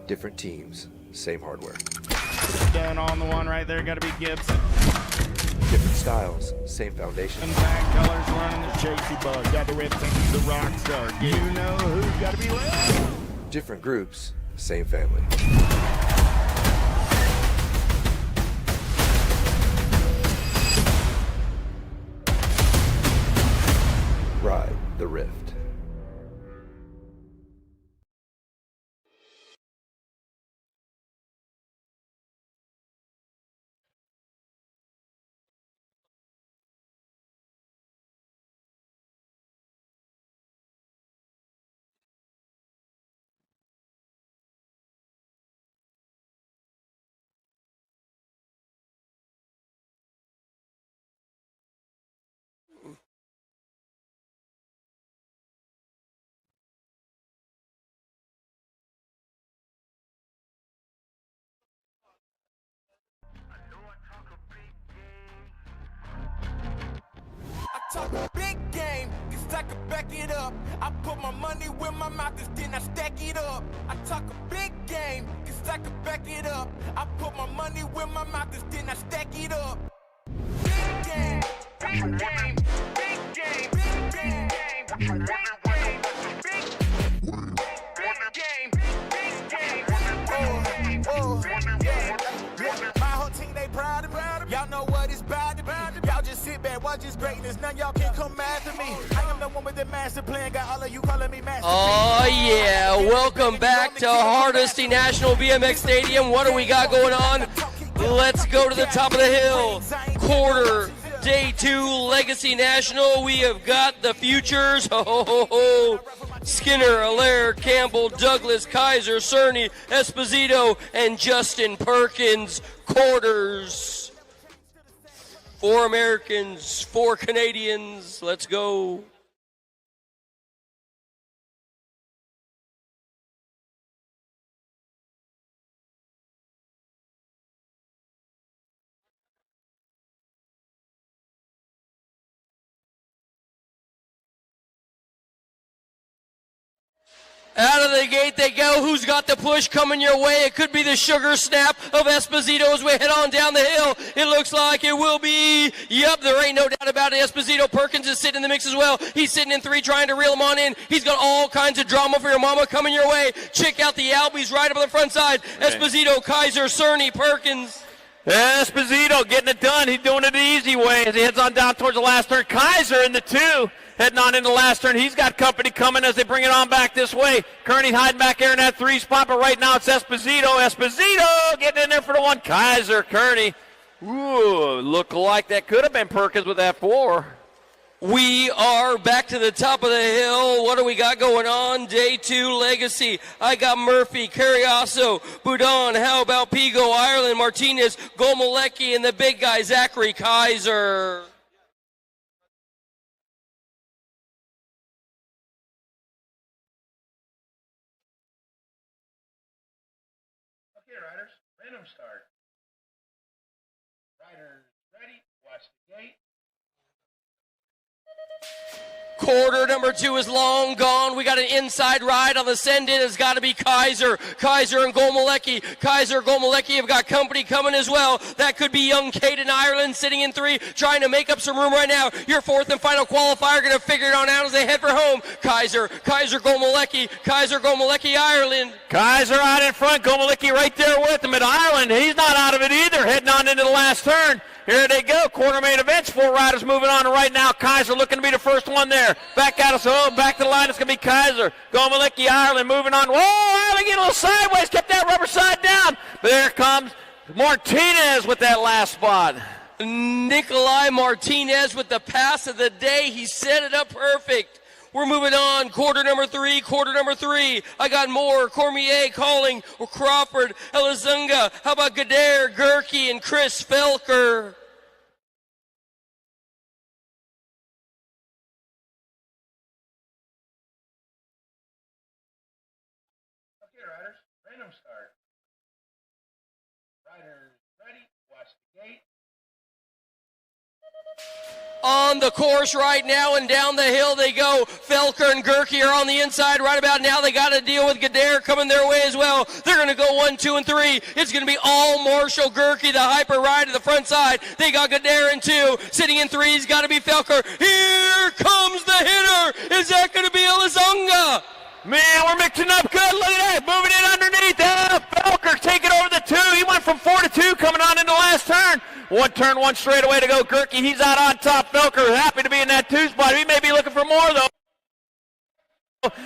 Different teams, same hardware. Down on the one right there, got to be Gibson. Different styles, same foundation. And back colors running the Chasey Bug. Got the red thing, the rock star. You know who's got to be left. Different groups, same family. Ride the Rift. Talk a big game, cause I can back it up. I put my money where my mouth is, then I stack it up. I talk a big game, cause I can back it up. I put my money where my mouth is, then I stack it up. Big game, big game, big game, big game, big game, my whole team, they proud of me. Y'all know what it's about to be. Y'all just sit back, watch this greatness. None y'all can come after me. I am the one with the master plan. Got all of you calling me master. Oh yeah, welcome back to Hardesty National BMX Stadium. What do we got going on? Let's go to the top of the hill. Quarter Day 2 Legacy National. We have got the futures. Ho, ho, ho, ho. Skinner, Allaire, Campbell, Douglas, Kaiser, Cerny, Esposito, and Justin Perkins. Quarters. 4 Americans, 4 Canadians. Let's go. Out of the gate they go. Who's got the push coming your way? It could be the sugar snap of Esposito as we head on down the hill. It looks like it will be. Yep, there ain't no doubt about it. Esposito. Perkins is sitting in the mix as well. He's sitting in 3 trying to reel him on in. He's got all kinds of drama for your mama coming your way. Check out the Albies right up on the front side. Esposito, Kaiser, Cerny, Perkins. Esposito getting it done. He's doing it the easy way as he heads on down towards the last turn. Kaiser in the 2. Heading on into the last turn. He's got company coming as they bring it on back this way. Kearney hiding back there in that 3 spot, but right now it's Esposito. Esposito getting in there for the 1. Kaiser, Kearney. Ooh, look like that could have been Perkins with that 4. We are back to the top of the hill. What do we got going on? Day 2 Legacy. I got Murphy, Carriasso, Boudon. How about Pigo, Ireland, Martinez, Gomolecki, and the big guy, Zachary Kaiser. Okay, riders, random start. Riders ready, watch the gate. Quarter number 2 is long gone. We got an inside ride on the send-in. It's got to be Kaiser. Kaiser and Gomolecki. Kaiser, Gomolecki have got company coming as well. That could be young Caden Ireland sitting in 3, trying to make up some room right now. Your 4th and final qualifier going to figure it on out as they head for home. Kaiser, Gomolecki. Kaiser, Gomolecki, Ireland. Kaiser out in front. Gomolecki right there with him at Ireland. He's not out of it either. Heading on into the last turn. Here they go, quarter main events, 4 riders moving on right now. Kaiser looking to be the first one there. Back out of home, back to the line, it's going to be Kaiser. Gomolecki, Ireland moving on. Whoa, Ireland getting a little sideways, kept that rubber side down. But there comes Martinez with that last spot. Nikolai Martinez with the pass of the day. He set it up perfect. We're moving on. Quarter number 3. I got Moore, Cormier, Calling, Crawford, Elizunga. How about Gadare, Gerke, and Chris Felker? Okay, riders, random start. Riders ready, watch the gate. On the course right now and down the hill they go. Felker and Gerke are on the inside right about now. They got to deal with Gadare coming their way as well. They're going to go 1, 2, and 3. It's going to be all Marshall Gerke, the hyper ride to the front side. They got Gadare in 2. Sitting in 3 has got to be Felker. Here comes the hitter. Is that going to be Elizunga? Man, we're mixing up good. Look at that. Moving in underneath. Felker taking over the 2. He went from 4 to 2 coming on into the last turn. 1 turn, 1 straightaway to go. Gerke, he's out on top. Felker happy to be in that 2 spot. He may be looking for more, though.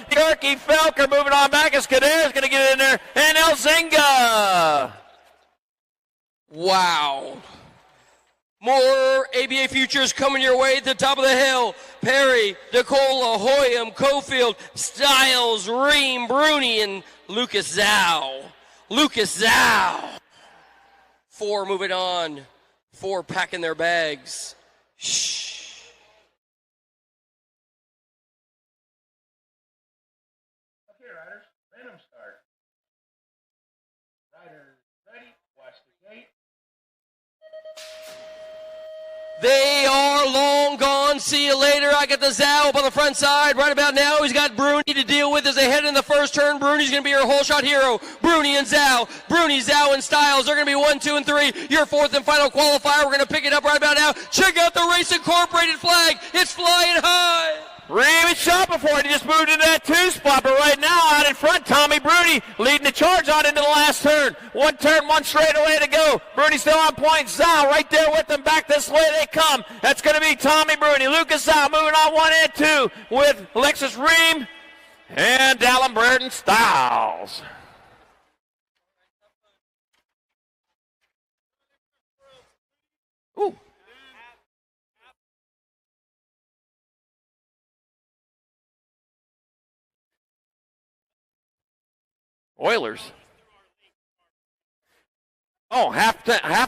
Gerke, Felker moving on back as Kadare is going to get in there. And Elzinga. Wow. More ABA futures coming your way at the top of the hill. Perry, DeCola, Hoyam, Cofield, Stiles, Ream, Bruni, and Lucas Zhao. 4 moving on. 4 packing their bags. Shh. Okay, riders, random start. Riders ready, watch the gate. They are long gone. See you later. I got the Zao up on the front side. Right about now, he's got Bruni to deal with as they head in the first turn. Bruni's going to be your whole shot hero. Bruni and Zao. Bruni, Zao, and Styles. They're going to be 1, 2, and 3. Your fourth and final qualifier. We're going to pick it up right about now. Check out the Race Incorporated flag. It's flying high. Ramage shot before he just moved into that 2 spot, but right now out in front, Tommy Bruni leading the charge on into the last turn. 1 turn, 1 straightaway to go. Bruni still on point. Zao right there with them. Back this way they come. That's going to be Tommy Bruni. Lucas Zao moving on 1 and 2 with Alexis Ream and Dallin Brereton Styles. Ooh. Oilers. Oh, half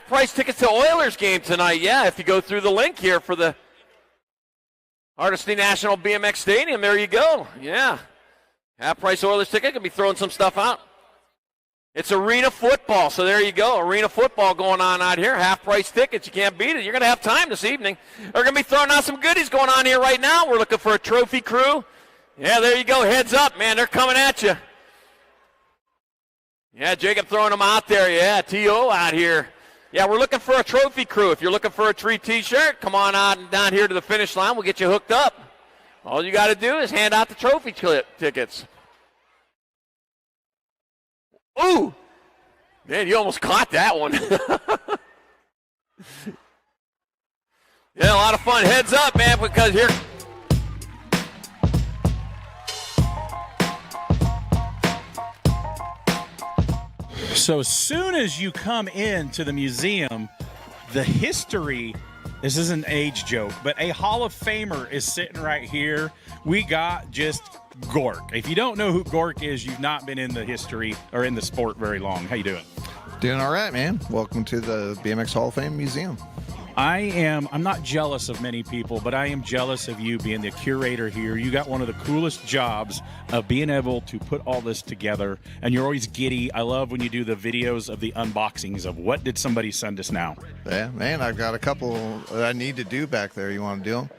price tickets to Oilers game tonight. Yeah, if you go through the link here for the Hardesty National BMX Stadium, there you go. Yeah, half price Oilers ticket. Gonna be throwing some stuff out. It's arena football, so there you go. Arena football going on out here. Half price tickets. You can't beat it. You're gonna have time this evening. They're gonna be throwing out some goodies going on here right now. We're looking for a trophy crew. Yeah, there you go. Heads up, man. They're coming at you. Yeah, Jacob throwing them out there. Yeah, T.O. out here. Yeah, we're looking for a trophy crew. If you're looking for a tree T-shirt, come on out and down here to the finish line. We'll get you hooked up. All you got to do is hand out the trophy tickets. Ooh! Man, you almost caught that one. Yeah, a lot of fun. Heads up, man, because here... So as soon as you come into the museum, the history, this isn't an age joke, but a Hall of Famer is sitting right here. We got just Gork. If you don't know who Gork is, you've not been in the history or in the sport very long. How you doing? Doing all right, man. Welcome to the BMX Hall of Fame Museum. I'm not jealous of many people, but I am jealous of you being the curator here. You got one of the coolest jobs of being able to put all this together, and you're always giddy. I love when you do the videos of the unboxings of what did somebody send us now. Yeah, man, I've got a couple that I need to do back there. You want to do them?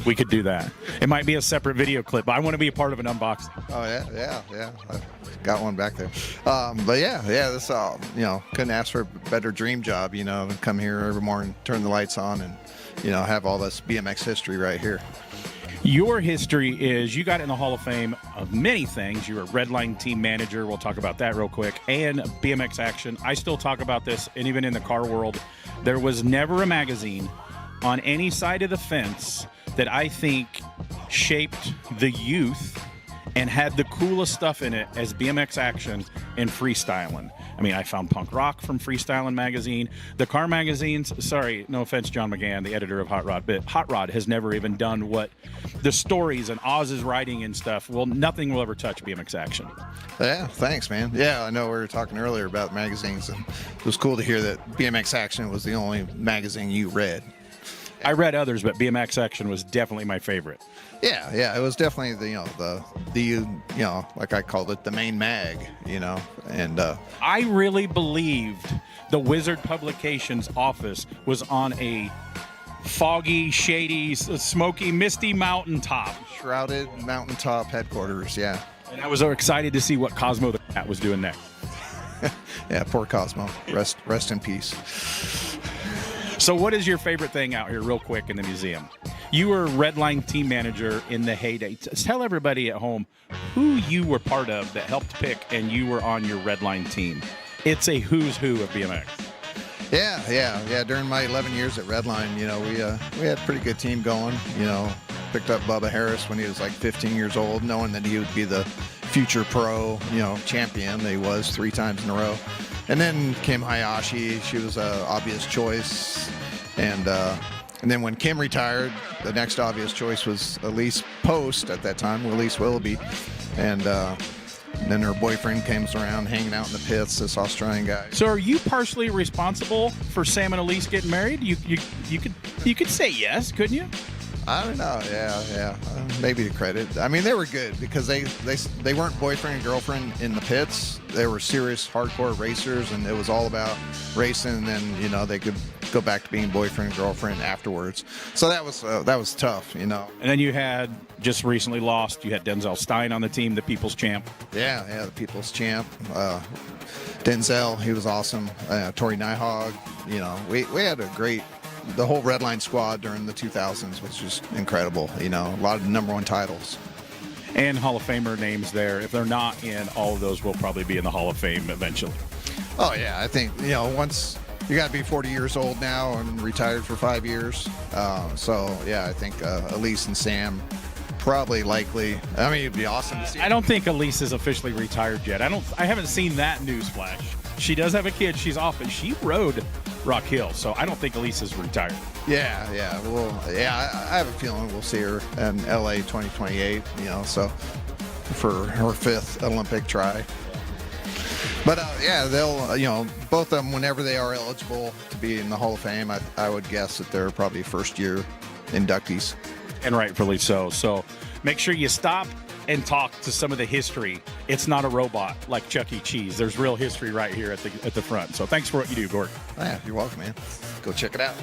We could do that. It might be a separate video clip, but I want to be a part of an unboxing. Oh, yeah. I've got one back there. But yeah, this, couldn't ask for a better dream job, come here every morning, turn the lights on, and, have all this BMX history right here. Your history is you got in the Hall of Fame of many things. You're a Redline team manager. We'll talk about that real quick. And BMX Action. I still talk about this, and even in the car world, there was never a magazine on any side of the fence that I think shaped the youth and had the coolest stuff in it as BMX Action and Freestyling. I mean, I found punk rock from Freestyling magazine. The car magazines, sorry, no offense, John McGann, the editor of Hot Rod, but Hot Rod has never even done what the stories and Oz's writing and stuff, well, nothing will ever touch BMX Action. Yeah, thanks, man. Yeah, I know we were talking earlier about magazines, and it was cool to hear that BMX Action was the only magazine you read. I read others, but BMX Action was definitely my favorite. Yeah, it was definitely the like I called it, the main mag, and I really believed the Wizard Publications office was on a foggy, shady, smoky, misty mountaintop. Shrouded mountaintop headquarters, yeah. And I was so excited to see what Cosmo the Cat was doing next. Yeah, poor Cosmo. Rest in peace. So what is your favorite thing out here real quick in the museum? You were Redline team manager in the heyday. Tell everybody at home who you were part of that helped pick and you were on your Redline team. It's a who's who of BMX. Yeah. During my 11 years at Redline, we had a pretty good team going. Picked up Bubba Harris when he was like 15 years old, knowing that he would be the future pro, champion. He was 3 times in a row. And then came Hayashi. She was an obvious choice. And then when Kim retired, the next obvious choice was Elise Post at that time, Elise Willoughby. And then her boyfriend came around hanging out in the pits, this Australian guy. So are you partially responsible for Sam and Elise getting married? You could say yes, couldn't you? I don't know. Yeah. Maybe the credit. I mean, they were good because they weren't boyfriend and girlfriend in the pits. They were serious, hardcore racers, and it was all about racing. And then they could go back to being boyfriend and girlfriend afterwards. So that was tough, you know. And then you had, just recently lost, you had Denzel Stein on the team, the People's Champ. Yeah, the People's Champ. Denzel, he was awesome. Tori Nyhog, you know, we had a great, the whole Redline squad during the 2000s was just incredible, you know, a lot of #1 titles. And Hall of Famer names there. If they're not in, all of those will probably be in the Hall of Fame eventually. Oh, yeah, I think, you know, once you got to be 40 years old now and retired for 5 years. So, yeah, I think Elise and Sam probably likely. I mean, it'd be awesome to see. I don't think Elise is officially retired yet. I haven't seen that newsflash. She does have a kid. She's off, and she rode Rock Hill, so I don't think Elise is retired. Yeah. Well, yeah, I have a feeling we'll see her in LA 2028, you know, so for her 5th Olympic try. But, yeah, they'll, you know, both of them, whenever they are eligible to be in the Hall of Fame, I would guess that they're probably first-year inductees. And rightfully so. So make sure you stop and talk to some of the history. It's not a robot like Chuck E. Cheese. There's real history right here at the front. So thanks for what you do, Gordon. Yeah, you're welcome, man. Go check it out.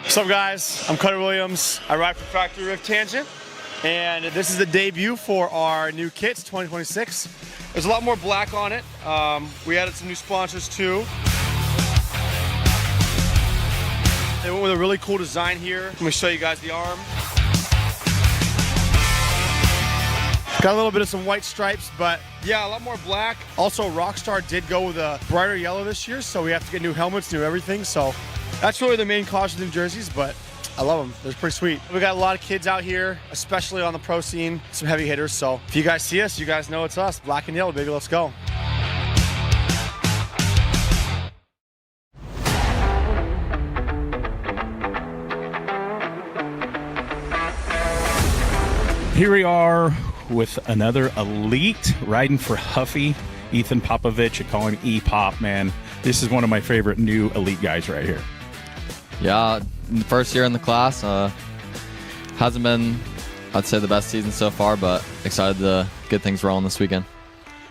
What's up, guys? I'm Cutter Williams. I ride for Factory Rift Tangent, and this is the debut for our new kits 2026. There's a lot more black on it. We added some new sponsors too. They went with a really cool design here. Let me show you guys the arm. Got a little bit of some white stripes, but yeah, a lot more black. Also, Rockstar did go with a brighter yellow this year, so we have to get new helmets, new everything. So that's really the main caution in jerseys, but I love them. They're pretty sweet. We got a lot of kids out here, especially on the pro scene, some heavy hitters. So if you guys see us, you guys know it's us. Black and yellow, baby. Let's go. Here we are with another elite riding for Huffy, Ethan Popovich. I call him E-Pop, man. This is one of my favorite new elite guys right here. Yeah, first year in the class. Hasn't been, I'd say, the best season so far, but excited to get things rolling this weekend.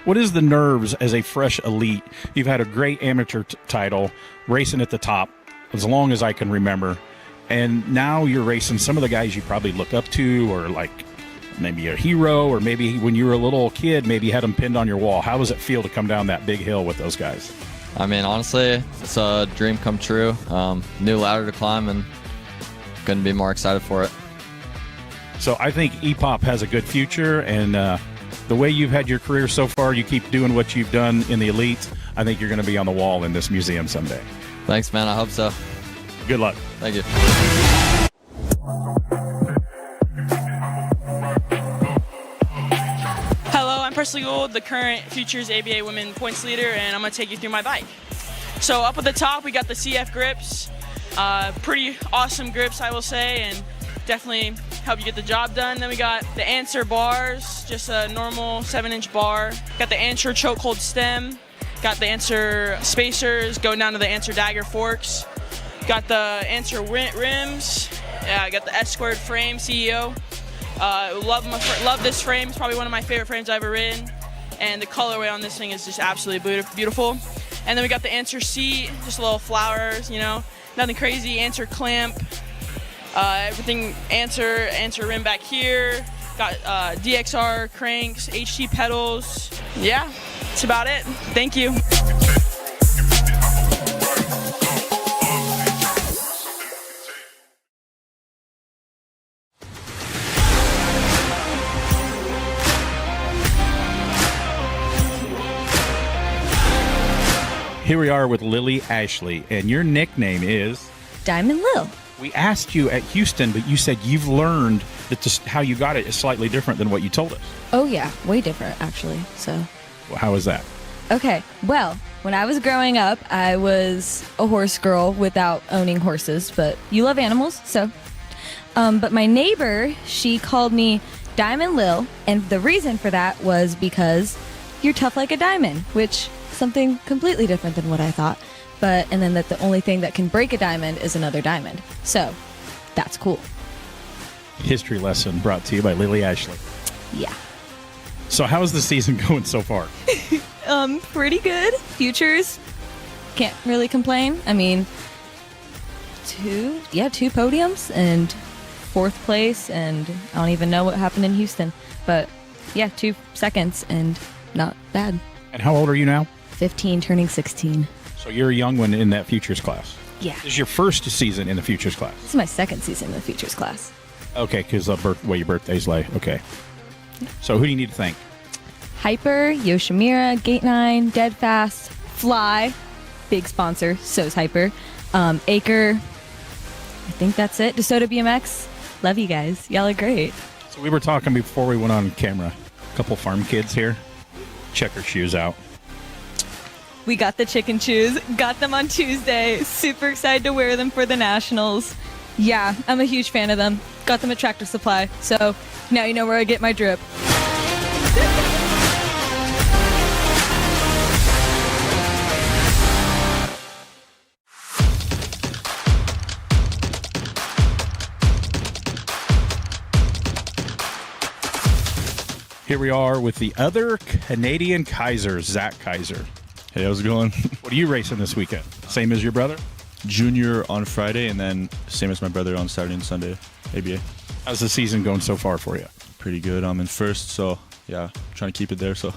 What is the nerves as a fresh elite? You've had a great amateur title, racing at the top as long as I can remember, and now you're racing some of the guys you probably look up to, or like maybe a hero, or maybe when you were a little kid, maybe you had them pinned on your wall. How does it feel to come down that big hill with those guys? I mean, honestly, it's a dream come true. New ladder to climb, and couldn't be more excited for it. So I think E-Pop has a good future, and the way you've had your career so far, you keep doing what you've done in the elite. I think you're going to be on the wall in this museum someday. Thanks, man. I hope so. Good luck. Thank you. Hello, I'm Presley Gould, the current Futures ABA Women Points Leader, and I'm going to take you through my bike. So up at the top, we got the CF grips. Pretty awesome grips, I will say, and definitely help you get the job done. Then we got the Answer bars, just a normal 7-inch bar. Got the Answer chokehold stem. Got the Answer spacers going down to the Answer dagger forks. Got the Answer rims. Got the S-squared frame, CEO. Love this frame. It's probably one of my favorite frames I've ever ridden. And the colorway on this thing is just absolutely beautiful. And then we got the Answer seat, just a little flowers, you know, nothing crazy. Answer clamp, everything Answer rim back here. Got DXR cranks, HT pedals. Yeah, that's about it. Thank you. Here we are with Lily Ashley, and your nickname is Diamond Lil. We asked you at Houston, but you said you've learned that how you got it is slightly different than what you told us. Oh yeah, way different actually. So. Well, how is that? Okay, well, when I was growing up, I was a horse girl without owning horses, but you love animals, so. But my neighbor, she called me Diamond Lil, and the reason for that was because you're tough like a diamond, which something completely different than what I thought. And then that the only thing that can break a diamond is another diamond. So that's cool. history lesson brought to you by Lily Ashley. Yeah. So how's the season going so far? Pretty good. Futures, can't really complain. I mean, two podiums and 4th place, and I don't even know what happened in Houston. But yeah, 2 seconds and not bad. And how old are you now? 15, turning 16. So you're a young one in that futures class. Yeah. This is your first season in the futures class. This is my 2nd season in the futures class. Okay, because your birthday's late. Okay. So who do you need to thank? Hyper, Yoshimura, Gate 9, Dead Fast, Fly, big sponsor, so's Hyper, Acre, I think that's it. DeSoto BMX, love you guys. Y'all are great. So we were talking before we went on camera. A couple farm kids here. Check her shoes out. We got the chicken shoes, got them on Tuesday. Super excited to wear them for the Nationals. Yeah, I'm a huge fan of them. Got them at Tractor Supply, so now you know where I get my drip. Here we are with the other Canadian Kaiser, Zach Kaiser. Hey, how's it going? What are you racing this weekend? Same as your brother? Junior on Friday, and then same as my brother on Saturday and Sunday, ABA. How's the season going so far for you? Pretty good. I'm in first, so yeah, trying to keep it there. So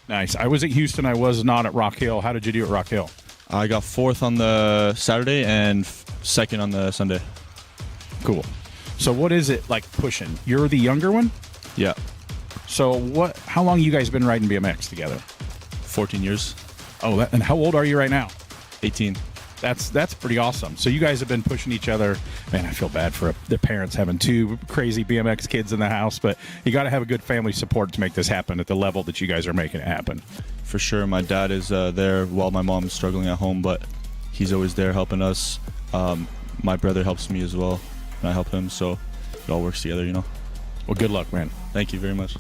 nice. I was at Houston. I was not at Rock Hill. How did you do at Rock Hill? I got 4th on the Saturday and 2nd on the Sunday. Cool. So what is it like pushing? You're the younger one? Yeah. So how long you guys been riding BMX together? 14 years. Oh, and how old are you right now? 18. That's pretty awesome. So you guys have been pushing each other. Man, I feel bad for the parents having 2 crazy BMX kids in the house, but you got to have a good family support to make this happen at the level that you guys are making it happen. For sure. My dad is there while my mom's struggling at home, but he's always there helping us. My brother helps me as well, and I help him, so it all works together, you know. Well, good luck, man. Thank you very much.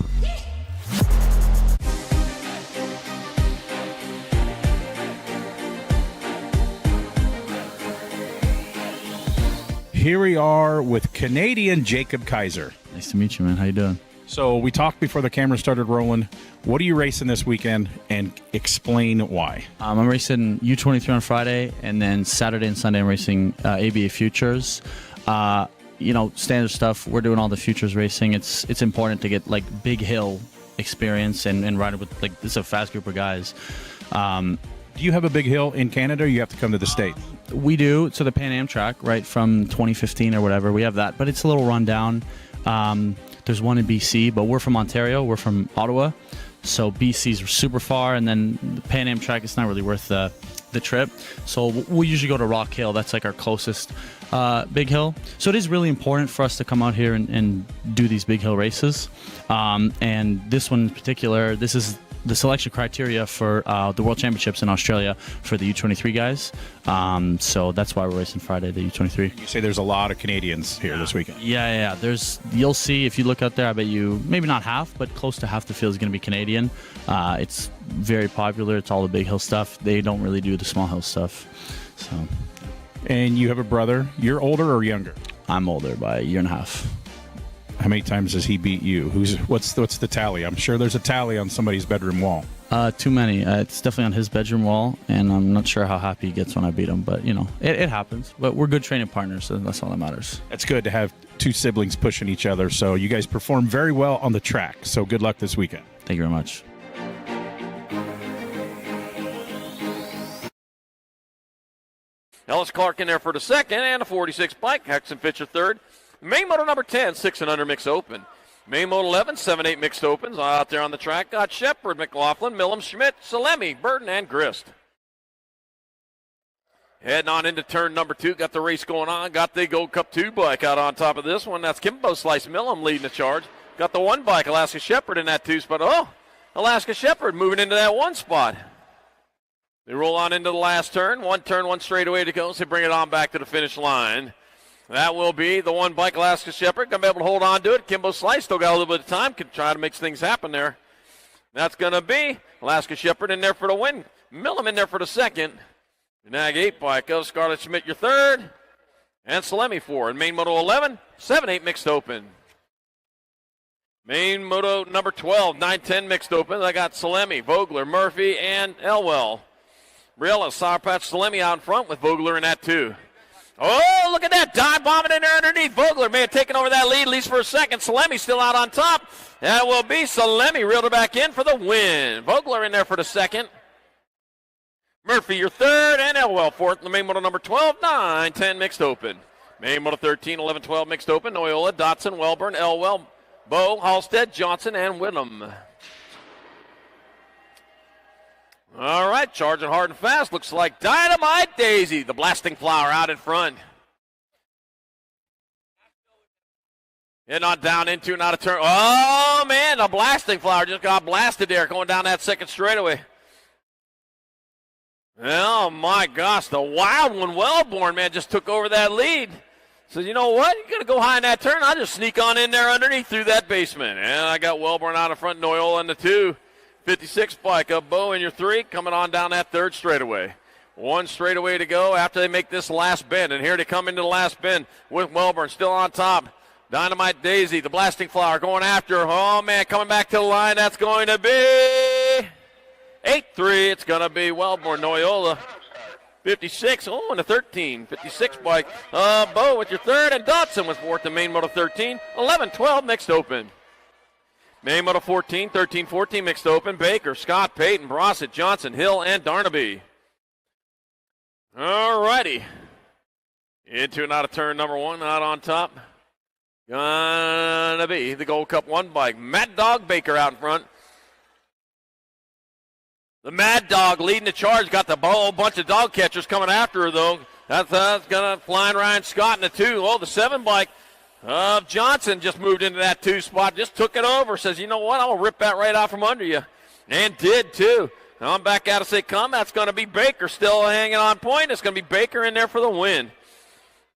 Here we are with Canadian Jacob Kaiser. Nice to meet you, man. How you doing? So we talked before the camera started rolling. What are you racing this weekend, and explain why? I'm racing U23 on Friday, and then Saturday and Sunday I'm racing ABA Futures. Standard stuff. We're doing all the Futures racing. It's important to get like big hill experience and riding with this is a fast group of guys. Do you have a big hill in Canada, or you have to come to the States? We do. So the Pan Am track, right, from 2015 or whatever, we have that. But it's a little run down. There's one in BC, but we're from Ontario. We're from Ottawa. So BC's super far, and then the Pan Am track, it's not really worth the trip. So we usually go to Rock Hill. That's like our closest big hill. So it is really important for us to come out here and do these big hill races. And this one in particular, this is the selection criteria for the World Championships in Australia for the U23 guys. So that's why we're racing Friday, the U23. You say there's a lot of Canadians here this weekend. Yeah. You'll see if you look out there, I bet you, maybe not half, but close to half the field is going to be Canadian. It's very popular. It's all the big hill stuff. They don't really do the small hill stuff. So. And you have a brother. You're older or younger? I'm older by a year and a half. How many times has he beat you? What's the tally? I'm sure there's a tally on somebody's bedroom wall. Too many. It's definitely on his bedroom wall, and I'm not sure how happy he gets when I beat him, but it happens. But we're good training partners, so that's all that matters. It's good to have 2 siblings pushing each other. So you guys perform very well on the track. So good luck this weekend. Thank you very much. Ellis Clark in there for the second, and a 46 bike. Hexon Fisher third. Main moto number 10, 6 and under mixed open. Main moto 11, 7-8 mixed opens. Out there on the track got Shepard, McLaughlin, Millum, Schmidt, Salemi, Burton, and Grist. Heading on into turn number 2. Got the race going on. Got the Gold Cup 2 bike out on top of this one. That's Kimbo Slice Millum leading the charge. Got the 1 bike, Alaska Shepherd, in that 2 spot. Oh, Alaska Shepherd moving into that 1 spot. They roll on into the last turn. 1 turn, 1 straightaway to go. So they bring it on back to the finish line. That will be the 1 bike, Alaska Shepherd. Going to be able to hold on to it. Kimbo Slice still got a little bit of time. Can try to make things happen there. That's going to be Alaska Shepherd in there for the win. Millum in there for the second. The Nag 8 bike of Scarlett Schmidt, your third. And Salemi 4. And main moto 11, 7-8 mixed open. Main moto number 12, 9-10 mixed open. I got Salemi, Vogler, Murphy, and Elwell. Briella, Sour Patch, Salemi out in front with Vogler in that 2. Oh, look at that. Dive bombing in there underneath. Vogler may have taken over that lead, at least for a second. Salemi still out on top. That will be Salemi. Reeled her back in for the win. Vogler in there for the second. Murphy, your third, and Elwell fourth in the main moto number 12, 9-10 mixed open. Main moto 13, 11-12 mixed open. Noyola, Dotson, Welburn, Elwell, Bowe, Halstead, Johnson, and Whitlam. All right, charging hard and fast. Looks like Dynamite Daisy, the blasting flower out in front. And on down into and out of turn. Oh, man, the blasting flower just got blasted there going down that second straightaway. Oh, my gosh, the wild one, Wellborn, man, just took over that lead. So you know what? You're going to go high in that turn. I'll just sneak on in there underneath through that basement. And I got Wellborn out in front, Noyola in the 2. 56 bike up, Bowe in your 3, coming on down that third straightaway. One straightaway to go after they make this last bend. And here they come into the last bend with Wellborn still on top. Dynamite Daisy, the blasting flower, going after her. Oh, man, coming back to the line. That's going to be 8-3. It's going to be Wellborn, Noyola. 56, oh, and a 13. 56 bike. Bowe with your third, and Dotson with fourth in main moto 13. 11-12 mixed open. Main moto 14, 13-14 mixed open. Baker, Scott, Payton, Brossett, Johnson, Hill, and Darnaby. All righty. Into and out of turn number 1, out on top. Gonna be the Gold Cup 1 bike. Mad Dog Baker out in front. The Mad Dog leading the charge. Got the whole bunch of dog catchers coming after her, though. That's going to flying Ryan Scott in the 2. Oh, the 7 bike of Johnson just moved into that 2 spot. Just took it over. Says, you know what? I'm going to rip that right out from under you. And did, too. Now I'm back out to say come. That's going to be Baker still hanging on point. It's going to be Baker in there for the win.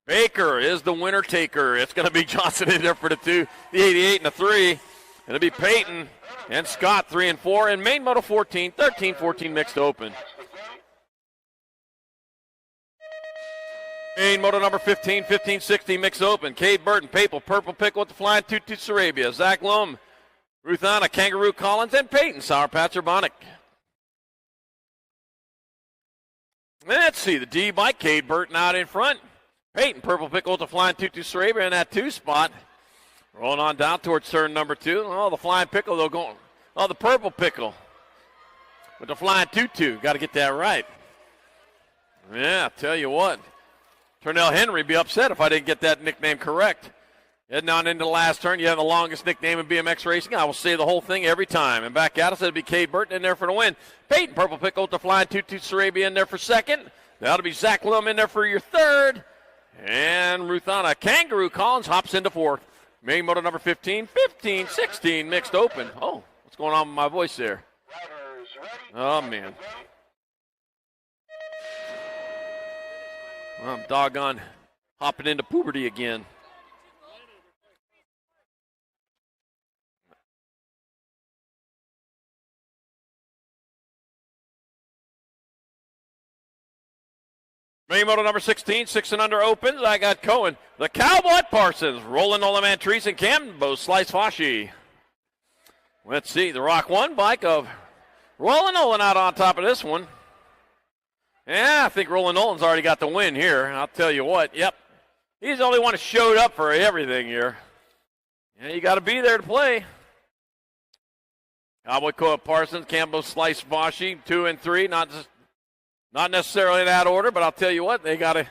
Baker is the winner taker. It's going to be Johnson in there for the 2, the 88 and the 3. It'll be Payton and Scott 3 and 4. And main moto 14, 13-14 mixed open. Main moto number 15, 15-16 mixed open. Cade Burton, Papal, Purple Pickle with the flying Tutu Sarabia. Zach Lum, Ruthana, Kangaroo Collins, and Payton, Sour Patch Urbanic. Let's see, the D bike, Cade Burton out in front. Payton, Purple Pickle with the flying Tutu Sarabia in that 2 spot. Rolling on down towards turn number 2. Oh, the flying pickle, though, going. Oh, the purple pickle with the flying tutu. Got to get that right. Yeah, I tell you what. Turnell Henry be upset if I didn't get that nickname correct. Heading on into the last turn. You have the longest nickname in BMX racing. I will say the whole thing every time. And back out, I said it'd be Cade Burton in there for the win. Peyton, Purple Pickle with the flying tutu Sarabia in there for second. That'll be Zach Lum in there for your third. And Ruthana Kangaroo Collins hops into fourth. Main moto number 15, 15-16 mixed open. Oh, what's going on with my voice there? Oh, man. Well, I'm doggone hopping into puberty again. Main moto number 16, 6 and under opens. I got Cohen, the Cowboy Parsons, Roland Olaman Trees and Cambo Slice Fashi. Let's see, the Rock 1 bike of Roland Nolan out on top of this one. Yeah, I think Roland Nolan's already got the win here. I'll tell you what, yep. He's the only one that showed up for everything here. Yeah, you got to be there to play. Cowboy Parsons, Cambo Slice Fashi, 2 and 3, not necessarily in that order, but I'll tell you what, they got to,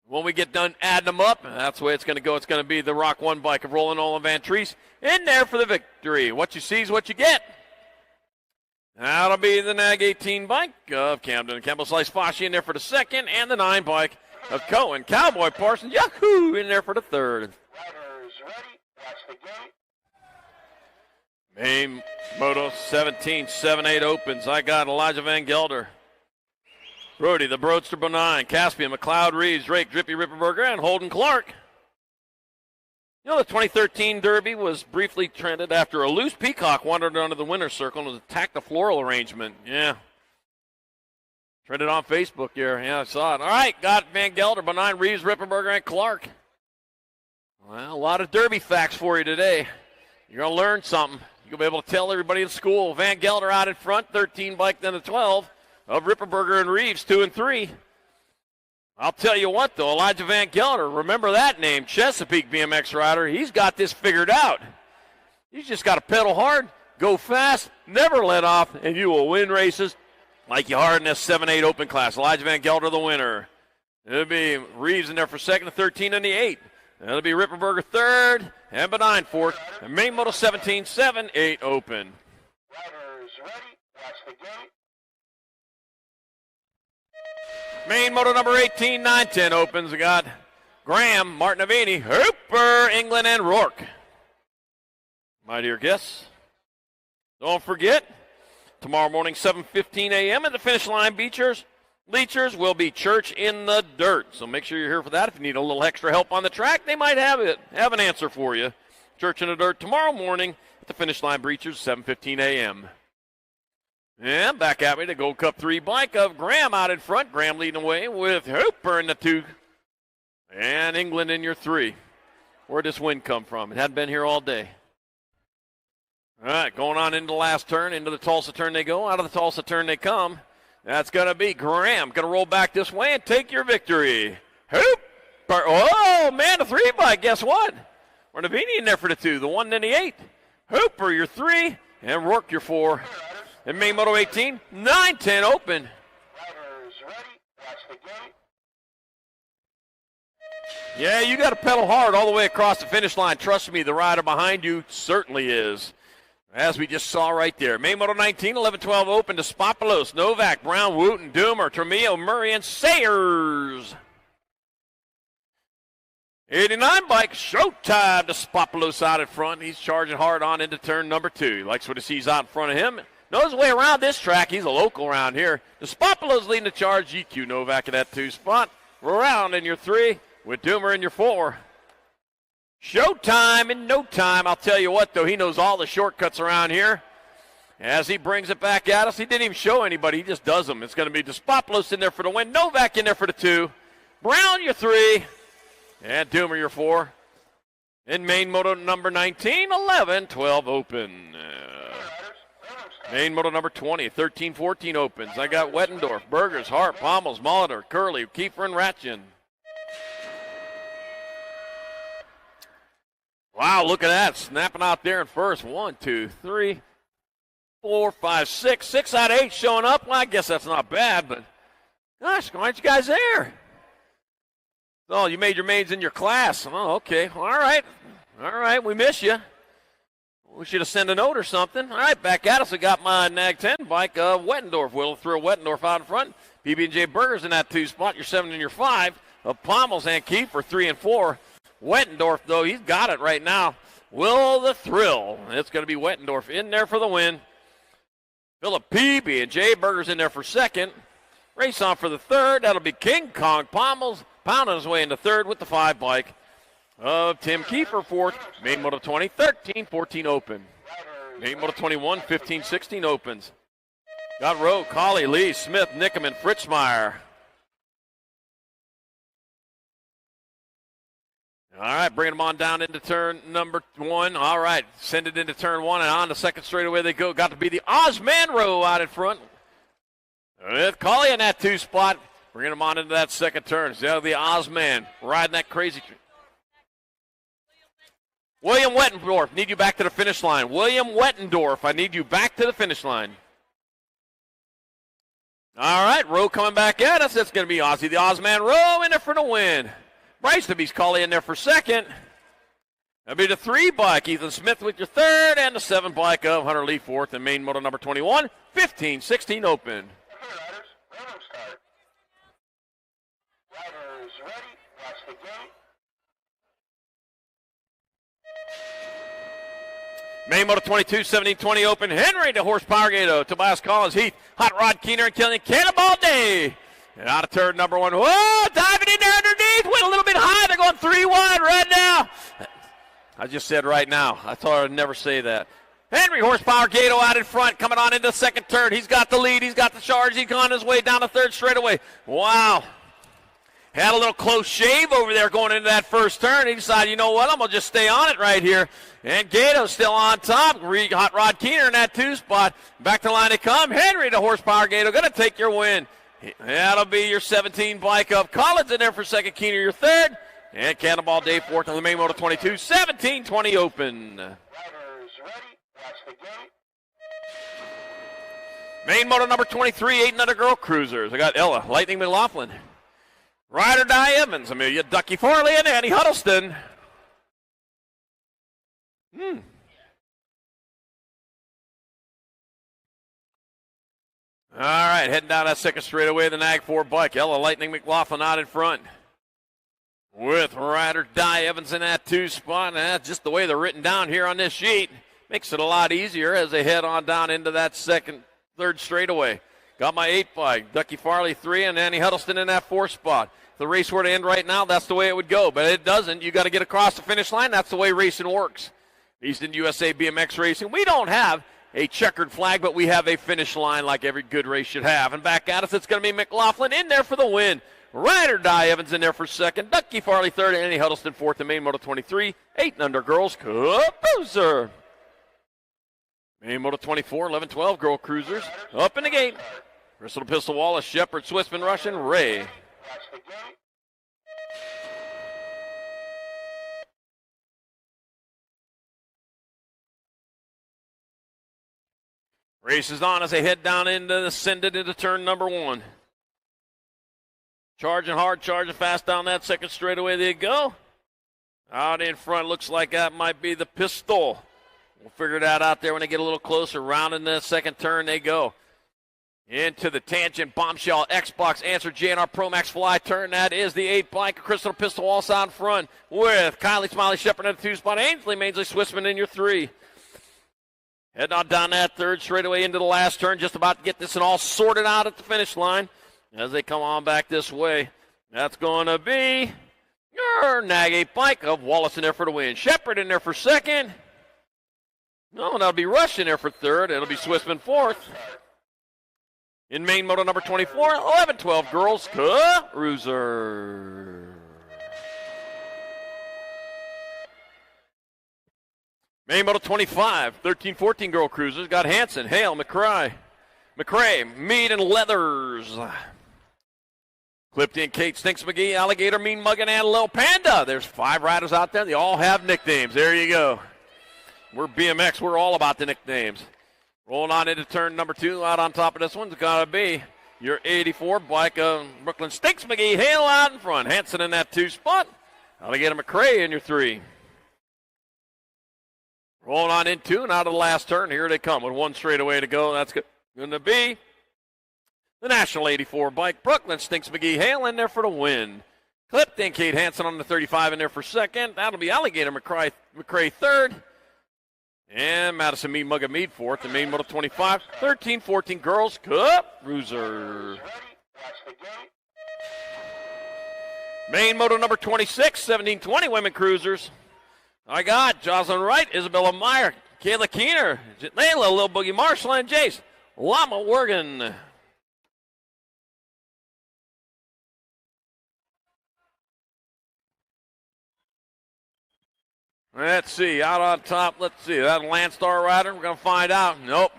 when we get done adding them up, that's the way it's going to go. It's going to be the Rock 1 bike of Roland Nolan Van Treese in there for the victory. What you see is what you get. That'll be the NAG 18 bike of Camden. Campbell Slice Fashi in there for the second, and the 9 bike of Cohen. Cowboy Parsons, Yahoo, in there for the third. Main Moto 17, 7-8 opens. I got Elijah Van Gelder, Brody, the Broadster Benign, Caspian, McLeod Reeves, Drake, Drippy Ripperberger, and Holden Clark. You know, the 2013 Derby was briefly trended after a loose peacock wandered under the winner's circle and attacked the floral arrangement. Yeah. Trended on Facebook here. Yeah, I saw it. All right, got Van Gelder, Benign, Reeves, Ripperberger, and Clark. Well, a lot of Derby facts for you today. You're going to learn something. You'll be able to tell everybody in school. Van Gelder out in front, 13 bike, then the 12 of Ripperberger and Reeves, 2 and 3. I'll tell you what, though, Elijah Van Gelder, remember that name, Chesapeake BMX rider. He's got this figured out. He's just got to pedal hard, go fast, never let off, and you will win races like you are in this 7-8 open class. Elijah Van Gelder, the winner. It'll be Reeves in there for second, 13 in the 8. That'll be Ripperberger third, and Benign fourth. And main moto 17, 7-8 open. Riders ready, watch the gate. Main moto number 18, 9-10 opens. We got Graham, Martinavini, Hooper, England, and Rourke. My dear guests, don't forget, tomorrow morning, 7:15 a.m. at the finish line, Bleachers will be Church in the Dirt. So make sure you're here for that. If you need a little extra help on the track, they might have an answer for you. Church in the Dirt tomorrow morning at the finish line, Bleachers, 7:15 a.m. And back at me, the Gold Cup 3 bike of Graham out in front. Graham leading away with Hooper in the 2. And England in your 3. Where'd this wind come from? It hadn't been here all day. All right, going on into the last turn. Into the Tulsa turn they go. Out of the Tulsa turn they come. That's going to be Graham. Going to roll back this way and take your victory. Hooper. Oh, man, the 3 bike. Guess what? Martinavini in there for the 2. The 1 and the 8. Hooper, your 3. And Rourke, your 4. And main moto 18, 9-10 open. Riders ready, watch the gate. Yeah, you got to pedal hard all the way across the finish line. Trust me, the rider behind you certainly is. As we just saw right there. Main moto 19, 11-12 open to Spopolos, Novak, Brown, Wooten, Doomer, Tremillo, Murray, and Sayers. 89 bike, showtime to Spopolos out in front. He's charging hard on into turn number 2. He likes what he sees out in front of him. Knows his way around this track. He's a local around here. The Spopolos leading the charge. GQ Novak in that 2 spot. Round in your 3 with Doomer in your 4. Showtime in no time. I'll tell you what, though, he knows all the shortcuts around here. As he brings it back at us, he didn't even show anybody. He just does them. It's going to be Spopolos in there for the win. Novak in there for the 2. Brown your 3. And Doomer your 4. In main moto number 19, 11-12 open. Main moto number 20, 13-14 opens. I got Wettendorf, Burgers, Hart, Pommels, Molitor, Curley, Kiefer, and Ratchin. Wow, look at that. Snapping out there in first. 1, 2, 3, 4, 5, 6. 6 out of 8 showing up. Well, I guess that's not bad, but gosh, why aren't you guys there? Oh, you made your mains in your class. Oh, okay. All right. All right, we miss you. We should have sent a note or something. All right, back at us. I got my Nag 10 bike of Wettendorf. We'll throw Wettendorf out in front. PB&J Burgers in that 2 spot. Your 7 and your 5 of Pommels and Kiefer, 3 and 4. Wettendorf, though, he's got it right now. Will the thrill. It's going to be Wettendorf in there for the win. Philip PB&J Burgers in there for second. Race on for the 3rd. That'll be King Kong Pommels pounding his way into 3rd with the 5 bike of Tim Kiefer, 4th. Main moto 20, 13-14 open. Main moto 21, 15-16 opens. Got Rowe, Colley, Lee, Smith, Nickerman, Fritzmeyer. All right, bringing them on down into turn number 1. All right, send it into turn 1 and on the second straightaway they go. Got to be the Osmanro out in front. With Colley in that 2 spot. Bringing them on into that second turn. So the Osman riding that crazy. William Wettendorf, need you back to the finish line. William Wettendorf, I need you back to the finish line. All right, Rowe coming back at us. That's going to be Ozzy the Osman Rowe in there for the win. Bryce DeBeast Colley in there for second. That'll be the 3 bike. Ethan Smith with your 3rd and the 7 bike of Hunter Lee 4th and main moto number 21. 15-16 open. Riders ready, watch the gate. Main moto 22, 17-20 open. Henry to Horsepower Gato. Tobias Collins, Heath, Hot Rod Keener, and Killian Cannonball Day. And out of turn number 1. Whoa, diving in there underneath. Went a little bit high. They're going 3 wide right now. I just said right now. I thought I'd never say that. Henry Horsepower Gato out in front, coming on into the second turn. He's got the lead. He's got the charge. He's on his way down the 3rd straightaway. Wow. Had a little close shave over there going into that first turn. He decided, you know what, I'm going to just stay on it right here. And Gato's still on top. Hot Rod Keener in that 2 spot. Back to the line to come. Henry to horsepower. Gato going to take your win. That'll be your 17 bike up. Collins in there for second. Keener your third. And Cannonball Dave fourth on the main moto 22. 17-20 open. Main moto number 23, 8 and under girl cruisers. I got Ella, Lightning McLaughlin, Ride or Die Evans, Amelia Ducky Farley, and Annie Huddleston. All right, heading down that second straightaway, the Nag 4 bike. Ella Lightning McLaughlin out in front with Ride or Die Evans in that 2 spot. And that's just the way they're written down here on this sheet. Makes it a lot easier as they head on down into that third straightaway. Got my 8 bike, Ducky Farley 3, and Annie Huddleston in that 4 spot. If the race were to end right now, that's the way it would go. But it doesn't. You got to get across the finish line. That's the way racing works. Easton USA BMX Racing, we don't have a checkered flag, but we have a finish line like every good race should have. And back at us, it's going to be McLaughlin in there for the win. Ride or Die Evans in there for second. Ducky Farley third, and Annie Huddleston fourth. The main moto 23, 8 and under girls cruiser. Main moto 24, 11-12 girl cruisers up in the gate. Crystal Pistol Wallace, Shepard, Swissman, Russian, Ray. Race is on as they head down ascended into turn number 1. Charging hard, charging fast down that second straightaway they go. Out in front, looks like that might be the Pistol. We'll figure that out there when they get a little closer. Rounding the second turn they go. Into the Tangent Bombshell Xbox Answer JNR Pro Max Fly turn. That is the 8 bike. Crystal Pistol also out front with Kylie Smiley Shepard in the 2 spot. Ainsley Mainsley Swissman in your 3. Heading on down that third straightaway into the last turn. Just about to get this and all sorted out at the finish line as they come on back this way. That's going to be your Nag 8 bike of Wallace in there for the win. Shepard in there for second. No, that'll be Rush in there for third. It'll be Swissman fourth. In main moto number 24, 11-12 girls cruiser. Main moto 25, 13-14 girl cruisers. Got Hanson, Hale, McCray, Mead, and Leathers. Clipped in Kate Stinks McGee, Alligator, Mean Muggin, and Lil Panda. There's 5 riders out there. They all have nicknames. There you go. We're BMX. We're all about the nicknames. Rolling on into turn number 2. Out on top of this one's got to be your 84 bike of Brooklyn Stinks McGee. Hale out in front. Hanson in that 2 spot. Alligator McCray in your 3. Rolling on in 2 and out of the last turn. Here they come with 1 straightaway to go. That's going to be the National 84 bike. Brooklyn Stinks McGee. Hale in there for the win. Clipped in Kate Hanson on the 35 in there for second. That'll be Alligator McCray third. And Madison Mead Mugga Mead fourth. The main moto 25. 13-14 girls cruiser. Main moto number 26. 17-20 women cruisers. I got Jocelyn Wright, Isabella Meyer, Kayla Keener, Layla, Lil Boogie Marshall, and Jace Lama Wergen. Let's see, out on top, let's see, that Landstar rider, we're going to find out. Nope.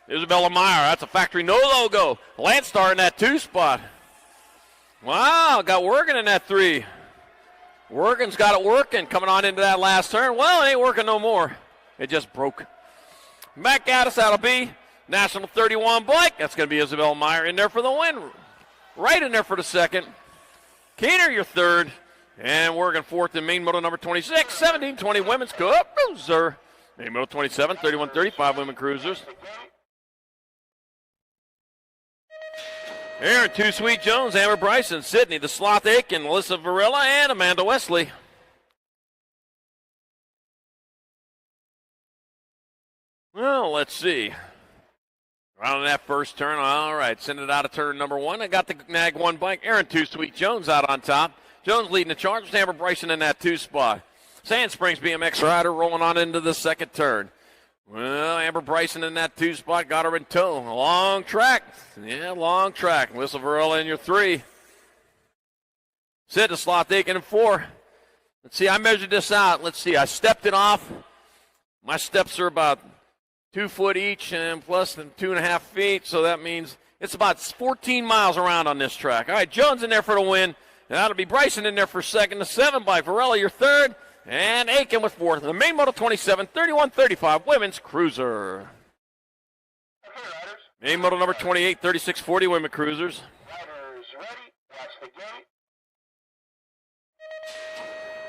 Isabella Meyer, that's a factory no logo. Landstar in that 2 spot. Wow, got Wergen in that 3. Wergen's got it working coming on into that last turn. Well, it ain't working no more. It just broke. Back at us, that'll be National 31 bike. That's going to be Isabel Meyer in there for the win. Right in there for the second. Keener, your third. And Wergen fourth in main moto number 26. 17-20 women's cruiser. Main moto 27, 31-35 women cruisers. Aaron Too Sweet Jones, Amber Bryson, Sydney, the Sloth Aiken, Melissa Varela, and Amanda Wesley. Well, let's see. Right on that first turn. All right, send it out of turn number 1. I got the Nag 1 bike. Aaron Too Sweet Jones out on top. Jones leading the charge with Amber Bryson in that 2 spot. Sand Springs BMX rider rolling on into the second turn. Well, Amber Bryson in that 2 spot, got her in tow. Long track. Yeah, long track. Melissa Varela in your 3. Set to Sloth Aiken in 4. Let's see, I measured this out. Let's see, I stepped it off. My steps are about 2 foot each and plus 2.5 feet, so that means it's about 14 miles around on this track. All right, Jones in there for the win. And that'll be Bryson in there for second. The 7 by Varela, your third. And Aiken with fourth. The main Moto 27, 31-35 women's cruiser. Main Moto number 28, 36-40 women cruisers. Riders ready. Watch the gate.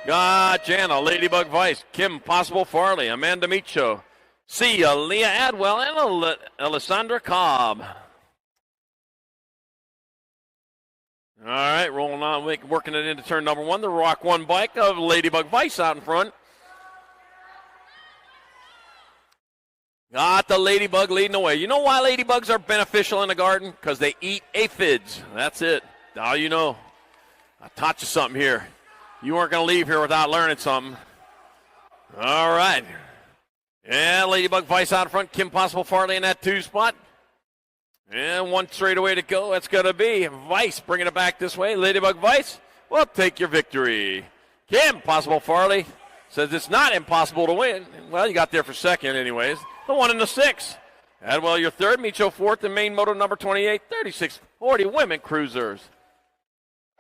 Got Jana, Ladybug Vice, Kim Possible Farley, Amanda Micho, Sia, Leah Adwell, and Alessandra Cobb. All right, rolling on, working it into turn number 1. The Rock 1 bike of Ladybug Vice out in front. Got the Ladybug leading the way. You know why ladybugs are beneficial in the garden? Because they eat aphids. That's it. Now you know. I taught you something here. You weren't going to leave here without learning something. All right. Yeah, Ladybug Vice out in front. Kim Possible Farley in that 2 spot. And 1 straightaway to go. That's going to be Vice bringing it back this way. Ladybug Vice will take your victory. Kim Possible Farley says it's not impossible to win. Well, you got there for second anyways. The 1 and the 6. Adwell, your third. Micho fourth. And main Moto number 28, 36-40 women cruisers.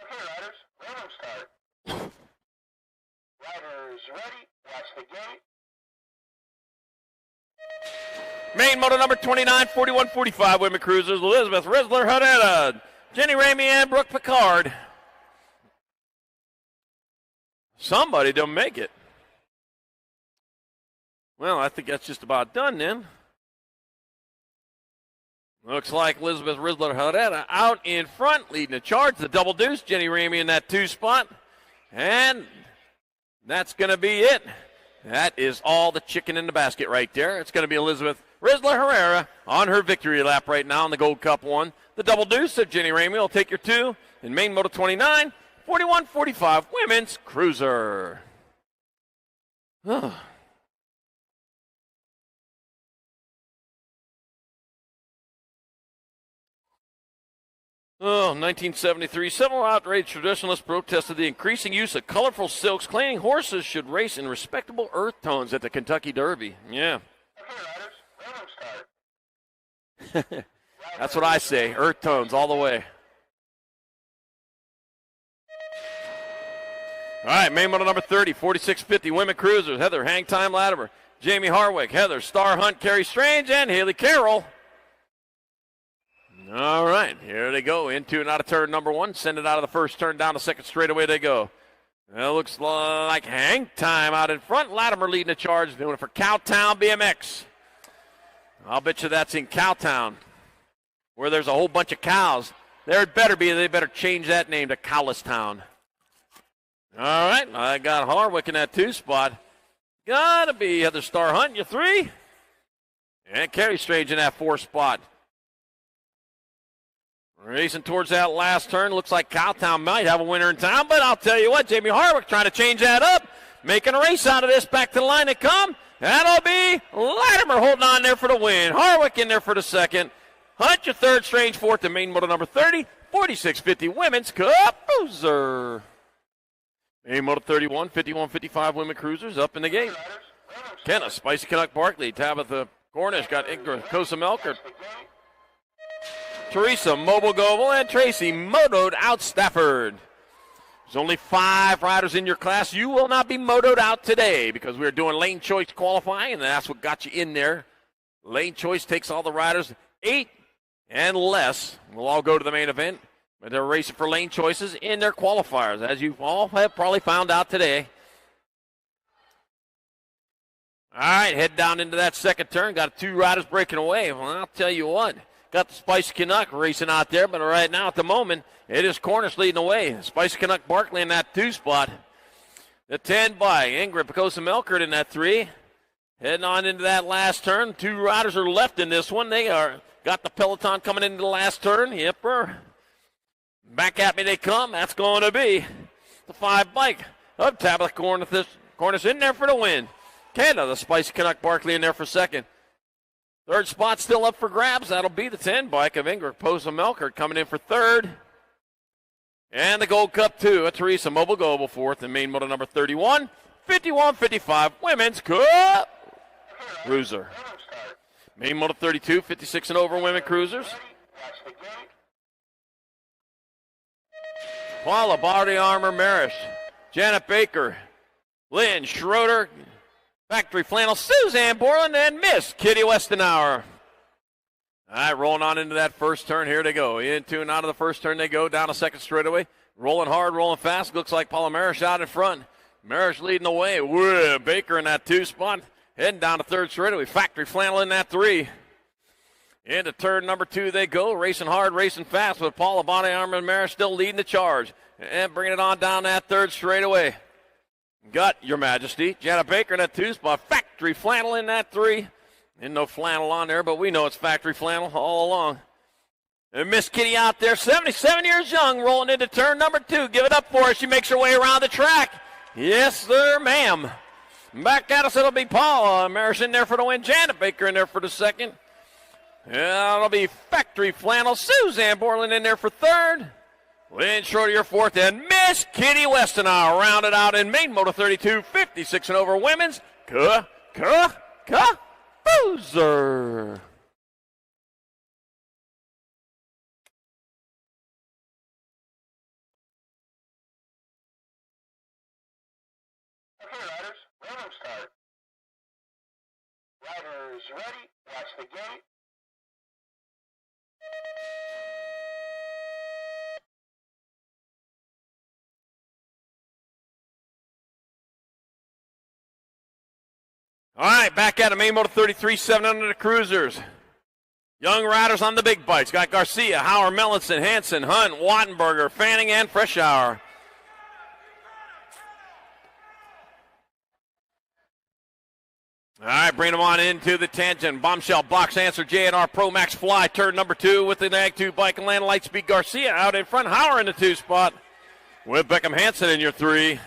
Okay, riders, random start. Riders ready. Watch the gate. Main Moto number 29, 41-45 women cruisers. Elizabeth Risler, Herrera, Jenny Ramey, and Brooke Picard. Somebody don't make it. Well, I think that's just about done then. Looks like Elizabeth Risler Herrera out in front, leading the charge. The double deuce, Jenny Ramey in that 2 spot. And that's going to be it. That is all the chicken in the basket right there. It's going to be Elizabeth Risler Herrera on her victory lap right now in the Gold Cup 1. The double deuce of Jenny Ramey will take your 2. In main Moto 29, 41-45 women's cruiser. Oh, 1973, several outraged traditionalists protested the increasing use of colorful silks, claiming horses should race in respectable earth tones at the Kentucky Derby. Yeah. That's what I say, earth tones all the way. All right, main Moto number 30, 46-50 women cruisers. Heather Hang Time Latimer, Jamie Harwick, Heather Star Hunt, Carrie Strange, and Haley Carroll. All right, here they go. Into and out of turn number 1. Send it out of the first turn, down the second straightaway they go. It looks like Hang Time out in front. Latimer leading the charge, doing it for Cowtown BMX. I'll bet you that's in Cowtown, where there's a whole bunch of cows. There better be. They better change that name to Cowlestown. All right, I got Harwick in that 2 spot. Gotta be Heather Star Hunt, your 3. And Carrie Strange in that 4 spot. Racing towards that last turn. Looks like Cowtown might have a winner in town, but I'll tell you what, Jamie Harwick trying to change that up. Making a race out of this. Back to the line they come. That'll be Latimer holding on there for the win. Harwick in there for the second. Hunt, your third. Strange fourth. And main Moto number 30, 46-50 women's cruiser. Main Moto 31, 51-55 women cruisers up in the gate. Kenna, Spicy Canuck Barkley, Tabitha Cornish, got Ingrid Kosa-Melkert. Teresa Mobile Goble and Tracy motoed out Stafford. There's only 5 riders in your class. You will not be motoed out today because we're doing lane choice qualifying, and that's what got you in there. Lane choice takes all the riders 8 and less. We'll all go to the main event, but they're racing for lane choices in their qualifiers, as you all have probably found out today. All right, head down into that second turn. Got 2 riders breaking away. Well, I'll tell you what. Got the Spicy Canuck racing out there, but right now at the moment, it is Cornish leading the way. Spicy Canuck Barkley in that 2 spot. The 10 by Ingrid Picosa-Melkert in that 3. Heading on into that last turn. 2 riders are left in this one. They are got the peloton coming into the last turn. Yepper. Back at me they come. That's going to be the 5 bike of Tabitha Cornish in there for the win. Canada, the Spicy Canuck Barkley in there for second. Third spot still up for grabs. That'll be the 10 bike of Ingrid Picosa-Melkert coming in for third. And the Gold Cup 2, a Teresa Mobile Global fourth in main moto number 31. 51-55 Women's Cup Cruiser. Main moto 32, 56 and over women cruisers. Paula Body Armor Marish, Janet Baker, Lynn Schroeder, Factory Flannel, Suzanne Borland, and Miss Kitty Westenauer. All right, rolling on into that first turn. Here they go. Into and out of the first turn they go. Down a second straightaway. Rolling hard, rolling fast. Looks like Paula Marish out in front. Marish leading the way. Whoa, Baker in that 2 spot. Heading down to third straightaway. Factory Flannel in that 3. Into turn number 2 they go. Racing hard, racing fast with Paula Body Armor and Marish still leading the charge. And bringing it on down that third straightaway. Got Your Majesty. Janet Baker in that 2 spot. Factory Flannel in that 3. And no flannel on there, but we know it's Factory Flannel all along. And Miss Kitty out there, 77 years young, rolling into turn number 2. Give it up for her. She makes her way around the track. Yes, sir, ma'am. Back at us, it'll be Paula Marish in there for the win. Janet Baker in there for the second. Yeah, it'll be Factory Flannel. Suzanne Borland in there for third. Lynn Schroeder, your fourth. And Miss Kitty Westenauer rounded out in main moto 32, 56 and over women's. Boozer. Okay, riders, random start. Riders ready, watch the gate. All right, back at it, main moto 33, 700 the cruisers. Young riders on the big bikes. Got Garcia, Hauer, Mellinson, Hansen, Hunt, Wattenberger, Fanning, and Freshour. All right, bring them on into the tangent. Bombshell box answer, JNR Pro Max Fly, turn number 2 with the Nag 2 bike and land Lightspeed Garcia out in front. Hauer in the 2 spot with Beckham Hansen in your 3.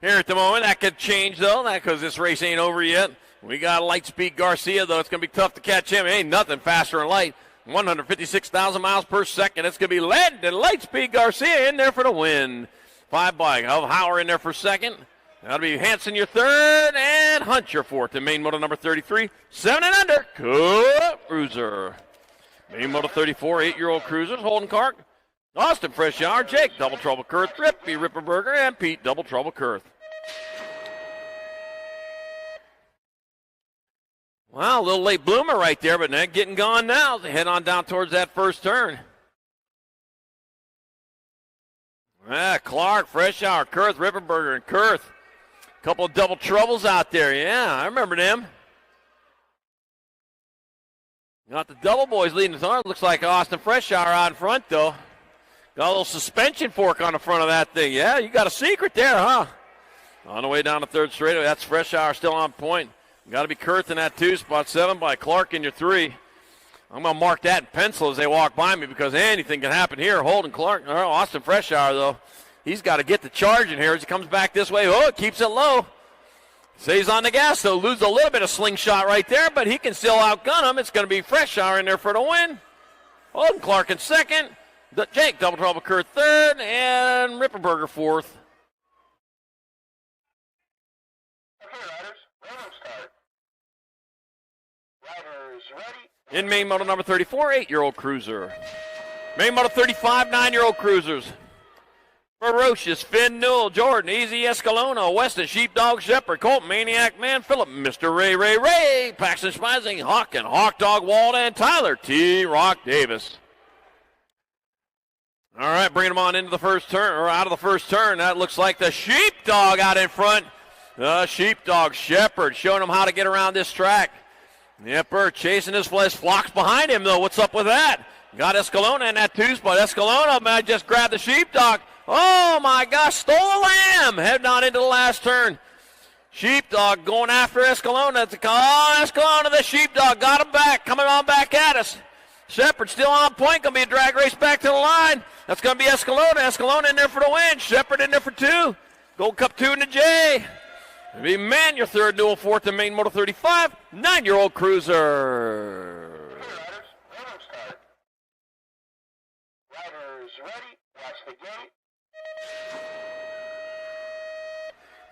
Here at the moment, that could change though, because this race ain't over yet. We got Lightspeed Garcia though. It's going to be tough to catch him. Ain't nothing faster than light. 156,000 miles per second. It's going to be led and Lightspeed Garcia in there for the win. 5 bike of Hauer in there for second. That'll be Hansen your third and Hunt your fourth in main moto number 33. 7 and under. Cup Cruiser. Main moto 34, 8-year-old cruisers. Holden Clark, Austin Freshour, Jake Double Trouble Kurth, Rippy Ripperberger, and Pete Double Trouble Kurth. Well, a little late bloomer right there, but they're getting gone now. They head on down towards that first turn. Clark, Freshour, Kurth, Ripperberger, and Kurth. Couple of double troubles out there. Yeah, I remember them. Got the double boys leading the car. Looks like Austin Freshour out in front, though. Got a little suspension fork on the front of that thing. Yeah, you got a secret there, huh? On the way down the third straightaway. That's Freshour still on point. Got to be Kurth in that 2 spot. 7 by Clark in your 3. I'm going to mark that in pencil as they walk by me because anything can happen here. Holden Clark, Austin Freshour, though. He's got to get the charge in here as he comes back this way. Oh, it keeps it low. Stays on the gas, so loses a little bit of slingshot right there, but he can still outgun him. It's going to be Freshour in there for the win. Holden Clark in second. Jake Double Trouble Kurth third, and Ripperberger fourth. Okay, riders, random start. Riders ready. In main moto number 34, 8-year-old cruiser. Main moto 35, 9-year-old cruisers. Ferocious, Finn Newell, Jordan, Easy Escalona, Weston, Sheepdog, Shepherd, Colt, Maniac Man, Phillip, Mr. Ray, Paxton Speising, Hawk and Hawk Dog Wald, and Tyler T. Rock Davis. All right, bringing them on into the first turn, or out of the first turn. That looks like the Sheepdog out in front. The Sheepdog, Shepherd, showing him how to get around this track. Yepper chasing his flesh, Flocks behind him, though. What's up with that? Got Escalona in that 2 spot. Escalona, man, just grabbed the Sheepdog. Oh, my gosh, stole a lamb. Heading on into the last turn. Sheepdog going after Escalona. Escalona, the Sheepdog, got him back, coming on back at us. Shepherd still on point, going to be a drag race back to the line. That's going to be Escalona. Escalona in there for the win. Shepherd in there for 2. Gold Cup 2 in the J. It'll be Man, your third, Newell fourth in main moto 35, 9-year-old cruiser. Riders ready, watch the gate.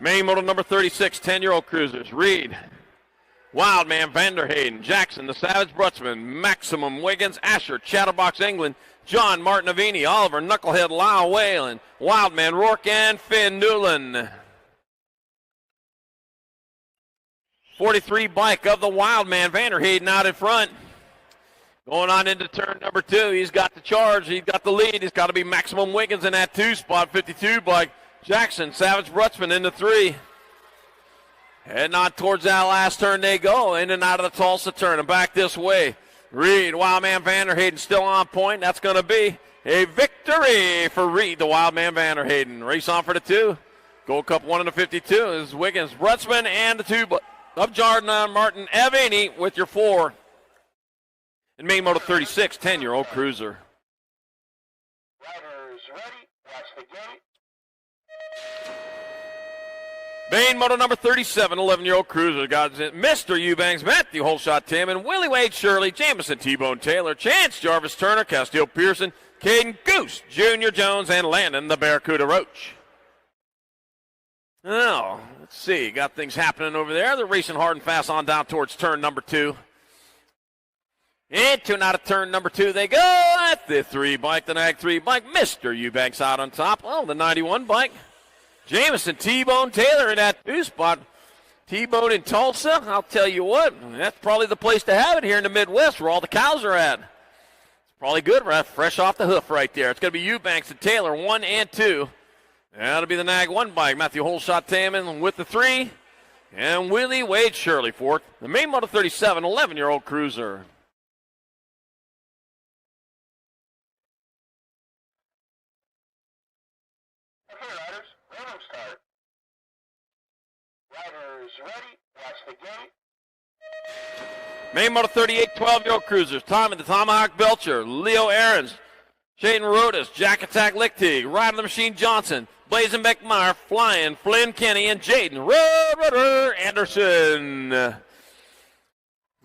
Main Moto number 36, 10-year-old cruisers. Reed, Wildman, Vanderhayden, Jackson, the Savage Brutsman, Maximum, Wiggins, Asher, Chatterbox, England, John Martinavini, Oliver, Knucklehead, Lyle Whalen, Wildman, Rourke, and Finn Newland. 43 bike of the Wildman, Vanderhayden out in front. Going on into turn number 2. He's got the charge. He's got the lead. He's got to be Maximum Wiggins in that 2 spot. 52 bike. Jackson, Savage Brutsman into 3. Heading on towards that last turn they go. In and out of the Tulsa turn and back this way. Reed, Wildman Vanderhayden still on point. That's going to be a victory for Reed, the Wildman Vanderhayden. Race on for the 2. Gold Cup 1 in the 52 is Wiggins, Brutsman, and the 2 of Jordan Martin Aveni with your 4. And main Moto 36, 10-year-old cruiser. Riders ready, watch the gate. Main Moto number 37, 11-year-old cruiser. Got Mr. Eubanks, Matthew Holshot Tim, Willie Wade Shirley, Jamison T-Bone Taylor, Chance Jarvis Turner, Castillo Pearson, Caden Goose, Junior Jones, and Landon the Barracuda Roach. Now, let's see. Got things happening over there. They're racing hard and fast on down towards turn number 2. Into and out of turn number 2 they go at the 3 bike, the Nag 3 bike. Mr. Eubanks out on top. Oh, the 91 bike. Jamison T-Bone Taylor in that 2 spot. T-Bone in Tulsa, I'll tell you what, that's probably the place to have it here in the Midwest where all the cows are at. It's probably good, right? Fresh off the hoof right there. It's going to be Eubanks and Taylor, 1 and 2. That'll be the Nag 1 bike. Matthew Holshot Taman with the 3. And Willie Wade Shirley 4th. The main Moto 37, 11-year-old cruiser. Okay, riders, random start. Riders ready, watch the gate. Main Moto 38, 12-year-old cruisers. Tommy the Tomahawk Belcher, Leo Aarons, Shaden Rodas, Jack Attack Lichtig, Ryder the Machine Johnson, Blazing Beckmeyer, Flying, Flynn Kenny, and Jaden Rudder Anderson.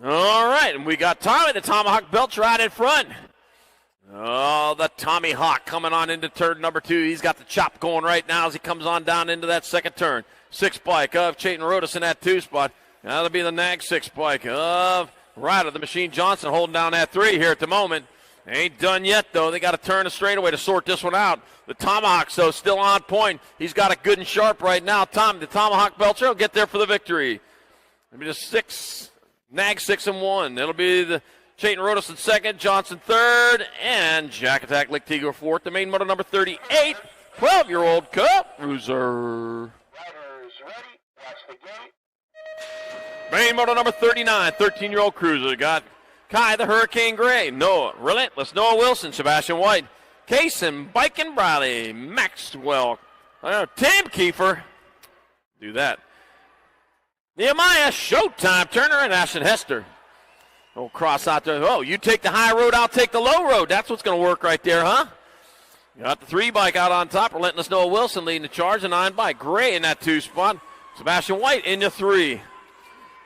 All right, and we got Tommy the Tomahawk Belcher out in front. Oh, the Tommy Hawk coming on into turn number 2. He's got the chop going right now as he comes on down into that second turn. 6 bike of Chayton Rodas in that 2 spot. That'll be the Nag 6 bike of Ryder the Machine Johnson holding down that 3 here at the moment. Ain't done yet, though. They got to turn a straightaway to sort this one out. The Tomahawks, though, still on point. He's got it good and sharp right now. The Tomahawk Belcher will get there for the victory. It'll be the 6, Nag 6 and 1. It'll be the Chayton Rodas in 2nd, Johnson 3rd, and Jack Attack Lichtig 4th. The main Moto number 38, 12-year-old Cup cruiser. Riders ready, watch the gate. Main Moto number 39, 13-year-old cruiser. Got Kai the Hurricane Gray, Noah Relentless, Noah Wilson, Sebastian White, Kaysen, Biken Briley, Maxwell, Tim Kiefer. Do that. Nehemiah, Showtime Turner, and Ashton Hester. Oh, cross out there. Oh, you take the high road, I'll take the low road. That's what's going to work right there, huh? You got the 3 bike out on top. Relentless Noah Wilson leading the charge. The 9 bike. Gray in that 2 spot. Sebastian White into 3.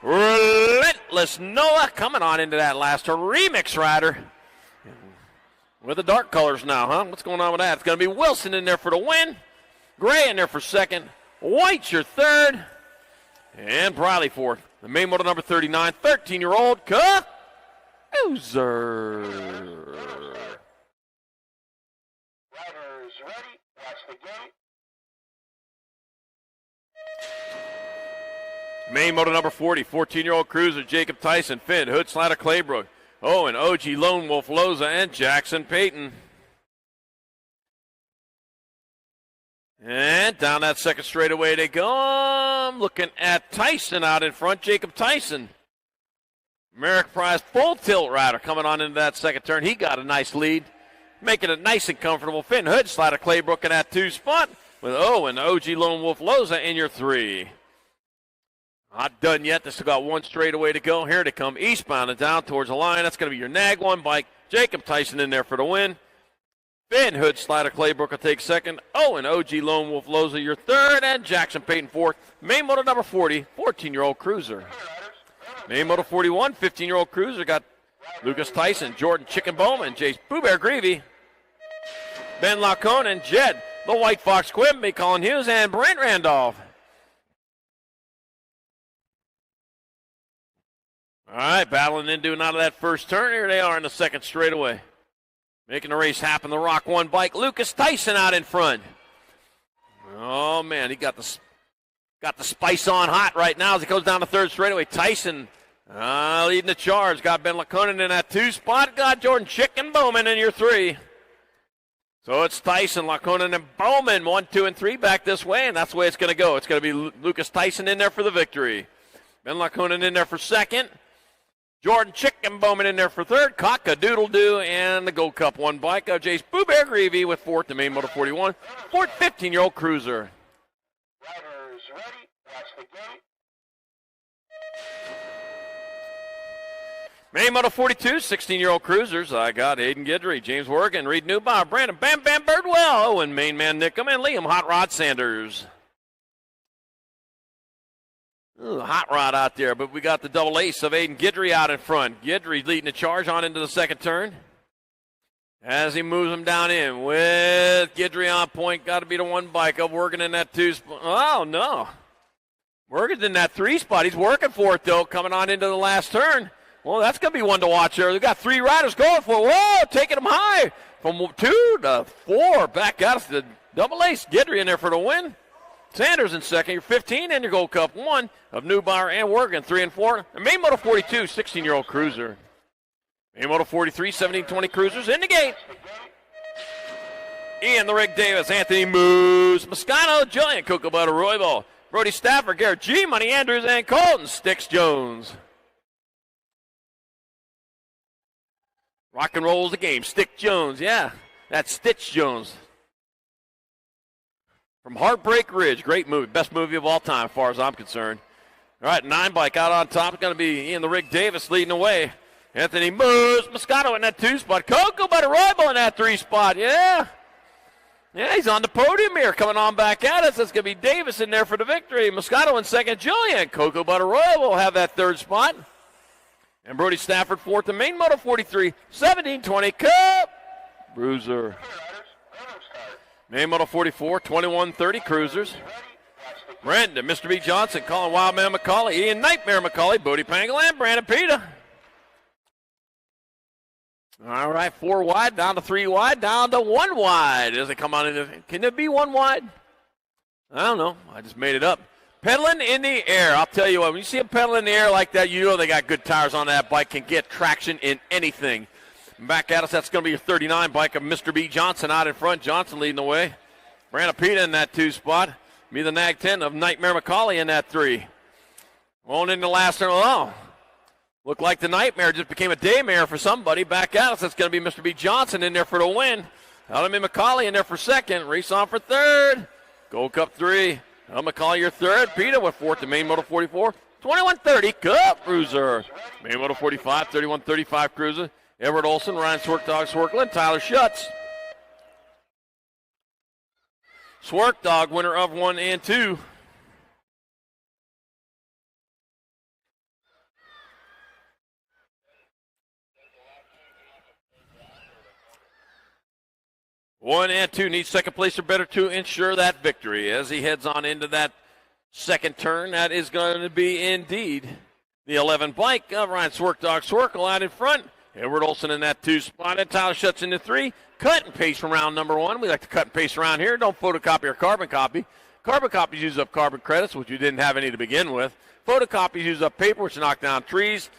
Relentless Noah coming on into that last turn. Remix rider. With the dark colors now, huh? What's going on with that? It's going to be Wilson in there for the win. Gray in there for 2nd. White's your 3rd. And Briley 4th. The main Moto number 39, 13-year-old cruiser. Riders ready, watch the gate. Main Moto number 40, 14-year-old cruiser, Jacob Tyson, Finn, Hood, Slatter, Claybrook, Owen, OG, Lone Wolf, Loza, and Jackson Payton. And down that second straightaway they go. I'm looking at Tyson out in front, Jacob Tyson. Merrick Prize full tilt rider coming on into that second turn. He got a nice lead, making it nice and comfortable. Finn Hood, Slatter, Claybrook in that 2 spot with Owen, OG, Lone Wolf, Loza in your 3. Not done yet. They still got 1 straightaway to go. Here they come eastbound and down towards the line. That's going to be your Nag 1 bike. Jacob Tyson in there for the win. Finn Hood, Slatter, Claybrook will take 2nd. Owen, OG, Lone Wolf, Loza your 3rd. And Jackson Payton 4th. Main Moto number 40, 14-year-old cruiser. Main Moto 41, 15-year-old cruiser. Got Lucas Tyson, Jordan Chicken Bowman, Jace Pooh Bear Greavy, Ben Lacone, and Jed, the White Fox Quimby, Colin Hughes, and Brent Randolph. All right, battling in, doing out of that first turn. Here they are in the second straightaway. Making the race happen, the Rock 1 bike. Lucas Tyson out in front. Oh, man, he got the spice on hot right now as he goes down the third straightaway. Tyson leading the charge. Got Ben Laconin in that 2 spot. Got Jordan Chicken Bowman in your 3. So it's Tyson, Laconin, and Bowman, 1, 2, and 3 back this way, and that's the way it's going to go. It's going to be Lucas Tyson in there for the victory. Ben Laconin in there for second. Jordan Chicken Bowman in there for third. Cock-a-doodle-doo, and the Gold Cup 1 bike of Jace Boo Bear Greavy with fourth, the main Moto 41. Fourth, 15-year-old cruiser. Riders ready, watch the gate. Main Moto 42, 16-year-old cruisers. I got Aiden Guidry, James Worgan, Reed Newbauer, Brandon Bam Bam Birdwell, and main man Nickham, and Liam Hot Rod Sanders. Ooh, hot rod out there, but we got the double ace of Aiden Guidry out in front. Guidry leading the charge on into the second turn. As he moves him down in with Guidry on point. Got to be the 1 bike of Worgan in that 2 spot. Oh, no. Worgan's in that 3 spot. He's working for it, though, coming on into the last turn. Well, that's going to be one to watch there. We've got 3 riders going for it. Whoa, taking them high from 2 to 4. Back out to the double ace. Guidry in there for the win. Sanders in second. Your 15 and your Gold Cup 1 of Newbauer and Worgan, 3 and 4. And main Moto 42, 16-year-old cruiser. Main Moto 43, 17-20 cruisers in the gate. Ian the Rig Davis, Anthony Moose, Moscato, Julian Cocoa Butter Roybal, Brody Stafford, Garrett G, Money Andrews, and Colton Sticks Jones. Rock and roll is the game. Stick Jones, yeah. That's Stitch Jones. From Heartbreak Ridge, great movie, best movie of all time as far as I'm concerned. All right, 9 bike out on top. It's going to be Ian the Rig Davis leading the way. Anthony Moose, Moscato in that 2 spot. Cocoa Butter Roybal in that 3 spot, yeah. Yeah, he's on the podium here, coming on back at us. That's going to be Davis in there for the victory. Moscato in second, Julian. Cocoa Butter Roybal will have that 3rd spot. And Brody Stafford fourth, the main Moto 43, 17-20 Cup Bruiser. Main Moto 44, 21-30 Cruisers. Brendan, Mr. B. Johnson, Colin Wildman McCauley, Ian Nightmare McCauley, Bodie Pangle, and Brandon Pita. All right, 4 wide, down to 3 wide, down to 1 wide as they come on in. Can there be 1 wide? I don't know. I just made it up. Pedaling in the air. I'll tell you what, when you see them pedaling in the air like that, you know they got good tires on that bike, can get traction in anything. Back at us, that's going to be your 39 bike of Mr. B. Johnson out in front. Johnson leading the way. Brandon Pita in that 2 spot. Me the Nag 10 of Nightmare McCauley in that 3. Rolling in the last turn. Oh, looked like the Nightmare just became a daymare for somebody. Back at us, that's going to be Mr. B. Johnson in there for the win. Elderman McCauley in there for second. Race on for third. Gold Cup 3. McCauley your third. Pita with fourth to main Moto 44. 21-30 Cup Cruiser. Main Moto 45, 31-35 Cruiser. Everett Olson, Ryan Swerkdog Swerkland, Tyler Schutz. Swerkdog, winner of 1 and 2. One and 2 needs second place or better to ensure that victory as he heads on into that second turn. That is going to be indeed the 11 bike of Ryan Swerkdog Swerkle out in front. Edward Olson in that 2 spot, and Tyler Schutz in the 3. Cut and paste from round number 1. We like to cut and paste around here. Don't photocopy or carbon copy. Carbon copies use up carbon credits, which you didn't have any to begin with. Photocopies use up paper, which knock down trees.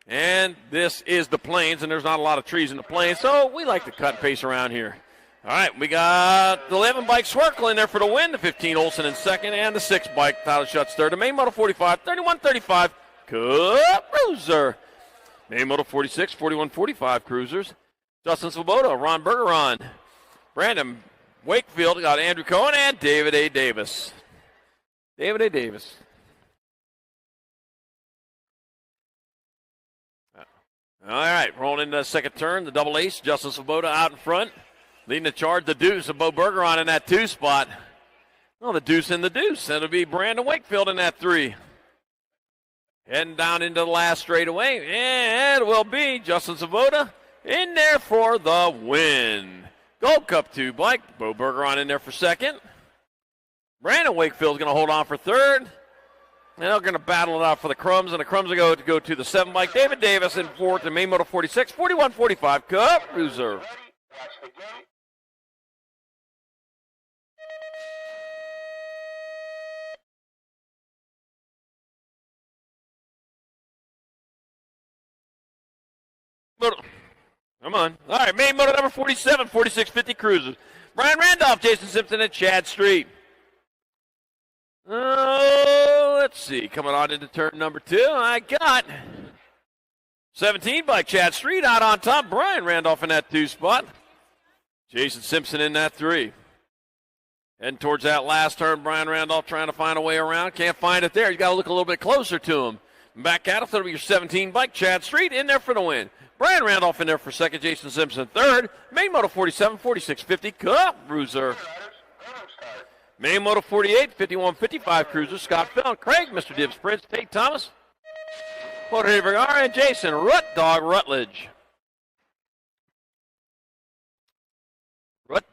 And this is the plains, and there's not a lot of trees in the plains, so we like to cut and paste around here. All right, we got the 11 bike Swerkle in there for the win. The 15 Olson in second, and the 6 bike Tyler Schutz third. The main Moto 45, 31-35 Cup Cruiser. Main Moto 46, 41-45 Cruisers. Justin Svoboda, Ron Bergeron, Brandon Wakefield, got Andrew Cohen, and David A. Davis. David A. Davis. All right, rolling into the second turn. The double ace, Justin Svoboda out in front. Leading the charge, the deuce of Bo Bergeron in that 2 spot. Oh, the deuce in the deuce. That'll be Brandon Wakefield in that 3. Heading down into the last straightaway, and it will be Justin Svoboda in there for the win. Gold Cup 2 bike, Bo Bergeron in there for second. Brandon Wakefield's going to hold on for third. And they're going to battle it out for the Crumbs, and the Crumbs are going to go to the 7 bike. David Davis in fourth, and Main Moto 46, 41-45, Cup Cruiser. Come on. All right, Main Moto number 47, 4650 Cruisers. Brian Randolph, Jason Simpson, and Chad Street. Let's see. Coming on into turn number 2, I got 17 by Chad Street out on top. Brian Randolph in that 2 spot. Jason Simpson in that 3. Heading towards that last turn, Brian Randolph trying to find a way around. Can't find it there. You got to look a little bit closer to him. Back at it, that'll be your 17 bike. Chad Street in there for the win. Brian Randolph in there for second. Jason Simpson third. Main Moto 47, 4650 Cup Cruiser. Main Moto 48, 5155 Cruiser. Scott Fell, Craig, Mr. Dibbs Prince, Tate Thomas, Jorge Vergara, and Jason Rutledge.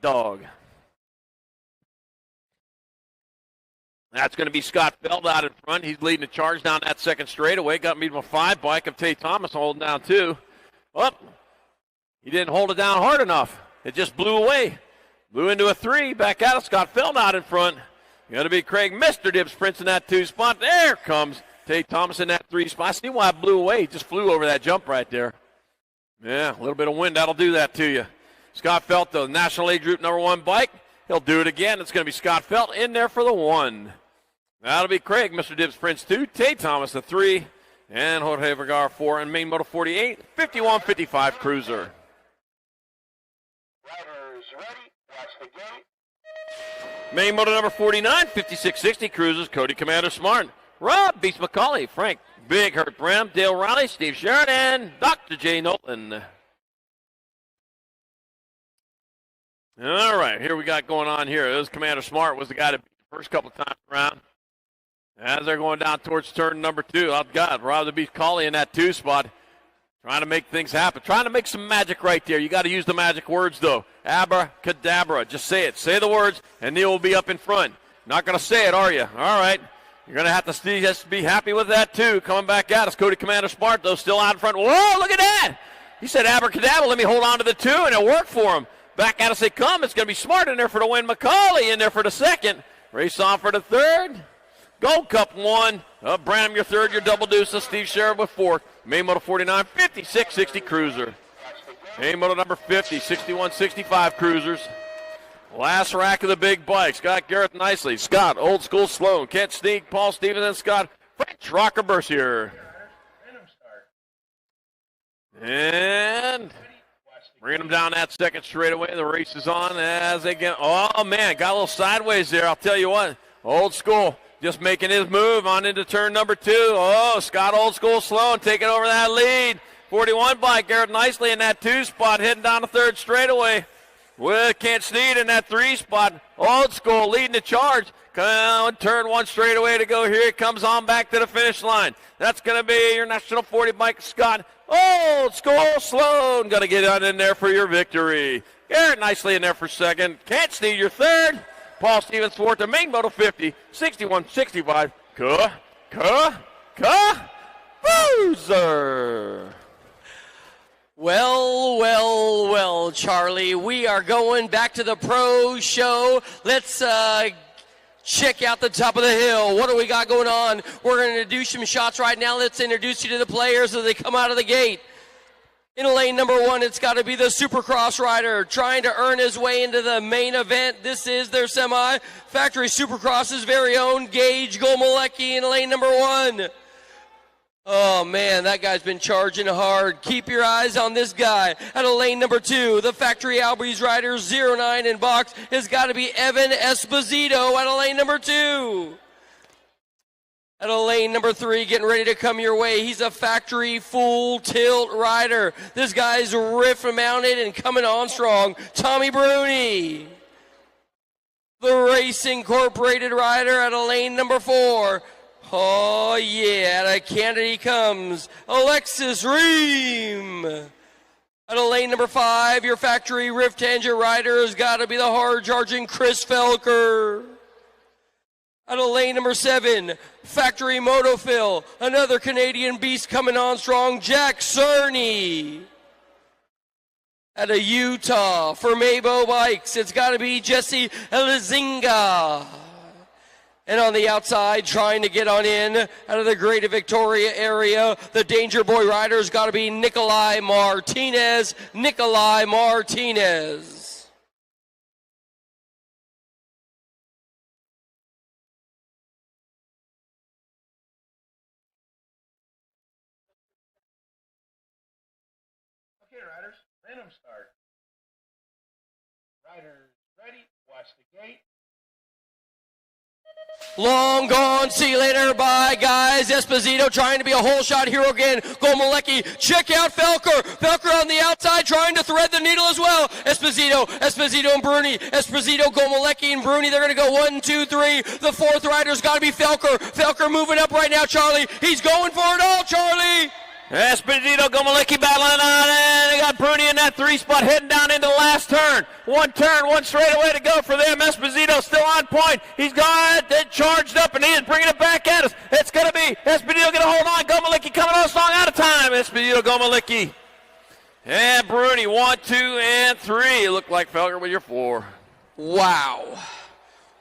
Dog. That's going to be Scott Feld out in front. He's leading the charge down that second straightaway. Got me to a 5 bike of Tate Thomas holding down 2. Oh, he didn't hold it down hard enough. It just blew away. Blew into a 3. Back out of Scott Feld out in front. Going to be Craig, Mr. Dibbs Prince in that 2 spot. There comes Tate Thomas in that 3 spot. I see why it blew away. He just flew over that jump right there. Yeah, a little bit of wind, that'll do that to you. Scott Felt, the National Age Group number 1 bike. He'll do it again. It's going to be Scott Felt in there for the 1. That'll be Craig, Mr. Dibbs Prince 2, Tate Thomas the 3, and Jorge Vergara 4, and Main Moto 48, 5155 Cruiser. Riders ready, watch the gate. Main Moto number 49, 5660 Cruisers, Cody Commander Smart, Rob Beast McCauley, Frank Big Hurt Bram, Dale Riley, Steve Sheridan, Dr. J. Nolan. All right, here we got going on here. This Commander Smart was the guy that beat the first couple of times around. As they're going down towards turn number 2, I've got Rob the Beast Colley in that 2 spot. Trying to make things happen. Trying to make some magic right there. You got to use the magic words, though. Abracadabra. Just say it. Say the words, and Neil will be up in front. Not going to say it, are you? All right. You're going to have to just be happy with that, too. Coming back at us. Cody Commander Smart, though, still out in front. Whoa, look at that. He said abracadabra. Let me hold on to the 2, and it worked for him. Back at us they come. It's going to be Smart in there for the win. McCauley in there for the 2nd. Race on for the 3rd. Gold Cup 1. Branham, your 3rd. Your double deuce. Steve Sheriff with 4th. Main Moto 49, 5660 Cruiser. Main Moto number 50, 6165 Cruisers. Last rack of the big bikes. Scott Garrett nicely. Scott, Old School Sloan. Kent Sneak, Paul Stevens, and Scott French Rocker Bercier. And bringing them down that second straightaway. The race is on as they get. Oh, man, got a little sideways there. I'll tell you what. Old School. Just making his move on into turn number 2. Oh, Scott Old School Sloan taking over that lead. 41 bike, Garrett nicely in that 2 spot, heading down the 3rd straightaway. With Kent Sneed in that 3 spot. Old School leading the charge. Turn 1 straightaway to go here. It comes on back to the finish line. That's going to be your National 40 bike, Scott Old School Sloan. Going to get on in there for your victory. Garrett nicely in there for 2nd. Kent Sneed your 3rd. Paul Stevens fourth, the Main Moto 50, 6165. Boozer. Well, Charlie, we are going back to the pro show. Let's check out the top of the hill. What do we got going on? We're going to do some shots right now. Let's introduce you to the players as they come out of the gate. In lane number 1, it's got to be the Supercross rider trying to earn his way into the main event. This is their semi. Factory Supercross's very own Gage Gomolecki in lane number 1. Oh, man, that guy's been charging hard. Keep your eyes on this guy. Out of lane number 2, the Factory Albies rider 09 in box has got to be Evan Esposito out of lane number 2. Out of lane number 3, getting ready to come your way. He's a Factory Full Tilt rider. This guy's riff mounted and coming on strong. Tommy Bruni. The Race Incorporated rider out of lane number 4. Oh, yeah, out of Canada he comes. Alexis Ream. Out of lane number 5, your Factory Rift Tangent rider has got to be the hard-charging Chris Felker. Out of lane number 7, Factory Moto Fill, another Canadian beast coming on strong, Jack Cerny. Out of Utah, for Mojo Bikes, it's got to be Jesse Elizinga. And on the outside, trying to get on in, out of the Greater Victoria area, the Danger Boy rider's got to be Nikolai Martinez. Okay, riders, random start. Riders ready, watch the gate. Long gone, see you later, bye guys. Esposito trying to be a whole shot hero again. Gomalecki, check out Felker. Felker on the outside trying to thread the needle as well. Esposito and Bruni. Esposito, Gomalecki, and Bruni. They're going to go 1, 2, 3. The fourth rider's got to be Felker. Felker moving up right now, Charlie. He's going for it all, Charlie. Esposito, Gomalecki battling on, and they got Bruni in that 3 spot heading down into the last turn. One straightaway to go for them. Esposito still on point. He's got it charged up, and he is bringing it back at us. It's going to be Esposito going to hold on. Gomalecki coming on strong out of time. Esposito, Gomalecki, and Bruni, 1, 2, and 3. Look like Felker with your 4. Wow.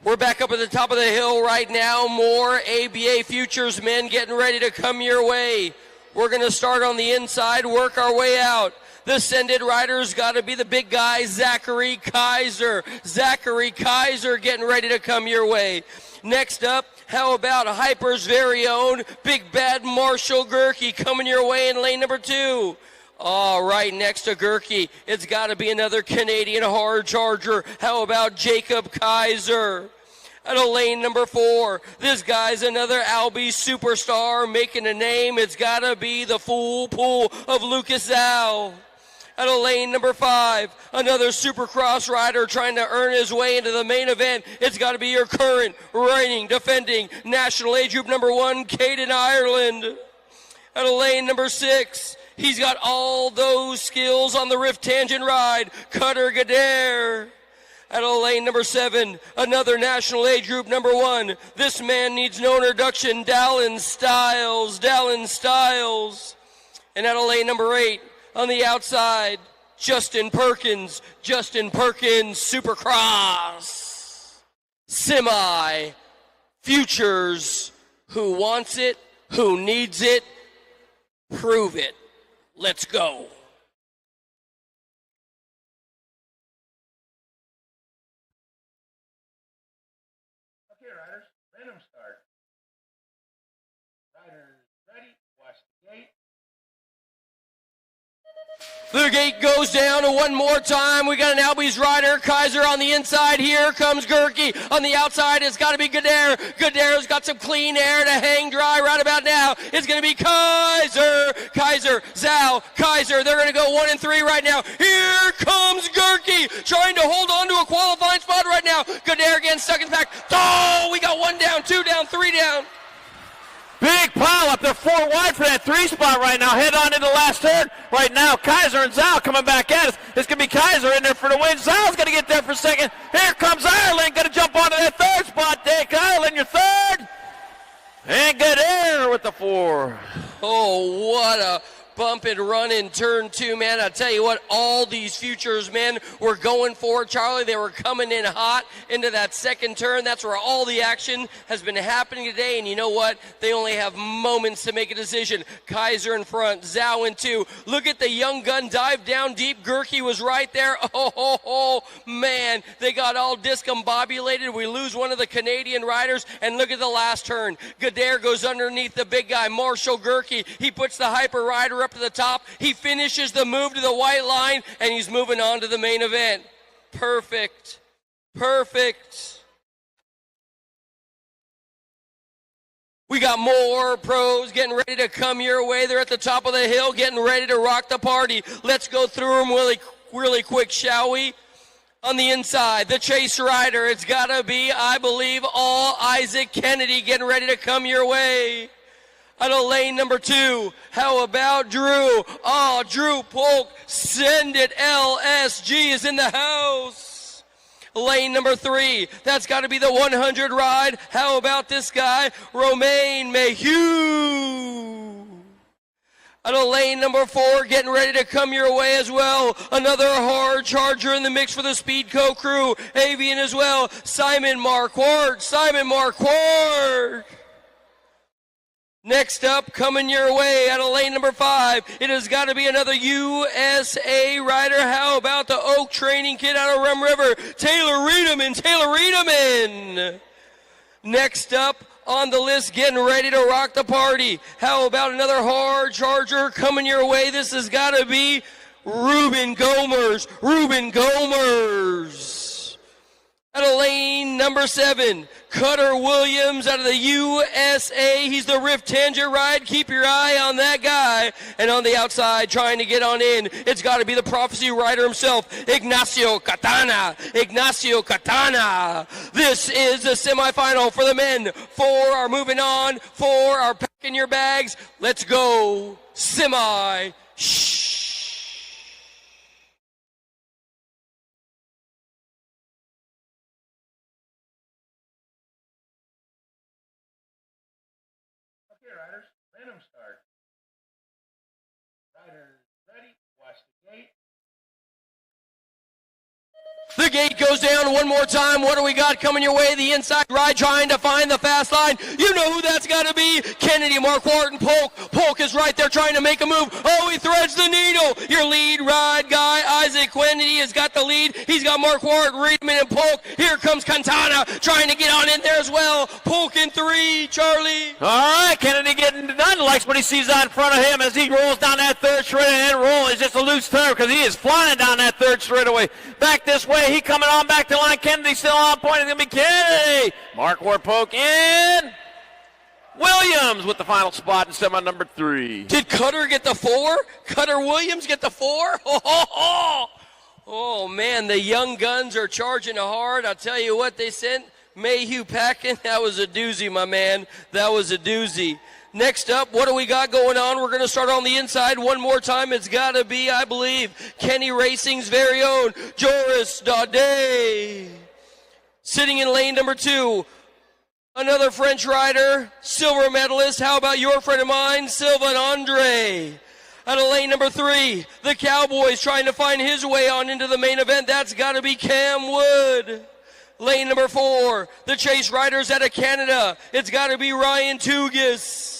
We're back up at the top of the hill right now. More ABA Futures men getting ready to come your way. We're going to start on the inside, work our way out. The sended rider's got to be the big guy, Zachary Kaiser. Zachary Kaiser getting ready to come your way. Next up, how about Hyper's very own big bad Marshall Gerke coming your way in lane number 2. All right, next to Gerke, it's got to be another Canadian hard charger. How about Jacob Kaiser? Out of lane number 4, this guy's another Albie superstar making a name. It's got to be the full pool of Lucas Zhao. Out of lane number 5, another Supercross rider trying to earn his way into the main event. It's got to be your current, reigning, defending National Age Group number 1, Caden Ireland. Out of lane number 6, he's got all those skills on the Rift Tangent ride, Cutter Gadare. Out of lane number 7, another National Age Group number 1. This man needs no introduction, Dallin Styles. And out of lane number 8, on the outside, Justin Perkins, Supercross. Semi, Futures, who wants it, who needs it, prove it. Let's go. Okay, riders, random start. Riders ready, watch the gate. The gate goes down one more time. We got an Albies rider, Kaiser on the inside. Here comes Gerke. On the outside, it's got to be Gadare. Gadare's got some clean air to hang dry right about now. It's going to be Kaiser, Zhao, Kaiser. They're going to go 1 and 3 right now. Here comes Gerke, trying to hold on to a qualifying spot right now. Gadare again, stuck in the back. Oh, we got 1 down, 2 down, 3 down. Big pile up there, 4 wide for that 3 spot right now. Head on into the last turn. Right now, Kaiser and Zhao coming back at us. It's going to be Kaiser in there for the win. Zhao's going to get there for second. Here comes Ireland, going to jump onto that 3rd spot. Take Ireland, your 3rd. And Gadare with the 4. Oh, what a bump and run in turn 2, man. I tell you what, all these Futures men were going for it, Charlie. They were coming in hot into that 2nd turn. That's where all the action has been happening today. And you know what? They only have moments to make a decision. Kaiser in front, Zhao in 2. Look at the young gun dive down deep. Gerke was right there. Oh, man. They got all discombobulated. We lose one of the Canadian riders. And look at the last turn. Gadare goes underneath the big guy, Marshall Gerke. He puts the Hyper rider up to the top. He finishes the move to the white line, and he's moving on to the main event. Perfect. We got more pros getting ready to come your way. They're at the top of the hill getting ready to rock the party. Let's go through them really quick, shall we? On the inside, the chase rider. It's got to be, I believe, all Isaac Kennedy getting ready to come your way. Out of lane number 2, how about Drew? Oh, Drew Polk, send it. LSG is in the house. Lane number 3, that's got to be the 100 ride. How about this guy, Romain Mayhew? Out of lane number 4, getting ready to come your way as well. Another hard charger in the mix for the Speedco crew. Avian as well, Simon Marquardt. Next up, coming your way out of lane number 5, it has got to be another USA rider. How about the Oak Training Kid out of Rum River, Taylor Riedemann. Next up on the list, getting ready to rock the party. How about another hard charger coming your way? This has got to be Ruben Gomers. Out of lane number 7, Cutter Williams out of the USA. He's the Rift Tangent ride. Keep your eye on that guy. And on the outside, trying to get on in, it's got to be the Prophecy rider himself, Ignacio Catana. This is the semifinal for the men. 4 are moving on. 4 are packing your bags. Let's go. Semi. Riders, random start. Riders ready, watch the gate. The gate goes down one more time. What do we got coming your way? The inside ride trying to find the fast line. You know who that's got to be. Kennedy, Marquardt, and Polk. Polk is right there trying to make a move. Oh, he threads the needle. Your lead ride guy, Isaac Kennedy, has got the lead. He's got Marquardt, Riedemann, and Polk. Here comes Cantana trying to get on in there as well. Polk in 3, Charlie. All right, Kennedy getting done. Likes what he sees out in front of him as he rolls down that third straightaway. And roll is just a loose turn because he is flying down that third straightaway. Back this way. He coming on back to line. Kennedy still on point. It's going to be Kennedy. Marquardt, Polk in. Williams with the final spot in semi number 3. Did Cutter get the 4? Cutter Williams get the 4? Oh, man, the young guns are charging hard. I'll tell you what, they sent Mayhew packing. That was a doozy, my man. That was a doozy. Next up, what do we got going on? We're going to start on the inside one more time. It's got to be, I believe, Kenny Racing's very own Joris Daudet. Sitting in lane number 2, another French rider, silver medalist. How about your friend of mine, Sylvain Andre? Out of lane number 3, the Cowboys trying to find his way on into the main event. That's got to be Cam Wood. Lane number 4, the Chase Riders out of Canada. It's got to be Ryan Tugis.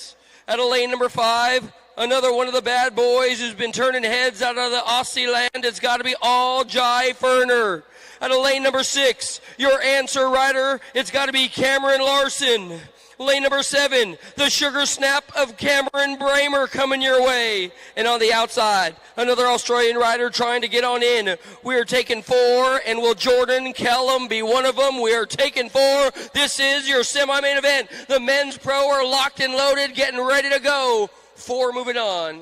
Out of lane number 5, another one of the bad boys who's been turning heads out of the Aussie land. It's got to be All Jai Ferner. Out of lane number 6, your answer rider. It's got to be Cameron Larson. Lane number 7, the sugar snap of Cameron Bramer coming your way. And on the outside, another Australian rider trying to get on in. We are taking 4, and will Jordan Kellum be one of them? We are taking 4. This is your semi-main event. The men's pro are locked and loaded, getting ready to go. 4 moving on.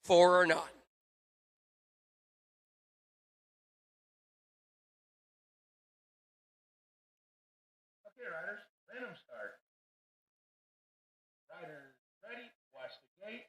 4 or not. Okay, riders, random start. Riders ready, watch the gate.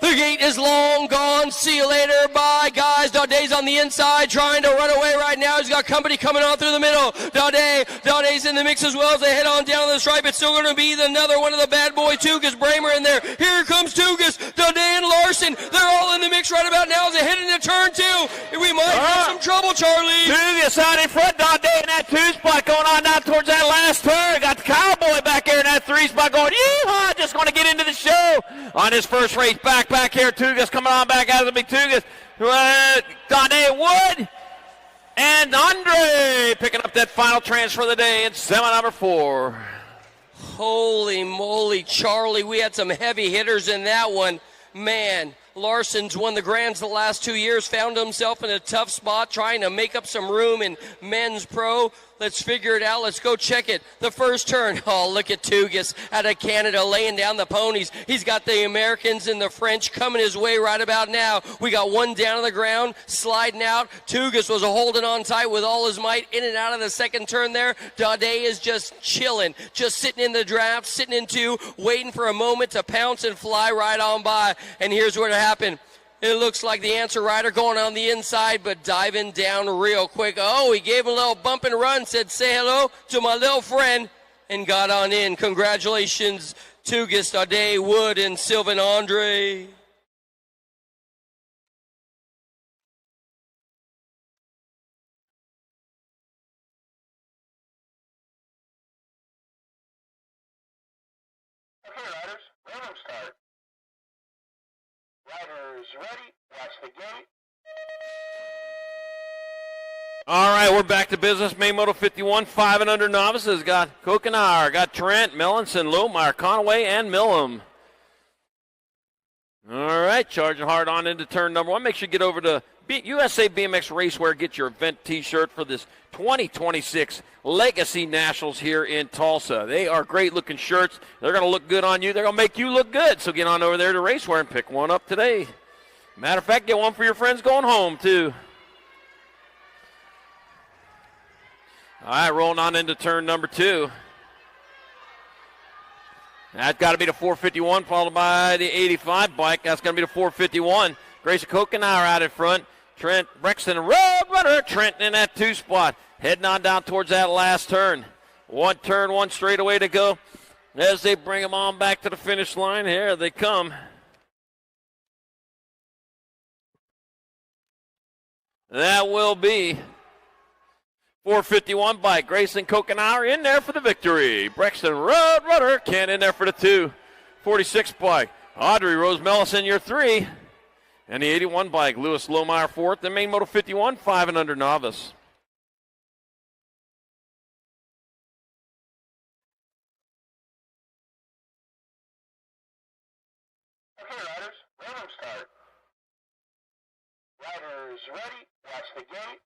The gate is long gone. See you later. Bye, guys. Daudet's on the inside trying to run away right now. He's got company coming on through the middle. Daudet's in the mix as well as they head on down the stripe. It's still going to be another one of the bad boy Tugas, Bramer in there. Here comes Tugas, Daudet, and Larson. They're all in the mix right about now as they head into turn 2. We might have some trouble, Charlie. Tugas out in front. Daudet in that 2 spot going on down towards that last turn. Got the Cowboy back here in that 3 spot going, yeehaw, just going to get into the show on his first race back here. Tugas coming on back out of the big Tugas. Daudet Wood and Andre picking up that final transfer of the day in semi number 4. Holy moly, Charlie, we had some heavy hitters in that one. Man, Larson's won the Grands the last 2 years, found himself in a tough spot trying to make up some room in men's pro. Let's figure it out. Let's go check it. The first turn. Oh, look at Tugas out of Canada laying down the ponies. He's got the Americans and the French coming his way right about now. We got one down on the ground, sliding out. Tugas was holding on tight with all his might, in and out of the second turn there. Daudet is just chilling, just sitting in the draft, sitting in 2, waiting for a moment to pounce and fly right on by. And here's what happened. It looks like the answer rider going on the inside, but diving down real quick. Oh, he gave a little bump and run, said, say hello to my little friend, and got on in. Congratulations to Gustave Wood and Sylvain Andre. Okay, riders, random start. Riders ready, watch the gate. All right, we're back to business. Main Moto 51, 5 and under novices. Got Kokenar, got Trent, Mellinson, Lohmeyer, Conaway, and Millam. All right, charging hard on into turn number 1. Make sure you get over to USA BMX Racewear. Get your event T-shirt for this 2026 Legacy Nationals here in Tulsa. They are great-looking shirts. They're going to look good on you. They're going to make you look good. So get on over there to Racewear and pick one up today. Matter of fact, get one for your friends going home, too. All right, rolling on into turn number 2. That's got to be the 451, followed by the 85 bike. That's going to be the 451. Grayson Kokenauer out in front. Trent Brexton, Roadrunner. Trent in that 2 spot. Heading on down towards that last turn. One turn, one straightaway to go. As they bring them on back to the finish line, here they come. That will be 451 by Grayson Kokenauer in there for the victory. Brexton Roadrunner Ken in there for the 246 bike. Audrey Rose Mellison, your 3. And the 81 bike, Lewis Lohmeyer 4th. The main Moto 51, 5 and under novice. Okay, riders, random start. Riders ready, watch the gate.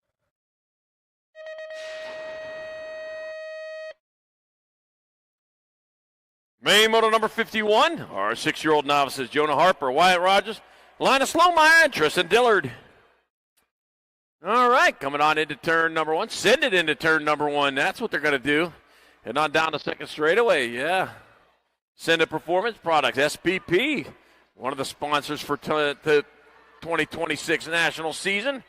Main Moto number 51, our 6-year-old novices, Jonah Harper, Wyatt Rogers, Linus Lohmeyer, and Tristan Dillard. All right, coming on into turn number 1. Send it into turn number 1. That's what they're going to do. Heading on down the second straightaway, yeah. Send It Performance Products, SPP, one of the sponsors for the 2026 national season.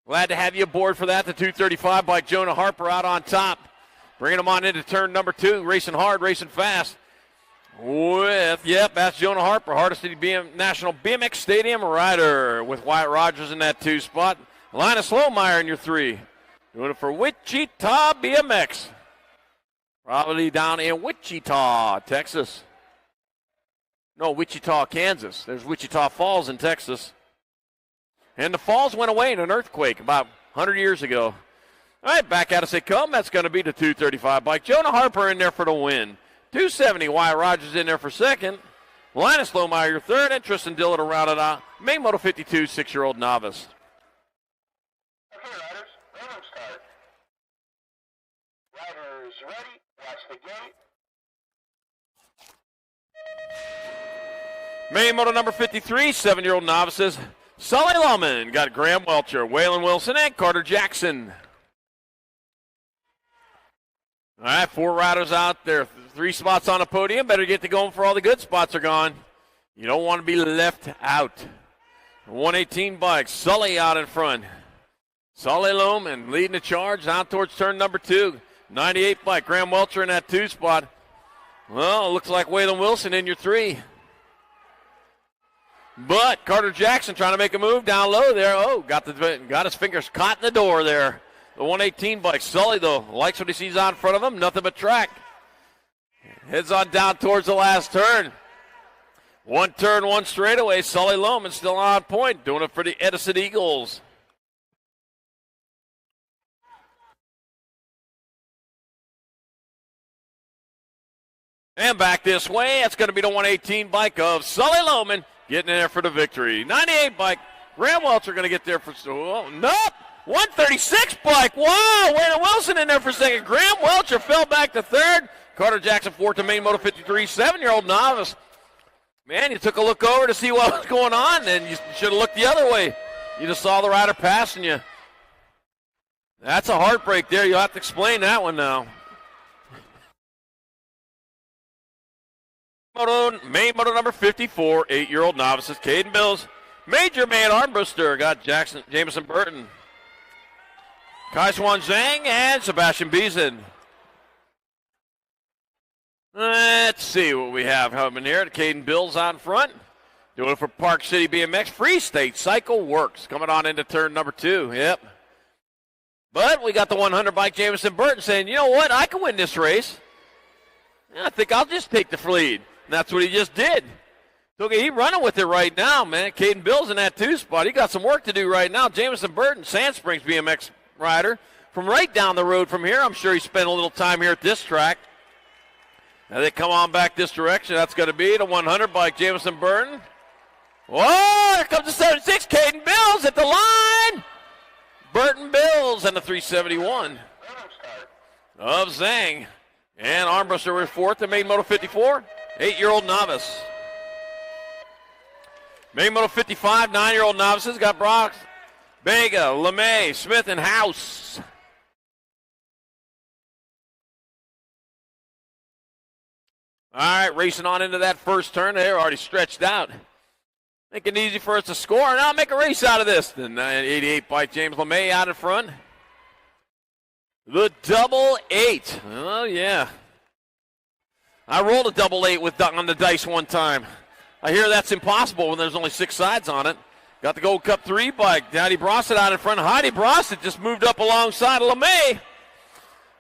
Glad to have you aboard for that. The 235 by Jonah Harper out on top. Bringing them on into turn number 2. Racing hard, racing fast. That's Jonah Harper, Hardesty National BMX Stadium rider with Wyatt Rogers in that 2 spot. Linus Lohmeyer in your 3. Doing it for Wichita BMX. Probably down in Wichita, Texas. No, Wichita, Kansas. There's Wichita Falls in Texas. And the falls went away in an earthquake about 100 years ago. All right, back at us they come. That's going to be the 235 bike. Jonah Harper in there for the win. 270, Wyatt Rogers in there for 2nd. Linus Lohmeyer your 3rd, and Tristan Dillard to round it out. Main Moto 52, 6-year-old novice. Okay, riders, random start. Riders ready, watch the gate. Main Moto number 53, 7-year-old novices. Sully Lohman got Graham Welcher, Waylon Wilson, and Carter Jackson. All right, 4 riders out there. 3 spots on the podium. Better get to going for all the good spots are gone. You don't want to be left out. 118 bike, Sully out in front. Sully Lohman leading the charge out towards turn number 2. 98 bike, Graham Welcher in that 2 spot. Well, it looks like Waylon Wilson in your 3. But Carter Jackson trying to make a move down low there. Oh, got his fingers caught in the door there. The 118 bike. Sully, though, likes what he sees out in front of him. Nothing but track. Heads on down towards the last turn. 1 turn, 1 straightaway. Sully Lohman still on point. Doing it for the Edison Eagles. And back this way. That's going to be the 118 bike of Sully Lohman. Getting in there for the victory. 98 bike. Graham Welcher going to get there for... Oh, nope. 136 bike. Wow. Waylon Wilson in there for 2nd. Graham Welcher fell back to 3rd. Carter Jackson 4th to main Moto 53. 7-year-old novice. Man, you took a look over to see what was going on, and you should have looked the other way. You just saw the rider passing you. That's a heartbreak there. You'll have to explain that one now. Main Moto number 54, 8-year-old novices. Caden Bills, Major Man Armbruster got Jamison Burton. Kaiswan Zhang and Sebastian Beeson. Let's see what we have coming here. Caden Bills on front. Doing it for Park City BMX. Free State Cycle Works coming on into turn number 2. Yep. But we got the 100 bike Jamison Burton saying, you know what, I can win this race. I think I'll just take the lead. And that's what he just did. Okay, he's running with it right now, man. Caden Bills in that 2 spot. He got some work to do right now. Jamison Burton, Sand Springs BMX rider. From right down the road from here, I'm sure he spent a little time here at this track. Now they come on back this direction. That's going to be the 100 bike Jamison Burton. Whoa, here comes the 76. Caden Bills at the line. Burton Bills and the 371 of Zhang. And Armbruster was 4th in main moto 54, 8-year-old novice. Main moto 55, 9-year-old novices got Brock, Vega, LeMay, Smith, and House. All right, racing on into that first turn. They're already stretched out. Making it easy for us to score. And I'll make a race out of this. The 88 bike James LeMay out in front. The double 8. Oh, yeah. I rolled a double 8 on the dice one time. I hear that's impossible when there's only 6 sides on it. Got the Gold Cup 3 bike. Heidi Brossett out in front. Heidi Brossett just moved up alongside of LeMay.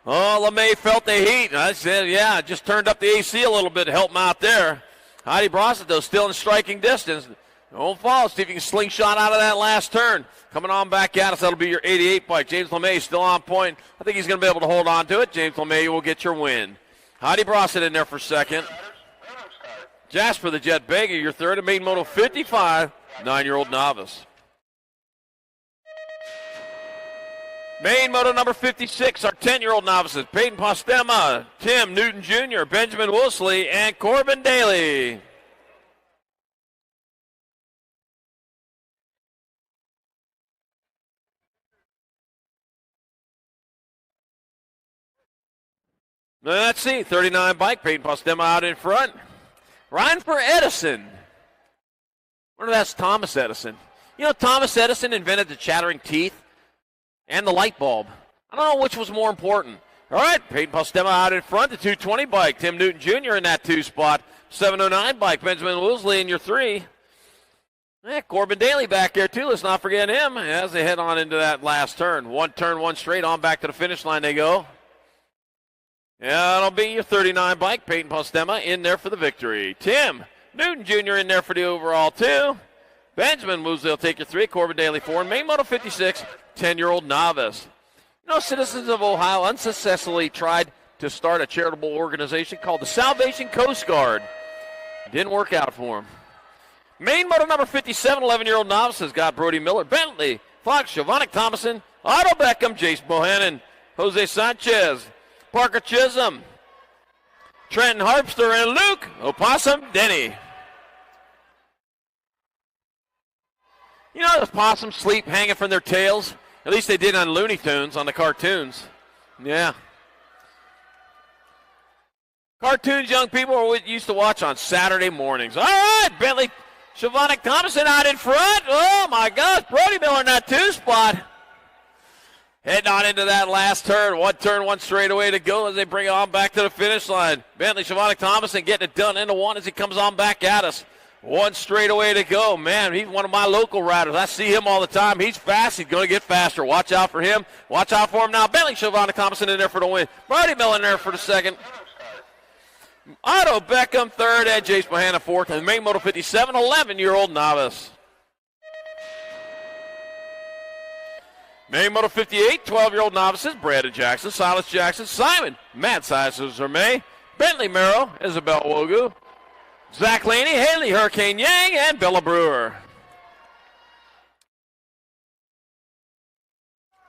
Oh, LeMay felt the heat. I said, yeah, just turned up the AC a little bit to help him out there. Heidi Brossett, though, still in striking distance. Don't fall. See if you can slingshot out of that last turn. Coming on back at us, that'll be your 88 bike. James LeMay still on point. I think he's going to be able to hold on to it. James LeMay will get your win. Heidi Brossett in there for second. Jasper the Jet Vega, your third, in main moto 55, 9-year-old novice. Main moto number 56, our 10-year-old novices, Peyton Postema, Tim Newton Jr., Benjamin Wolseley, and Corbin Daly. Let's see, 39 bike, Peyton Postema out in front. Ryan for Edison. I wonder if that's Thomas Edison. You know, Thomas Edison invented the chattering teeth and the light bulb. I don't know which was more important. All right, Peyton Postema out in front, the 220 bike. Tim Newton Jr. in that 2 spot. 709 bike, Benjamin Wolseley in your 3. Corbin Daly back there, too. Let's not forget him as they head on into that last turn. One turn, one straight, on back to the finish line they go. Yeah, that'll be your 39 bike, Peyton Postema in there for the victory. Tim Newton Jr. in there for the overall 2. Benjamin Wolseley will take your 3. Corbin Daly 4. Main moto 56, 10-year-old novice. You know, citizens of Ohio unsuccessfully tried to start a charitable organization called the Salvation Coast Guard. Didn't work out for him. Main moto number 57, 11-year-old novice has got Brody Miller, Bentley, Fox, Shavonic Thomason, Otto Beckham, Jace Bohannon, Jose Sanchez, Parker Chisholm, Trenton Harpster, and Luke Opossum Denny. You know, the possums sleep hanging from their tails? At least they did on Looney Tunes, on the cartoons. Yeah. Cartoons young people used to watch on Saturday mornings. All right, Bentley Shavonic Thomason out in front. Oh, my gosh, Brody Miller in that 2 spot. Heading on into that last turn. One straightaway to go as they bring it on back to the finish line. Bentley Shavonic Thomason getting it done into 1 as he comes on back at us. 1 straightaway to go. Man, he's one of my local riders. I see him all the time. He's fast. He's going to get faster. Watch out for him. Watch out for him now. Bentley Shavonic Thomason in there for the win. Brody Miller in there for the second. Otto Beckham third and Jace Bohanna fourth. And main moto 57, 11-year-old novice. Main moto 58, 12-year-old novices. Brandon Jackson, Silas Jackson, Simon, Matt Sizes Zermay, Bentley Merrill, Isabel Wogu, Zach Laney, Haley Hurricane Yang, and Bella Brewer.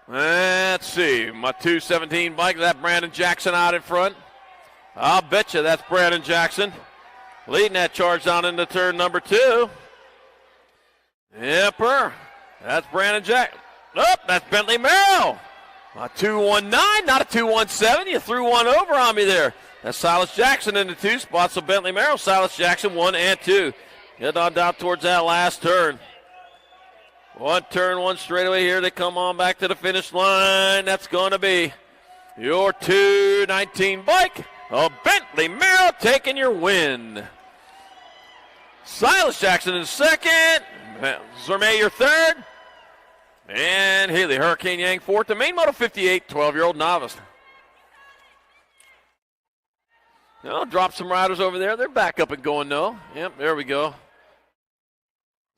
Let's see. My 217 bike, that Brandon Jackson out in front. I'll bet you that's Brandon Jackson leading that charge down into turn number 2. Yepper. That's Brandon Jackson. Oh, that's Bentley Merrill. A 219, not a 217. You threw one over on me there. That's Silas Jackson in the 2 spot. So Bentley Merrill, Silas Jackson 1 and 2. Get on down towards that last turn. One turn, one straightaway. Here they come on back to the finish line. That's going to be your 219 bike, a Bentley Merrill, taking your win. Silas Jackson in second. Zermay your third. And Haley Hurricane Yang fourth. The main Moto 58, 12-year-old novice. Now drop some riders over there. They're back up and going, though. Yep, there we go.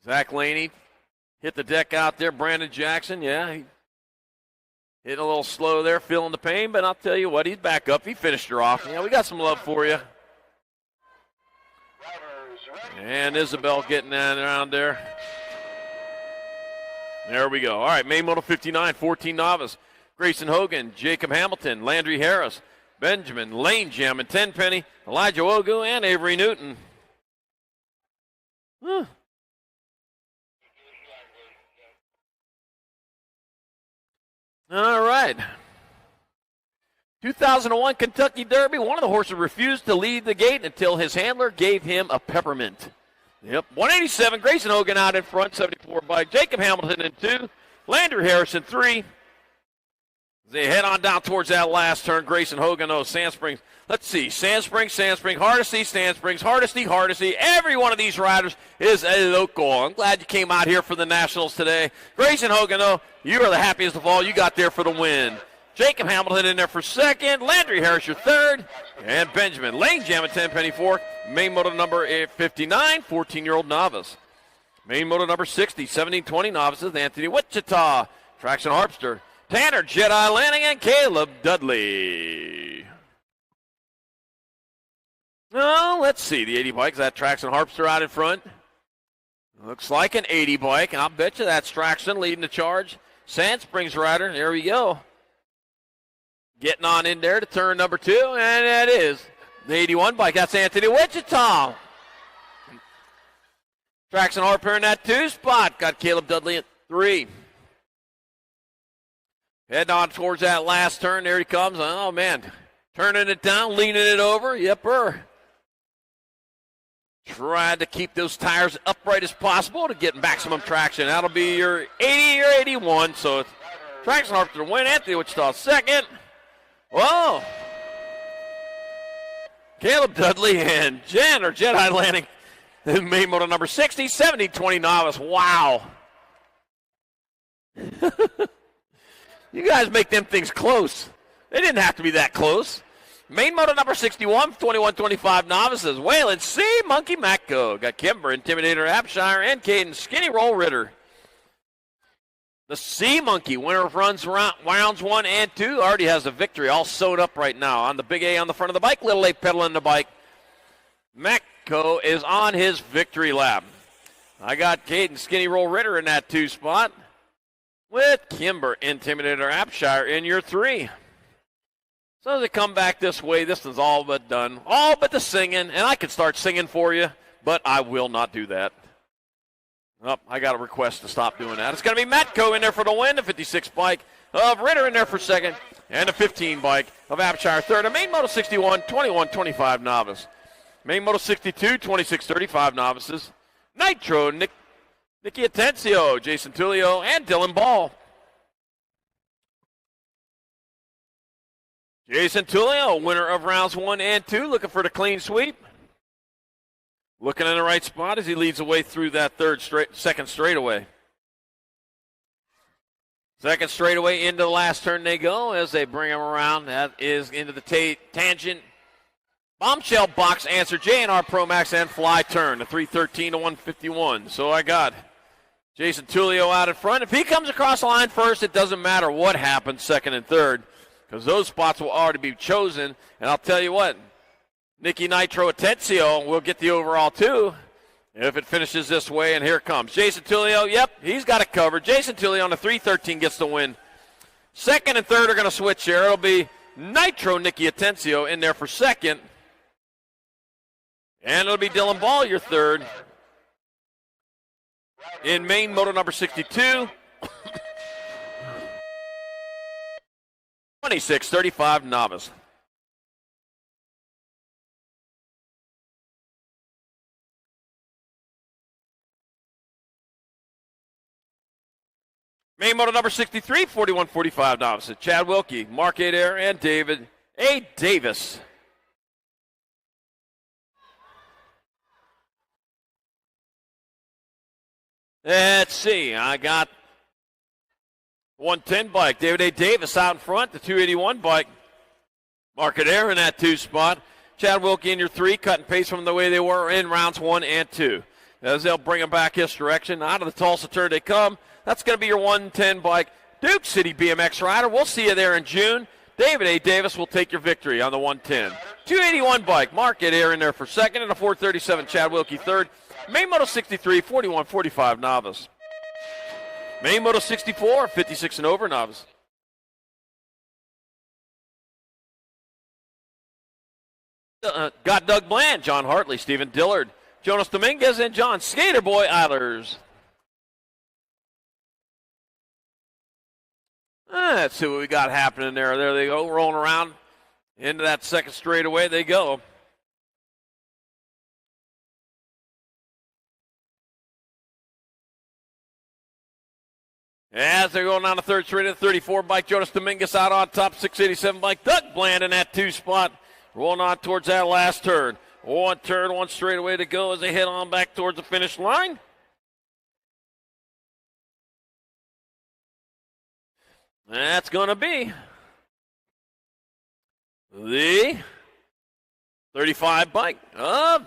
Zach Laney hit the deck out there. Brandon Jackson, yeah, he hit a little slow there, feeling the pain, but I'll tell you what, he's back up. He finished her off. Yeah, we got some love for you. And Isabel getting that around there. There we go. All right, main Moto 59, 14 novice. Grayson Hogan, Jacob Hamilton, Landry Harris, Benjamin Lane Jam and Tenpenny, Elijah Ogu, and Avery Newton. Huh. All right. 2001 Kentucky Derby. One of the horses refused to lead the gate until his handler gave him a peppermint. Yep. 187. Grayson Hogan out in front. 74 bike. Jacob Hamilton in 2. Landry Harris in 3. They head on down towards that last turn. Grayson Hogan, Sand Springs. Let's see. Sand Springs, Hardesty, Sand Springs, Hardesty. Every one of these riders is a local. I'm glad you came out here for the Nationals today. Grayson Hogan, you are the happiest of all. You got there for the win. Jacob Hamilton in there for second. Landry Harris, your third. And Benjamin Lane Jam at 10-penny fourth. Main moto number 59, 14-year-old novice. Main moto number 60, 17-20 novices. Anthony Wichita, Traction Harpster, Tanner Jedi Lanning, and Caleb Dudley. Oh, let's see. The 80 bikes, that Traction Harpster out in front. Looks like an 80 bike, and I'll bet you that's Traction leading the charge. Sand Springs rider, there we go. Getting on in there to turn number 2, and that is the 81 bike. That's Anthony Wichita. Traction Harper in that 2 spot. Got Caleb Dudley at 3. Heading on towards that last turn. There he comes. Oh, man. Turning it down, leaning it over. Yepper. Tried to keep those tires upright as possible to get maximum traction. That'll be your 80 or 81. So it's Traction Harper to win. Anthony Wichita second. Whoa. Caleb Dudley and Jedi Lanning in main moto number 60, 70-20 novice. Wow. You guys make them things close. They didn't have to be that close. Main moto number 61, 21-25 novices. Waylon C. Monkey Matco. Got Kimber, Intimidator Abshire, and Caden Skinny Roll Ritter. The C Monkey, winner of rounds 1 and 2, already has a victory all sewed up right now. On the big A on the front of the bike, little A pedaling the bike. Matco is on his victory lap. I got Caden Skinny Roll Ritter in that 2 spot. With Kimber, Intimidator Abshire in your 3. So as they come back this way, this is all but done. All but the singing, and I can start singing for you, but I will not do that. Oh, I got a request to stop doing that. It's going to be Matco in there for the win, the 56 bike of Ritter in there for second, and the 15 bike of Abshire third. A main moto 61, 21-25 novice. Main moto 62, 26-35 novices. Nitro, Nicky Atencio, Jason Tullio, and Dylan Ball. Jason Tullio, winner of rounds 1 and 2, looking for the clean sweep. Looking in the right spot as he leads the way through that second straightaway. Second straightaway into the last turn they go as they bring him around. That is into the tangent. Bombshell box answer, J&R Pro Max and fly turn, the 313 to 151. So I got Jason Tullio out in front. If he comes across the line first, it doesn't matter what happens second and third because those spots will already be chosen. And I'll tell you what, Nicky Nitro Atencio will get the overall too if it finishes this way. And here it comes. Jason Tullio, yep, he's got it covered. Jason Tullio on the 313 gets the win. Second and third are going to switch here. It'll be Nitro Nicky Atencio in there for second. And it'll be Dylan Ball, your third. In main moto number 62. 26-35 novice. Main moto number 63, 41-45 novices. Chad Wilkie, Mark Adair, and David A. Davis. Let's see. I got 110 bike. David A. Davis out in front. The 281 bike. Mark Adair in that 2 spot. Chad Wilkie in your 3, cut and paste from the way they were in rounds 1 and 2. As they'll bring them back this direction. Out of the Tulsa turn they come. That's going to be your 110 bike. Duke City BMX rider. We'll see you there in June. David A. Davis will take your victory on the 110. 281 bike. Mark Adair in there for second. And a 437 Chad Wilkie third. Main Moto 63, 41-45 novice. Main Moto 64, 56 and over novice. Got Doug Bland, John Hartley, Stephen Dillard, Jonas Dominguez, and John Skaterboy Eilers. Let's see what we got happening there. There they go, rolling around into that second straightaway. They go. As they're going down the third straight, the 34 bike, Jonas Dominguez out on top, 687 bike, Doug Bland in that 2 spot, rolling on towards that last turn. 1 turn, 1 straightaway to go as they head on back towards the finish line. That's going to be the 35 bike.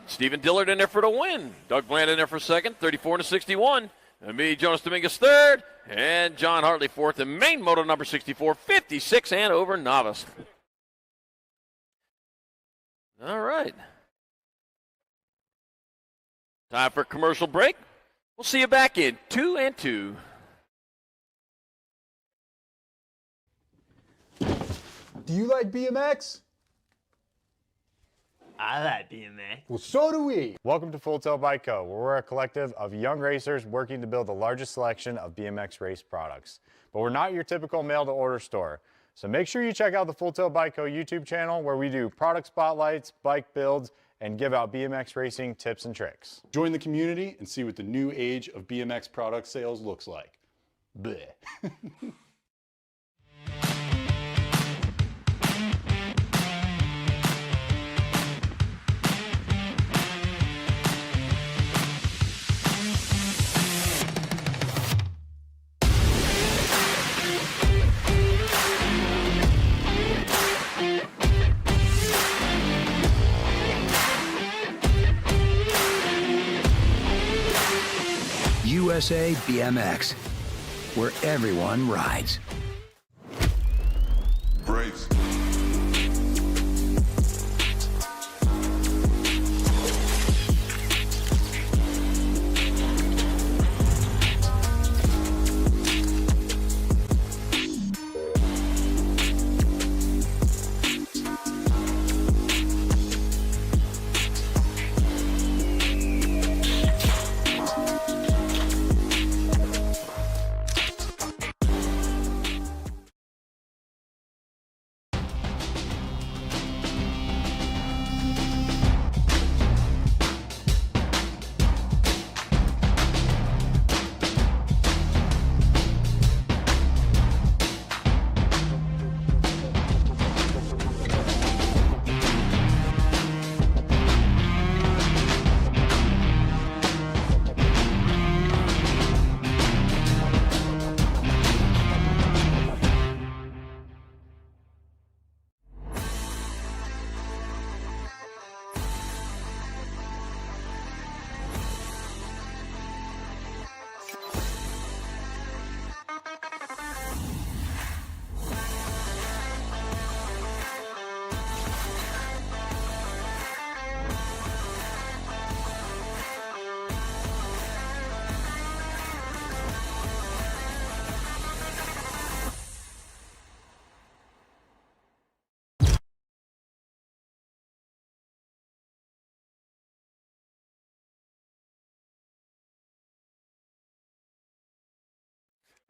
Stephen Dillard in there for the win. Doug Bland in there for second, 34-61. And me, Jonas Dominguez third, and John Hartley fourth. And main moto number 64, 56 and over novice. All right. Time for a commercial break. We'll see you back in 2 and 2. Do you like BMX? I like BMX. Well, so do we. Welcome to Full Tilt Bike Co., where we're a collective of young racers working to build the largest selection of BMX race products. But we're not your typical mail-to-order store. So make sure you check out the Full Tilt Bike Co. YouTube channel, where we do product spotlights, bike builds, and give out BMX racing tips and tricks. Join the community and see what the new age of BMX product sales looks like. Bleh. USA BMX, where everyone rides. Brace.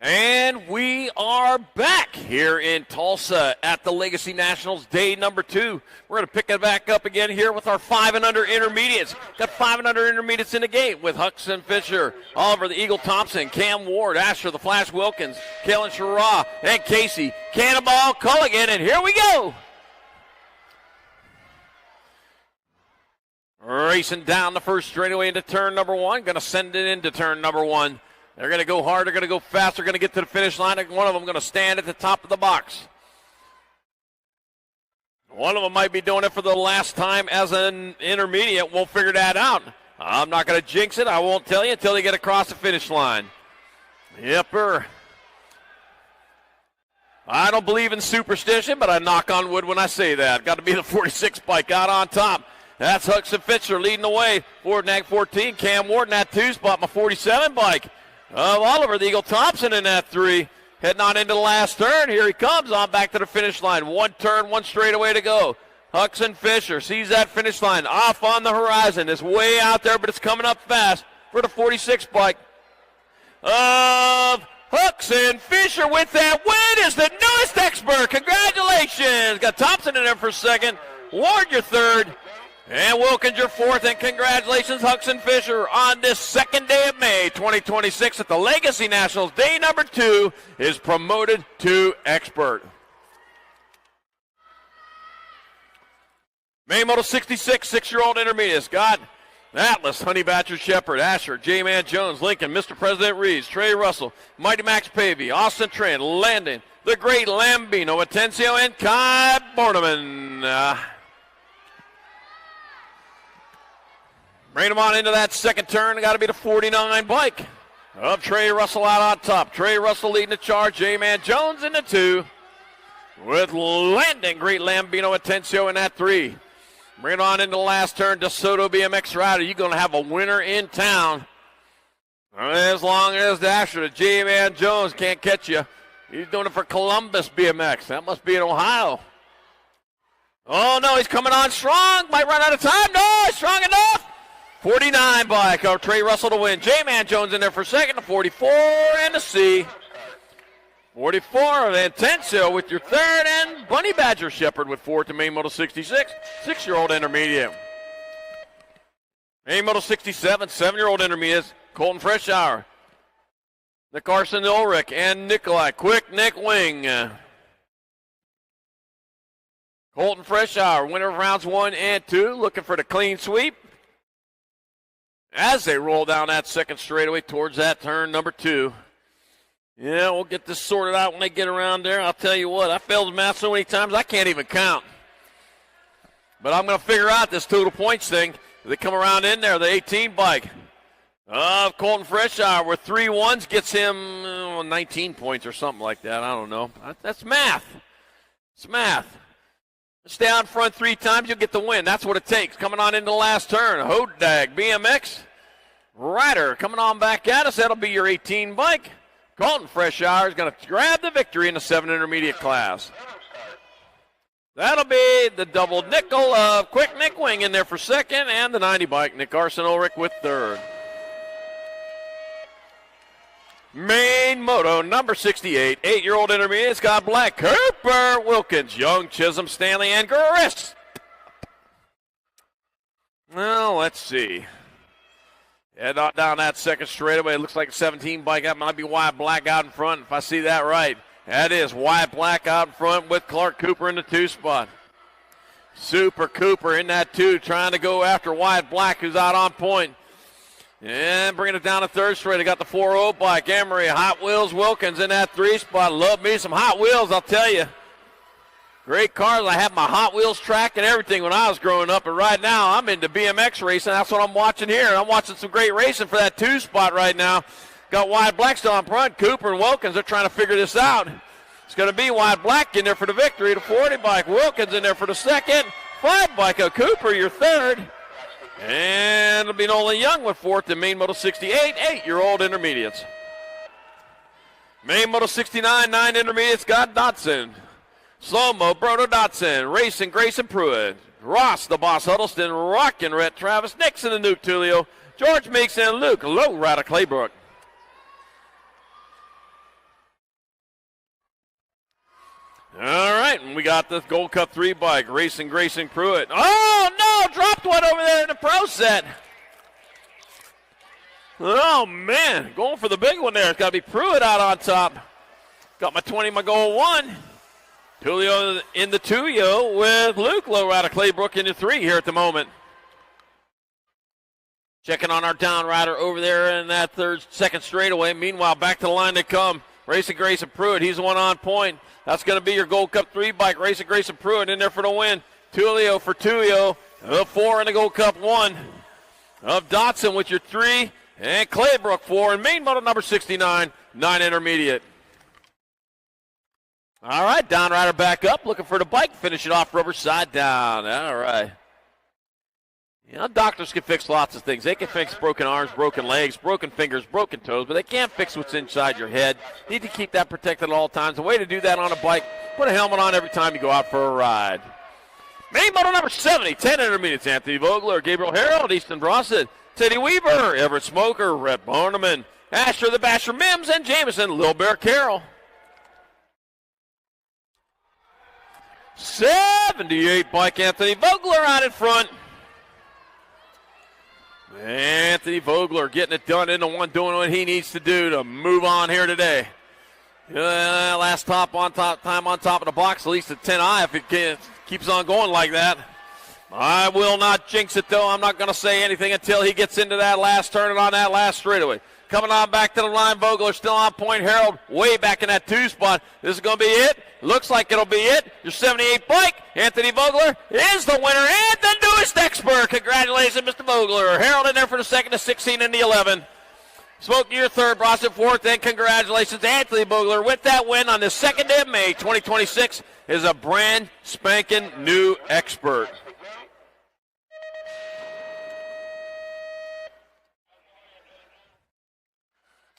And we are back here in Tulsa at the Legacy Nationals, day number 2. We're going to pick it back up again here with our 5 and under intermediates. Got 5 and under intermediates in the gate with Huxon Fisher, Oliver the Eagle Thompson, Cam Ward, Asher the Flash Wilkins, Kalen Shara, and Casey Cannonball Culligan. And here we go. Racing down the first straightaway into turn number 1. Going to send it into turn number 1. They're going to go hard. They're going to go fast. They're going to get to the finish line. One of them going to stand at the top of the box. One of them might be doing it for the last time as an intermediate. We'll figure that out. I'm not going to jinx it. I won't tell you until they get across the finish line. Yepper. I don't believe in superstition, but I knock on wood when I say that. Got to be the 46 bike out on top. That's Huxon Fisher leading the way. Ford Nag 14. Cam Ward in that 2 spot. My 47 bike. Oliver the Eagle Thompson in that 3. Heading on into the last turn. Here he comes on back to the finish line. 1 turn, 1 straightaway to go. Huxon Fisher sees that finish line off on the horizon. It's way out there, but it's coming up fast for the 46 bike of Huxon Fisher with that win is the newest expert. Congratulations. Got Thompson in there for 2nd. Ward your 3rd. And Wilkins, your 4th, and congratulations, Huxon Fisher, on this 2nd day of May 2026 at the Legacy Nationals. Day number 2 is promoted to expert. May Moto 66, 6-year-old intermediate. Got Atlas, Honey Badger Shepherd, Asher, J-Man Jones, Lincoln, Mr. President Reeves, Trey Russell, Mighty Max Pavey, Austin Trent, Landon, the great Lambino, Atencio, and Kai Borneman. Bring him on into that 2nd turn. Got to be the 49 bike of Trey Russell out on top. Trey Russell leading the charge. J-Man Jones in the 2 with Landon, great Lambino, Atencio in that 3. Bring it on into the last turn. DeSoto BMX rider. You're going to have a winner in town. As long as Dasher, the J-Man Jones can't catch you. He's doing it for Columbus BMX. That must be in Ohio. Oh, no, he's coming on strong. Might run out of time. No, he's strong enough. 49 bike of Trey Russell to win. J-Man Jones in there for 2nd. The 44 and the C. 44 of Intenso with your 3rd. And Bunny Badger Shepherd with 4th to Main Moto 66. 6-year-old intermediate. Main Moto 67, 7-year-old intermediate. Colton Freshour. Nick Carson Ulrich and Nikolai. Quick Nick Wing. Colton Freshour, winner of rounds 1 and 2. Looking for the clean sweep. As they roll down that 2nd straightaway towards that turn number 2. Yeah, we'll get this sorted out when they get around there. I'll tell you what, I failed the math so many times I can't even count. But I'm going to figure out this total points thing. They come around in there, the 18 bike of Colton Freshour with 3 ones gets him 19 points or something like that. I don't know. That's math. It's math. Stay out front 3 times, you'll get the win. That's what it takes. Coming on into the last turn. Hodag BMX rider coming on back at us. That'll be your 18 bike. Colton Freshour is going to grab the victory in the 7 intermediate class. That'll be the double nickel of Quick Nick Wing in there for 2nd, and the 90 bike, Nick Carson Ulrich with 3rd. Main Moto number 68, 8-year-old intermediate, Scott Black, Cooper Wilkins, Young, Chisholm, Stanley, and Grist. Well, let's see. Head on down that 2nd straightaway. It looks like a 17 bike. That might be Wyatt Black out in front, if I see that right. That is Wyatt Black out in front with Clark Cooper in the 2 spot. Super Cooper in that 2, trying to go after Wyatt Black, who's out on point. And bringing it down to 3rd straight. They got the 4-0 bike. Emery, Hot Wheels, Wilkins in that 3 spot. Love me some Hot Wheels, I'll tell you. Great cars. I had my Hot Wheels track and everything when I was growing up. And right now, I'm into BMX racing. That's what I'm watching here. I'm watching some great racing for that 2 spot right now. Got Wyatt Black still on front. Cooper and Wilkins are trying to figure this out. It's going to be Wyatt Black in there for the victory. The 40 bike. Wilkins in there for the 2nd. 5 bike of Cooper, your 3rd. And it'll be Nolan Young with 4th in Main Moto 68, 8-year-old intermediates. Main Moto 69, 9 intermediates, Scott Dotson. Slow-mo, Brodo Dotson. Racing, Grayson Pruitt. Ross, the Boss Huddleston. Rockin' Rhett Travis. Nixon and Nuke Tulio. George Meeks and Luke Low Rider Claybrook. All right, and we got the Gold Cup 3 bike, racing Grayson Pruitt. Oh, no, dropped one over there in the pro set. Oh, man, going for the big one there. It's got to be Pruitt out on top. Got my 20, my goal 1. Tulio in the 2-yo with Luke Lowe out of Claybrook in the 3 here at the moment. Checking on our down rider over there in that second straightaway. Meanwhile, back to the line they come. Racing Grayson Pruitt, he's the one on point. That's going to be your Gold Cup 3 bike. Racing Grayson Pruitt in there for the win. Tulio for 2-yo. The 4 in the Gold Cup 1 of Dotson with your 3. And Claybrook 4. And main moto number 69, 9 intermediate. All right, down rider back up. Looking for the bike. Finish it off rubber side down. All right. You know, doctors can fix lots of things. They can fix broken arms, broken legs, broken fingers, broken toes, but they can't fix what's inside your head. You need to keep that protected at all times. The way to do that on a bike, put a helmet on every time you go out for a ride. Main moto number 70, 10 intermediates. Anthony Vogler, Gabriel Harold, Easton Brossett, Teddy Weaver, Everett Smoker, Rhett Barneman, Asher the Basher Mims, and Jameson, Lil Bear Carroll. 78 bike, Anthony Vogler out in front. Anthony Vogler getting it done in the one, doing what he needs to do to move on here today. Last time on top of the box, at least at 10i if it keeps on going like that. I will not jinx it, though. I'm not going to say anything until he gets into that last turn and on that last straightaway. Coming on back to the line, Vogler still on point. Harold way back in that 2 spot. This is going to be it. Looks like it'll be it. Your 78 bike, Anthony Vogler, is the winner and the newest expert. Congratulations, Mr. Vogler. Harold in there for the 2nd, the 16, and the 11. Smokey, your 3rd, Brosnan 4th, and congratulations, Anthony Vogler, with that win on the 2nd day of May, 2026, is a brand spanking new expert.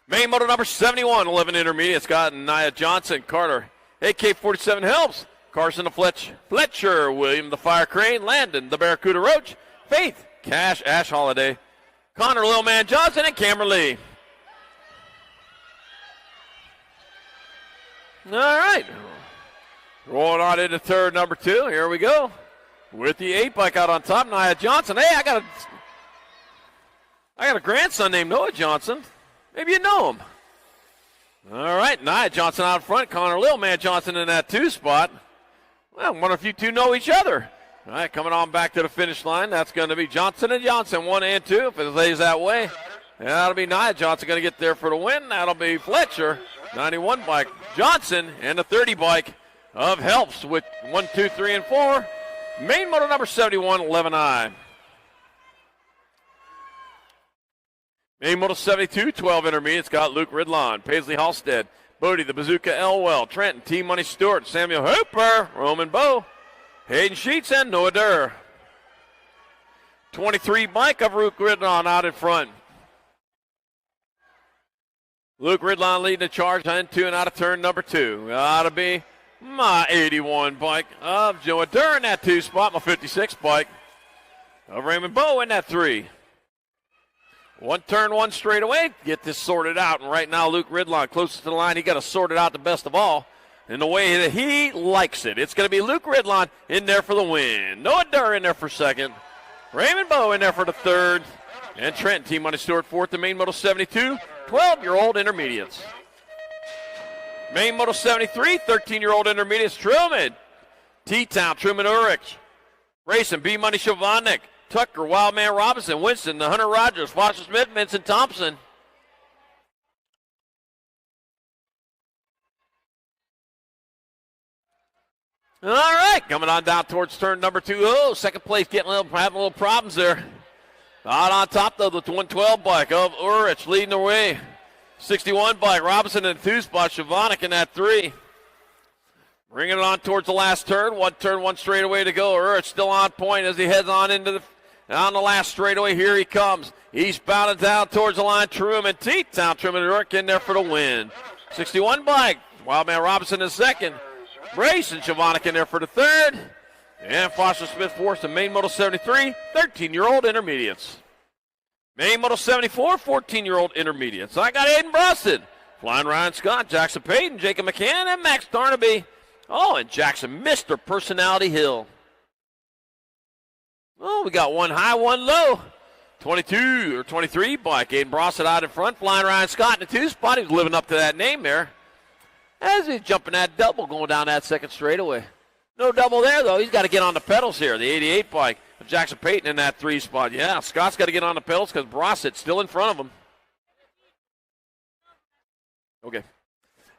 Main moto number 71, 11 intermediates. Got Nia Johnson, Carter, AK-47 Helps, Carson the Fletcher, William the Fire Crane, Landon the Barracuda Roach, Faith, Cash, Ash Holiday, Connor Lil Man Johnson, and Cameron Lee. All right. Rolling on into 3rd, number 2. Here we go. With the 8 bike out on top, Nia Johnson. Hey, I got a grandson named Noah Johnson. Maybe you know him. All right, Nia Johnson out front. Connor Lil Man Johnson in that 2 spot. Well, I wonder if you two know each other. All right, coming on back to the finish line. That's going to be Johnson and Johnson, 1 and 2. If it lays that way, that'll be Nia Johnson going to get there for the win. That'll be Fletcher, 91 bike. Johnson and the 30 bike of Helps with 1, 2, 3, and 4. Main moto number 71, 11i. Main moto 72, 12 intermediates. Got Luke Ridlon, Paisley Halstead, Bodie the Bazooka Elwell, Trenton, T Money Stewart, Samuel Hooper, Roman Bowe, Hayden Sheets, and Noah Durr. 23 bike of Luke Ridlon out in front. Luke Ridlon leading the charge into and out of turn number 2. Gotta be my 81 bike of Noah Durr in that 2 spot, my 56 bike of Raymond Bowe in that 3. 1 turn, 1 straightaway. Get this sorted out. And right now, Luke Ridlon, closest to the line, he got to sort it out the best of all in the way that he likes it. It's going to be Luke Ridlon in there for the win. Noah Durr in there for 2nd. Raymond Bowe in there for the 3rd. And Trent, T Money Stewart, 4th. The main moto 72, 12-year-old intermediates. Main moto 73, 13-year-old intermediates. Truman, T-Town, Truman Ulrich. Racing, B Money Shavanik. Tucker, Wildman Robinson, Winston, the Hunter Rogers, Foster Smith, Vincent Thompson. All right, coming on down towards turn number 2. Oh, 2nd place having a little problems there. Out on top, though, the 112 bike of Ulrich leading the way. 61 bike, Robinson in the 2 spot, Shavanik in that 3. Bringing it on towards the last turn. 1 turn, 1 straightaway to go. Ulrich still on point as he heads on into on the last straightaway. Here he comes. Eastbound and down towards the line. Truman T-Town. Truman Urk in there for the win. 61 bike. Wildman Robinson in 2nd. Brace and Shavanik in there for the 3rd. And Foster Smith fourth. And main moto 73, 13-year-old intermediates. Main moto 74, 14-year-old intermediates. I got Aiden Brusted, Flying Ryan Scott, Jackson Payton, Jacob McCann, and Max Darnaby Oh, and Jackson, Mr. Personality Hill. Oh, we got one high, one low. 22 or 23 bike. Aiden Brossett out in front, flying Ryan Scott in the 2 spot. He was living up to that name there. As he's jumping that double going down that second straightaway. No double there, though. He's got to get on the pedals here. The 88 bike of Jackson Payton in that 3 spot. Yeah, Scott's got to get on the pedals because Brossett's still in front of him. Okay.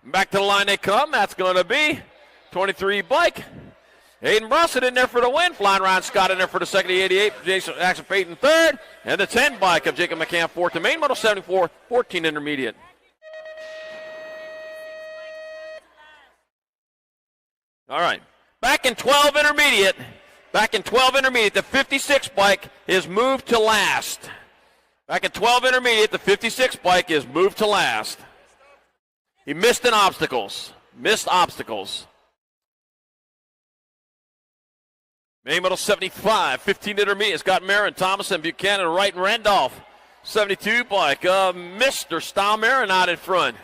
Back to the line they come. That's going to be 23 bike. Aiden Brossett in there for the win. Flying Ryan Scott in there for the second. The 88, Jackson Payton third. And the 10 bike of Jacob McCann fourth. The main model 74, 14 intermediate. All right. Back in 12 intermediate. The 56 bike is moved to last. Back in 12 intermediate, the 56 bike is moved to last. He missed obstacles. Main model 75, 15 intermediate. Got Marin, Thomason, Buchanan, Wright, and Randolph. 72 bike, Mr. Style Marin out in front.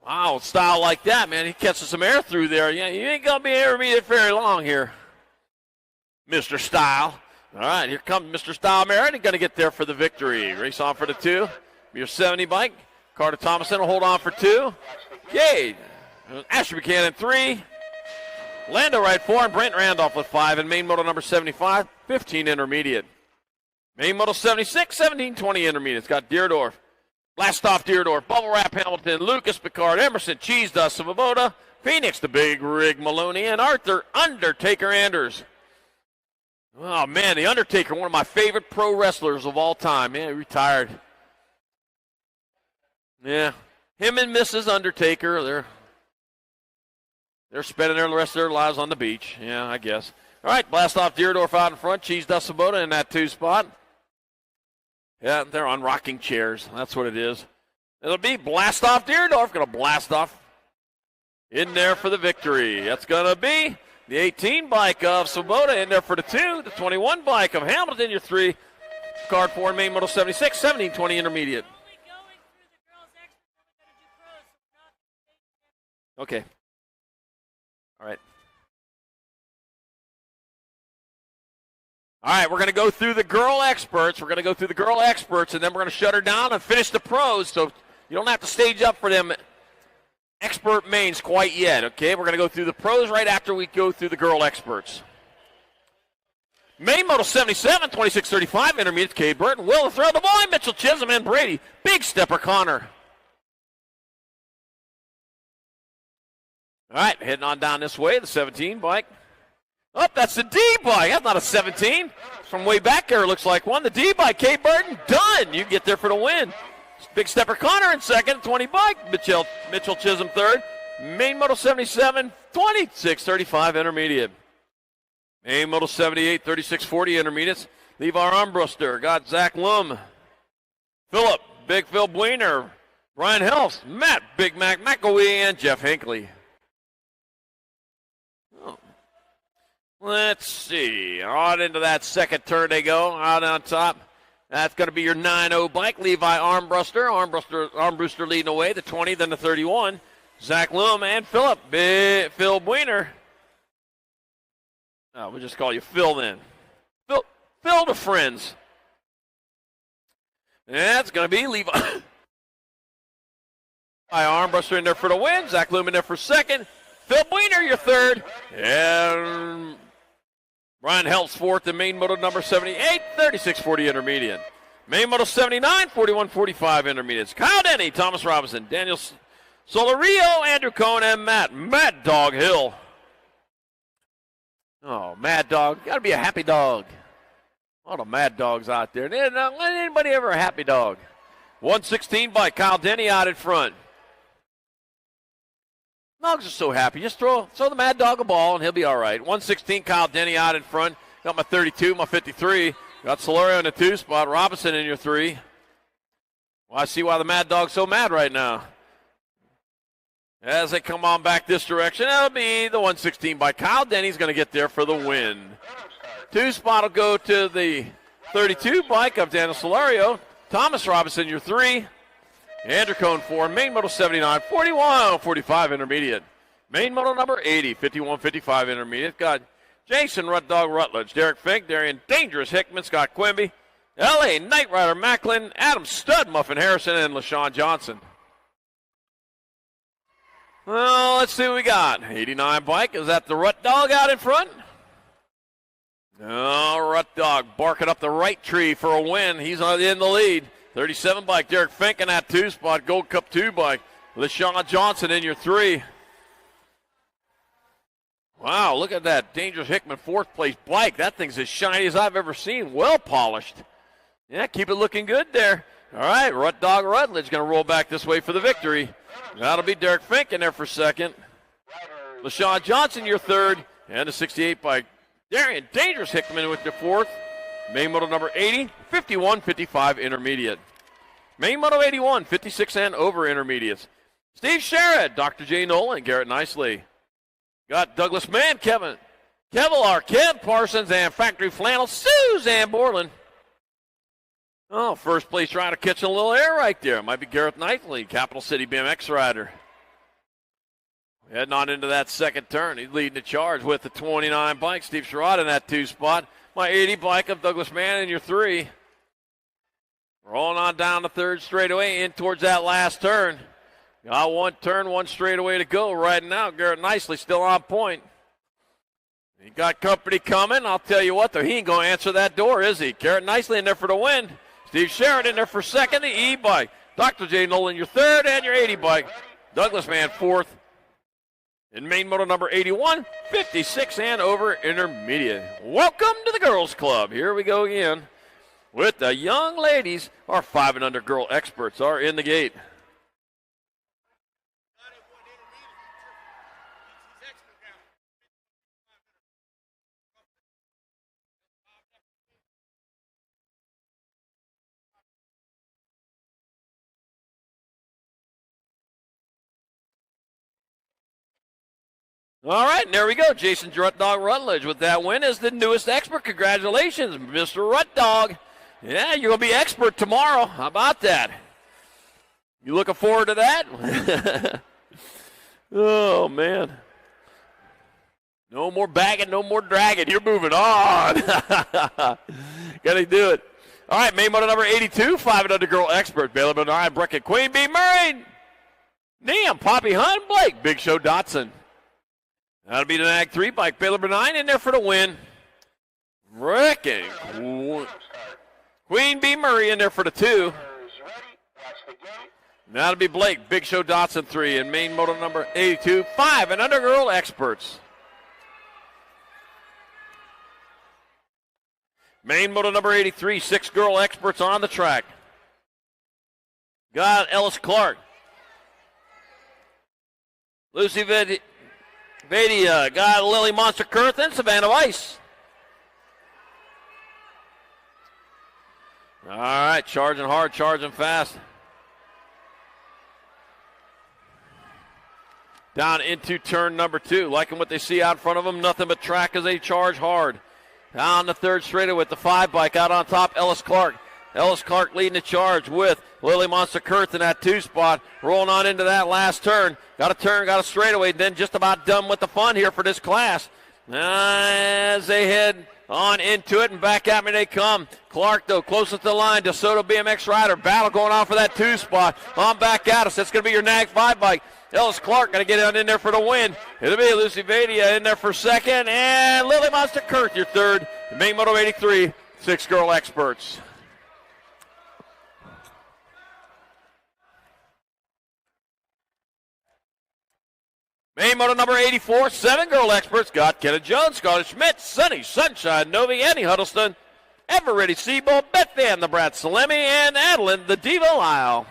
Wow, style like that, man. He catches some air through there. Yeah, you ain't going to be intermediate very long here, Mr. Style. All right, here comes Mr. Style Marin. He's going to get there for the victory. Race on for the 2. Your 70 bike. Carter Thomason will hold on for 2. Yay. Asher Buchanan 3. Lando Wright 4, and Brent Randolph with 5, and main moto number 75, 15 intermediate. Main moto 76, 17, 20 intermediate. It's got Deerdorf, Blast Off Deerdorf, Bubble Wrap Hamilton, Lucas Picard, Emerson, Cheese Dust Savaboda, Phoenix the Big Rig Maloney, and Arthur Undertaker Anders. Oh man, the Undertaker, one of my favorite pro wrestlers of all time. Man, he retired. Yeah, him and Mrs. Undertaker, they're spending the rest of their lives on the beach. Yeah, I guess. All right, Blast Off Deerdorf out in front. Cheese Dust Savaboda in that 2 spot. Yeah, they're on rocking chairs. That's what it is. It'll be Blast Off Deerdorf. Going to blast off in there for the victory. That's going to be the 18 bike of Savaboda in there for the 2. The 21 bike of Hamilton, your 3. Card 4, main model 76, 17, 20 intermediate. Okay. All right. All right, we're going to go through the girl experts. And then we're going to shut her down and finish the pros. So you don't have to stage up for them expert mains quite yet, okay? We're going to go through the pros right after we go through the girl experts. Main model 77, 2635, intermediate, Cade Burton. Will throw the boy, Mitchell Chisholm and Brady. Big stepper Connor. All right, heading on down this way, the 17 bike. Oh, that's the D bike. That's not a 17. From way back there, it looks like one. The D bike, Cade Burton, done. You can get there for the win. Big stepper Connor in second, 20 bike. Mitchell Chisholm third. Main model 77, 2635 intermediate. Main model 78, 3640 intermediates. Levi Armbruster, got Zach Lum. Phillip, Big Phil Buiner. Brian Helfs, Matt, Big Mac McElwee, and Jeff Hinckley. Let's see. Out into that second turn they go. Out on top. That's going to be your 9-0 bike. Levi Armbruster leading away. The 20, then the 31. Zach Lum and Phillip. Phil Buiner. Oh, we'll just call you Phil then. Phil to friends. And that's going to be Levi. Armbruster in there for the win. Zach Lum in there for second. Phil Buiner, your third. And Brian Helps fourth in main moto number 78, 3640 intermediate. Main moto 79, 4145 intermediates. Kyle Denny, Thomas Robinson, Daniel Solario, Andrew Cohen, and Mad Dog Hill. Oh, Mad Dog. Got to be a happy dog. All the Mad Dogs out there. Not anybody ever a happy dog. 116 by Kyle Denny out in front. Dogs are so happy. Just throw the Mad Dog a ball, and he'll be all right. 116, Kyle Denny out in front. Got my 32, my 53. Got Solario in the 2 spot. Robinson in your 3. Well, I see why the Mad Dog's so mad right now. As they come on back this direction, that'll be the 116 by Kyle Denny's going to get there for the win. 2 spot will go to the 32 bike of Daniel Solario. Thomas Robinson, your 3. Andrew Cohn 4, main moto 79, 41, 45 intermediate. Main moto number 80, 51-55 intermediate. Got Jason Rut Dog Rutledge, Derek Fink, Darian Dangerous Hickman, Scott Quimby, L.A. Knight Rider Macklin, Adam Stud Muffin Harrison, and LaShawn Johnson. Well, let's see what we got. 89 bike. Is that the Rut Dog out in front? No, Rut Dog barking up the right tree for a win. He's in the lead. 37 bike. Derek Fink in that 2 spot. Gold Cup 2 bike. LaShawn Johnson in your 3. Wow, look at that Dangerous Hickman 4th place bike. That thing's as shiny as I've ever seen. Well polished. Yeah, keep it looking good there. All right, Rut Dog Rutledge going to roll back this way for the victory. That'll be Derek Fink in there for 2nd. LaShawn Johnson, your 3rd. And the 68 bike. Darian Dangerous Hickman with your 4th. Main moto number 80, 51-55 intermediate. Main moto 81, 56 and over intermediates. Steve Sherrod, Dr. J. Nolan, Garrett Nicely. Got Douglas Mann, Kevlar, Kev Parsons, and Factory Flannel, Suzanne Borland. Oh, first place trying to catch a little air right there. Might be Garrett Knightley, Capital City BMX rider. Heading on into that 2nd turn. He's leading the charge with the 29 bike. Steve Sherrod in that 2 spot. My 80 bike of Douglas Mann in your 3. Rolling on down the 3rd straightaway in towards that last turn. Got 1 turn, 1 straightaway to go right now. Garrett Nicely still on point. He got company coming. I'll tell you what, though, he ain't going to answer that door, is he? Garrett Nicely in there for the win. Steve Sherrod in there for 2nd, the E-bike. Dr. J. Nolan, your 3rd, and your 80 bike. Douglas Mann, 4th. In main moto number 81, 56 and over intermediate. Welcome to the Girls Club. Here we go again with the young ladies. Our 5 and under girl experts are in the gate. All right, and there we go. Jason Rut Dog Rutledge with that win is the newest expert. Congratulations, Mr. Rut Dog. Yeah, you're going to be expert tomorrow. How about that? You looking forward to that? Oh, man. No more bagging, no more dragging. You're moving on. Got to do it. All right, main moto number 82, 5 and under girl expert. Baylor Bernard, Brecken Queen B. Murray. Neam, Poppy Hunt, Blake, Big Show Dotson. That'll be the Nag 3 bike. Baylor Bernard in there for the win. Brecken Queen B. Murray in there for the 2. That'll be Blake, Big Show Dotson 3, and main moto number 82, 5 and under girl experts. Main moto number 83, 6 girl experts on the track. Got Ellis Clark. Lucy Vadia, got Lily Monster Kurth and Savannah Weiss. All right, charging hard, charging fast. Down into turn number 2. Liking what they see out in front of them. Nothing but track as they charge hard. Down the 3rd straightaway with the 5 bike out on top, Ellis Clark. Ellis Clark leading the charge with Lily Monster Kurth in that 2 spot. Rolling on into that last turn. Got a turn, got a straightaway, then just about done with the fun here for this class. As they head on into it and back at me they come. Clark, though, closest to the line. DeSoto BMX rider. Battle going on for that 2 spot. On back at us. That's going to be your Nag 5 bike. Ellis Clark going to get on in there for the win. It'll be Lucy Vadia in there for 2nd. And Lily Monster Kurth, your 3rd. Main Moto 83, 6 girl experts. Main moto number 84, 7 girl experts. Got Kenna Jones, Scarlett Schmidt, Sunny, Sunshine, Novi, Annie Huddleston, Everready Seabold, Beth Van, the Brat Salemi, and Adeline, the Diva Lyle.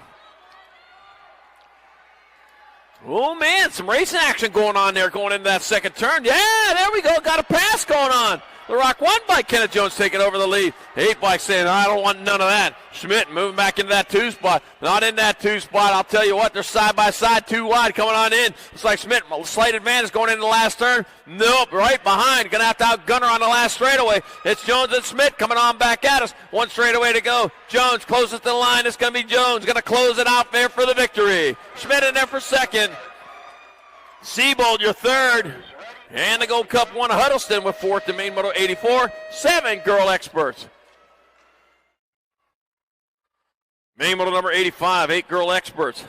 Oh, man, some racing action going on there going into that 2nd turn. Yeah, there we go. Got a pass going on. The Rock 1 bike, Kenneth Jones taking over the lead. 8 bike saying, I don't want none of that. Schmidt moving back into that 2 spot. Not in that 2 spot. I'll tell you what, they're side by side, 2 wide coming on in. Looks like Schmidt, slight advantage going into the last turn. Nope, right behind. Going to have to outgun her on the last straightaway. It's Jones and Schmidt coming on back at us. 1 straightaway to go. Jones closest to the line. It's going to be Jones. Going to close it out there for the victory. Schmidt in there for 2nd. Seabold, your third. And the Gold Cup won Huddleston with fourth to main moto 84. 7 girl experts. Main moto number 85, 8 girl experts.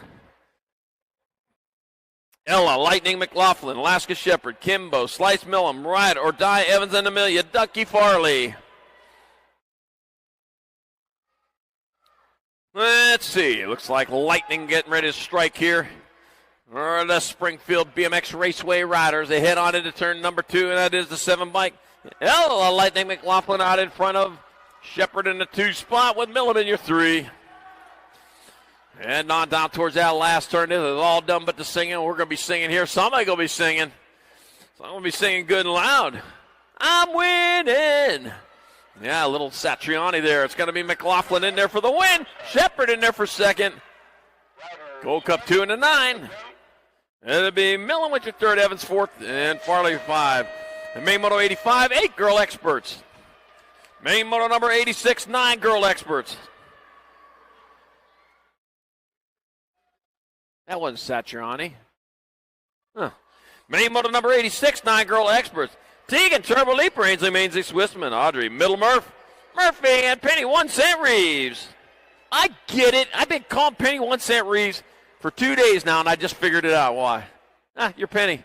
Ella, Lightning McLaughlin, Alaska Shepherd, Kimbo, Slice Millum, Ride or Die, Evans and Amelia, Ducky Farley. Let's see, looks like Lightning getting ready to strike here. Or the Springfield BMX Raceway riders. They head on into turn number 2, and that is the 7 bike. Ella, Lightning McLaughlin out in front of Shepherd in the 2 spot with Millum in your 3. And on down towards that last turn. This is all done but the singing. We're going to be singing here. Somebody's going to be singing. So I'm going to be singing good and loud. I'm winning. Yeah, a little Satriani there. It's going to be McLaughlin in there for the win. Shepherd in there for second. Gold Cup 2 and a 9. It'll be Millum with your third, Evans fourth, and Farley 5. And main moto 85, 8 girl experts. Main moto number 86, 9 girl experts. That wasn't Satriani. Huh. Main moto number 86, 9 girl experts. Tegan, Turbo Leaper, Ainsley Mainsley, Swissman, Audrey, Middle Murphy, and Penny 1 Cent Reeves. I get it. I've been calling Penny 1 Cent Reeves for 2 days now, and I just figured it out. Why? You're Penny.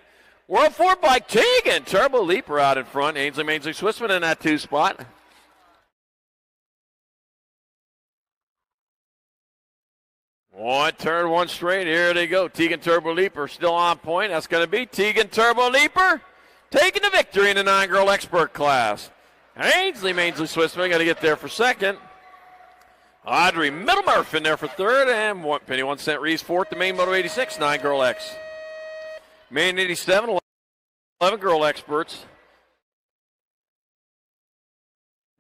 World 4 bike, Tegan, Turbo Leaper out in front. Ainsley Mainsley, Swissman in that 2 spot. One turn, 1 straight. Here they go. Tegan Turbo Leaper still on point. That's going to be Tegan Turbo Leaper taking the victory in the 9-girl expert class. Ainsley Mainsley Swissman got to get there for second. Audrey Middlemurph in there for third. And Penny 1 Cent Reeves fourth. The main moto 86, 9-girl X. Main 87, 11-girl experts.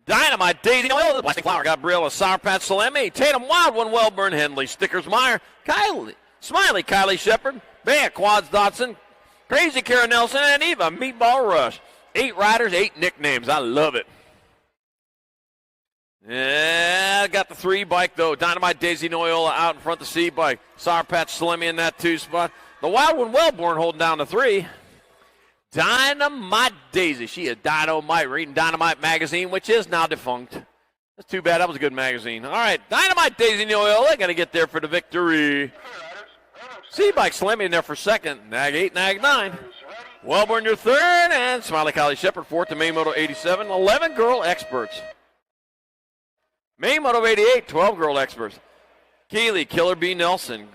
Dynamite, Daisy Oil, Plastic Flower, Gabriella, Sour Patch, Salemi, Tatum, Wild One, Wellburn, Henley, Stickers, Meyer, Smiley, Kylie Shepard, Bea, Quads, Dotson, Crazy Kara Nelson, and Eva, Meatball Rush. 8 riders, 8 nicknames. I love it. Yeah, got the 3 bike, though. Dynamite, Daisy Noyola out in front of the C bike. Sour Patch, Salemi in that 2 spot. The Wild One, Wellborn holding down the 3. Dynamite Daisy. She is Dynamite, reading Dynamite magazine, which is now defunct. That's too bad. That was a good magazine. All right, Dynamite Daisy Noyola going to get there for the victory. C-Bike Slimmy in there for second. Nag 8, Nag 9. Wellborn your third, and Smiley Kylie Shepard fourth to main moto 87. 11 girl experts. Main moto 88, 12 girl experts. Keeley, Killer B. Nelson.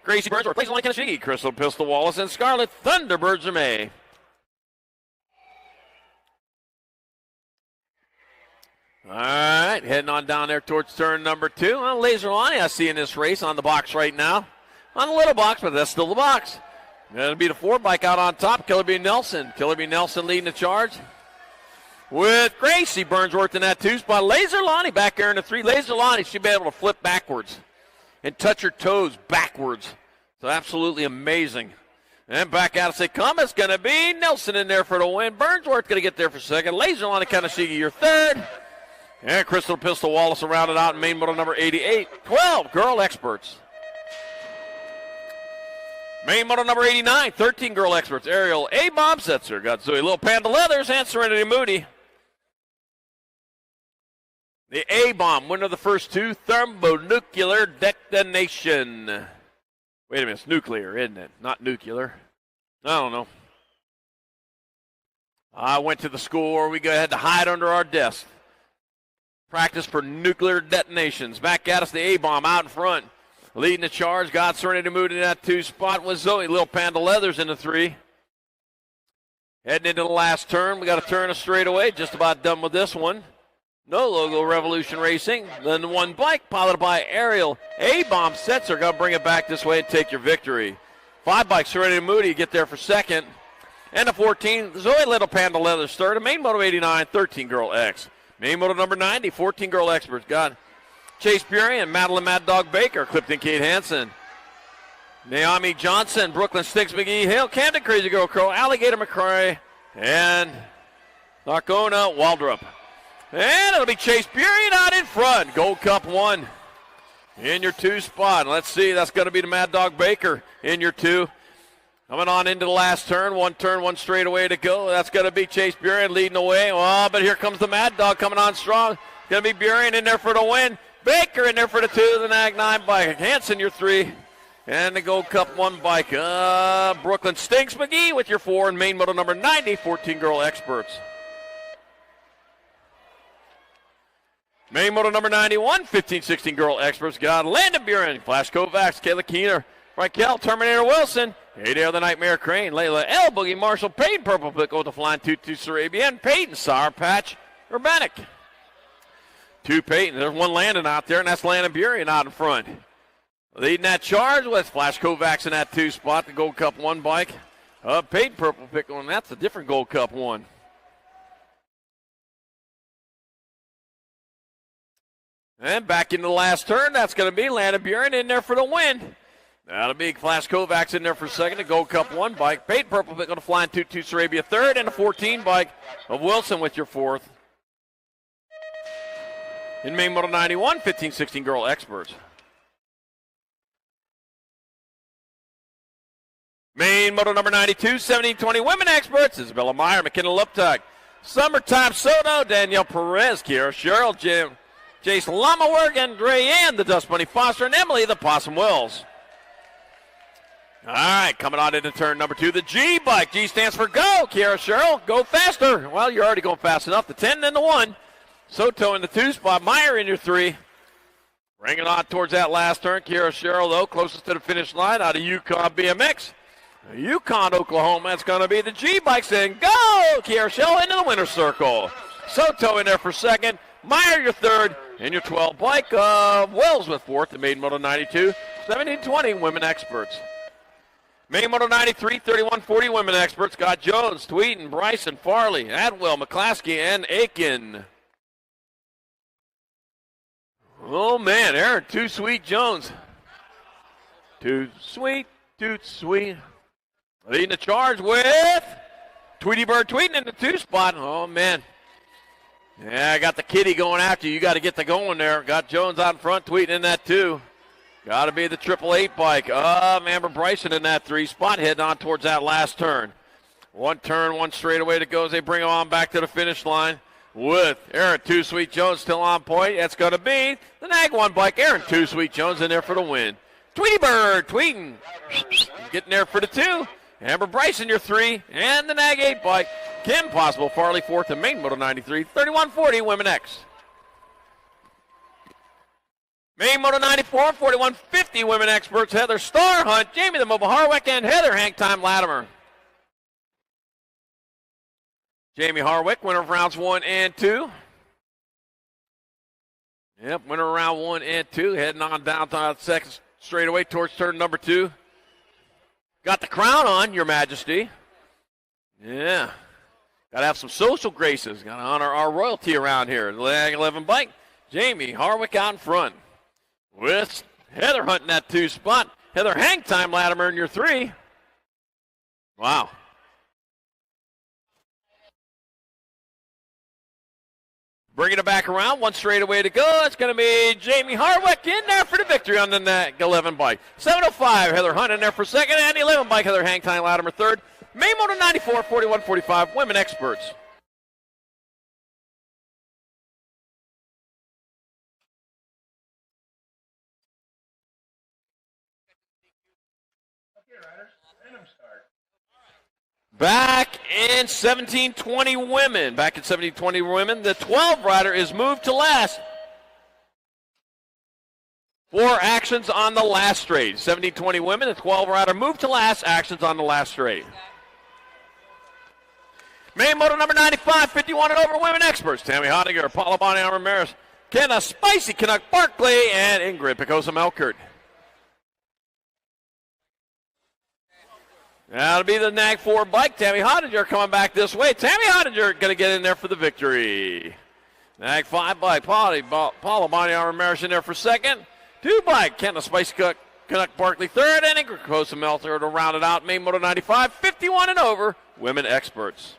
Gracie Burns, or Clayton Kennedy, Crystal Pistol Wallace, and Scarlet Thunderbirds are May. All right, heading on down there towards turn number 2. Well, Laser Lonnie I see in this race on the box right now. On the little box, but that's still the box. That'll be the 4 bike out on top, Killer B. Nelson. Killer B. Nelson leading the charge. With Gracie Burnsworth in that 2 spot. Laser Lonnie back there in the 3. Laser Lonnie should be able to flip backwards and touch her toes backwards. So absolutely amazing. And back out of say come, it's going to be Nelson in there for the win. Burnsworth going to get there for second. Laser Lonnie Kanashigi your third. And Crystal Pistol Wallace rounded out in main moto number 88. 12 girl experts. Main moto number 89, 13 girl experts. Ariel A-Bomb Setzer. Got Zoe Little Panda Leathers and Serenity Moody. The A-Bomb, winner of the first 2, thermonuclear detonation. Wait a minute, it's nuclear, isn't it? Not nuclear. I don't know. I went to the school where we had to hide under our desk. Practice for nuclear detonations. Back at us, the A-Bomb out in front. Leading the charge, got Serenity Mood in that 2 spot with Zoe. Little Panda Leathers in the 3. Heading into the last turn. We got to turn a straightaway. Just about done with this one. No Logo Revolution Racing. Then the 1 bike piloted by Ariel. A-Bomb Setzer. Got to bring it back this way and take your victory. 5 bike, Serenity Moody get there for second. And the 14, Zoe Little Panda Leathers third. And main moto 89, 13 girl X. Main moto number 90, 14 girl experts. Got Chase Bury and Madeline Mad Dog Baker, Clifton Kate Hansen. Naomi Johnson, Brooklyn Sticks McGee, Hale Camden Crazy Girl Crow, Alligator McCray, and Narcona Waldrop. And it'll be Chase Bury out in front. Gold Cup 1 in your 2 spot. Let's see, that's going to be the Mad Dog Baker in your 2. Coming on into the last turn, one straightaway to go. That's going to be Chase Burien leading the way. Oh, but here comes the Mad Dog coming on strong. Going to be Burien in there for the win. Baker in there for the 2, the Nag 9 bike. Hanson, your 3. And the Gold Cup 1 bike. Brooklyn Stinks McGee with your 4. And main moto number 90, 14 girl experts. Main moto number 91, 15-16 girl experts. Got Landon Burien, Flash Kovacs, Kayla Keener, Raquel Terminator Wilson, Adair the Nightmare Crane, Layla L. Boogie Marshall, Peyton Purple Pick with the Flying Tutu Sarabian, Peyton Sour Patch, Urbanic. 2 Peyton. There's 1 Landon out there, and that's Landon Burien out in front. Leading that charge with Flash Kovacs in that 2 spot, the Gold Cup 1 bike. Peyton Purple Pick one. That's a different Gold Cup 1. And back into the last turn, that's going to be Landon Burien in there for the win. That'll be Flash Kovacs in there for second, the Gold Cup 1 bike. Peyton Purple Pick on the Flying Tutu Sarabia third, and a 14 bike of Wilson with your 4th. In main moto 91, 15-16 girl experts. Main moto number 92, 17-20 women experts. Isabella Meyer, McKenna Luptuck, Summertime Soto, Danielle Perez, Kiera Cheryl, Jason Lamawerg, and Rayanne, the Dust Bunny Foster, and Emily, the Possum Wills. All right, coming on into turn number 2, the G bike. G stands for go. Kiera Cheryl, go faster. Well, you're already going fast enough. The 10 and the 1. Soto in the 2 spot. Meyer in your 3. Bringing on towards that last turn. Kiera Cheryl, though, closest to the finish line out of Yukon BMX. Yukon, Oklahoma. It's going to be the G bike saying go. Kiera Cheryl into the winner's circle. Soto in there for second. Meyer your 3rd. And your 12 bike. Wells with 4th. The maiden moto 92. 17-20 women experts. Main moto 93, 31-40 women experts. Got Jones, Tweeten, Bryson, Farley, Atwell, McClaskey, and Aiken. Oh, man, Aaron, Too Sweet Jones. Too sweet. Leading the charge with Tweety Bird Tweeten in the 2 spot. Oh, man. Yeah, I got the kitty going after you. You got to get the going there. Got Jones out in front, Tweeten in that 2. Got to be the 888 bike. Amber Bryson in that 3 spot, heading on towards that last turn. 1 turn, 1 straightaway to go as they bring him on back to the finish line with Aaron Too Sweet Jones still on point. That's going to be the Nag 1 bike. Aaron Too Sweet Jones in there for the win. Tweety Bird, Tweeten, getting there for the 2. Amber Bryson your 3, and the Nag 8 bike. Kim Possible, Farley 4th, and main moto 93, 31-40 Women X. Main moto 94, 41-50 Women Experts, Heather Star Hunt, Jamie the Mobile Harwick, and Heather Hang Time Latimer. Jamie Harwick, winner of rounds 1 and 2. Yep, winner of round 1 and 2, heading on down to the second straightaway towards turn number 2. Got the crown on, Your Majesty. Yeah. Got to have some social graces. Got to honor our royalty around here. The Lag 11 bike. Jamie Harwick out in front. With Heather hunting that 2 spot. Heather Hang Time Latimer in your 3. Wow. Bringing it back around, 1 straightaway to go. It's going to be Jamie Harwick in there for the victory on the Nag 11 bike. 7:05, Heather Hunt in there for second, and the 11 bike, Heather Hang Time Latimer third. Main motor 94, 41-45, Women Experts. Back in 17-20 women. Back in 17-20 women, the 12 rider is moved to last. 4 actions on the last straight. 17-20 women, the 12 rider moved to last. Actions on the last straight. Main moto number 95, 51 and over Women Experts. Tammy Hottinger, Paula Bonnie Ramirez, Kenna Spicy Canuck Barkley, and Ingrid Picosa Melkert. That'll be the Nag 4 bike. Tammy Hottinger coming back this way. Tammy Hottinger going to get in there for the victory. Nag 5 bike. Paula Bonnie Ramirez in there for second. 2 bike. Kenna Spicy Canuck Barkley third. And Ingrid Picosa Melkert to round it out. Main moto 95, 51 and over Women Experts.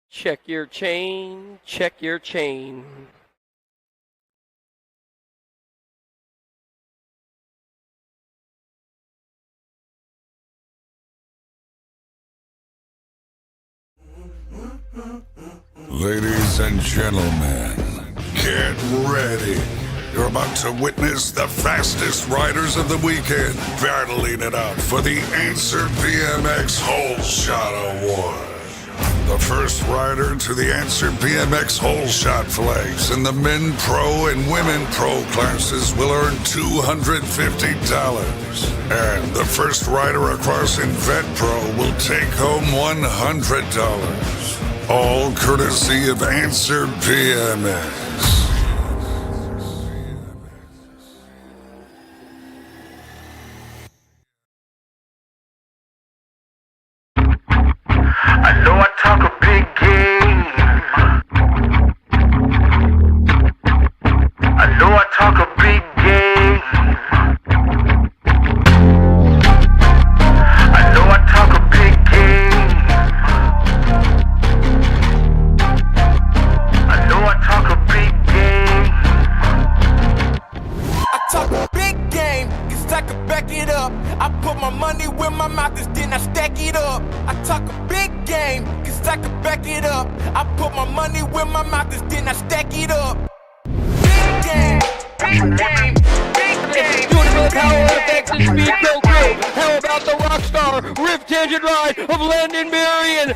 Check your chain, check your chain. Ladies and gentlemen, get ready. You're about to witness the fastest riders of the weekend battling it out for the Answer BMX Hole Shot Award. The first rider to the Answer BMX Hole Shot flags in the Men Pro and Women Pro classes will earn $250. And the first rider across in Vet Pro will take home $100. All courtesy of Answer BMX. I know I talk a big game. I know I talk a big game. I know I talk a big game. I know I talk a big game. I talk a big game, cause I can back it up. I put my money where my mouth is, then I stack it up. I talk a big game, cause I can back it up. I put my money where my mouth is, then I stack it up. Big game, big game, big game. Doing it for the power effects and speed go crew. How about the Rockstar Rift Tangent Ride of Landon Marion?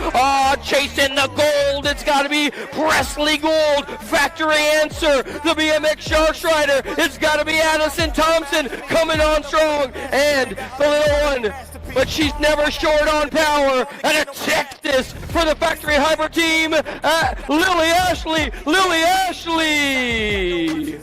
Chasing the gold. It's got to be Presley Gold. Factory Answer. The BMX Sharks Rider. It's got to be Addison Thompson coming on strong. And the little one, but she's never short on power. And a Texas for the Factory Hyper team. Lily Ashley. Lily Ashley.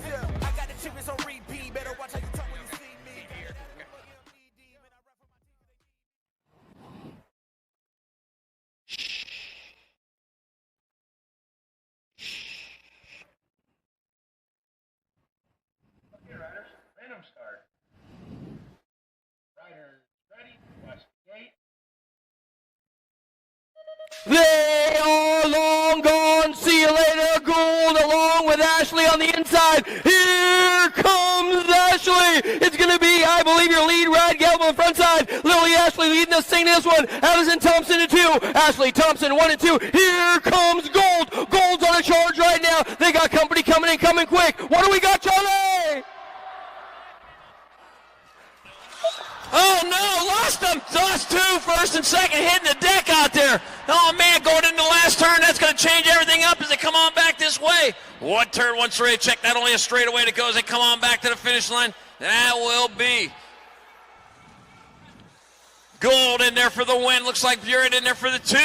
They are long gone. See you later, Gould, along with Ashley on the inside. Here comes Ashley. It's going to be, I believe, your lead ride, Galvin on the front side. Lily Ashley leading us, singing this one. Addison Thompson in 2. Ashley Thompson 1 and 2. Here comes Gould. Gould's on a charge right now. They got company coming in, coming quick. What do we got, Charlie? Oh no, lost them. Lost 2, first and second, hitting the deck out there. Oh man, going into the last turn, that's going to change everything up as they come on back this way. One turn, one straight check, not only a straightaway to go as they come on back to the finish line. That will be Gould in there for the win. Looks like Buren in there for the 2.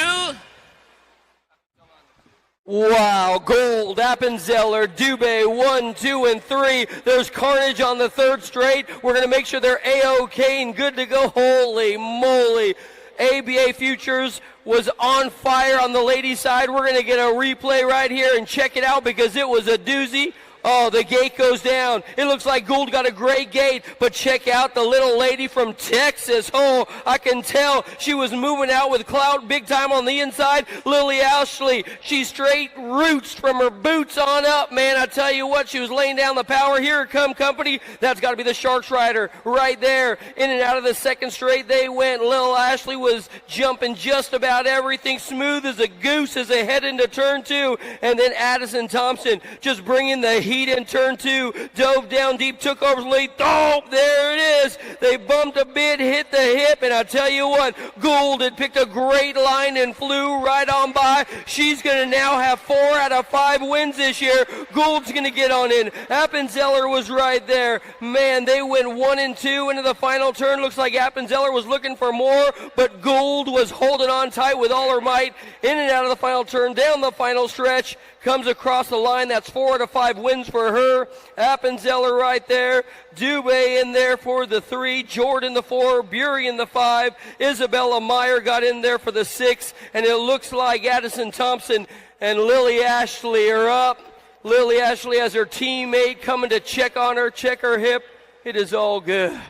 Wow, Gould, Appenzeller, Dubé, 1, 2, and 3. There's Carnage on the third straight. We're going to make sure they're A-OK and good to go. Holy moly. ABA Futures was on fire on the ladies' side. We're going to get a replay right here and check it out because it was a doozy. Oh, the gate goes down. It looks like Gould got a great gate, but check out the little lady from Texas. Oh, I can tell she was moving out with clout big time on the inside. Lily Ashley, she straight roots from her boots on up, man. I tell you what, she was laying down the power. Here come company. That's got to be the Sharks rider right there. In and out of the second straight they went. Lil Ashley was jumping just about everything. Smooth as a goose as they head into turn 2. And then Addison Thompson just bringing the heat in turn 2, dove down deep, took over the lead. Oh, there it is. They bumped a bit, hit the hip, and I tell you what, Gould had picked a great line and flew right on by. She's going to now have 4 out of 5 wins this year. Gould's going to get on in. Appenzeller was right there. Man, they went 1 and 2 into the final turn. Looks like Appenzeller was looking for more, but Gould was holding on tight with all her might. In and out of the final turn, down the final stretch, comes across the line. That's 4 out of 5 wins wins for her. Appenzeller right there. Dubé in there for the 3. Jordan the 4. Bury in the 5. Isabella Meyer got in there for the 6. And it looks like Addison Thompson and Lily Ashley are up. Lily Ashley has her teammate coming to check on her, check her hip. It is all good.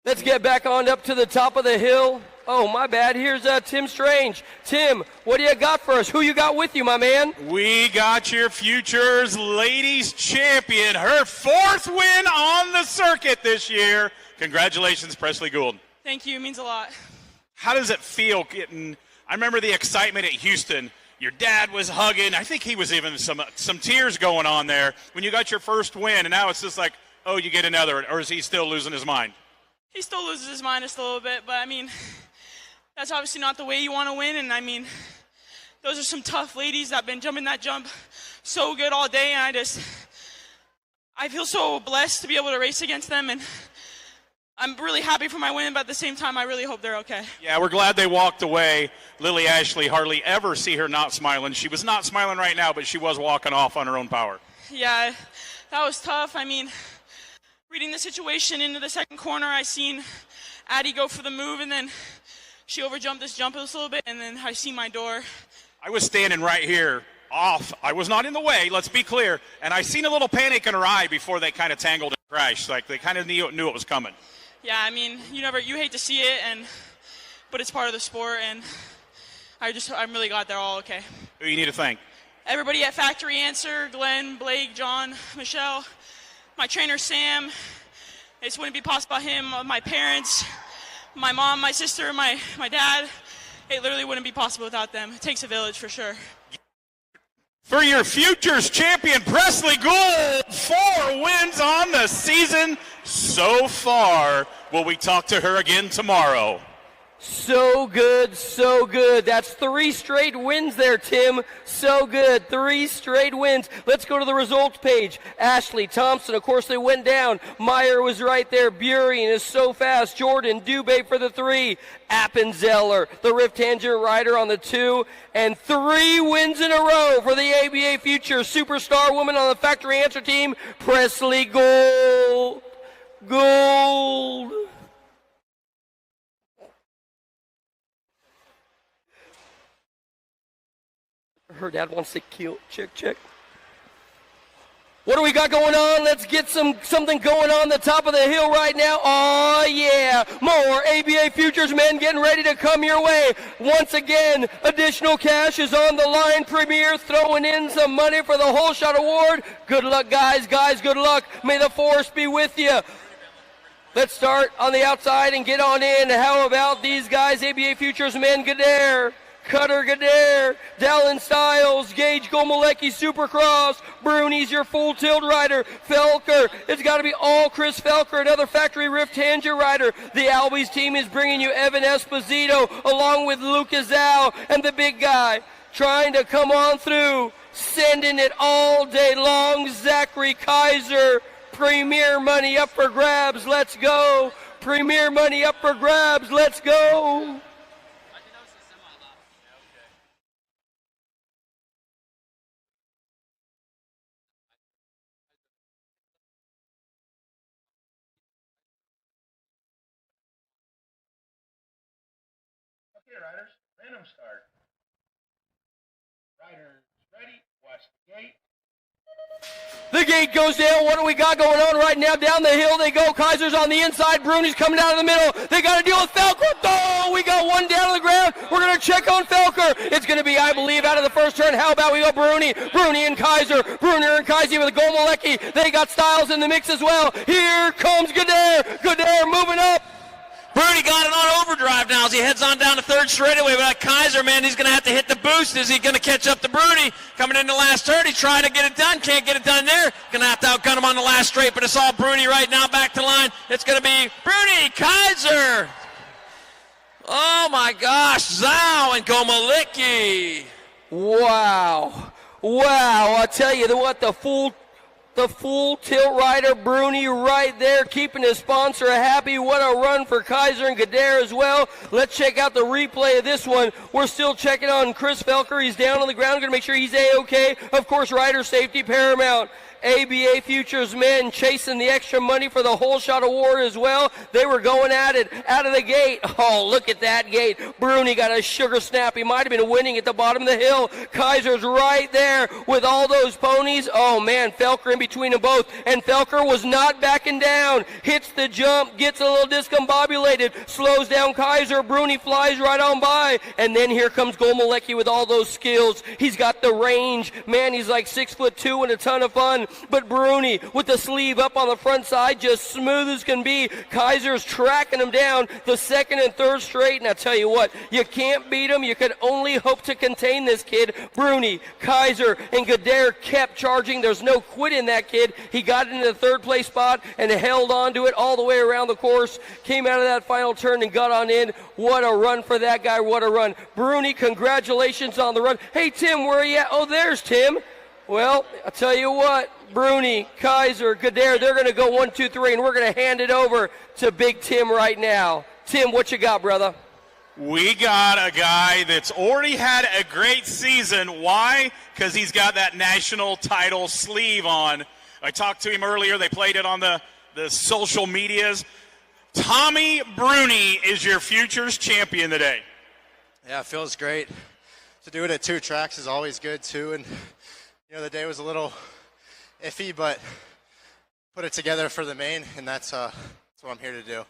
Let's get back on up to the top of the hill. Oh, my bad. Here's Tim Strange. Tim, what do you got for us? Who you got with you, my man? We got your Futures Ladies Champion, her 4th win on the circuit this year. Congratulations, Presley Gould. Thank you. It means a lot. How does it feel getting, I remember the excitement at Houston. Your dad was hugging. I think he was even some tears going on there when you got your first win, and now it's just like, oh, you get another, or is he still losing his mind? He still loses his mind just a little bit, but I mean, that's obviously not the way you want to win, and I mean, those are some tough ladies that have been jumping that jump so good all day, and I feel so blessed to be able to race against them, and I'm really happy for my win, but at the same time, I really hope they're okay. Yeah, we're glad they walked away. Lily Ashley, hardly ever see her not smiling. She was not smiling right now, but she was walking off on her own power. Yeah, that was tough. I mean, reading the situation into the second corner, I seen Addie go for the move, and then she overjumped this jump a little bit, and then I see my door. I was standing right here off. I was not in the way, let's be clear, and I seen a little panic in her eye before they kind of tangled and crashed. Like they kind of knew it was coming. Yeah, I mean, you hate to see it, but it's part of the sport, and I'm really glad they're all okay. Who you need to thank? Everybody at Factory Answer, Glenn, Blake, John, Michelle, my trainer Sam. This wouldn't be possible without him. My parents, my mom, my sister, my dad. It literally wouldn't be possible without them. It takes a village for sure. For your Futures champion, Presley Gould, 4 wins on the season so far. Will we talk to her again tomorrow? So good, so good. That's 3 straight wins there, Tim. So good. 3 straight wins. Let's go to the results page. Ashley Thompson, of course, they went down. Meyer was right there. Burien is so fast. Jordan Dubé for the 3. Appenzeller, the Rift Tangent rider on the 2. And 3 wins in a row for the ABA Future Superstar Woman on the Factory Answer team, Presley Gould. Gold. Her dad wants to kill. Check. What do we got going on? Let's get something going on the top of the hill right now. Oh, yeah. More ABA Futures men getting ready to come your way. Once again, additional cash is on the line. Premier throwing in some money for the Whole Shot Award. Good luck, guys. Guys, good luck. May the force be with you. Let's start on the outside and get on in. How about these guys, ABA Futures men? Gadare. Cutter Gadare, Dallin Styles, Gage Gomalecki Supercross, Bruni's your full tilt rider, Felker, it's got to be all Chris Felker, another Factory Rift Tangent rider. The Albies team is bringing you Evan Esposito along with Lucas Zhao and the big guy trying to come on through, sending it all day long, Zachary Kaiser. Premier money up for grabs, let's go. Premier money up for grabs, let's go. Okay, riders, random start. Riders ready, watch the gate. The gate goes down. What do we got going on right now? Down the hill they go. Kaiser's on the inside. Bruni's coming down in the middle. They got to deal with Felker. Oh, we got one down on the ground. We're going to check on Felker. It's going to be, I believe, out of the first turn. How about we go Bruni? Bruni and Kaiser. Brunner and Kaiser with Gomalecki. They got Styles in the mix as well. Here comes Gadare. Gadare moving up. Bruni got it on overdrive now as he heads on down to third straightaway. But Kaiser, man, he's going to have to hit the boost. Is he going to catch up to Bruni? Coming in the last turn, he's trying to get it done. Can't get it done there. Going to have to outgun him on the last straight. But it's all Bruni right now back to line. It's going to be Bruni, Kaiser. Oh, my gosh. Zhao and Gomalecki. Wow. Wow. I'll tell you what, the full The full tilt rider, Bruni, right there, keeping his sponsor happy. What a run for Kaiser and Gadare as well. Let's check out the replay of this one. We're still checking on Chris Felker. He's down on the ground. Going to make sure he's A-OK. Of course, rider safety paramount. ABA Futures men chasing the extra money for the whole shot award as well. They were going at it out of the gate. Oh, look at that gate. Bruni got a sugar snap. He might have been winning at the bottom of the hill. Kaiser's right there with all those ponies. Oh, man, Felker in between them both. And Felker was not backing down. Hits the jump, gets a little discombobulated, slows down Kaiser. Bruni flies right on by. And then here comes Golmalecki with all those skills. He's got the range. Man, he's like 6'2" and a ton of fun. But Bruni with the sleeve up on the front side, just smooth as can be. Kaiser's tracking him down the second and third straight. And I tell you what, you can't beat him. You can only hope to contain this kid. Bruni, Kaiser, and Gadare kept charging. There's no quit in that kid. He got into the third place spot and held on to it all the way around the course. Came out of that final turn and got on in. What a run for that guy. What a run. Bruni, congratulations on the run. Hey, Tim, where are you at? Oh, there's Tim. Well, I'll tell you what, Bruni, Kaiser, Gadare, they're going to go 1, 2, 3, and we're going to hand it over to Big Tim right now. Tim, what you got, brother? We got a guy that's already had a great season. Why? Because he's got that national title sleeve on. I talked to him earlier. They played it on the social medias. Tommy Bruni is your Futures champion today. Yeah, it feels great. To do it at 2 tracks is always good, too. And you know, the day was a little iffy, but put it together for the main, and that's what I'm here to do.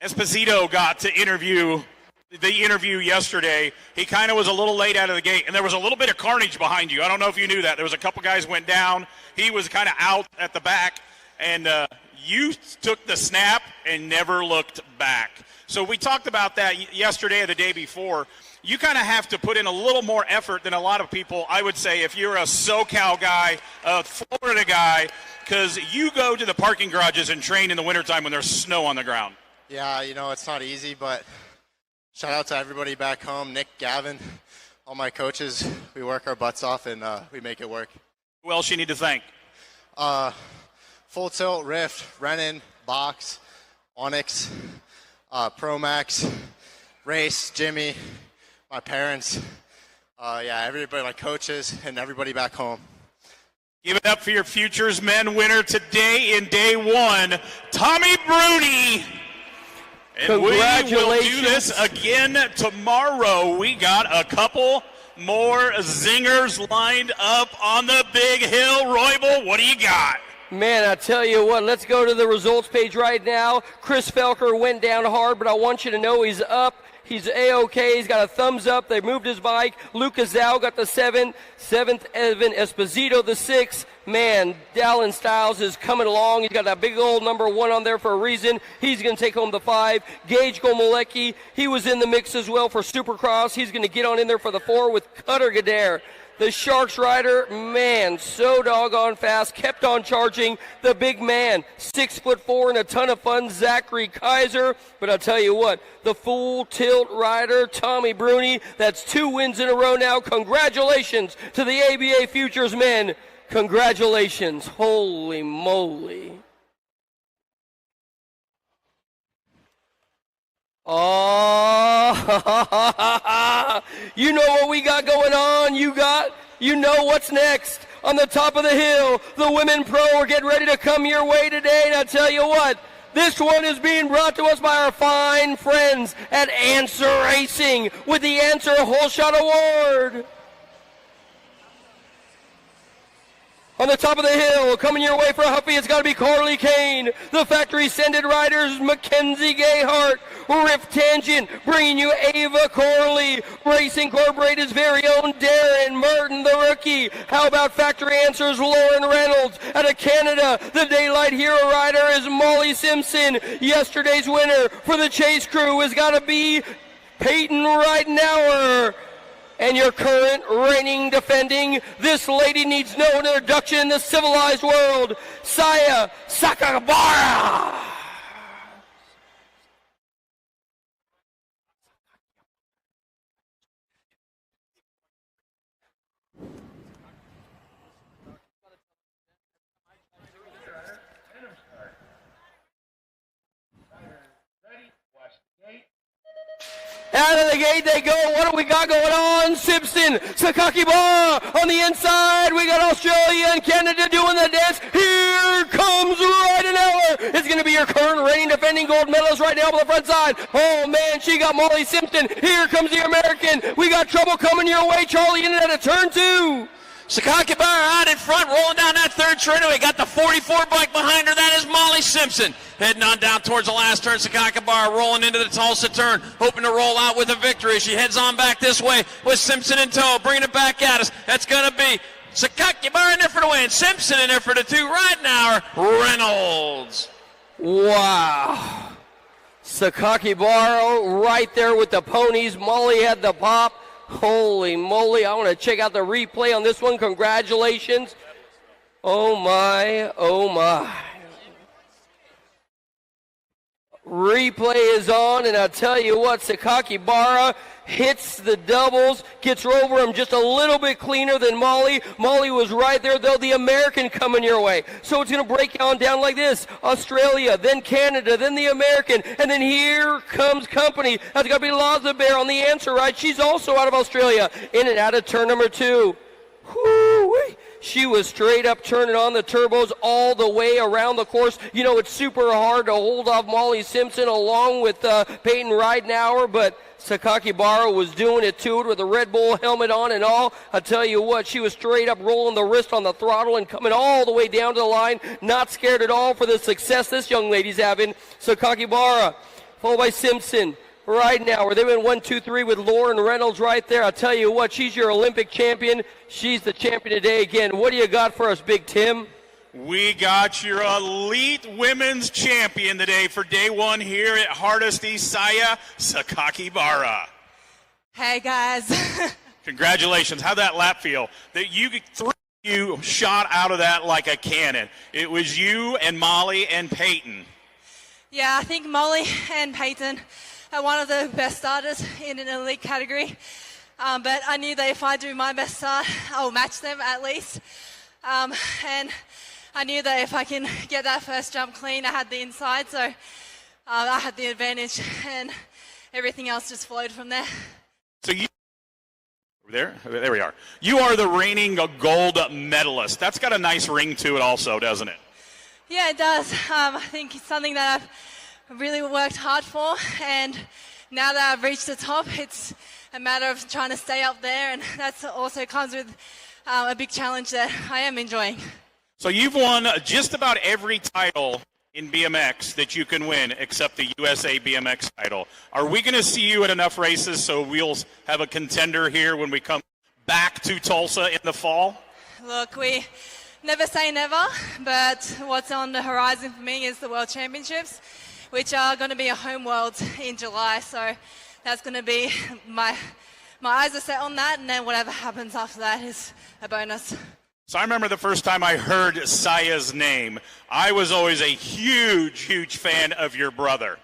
Esposito got to interview yesterday. He kind of was a little late out of the gate, and there was a little bit of carnage behind you. I don't know if you knew that. There was a couple guys went down. He was kind of out at the back, and you took the snap and never looked back. So we talked about that yesterday or the day before. You kind of have to put in a little more effort than a lot of people, I would say, if you're a SoCal guy, a Florida guy, because you go to the parking garages and train in the wintertime when there's snow on the ground. Yeah, you know, it's not easy, but shout out to everybody back home, Nick, Gavin, all my coaches. We work our butts off, and we make it work. Who else you need to thank? Full Tilt, Rift, Renan, Box, Onyx, Promax, Race, Jimmy, my parents, yeah, everybody, my coaches, and everybody back home. Give it up for your Futures Men winner today in day 1, Tommy Bruni. And we will do this again tomorrow. We got a couple more zingers lined up on the big hill. Roybal, what do you got? Man, I tell you what, let's go to the results page right now. Chris Felker went down hard, but I want you to know he's up. He's A-OK. He's got a thumbs up. They moved his bike. Lucas Zhao got the 7th. Evan Esposito the 6th. Man, Dallin Styles is coming along. He's got that big old number 1 on there for a reason. He's going to take home the 5. Gage Golmalecki, he was in the mix as well for Supercross. He's going to get on in there for the 4 with Cutter Gadare. The Sharks rider, man, so doggone fast, kept on charging. The big man, 6'4" and a ton of fun, Zachary Kaiser. But I'll tell you what, the full tilt rider, Tommy Bruni, that's 2 wins in a row now. Congratulations to the ABA Futures men. Congratulations. Holy moly. Oh, you know what we got going on. You know what's next. On the top of the hill, the Women Pro are getting ready to come your way today. And I tell you what, this one is being brought to us by our fine friends at Answer Racing with the Answer Whole Shot Award. On the top of the hill, coming your way for a Huffy, it's got to be Carly Kane. The factory-sended riders, Mackenzie Gayhart. Rift Tangent, bringing you Ava Corley. Race Incorporated's very own Darren Merton, the rookie. How about Factory Answers, Lauren Reynolds. Out of Canada, the Daylight Hero rider is Molly Simpson. Yesterday's winner for the Chase Crew has got to be Peyton Reitenauer. And your current reigning defending, this lady needs no introduction in the civilized world, Saya Sakabara. Out of the gate they go. What do we got going on? Simpson, Sakaki Bar on the inside. We got Australia and Canada doing the dance. Here comes Ridenauer. It's going to be your current reigning defending gold medalist right now on the front side. Oh, man, she got Molly Simpson. Here comes the American. We got trouble coming your way. Charlie in at a turn 2. Sakaki Bar out in front, rolling down that third straightaway. Got the 44 bike behind her. That is Molly Simpson. Heading on down towards the last turn. Sakaki Bar rolling into the Tulsa turn, hoping to roll out with a victory. She heads on back this way with Simpson in tow, bringing it back at us. That's going to be Sakaki Bar in there for the win. Simpson in there for the 2. Right now, Reynolds. Wow. Sakaki Bar right there with the ponies. Molly had the pop. Holy moly, I want to check out the replay on this one. Congratulations. Oh my, oh my. Replay is on, and I'll tell you what, Sakaki Bara hits the doubles, gets over him just a little bit cleaner than Molly. Molly was right there, though. The American coming your way. So it's going to break down like this. Australia, then Canada, then the American, and then here comes company. That's going to be Lazabear on the answer right. She's also out of Australia, in and out of turn number 2. Whoo-wee. She was straight up turning on the turbos all the way around the course. You know, it's super hard to hold off Molly Simpson along with Peyton Ridenauer, but Sakaki Bara was doing it to it with a Red Bull helmet on and all. I tell you what, she was straight up rolling the wrist on the throttle and coming all the way down to the line. Not scared at all for the success this young lady's having. Sakaki Bara, followed by Simpson. Right now, they went 1, 2, 3 with Lauren Reynolds right there. I'll tell you what, she's your Olympic champion. She's the champion today again. What do you got for us, Big Tim? We got your elite women's champion today for day 1 here at Hardesty, Saya Sakaki Bara. Hey, guys. Congratulations. How'd that lap feel? That you shot out of that like a cannon. It was you and Molly and Peyton. Yeah, I think Molly and Peyton are one of the best starters in an elite category. But I knew that if I do my best start, I'll match them at least. And I knew that if I can get that first jump clean, I had the inside, so I had the advantage, and everything else just flowed from there. So there we are. You are the reigning gold medalist. That's got a nice ring to it also, doesn't it? Yeah, it does. I think it's something that I've really worked hard for, and now that I've reached the top, it's a matter of trying to stay up there, and that also comes with a big challenge that I am enjoying. So you've won just about every title in BMX that you can win except the USA BMX title. Are we going to see you at enough races so we'll have a contender here when we come back to Tulsa in the fall? Look, we never say never, but what's on the horizon for me is the World Championships, which are going to be a home world in July. So that's going to be my eyes are set on that, and then whatever happens after that is a bonus. So I remember the first time I heard Saya's name, I was always a huge fan of your brother.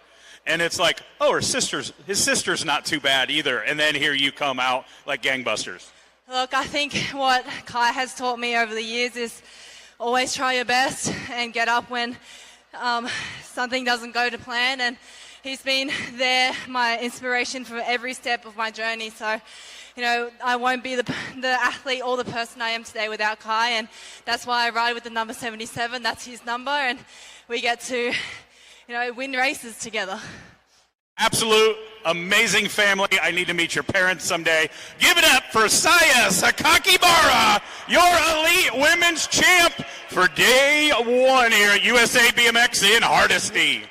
And it's like, oh, his sister's not too bad either. And then here you come out like gangbusters. Look, I think what Kai has taught me over the years is always try your best and get up when something doesn't go to plan. And he's been there, my inspiration for every step of my journey. So, you know, I won't be the athlete or the person I am today without Kai, and that's why I ride with the number 77. That's his number, and we get to, you know, win races together. Absolute amazing family. I need to meet your parents someday. Give it up for Saya Sakaki Bara, your elite women's champ for day 1 here at USA BMX in Hardesty.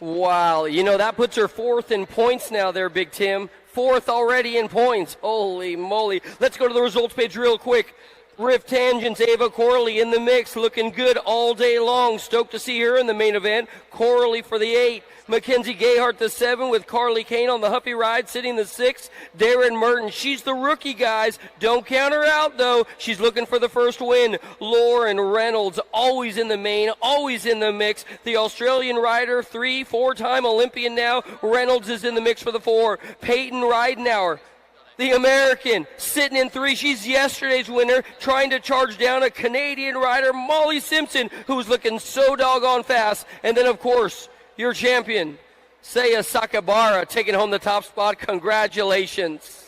Wow, you know, that puts her 4th in points now there, Big Tim. 4th already in points. Holy moly. Let's go to the results page real quick. Rift Tangents, Ava Corley in the mix, looking good all day long. Stoked to see her in the main event. Corley for the 8. Mackenzie Gayhart the 7 with Carly Kane on the Huffy ride, sitting the 6. Darren Merton, she's the rookie, guys. Don't count her out, though. She's looking for the first win. Lauren Reynolds, always in the main, always in the mix. The Australian rider, 3-4-time Olympian now. Reynolds is in the mix for the 4. Peyton Ridenauer, the American, sitting in 3. She's yesterday's winner, trying to charge down a Canadian rider, Molly Simpson, who's looking so doggone fast. And then, of course, your champion, Seiya Sakabara taking home the top spot. Congratulations.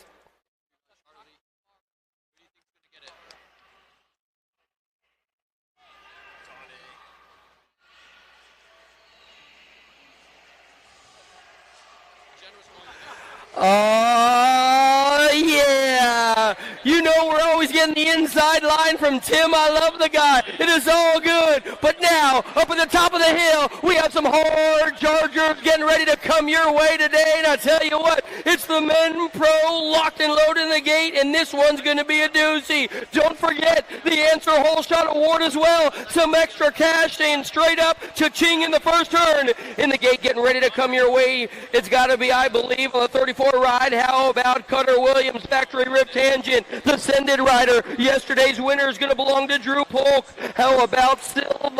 Oh, yeah. You know we're always getting the inside line from Tim. I love the guy. It is all good. But now, up at the top of the hill, we have some hard chargers getting ready to come your way today. And I tell you what, it's the Men Pro locked and loaded in the gate, and this one's going to be a doozy. Don't forget the Answer Hole Shot Award as well. Some extra cash staying straight up. Cha-ching in the first turn. In the gate getting ready to come your way. It's got to be, I believe, on the 34 ride. How about Cutter Williams, Factory Rip Tangent, the Sended rider? Yesterday's winner is going to belong to Drew Polk. How about Sylvan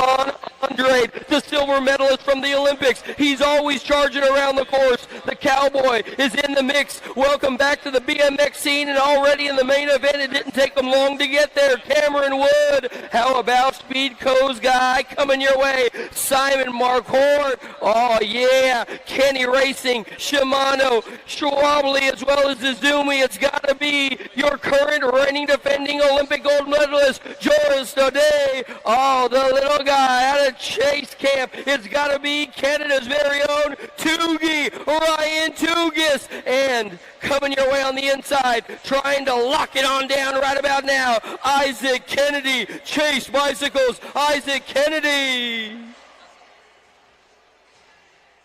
Andrade, the silver medalist from the Olympics? He's always charging around the course. The Cowboy is in the mix. Welcome back to the BMX scene, and already in the main event. It didn't take them long to get there. Cameron Wood. How about Speed Co's guy coming your way? Simon Marquardt. Oh, yeah. Kenny Racing, Shimano, Schwably, as well as Izumi. It's got to be your current reigning defending Olympic gold medalist, Joris Daudet. Oh, the little guy out of Chase Camp. It's got to be Canada's very own Tugi, Ryan Tugis. And coming your way on the inside, trying to lock it on down right about now, Isaac Kennedy. Chase Bicycles, Isaac Kennedy.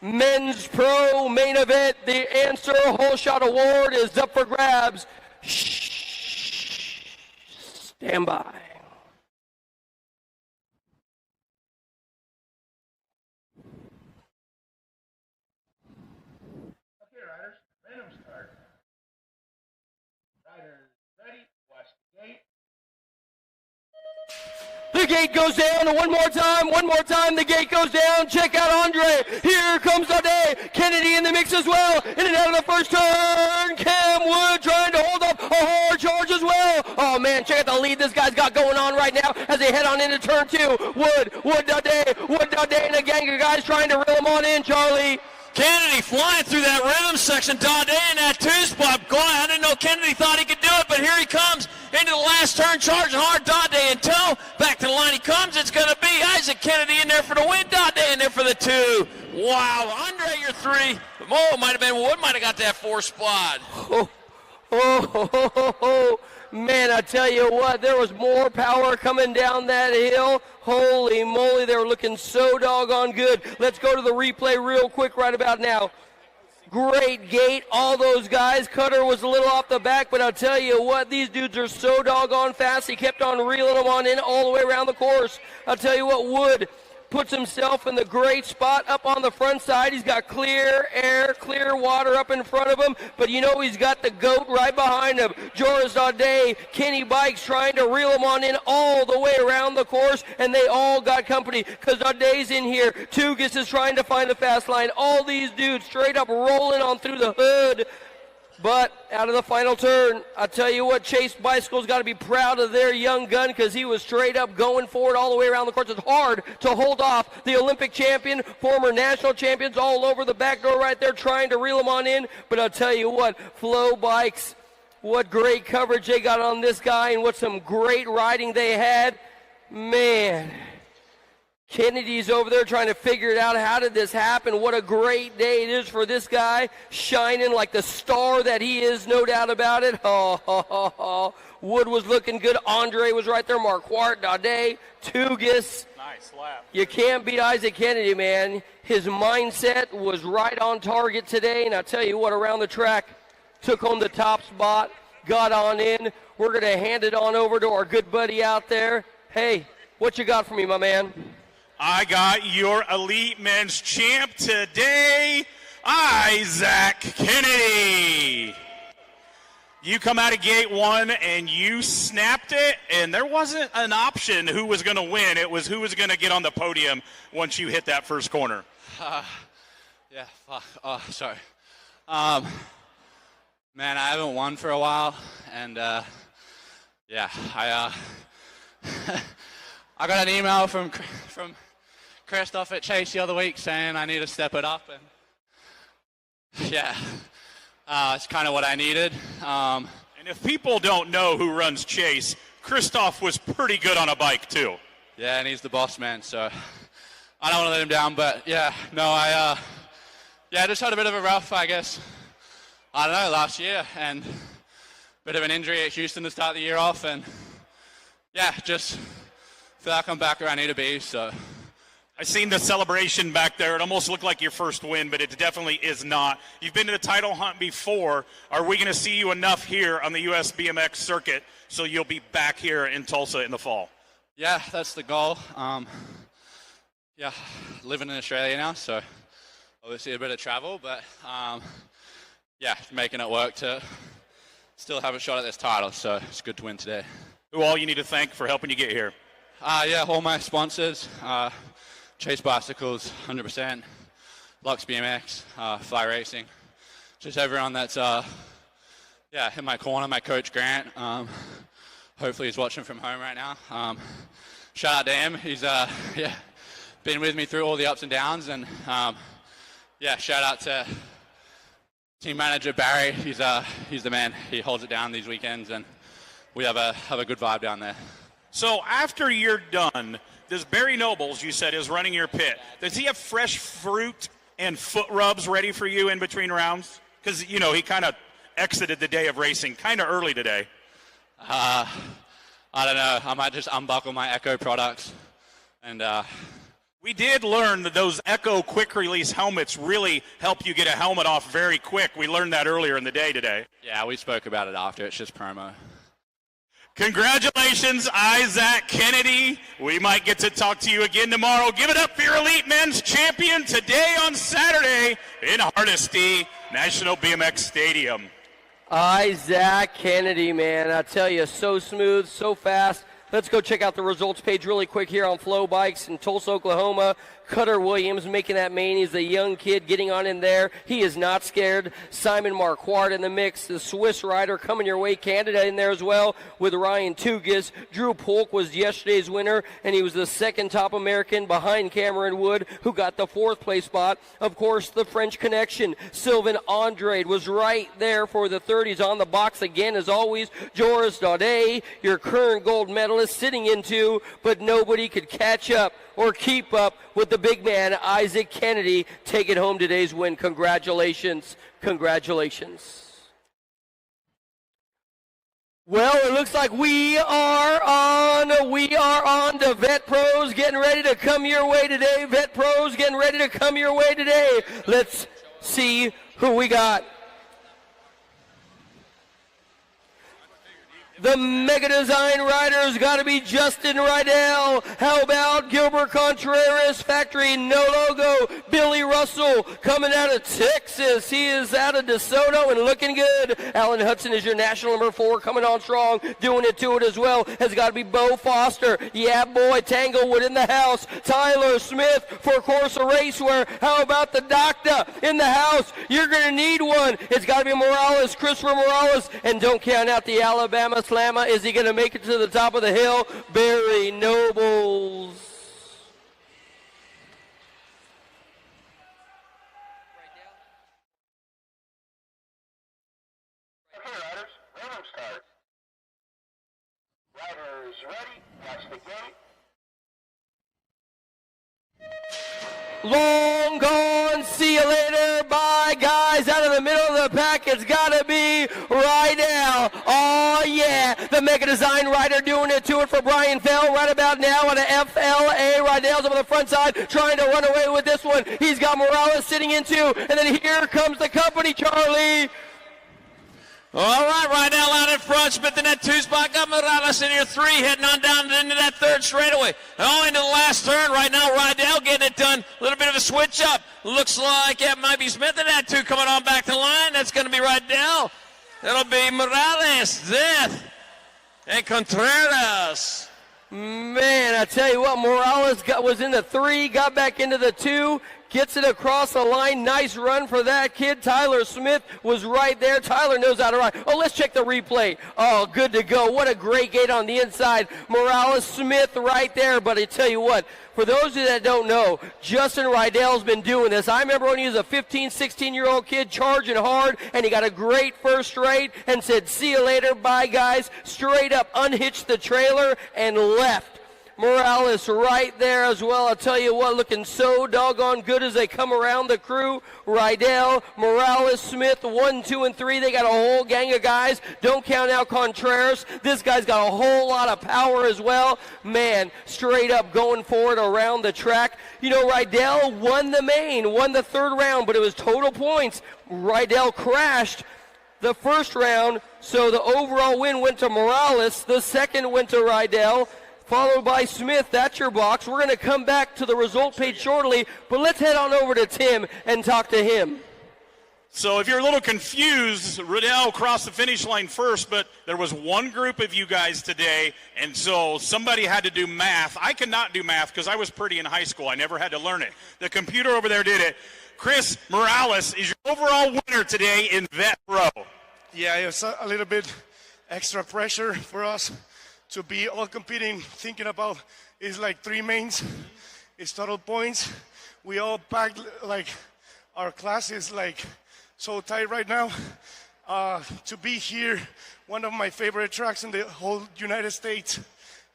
Men's Pro main event, the Answer Hole Shot Award is up for grabs. Shh. Stand by. Okay, riders, random start. Riders ready, watch the gate. The gate goes down one more time, the gate goes down. Check out Andre, here comes Daudet. Kennedy in the mix as well, in and out of the first turn. Cam Wood trying to hold up a hard charge as well. Oh man, check out the lead this guy's got going on right now as they head on into turn two. Wood Daudet, and a gang of guys trying to reel him on in, Charlie. Kennedy flying through that rhythm section. Daudet in that two spot. I didn't know Kennedy thought he could do it, but here he comes into the last turn, charging hard. Daudet in tow. Back to the line he comes. It's going to be Isaac Kennedy in there for the win. Daudet in there for the two. Wow. Andre, your three. Oh, might have been Wood. Might have got that four spot. Man, I tell you what, there was more power coming down that hill. Holy moly, they were looking so doggone good. Let's go to the replay real quick right about now. Great gate, all those guys. Cutter was a little off the back, but I'll tell you what, these dudes are so doggone fast. He kept on reeling them on in all the way around the course. I'll tell you what, Wood puts himself in the great spot up on the front side. He's got clear air, clear water up in front of him, but you know he's got the GOAT right behind him. Joris Daudet, Kenny Bikes trying to reel him on in all the way around the course, and they all got company because Daudet's in here. Tugis is trying to find the fast line. All these dudes straight up rolling on through the hood. But out of the final turn, I tell you what, Chase Bicycle's got to be proud of their young gun because he was straight up going forward all the way around the course. It's hard to hold off the Olympic champion, former national champions all over the back door right there trying to reel them on in. But I'll tell you what, Flow Bikes, what great coverage they got on this guy and what some great riding they had. Man, Kennedy's over there trying to figure it out. How did this happen? What a great day it is for this guy, shining like the star that he is, no doubt about it. Wood was looking good. Andre was right there. Marquardt, Daudet, Tugis. Nice lap. You can't beat Isaac Kennedy, man. His mindset was right on target today, and I tell you what, around the track, took home the top spot, got on in. We're going to hand it on over to our good buddy out there. Hey, what you got for me, my man? I got your elite men's champ today, Isaac Kennedy. You come out of gate one and you snapped it, and there wasn't an option who was going to win. It was who was going to get on the podium once you hit that first corner. Yeah, fuck. Oh, sorry. Man, I haven't won for a while, and yeah, I got an email from Christoph at Chase the other week saying I need to step it up, and Yeah, it's kind of what I needed. And if people don't know who runs Chase, Christoph was pretty good on a bike too. Yeah, and he's the boss man, so I don't want to let him down. But yeah, no, I just had a bit of a rough, I guess, I don't know, last year, and a bit of an injury at Houston to start the year off, and yeah, just feel like I'm back where I need to be. So I seen the celebration back there. It almost looked like your first win, but it definitely is not. You've been to the title hunt before. Are we going to see you enough here on the US BMX circuit so you'll be back here in Tulsa in the fall? Yeah, that's the goal. Yeah, living in Australia now, so obviously a bit of travel, but yeah, making it work to still have a shot at this title, so it's good to win today. Who all you need to thank for helping you get here? Yeah, all my sponsors, Chase Bicycles, 100%, Lux BMX, Fly Racing, just everyone that's yeah, in my corner, my coach Grant. Hopefully he's watching from home right now. Shout out to him. He's yeah, been with me through all the ups and downs, and yeah, shout out to team manager Barry. He's the man. He holds it down these weekends, and we have a good vibe down there. So after you're done, does Barry Nobles, you said, is running your pit, does he have fresh fruit and foot rubs ready for you in between rounds? Because, you know, he kind of exited the day of racing kind of early today. I don't know. I might just unbuckle my Echo products. And we did learn that those Echo quick release helmets really help you get a helmet off very quick. We learned that earlier in the day today. Yeah, we spoke about it after. It's just promo. Congratulations, Isaac Kennedy. We might get to talk to you again tomorrow. Give it up for your elite men's champion today on Saturday in Hardesty National BMX Stadium. Isaac Kennedy, man, I tell you, so smooth, so fast. Let's go check out the results page really quick here on Flow Bikes in Tulsa, Oklahoma. Cutter Williams making that main. He's a young kid getting on in there. He is not scared. Simon Marquardt in the mix. The Swiss rider coming your way. Canada in there as well with Ryan Tugas. Drew Polk was yesterday's winner, and he was the second top American behind Cameron Wood, who got the fourth place spot. Of course, the French connection. Sylvain Andrade was right there for the 30s on the box again, as always. Joris Daudet, your current gold medalist, sitting in two, but nobody could catch up or keep up with the big man, Isaac Kennedy, taking home today's win. Congratulations. Congratulations. Well, it looks like we are on to Vet Pros getting ready to come your way today. Vet Pros getting ready to come your way today. Let's see who we got. The Mega Design Rider's got to be Justin Rydell. How about Gilbert Contreras, Factory No Logo? Billy Russell coming out of Texas. He is out of DeSoto and looking good. Alan Hudson is your national number 4, coming on strong, doing it to it as well. Has got to be Bo Foster. Yeah, boy, Tanglewood in the house. Tyler Smith for Corsa Racewear. How about the doctor in the house? You're going to need one. It's got to be Morales, Christopher Morales. And don't count out the Alabama Slammer. Is he going to make it to the top of the hill? Barry Nobles. Okay, riders, rhythm start. Riders ready, watch the gate. Long gone, see you later, bye guys, out of the middle of the pack, it's gotta be right now. Oh yeah, the Mega Design Rider doing it to it for Brian Fell right about now on the FLA. Rydell's over the front side, trying to run away with this one. He's got Morales sitting in two, and then here comes the company, Charlie. All right, Rydell out in front, Smith in that 2 spot, got Morales in your 3, heading on down into that 3rd straightaway. Oh, into the last turn right now, Rydell getting it done. A little bit of a switch up. Looks like it might be Smith in that 2 coming on back to the line. That's going to be Rydell. It'll be Morales, Death, and Contreras. Man, I tell you what, Morales was in the 3, got back into the 2. gets it across the line. Nice run for that kid. Tyler Smith was right there. Tyler knows how to ride. Oh, let's check the replay. Oh, good to go. What a great gate on the inside. Morales Smith right there. But I tell you what, for those of you that don't know, Justin Rydell's been doing this. I remember when he was a 15, 16-year-old kid charging hard, and he got a great first straight and said, see you later, bye guys. Straight up unhitched the trailer and left. Morales right there as well. I'll tell you what, looking so doggone good as they come around the crew. Rydell, Morales, Smith, 1, 2, and 3. They got a whole gang of guys. Don't count out Contreras. This guy's got a whole lot of power as well. Man, straight up going forward around the track. You know, Rydell won the main, won the third round, but it was total points. Rydell crashed the first round, so the overall win went to Morales. The second went to Rydell, followed by Smith. That's your box. We're going to come back to the result page shortly, but let's head on over to Tim and talk to him. So if you're a little confused, Riddell crossed the finish line first, but there was one group of you guys today, and so somebody had to do math. I could not do math because I was pretty in high school. I never had to learn it. The computer over there did it. Chris Morales is your overall winner today in Vet Pro. Yeah, it was a little bit extra pressure for us to be all competing, thinking about is like 3 mains, it's total points. We all packed, like our class is like so tight right now. To be here, one of my favorite tracks in the whole United States,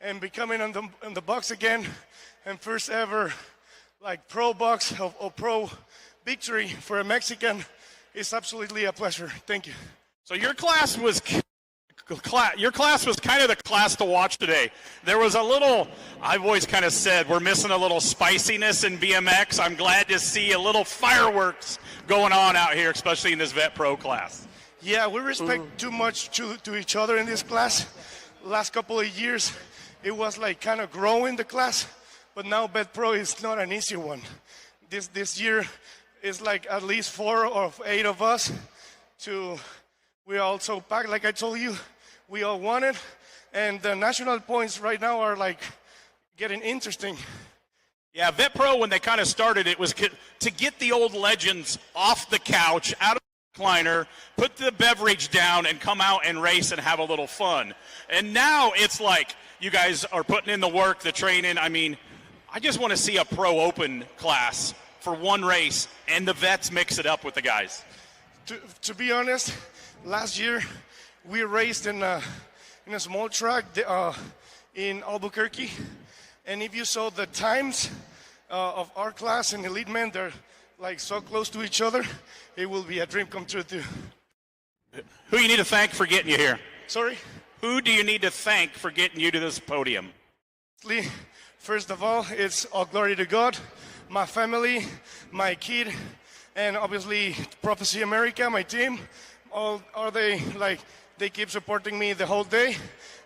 and becoming on the box again, and first ever like pro box or pro victory for a Mexican is absolutely a pleasure. Thank you. So your class was kind of the class to watch today. There was a little, I've always kind of said, we're missing a little spiciness in BMX. I'm glad to see a little fireworks going on out here, especially in this Vet Pro class. Yeah, we respect too much to each other in this class. Last couple of years, it was like kind of growing the class, but now Vet Pro is not an easy one. This year is like at least 4 or 8 of us we also packed, like I told you, we all won it, and the national points right now are like getting interesting. Yeah, Vet Pro, when they kind of started, it was to get the old legends off the couch, out of the recliner, put the beverage down, and come out and race and have a little fun. And now it's like you guys are putting in the work, the training. I mean, I just want to see a pro open class for one race, and the vets mix it up with the guys. To be honest, last year we raced in a small track in Albuquerque, and if you saw the times of our class and elite men, they're like so close to each other, it will be a dream come true too. Who you need to thank for getting you here? Sorry? Who do you need to thank for getting you to this podium? First of all, it's all glory to God, my family, my kid, and obviously Prophecy America, my team. They keep supporting me the whole day,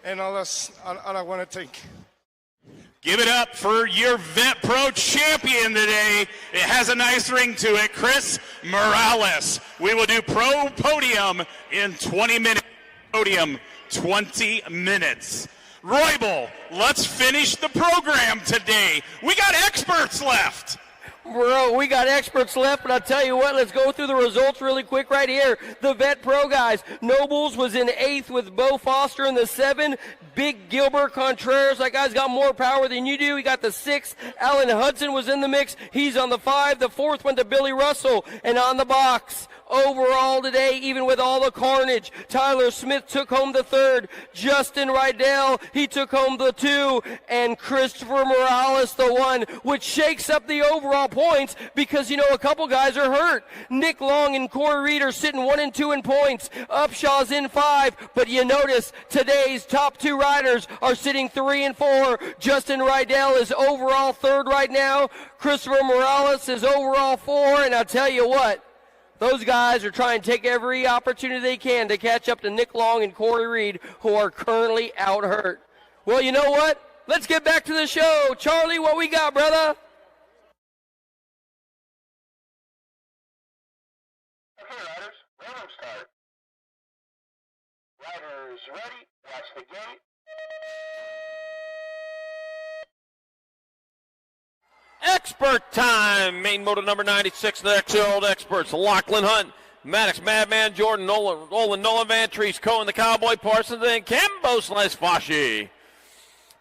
and all I want to thank. Give it up for your Vet Pro champion today. It has a nice ring to it, Chris Morales. We will do Pro Podium in 20 minutes. Podium, 20 minutes. Roybal, let's finish the program today. We got experts left. Bro, we got experts left, but I'll tell you what, let's go through the results really quick right here. The Vet Pro guys, Nobles was in 8th with Bo Foster in the 7. Big Gilbert Contreras, that guy's got more power than you do. He got the 6th. Alan Hudson was in the mix. He's on the 5. The 4th went to Billy Russell. And on the box, overall today, even with all the carnage, Tyler Smith took home the 3rd. Justin Rydell, he took home the 2. And Christopher Morales the 1, which shakes up the overall points because, you know, a couple guys are hurt. Nick Long and Corey Reed are sitting 1 and 2 in points. Upshaw's in 5, but you notice today's top 2 riders are sitting 3 and 4. Justin Rydell is overall 3rd right now. Christopher Morales is overall 4, and I'll tell you what, those guys are trying to take every opportunity they can to catch up to Nick Long and Corey Reed, who are currently out hurt. Well, you know what? Let's get back to the show. Charlie, what we got, brother? Okay, riders, random start. Riders ready, watch the gate. expert time. Main moto number 96, the next-year-old experts. Lachlan Hunt, Maddox, Madman Jordan, Nolan Van Treese, Cohen, the Cowboy Parsons, and Cambo Slice-Fashi.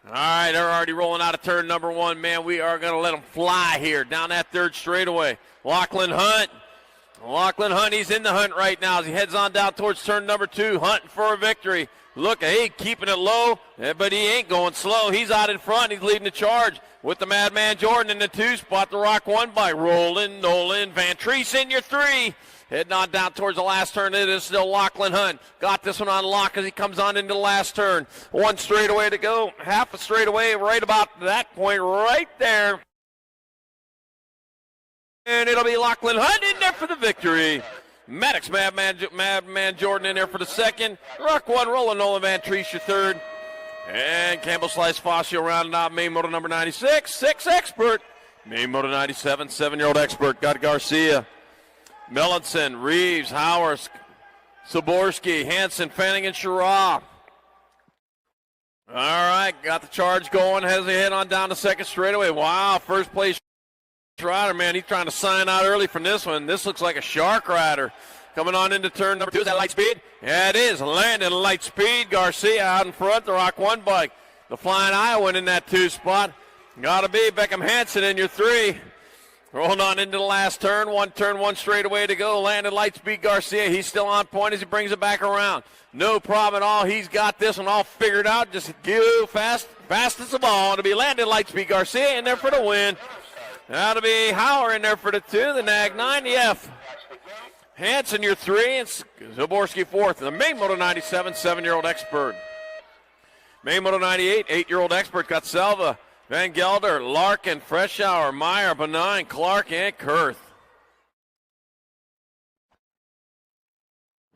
All right, they're already rolling out of turn number 1, man. We are going to let them fly here down that third straightaway. Lachlan Hunt, he's in the hunt right now as he heads on down towards turn number 2, hunting for a victory. Look, he keeping it low, but he ain't going slow. He's out in front. He's leading the charge with the Madman Jordan in the 2 spot. The Rock 1 by Roland, Nolan, Van Treese in your 3. Heading on down towards the last turn. It is still Lachlan Hunt. Got this one on lock as he comes on into the last turn. 1 straightaway to go. Half a straightaway right about that point right there. And it'll be Lachlan Hunt in there for the victory. Maddox, Madman Jordan in there for the second. Rock 1, Roland, Nolan, Van Treese your third. And Campbell Slice Fossil rounding out main moto number 96. 6 expert. Main moto 97, 7-year-old expert. Got Garcia. Mellinson, Reeves, Howers, Saborski, Hansen, Fanning, and Schirra. All right, got the charge going. Has he head on down the second straightaway. Wow, first place rider, man. He's trying to sign out early from this one. This looks like a shark rider. Coming on into turn number 2. Is that Lightspeed? Yeah, it is. Landon Lightspeed. Garcia out in front. The Rock 1 bike. The Flying Iowan in that 2 spot. Got to be Beckham Hansen in your 3. Rolling on into the last turn. 1 straightaway to go. Landon Lightspeed Garcia. He's still on point as he brings it back around. No problem at all. He's got this one all figured out. Just go fast as the ball. It'll be Landon Lightspeed Garcia in there for the win. That'll be Hauer in there for the 2. The Nag 9, the F. Hansen your 3, and Zaborski 4th. The main moto 97, 7-year-old expert. Main moto 98, 8-year-old expert got Selva, Van Gelder, Larkin, Freshour, Meyer, Benign, Clark, and Kurth.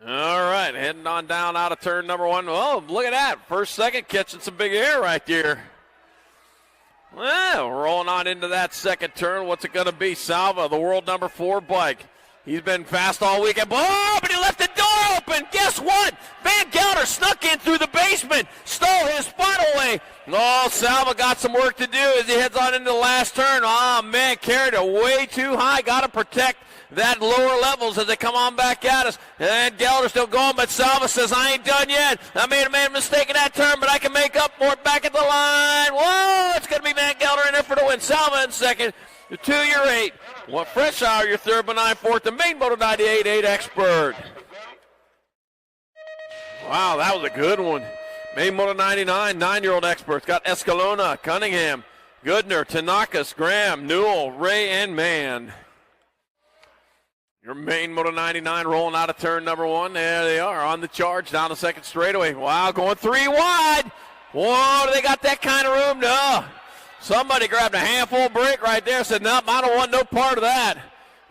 All right, heading on down out of turn number 1. Oh, look at that. First, second, catching some big air right there. Well, rolling on into that second turn. What's it going to be? Salva, the world number 4 bike. He's been fast all weekend. Oh, but he left the door open. Guess what? Van Gelder snuck in through the basement, stole his spot away. Oh, Salva got some work to do as he heads on into the last turn. Oh, man, carried it way too high. Got to protect that lower levels as they come on back at us. And Gelder still going, but Salva says, I ain't done yet. I made a mistake in that turn, but I can make up for it back at the line. Whoa, it's going to be Van Gelder in there for the win. Salva in second. The 2, your 8. Fresh Hour, your 3rd, Benign 4th. The main moto 98, 8 expert. Wow, that was a good one. Main moto 99, 9-year-old experts. Got Escalona, Cunningham, Goodner, Tanakas, Graham, Newell, Ray, and Mann. Your main moto 99 rolling out of turn number 1. There they are on the charge down the second straightaway. Wow, going 3 wide. Whoa, do they got that kind of room? No. Somebody grabbed a handful break right there and said, nope, I don't want no part of that.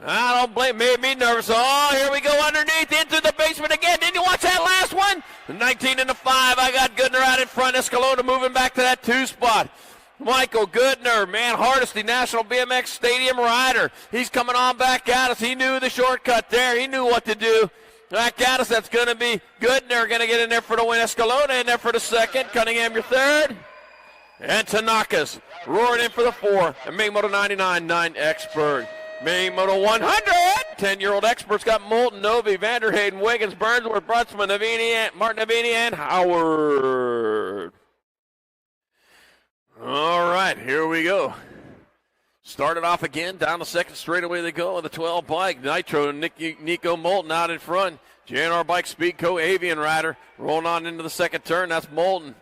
I don't blame, made me nervous. Oh, here we go underneath into the basement again. Didn't you watch that last one? The 19 and the 5. I got Goodner out in front. Escalona moving back to that 2 spot. Michael Goodner, man, Hardesty, National BMX Stadium rider. He's coming on back at us. He knew the shortcut there. He knew what to do. Back at us, that's going to be Goodner going to get in there for the win. Escalona in there for the 2nd. Cunningham your 3rd. And Tanakas roaring in for the 4. And Main Moto 99, 9 expert. Main Moto 100, 10-year-old experts got Moulton, Novi, Vanderhayden, Wiggins, Burnsworth, Brutzman, Martin Navini, and Howard. All right, here we go. Started off again, down the second straightaway they go with the 12 bike. Nitro, Nico Moulton out in front. JNR Bike Speedco Avian Rider rolling on into the second turn. That's Moulton.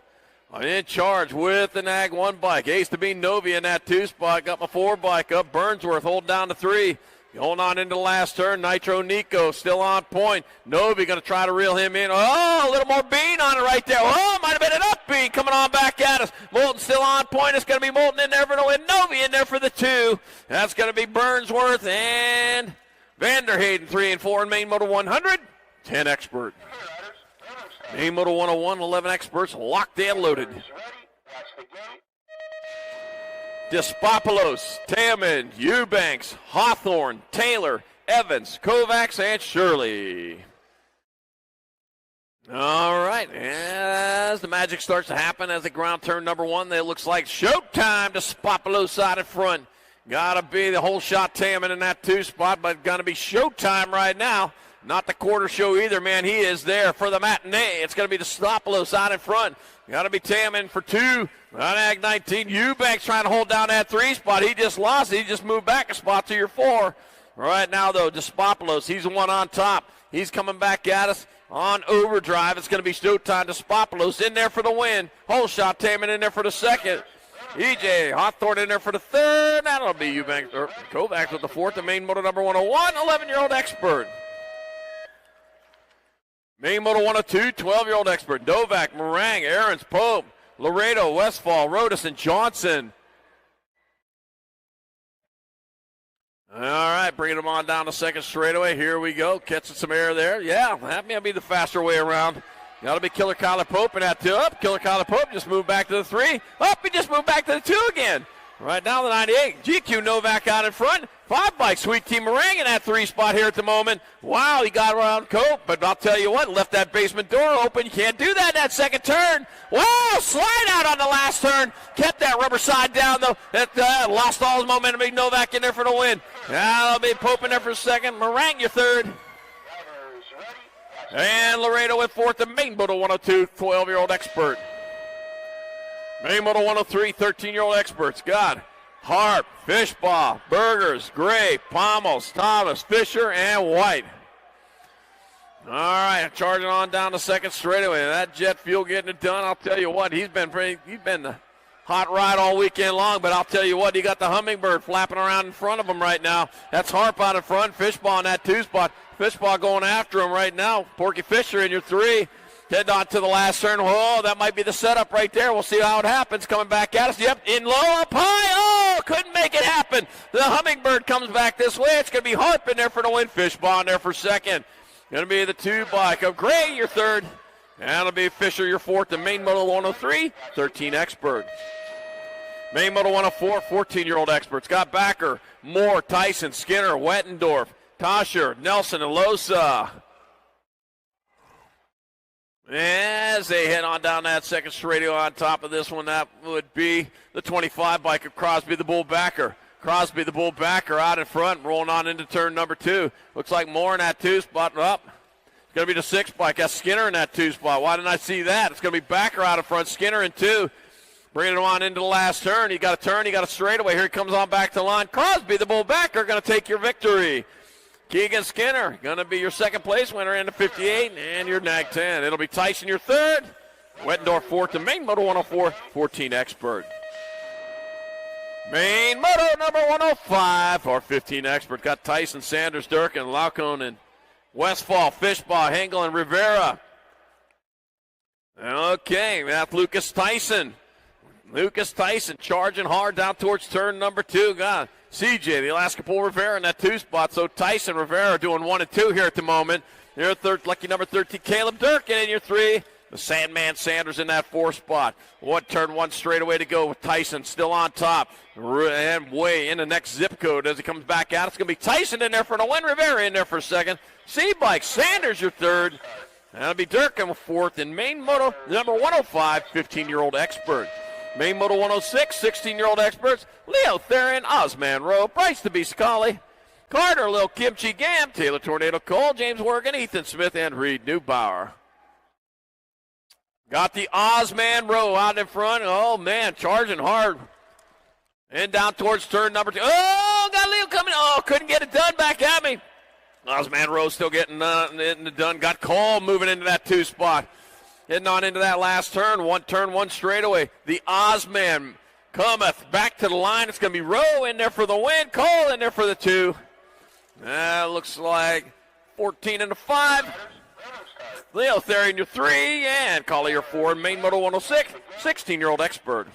In charge with the Nag 1 bike. Ace to be Novi in that 2 spot. Got my 4 bike up. Burnsworth holding down to 3. Holding on into the last turn. Nitro Nico still on point. Novi going to try to reel him in. Oh, a little more bean on it right there. Oh, might have been an up bean coming on back at us. Moulton still on point. It's going to be Moulton in there for the win. Novi in there for the 2. That's going to be Burnsworth and Vanderhayden 3 and 4 in Main Moto 100. 10 expert. Main Moto 101, 11 experts, locked and loaded. Despopoulos, Taman, Eubanks, Hawthorne, Taylor, Evans, Kovacs, and Shirley. All right, as the magic starts to happen as the ground turn number 1, it looks like showtime. Despopoulos out in front. Got to be the whole shot Taman in that 2 spot, but going to be showtime right now. Not the quarter show either, man. He is there for the matinee. It's going to be the Stopoulos out in front. Got to be Taman for 2. On Ag 19, Eubanks trying to hold down that 3 spot. He just lost it. He just moved back a spot to your 4. Right now, though, Despopoulos, he's the one on top. He's coming back at us on overdrive. It's going to be showtime. Despopoulos in there for the win. Whole shot Taman in there for the 2nd. EJ Hawthorne in there for the 3rd. That'll be Eubanks or Kovacs with the 4th. The main moto number 101, 11-year-old expert. Main moto 102, 12-year-old expert. Novak, Meringue, Aarons, Pope, Laredo, Westfall, Rodas, and Johnson. All right, bringing them on down the 2nd straightaway. Here we go. Catching some air there. Yeah, that may be the faster way around. Got to be Killer Kyler Pope in that 2 up. Killer Kyler Pope just moved back to the 3. Up, he just moved back to the 2 again. Right now the 98. GQ Novak out in front. 5 bike Sweet Tea Meringue in that 3 spot here at the moment. Wow, he got around Cope, but I'll tell you what, left that basement door open. You can't do that in that 2nd turn. Wow, slide out on the last turn. Kept that rubber side down, though. Lost all his momentum. Big Novak in there for the win. That'll be Pope in there for 2nd. Meringue your 3rd. And Laredo with 4th. The main moto 102, 12-year-old expert. Main moto 103, 13-year-old experts. Got Harp, Fishbaugh, Burgers, Gray, Pommels, Thomas, Fisher, and White. All right, charging on down the 2nd straightaway. That jet fuel getting it done. I'll tell you what, he's been the hot ride all weekend long, but I'll tell you what, he got the Hummingbird flapping around in front of him right now. That's Harp out in front, Fishbaugh in that 2 spot. Fishbaugh going after him right now. Porky Fisher in your 3. Head on to the last turn. Oh, that might be the setup right there. We'll see how it happens. Coming back at us. Yep, in low, up high. Oh, couldn't make it happen. The Hummingbird comes back this way. It's going to be Harp in there for the win. Fishbaugh in there for 2nd. Going to be the 2 bike of Gray, your 3rd. And it'll be Fisher, your 4th. The main moto 103, 13 expert. Main moto 104, 14-year-old experts. Got Backer, Moore, Tyson, Skinner, Wettendorf, Tosher, Nelson, and Losa. As they head on down that 2nd straightaway on top of this one, that would be the 25 bike of Crosby the Bull Backer. Crosby the Bull Backer out in front, rolling on into turn number 2. Looks like Moore in that 2 spot. Up. It's going to be the 6 bike. Got Skinner in that 2 spot. Why didn't I see that? It's going to be Backer out in front, Skinner in 2. Bringing him on into the last turn. He got a turn, he got a straightaway. Here he comes on back to the line. Crosby the Bull Backer going to take your victory. Keegan Skinner going to be your 2nd place winner in the 58, and your nag 10. It'll be Tyson your 3rd. Wettendorf 4th. The main moto 104, 14 expert. Main moto number 105, or 15 expert. Got Tyson, Sanders, Durkin, Laucon, Westfall, Fishbaugh, Hengel, and Rivera. Okay, that's Lucas Tyson. Lucas Tyson charging hard down towards turn number 2. Got CJ, the Alaska Pole Rivera in that 2 spot. So Tyson, Rivera doing 1 and 2 here at the moment. Your 3rd, lucky number 13, Caleb Durkin in your 3. The Sandman Sanders in that 4 spot. Turn 1 straightaway to go with Tyson still on top. And way in the next zip code as he comes back out. It's going to be Tyson in there for the win. Rivera in there for 2nd. C-Bike, Sanders your 3rd. That'll be Durkin with 4th. And main moto number 105, 15-year-old expert. Main moto 106, 16-year-old experts. Leo Theron, Osman Rowe, Bryce the Beast Collie, Carter, Lil Kimchi Gam, Taylor Tornado Cole, James Worgan, Ethan Smith, and Reed Neubauer. Got the Osman Rowe out in front. Oh, man, charging hard. And down towards turn number 2. Oh, got Leo coming. Oh, couldn't get it done. Back at me. Osman Rowe still getting it done. Got Cole moving into that 2 spot. Heading on into that last turn. Turn 1 straightaway. The Osman cometh back to the line. It's going to be Rowe in there for the win. Cole in there for the 2. Looks like 14 and a 5. Leo Therian, your 3. And Collier 4. Main moto 106. 16-year-old expert.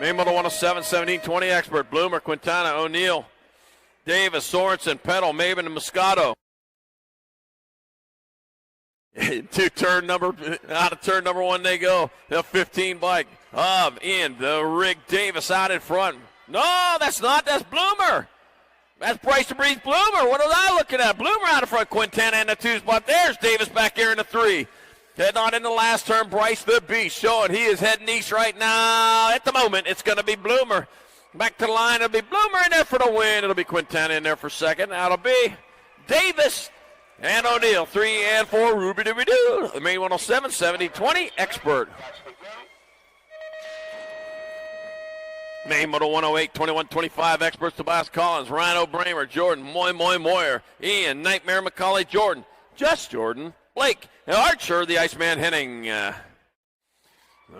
Main moto 107. 17-20 expert. Bloomer, Quintana, O'Neill, Davis, Sorensen, Petal, Maven, and Moscato. Out of turn number 1 they go. The 15 bike in the rig. Davis out in front. No, that's not. That's Bloomer. That's Bryce DeBreeze Bloomer. What was I looking at? Bloomer out in front. Quintana in the 2 spot. There's Davis back here in the 3. Heading on in the last turn, Bryce the Beast showing he is heading east right now. At the moment, it's going to be Bloomer. Back to the line, it'll be Bloomer in there for the win. It'll be Quintana in there for second. That'll be Davis and O'Neill, 3 and 4. Ruby Dooby Doo. The main 107, 70-20, Expert. Main Moto 108, 21-25, Experts, Tobias Collins, Rhino Bramer, Jordan, Moyer, Ian, Nightmare McCauley, Jordan, Just Jordan, Blake, and Archer, the Iceman Henning. All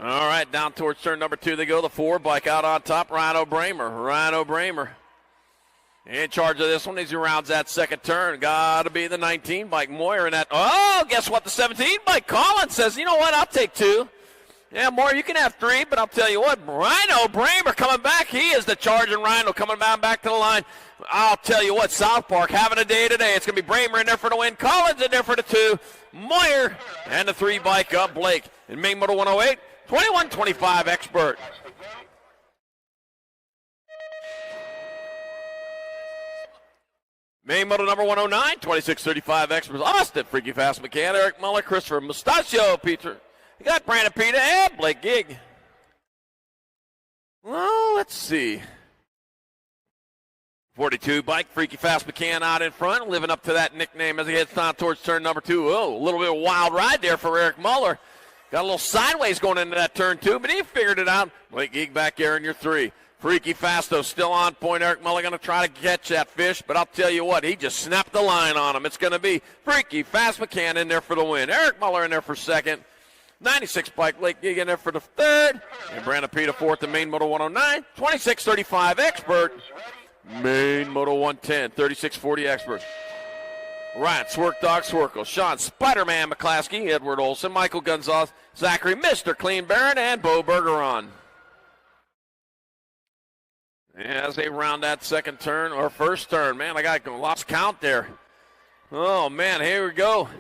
right, down towards turn number 2 they go. The 4 bike out on top, Rhino Bramer. In charge of this one as he rounds that second turn. Got to be the 19 bike, Moyer in that. Oh, guess what? The 17 bike, Collins says, you know what? I'll take 2. Yeah, Moore, you can have 3, but I'll tell you what, Rhino Bramer coming back. He is the charging Rhino coming back to the line. I'll tell you what, South Park having a day today. It's going to be Bramer in there for the win, Collins in there for the 2, Moyer, and the 3 bike up, Blake. In main Moto 108, 21-25, Expert. Main Moto number 109, 26-35, Experts. Austin, Freaky Fast McCann, Eric Muller, Christopher Mustachio, Peter. You got Brandon Pita and Blake Gig. Well, let's see. 42 bike, Freaky Fast McCann out in front, living up to that nickname as he heads down towards turn number 2. Oh, a little bit of a wild ride there for Eric Muller. Got a little sideways going into that turn 2, but he figured it out. Blake Gig back there in your 3. Freaky Fasto still on point. Eric Muller going to try to catch that fish, but I'll tell you what, he just snapped the line on him. It's going to be Freaky Fast McCann in there for the win. Eric Muller in there for second. 96 bike, Blake Gig in there for the third. And Brandon Pita fourth in main Moto 109. 26-35 Expert. Main Moto 110. 36-40 Expert. Ryan Swerk Dog Swerkle. Sean Spider-Man McClaskey. Edward Olson. Michael Gonzalez. Zachary Mr. Clean Baron. And Bo Bergeron. As they round that second turn or first turn. Man, I got lost count there. Oh, man, here we go.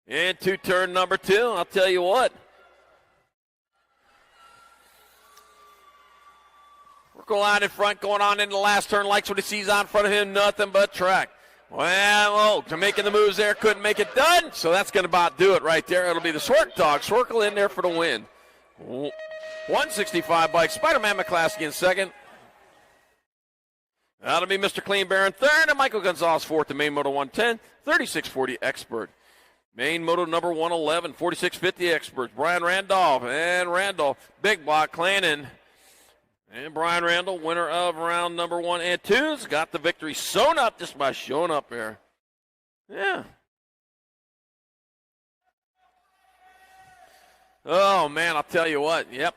Into turn number 2. I'll tell you what. We're going out in front, going on in the last turn. Likes what he sees out in front of him. Nothing but track. Well, to making the moves there, couldn't make it done. So that's going to about do it right there. It'll be the Swerk Dog. Swerkle in there for the win. 165 bike. Spider-Man McClaskey in second. That'll be Mr. Clean Baron third. And Michael Gonzalez fourth in main Moto 110. 36-40 Expert. Main Moto number 111, 46-50 Experts. Brian Randolph and Randolph. Big Block Clannon. And Brian Randall, winner of round number 1 and 2's got the victory sewn up just by showing up there. Yeah. Oh, man, I'll tell you what. Yep.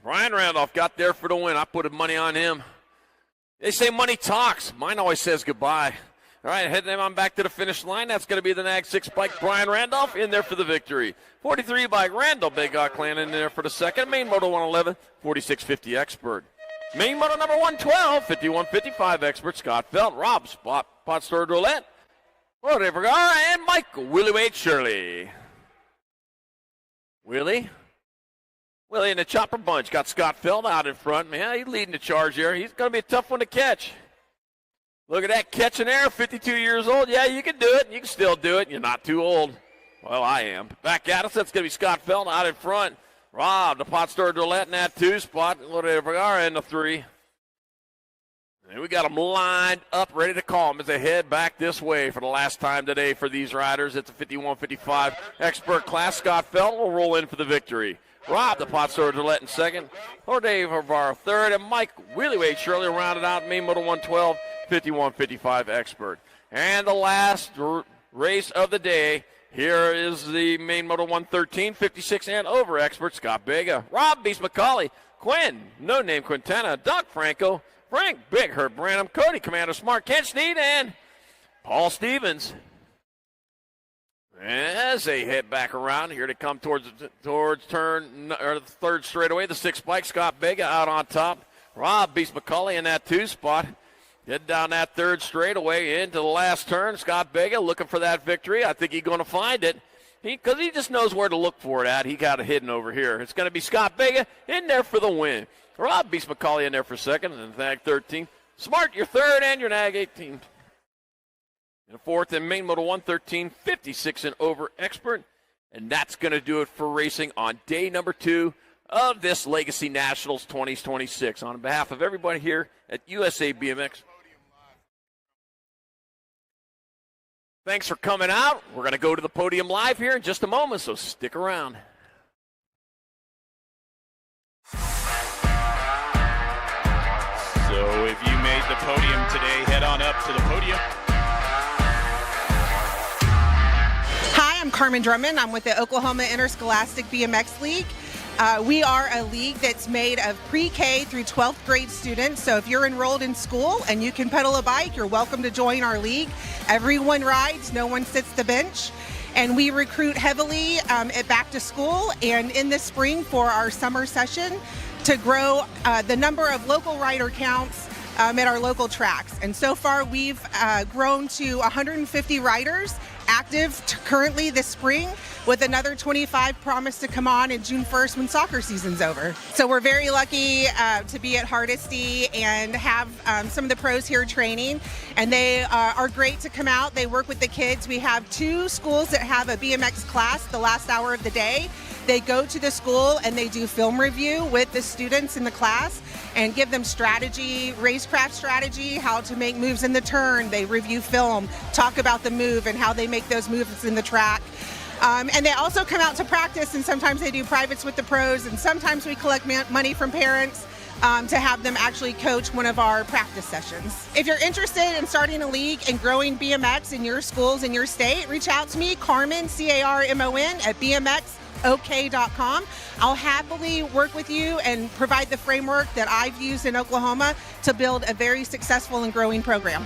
Brian Randolph got there for the win. I put money on him. They say money talks. Mine always says goodbye. All right, heading on back to the finish line. That's going to be the Nag 6 bike, Brian Randolph, in there for the victory. 43 bike, Randall Big Clan in there for the second. Main Moto 111, 46-50 Expert. Main Moto number 112, 51-55 Expert, Scott Felt, Rob Pot Store Roulette, Rodney Vergara, and Michael Willie Wade Shirley. Willie in the chopper bunch. Got Scott Felt out in front. Man, he's leading the charge here. He's going to be a tough one to catch. Look at that catch in there, 52 years old. Yeah, you can do it. You can still do it. You're not too old. Well, I am. Back at us, that's going to be Scott Felton out in front. Rob, the pot store roulette in that 2 spot. Whatever, we are in the 3. And we got them lined up, ready to call them as they head back this way for the last time today for these riders. It's a 51-55 Expert class. Scott Felton will roll in for the victory. Rob, the pot store roulette in second. Jorge Vergara third. And Mike Willie Wade Shirley rounded out in main Moto 112. 51-55 Expert. And the last race of the day, here is the main Moto 113, 56 and over Expert, Scott Bega, Rob Beast McCauley, Quinn, No Name Quintana, Doc Franco, Frank Big Herb Branham, Cody Commander Smart, Ken Sneed, and Paul Stevens. As they head back around, here they come towards turn, or the third straightaway, the 6 bike, Scott Bega out on top, Rob Beast McCauley in that 2 spot. Head down that third straightaway into the last turn. Scott Bega looking for that victory. I think he's going to find it because he just knows where to look for it at. He got it hidden over here. It's going to be Scott Bega in there for the win. Rob Beast McCauley in there for second and Nag 13. Smart, your third, and your Nag 18. In a fourth and main, Moto 113, 56 and over expert. And that's going to do it for racing on day number 2 of this Legacy Nationals 2026. On behalf of everybody here at USA BMX, thanks for coming out. We're going to go to the podium live here in just a moment, so stick around. So if you made the podium today, head on up to the podium. Hi, I'm Carmen Drummond. I'm with the Oklahoma Interscholastic BMX League. We are a league that's made of pre-K through 12th grade students. So if you're enrolled in school and you can pedal a bike, you're welcome to join our league. Everyone rides, no one sits the bench. And we recruit heavily at back to school and in the spring for our summer session to grow the number of local rider counts at our local tracks. And so far we've grown to 150 riders active currently this spring, with another 25 promised to come on in June 1st when soccer season's over. So we're very lucky to be at Hardesty and have some of the pros here training, and they are great to come out. They work with the kids. We have 2 schools that have a BMX class the last hour of the day. They go to the school and they do film review with the students in the class and give them strategy, racecraft strategy, how to make moves in the turn. They review film, talk about the move and how they make those moves in the track. And they also come out to practice, and sometimes they do privates with the pros, and sometimes we collect money from parents to have them actually coach one of our practice sessions. If you're interested in starting a league and growing BMX in your schools in your state, reach out to me, Carmen, C-A-R-M-O-N, at BMXOK.com. I'll happily work with you and provide the framework that I've used in Oklahoma to build a very successful and growing program.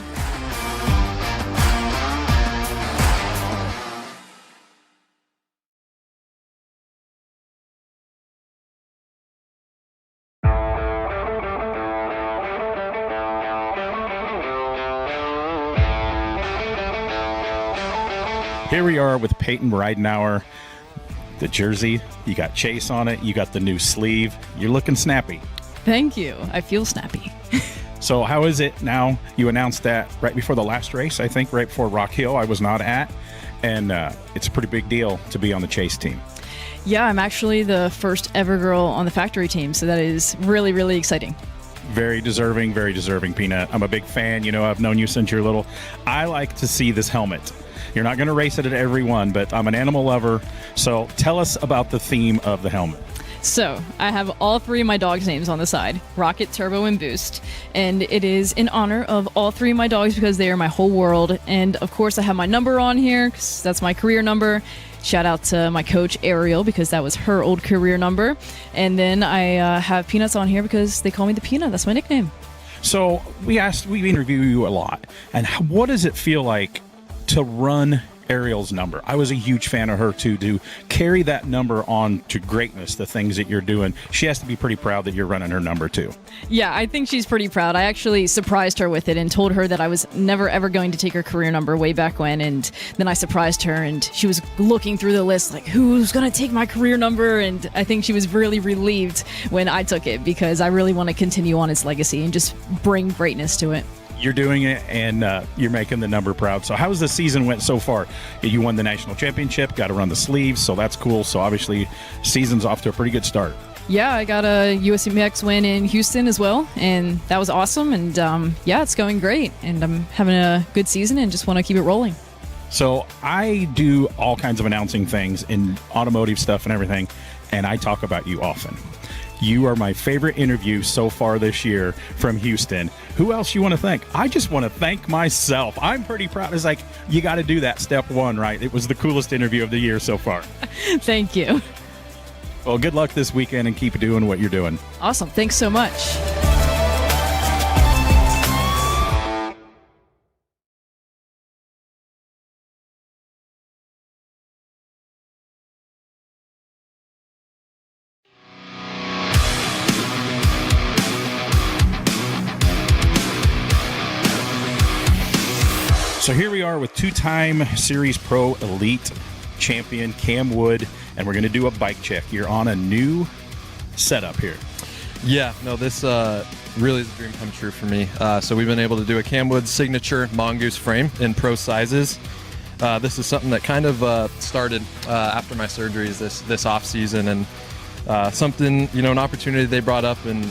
Here we are with Peyton Ridenauer. The jersey, you got Chase on it, you got the new sleeve. You're looking snappy. Thank you. I feel snappy. So how is it now? You announced that right before the last race, I think, right before Rock Hill, I was not at. And it's a pretty big deal to be on the Chase team. Yeah, I'm actually the first ever girl on the factory team, so that is really, really exciting. Very deserving, Peanut. I'm a big fan. You know, I've known you since you're little. I like to see this helmet. You're not going to race it at every one, but I'm an animal lover. So tell us about the theme of the helmet. So I have all 3 of my dogs' names on the side, Rocket, Turbo, and Boost. And it is in honor of all 3 of my dogs because they are my whole world. And of course I have my number on here because that's my career number. Shout out to my coach, Ariel, because that was her old career number. And then I have Peanuts on here because they call me the Peanut. That's my nickname. So we interview you a lot. And what does it feel like to run Ariel's number? I was a huge fan of her too. To carry that number on to greatness, the things that you're doing, she has to be pretty proud that you're running her number too. Yeah, I think she's pretty proud. I actually surprised her with it and told her that I was never ever going to take her career number way back when, and then I surprised her and she was looking through the list like, who's going to take my career number? And I think she was really relieved when I took it because I really want to continue on its legacy and just bring greatness to it. You're doing it, and you're making the number proud. So how's the season went so far? You won the national championship, got to run the sleeves, so that's cool. So obviously, season's off to a pretty good start. Yeah, I got a USBMX win in Houston as well, and that was awesome. And yeah, it's going great, and I'm having a good season and just want to keep it rolling. So I do all kinds of announcing things in automotive stuff and everything, and I talk about you often. You are my favorite interview so far this year from Houston. Who else you want to thank? I just want to thank myself. I'm pretty proud. It's like, you got to do that step 1, right? It was the coolest interview of the year so far. Thank you. Well, good luck this weekend and keep doing what you're doing. Awesome. Thanks so much. So here we are with 2-time Series Pro Elite champion Cam Wood, and we're going to do a bike check. You're on a new setup here. Yeah, no, this really is a dream come true for me. So we've been able to do a Camwood signature mongoose frame in pro sizes. This is something that kind of started after my surgeries this off season, and something, you know, an opportunity they brought up, and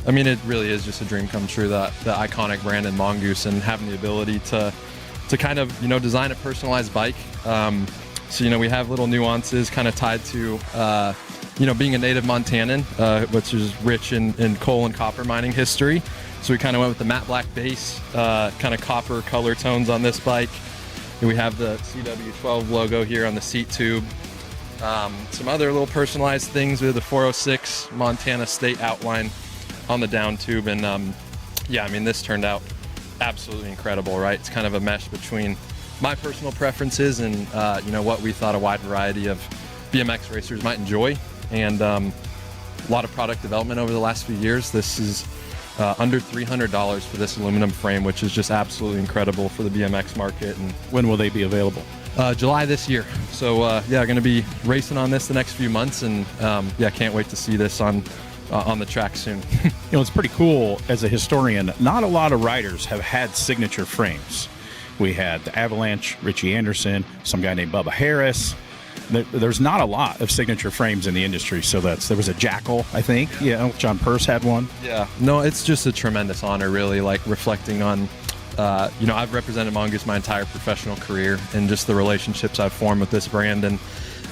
I mean, it really is just a dream come true, the iconic brand in mongoose, and having the ability to kind of, you know, design a personalized bike. So, you know, we have little nuances kind of tied to, you know, being a native Montanan, which is rich in coal and copper mining history. So we kind of went with the matte black base, kind of copper color tones on this bike. And we have the CW12 logo here on the seat tube. Some other little personalized things with the 406 Montana State outline on the down tube. And yeah, I mean, this turned out absolutely incredible, right? It's kind of a mesh between my personal preferences and, you know, what we thought a wide variety of BMX racers might enjoy. And a lot of product development over the last few years. This is under $300 for this aluminum frame, which is just absolutely incredible for the BMX market. And when will they be available? July this year. So yeah, going to be racing on this the next few months, and yeah, can't wait to see this on the track soon. You know, it's pretty cool as a historian. Not a lot of riders have had signature frames. We had the Avalanche, Richie Anderson, some guy named Bubba Harris. There's not a lot of signature frames in the industry, so there was a Jackal, I think. Yeah, John Purse had one. Yeah, no, it's just a tremendous honor, really, like reflecting on, you know, I've represented Mongoose my entire professional career, and just the relationships I've formed with this brand, and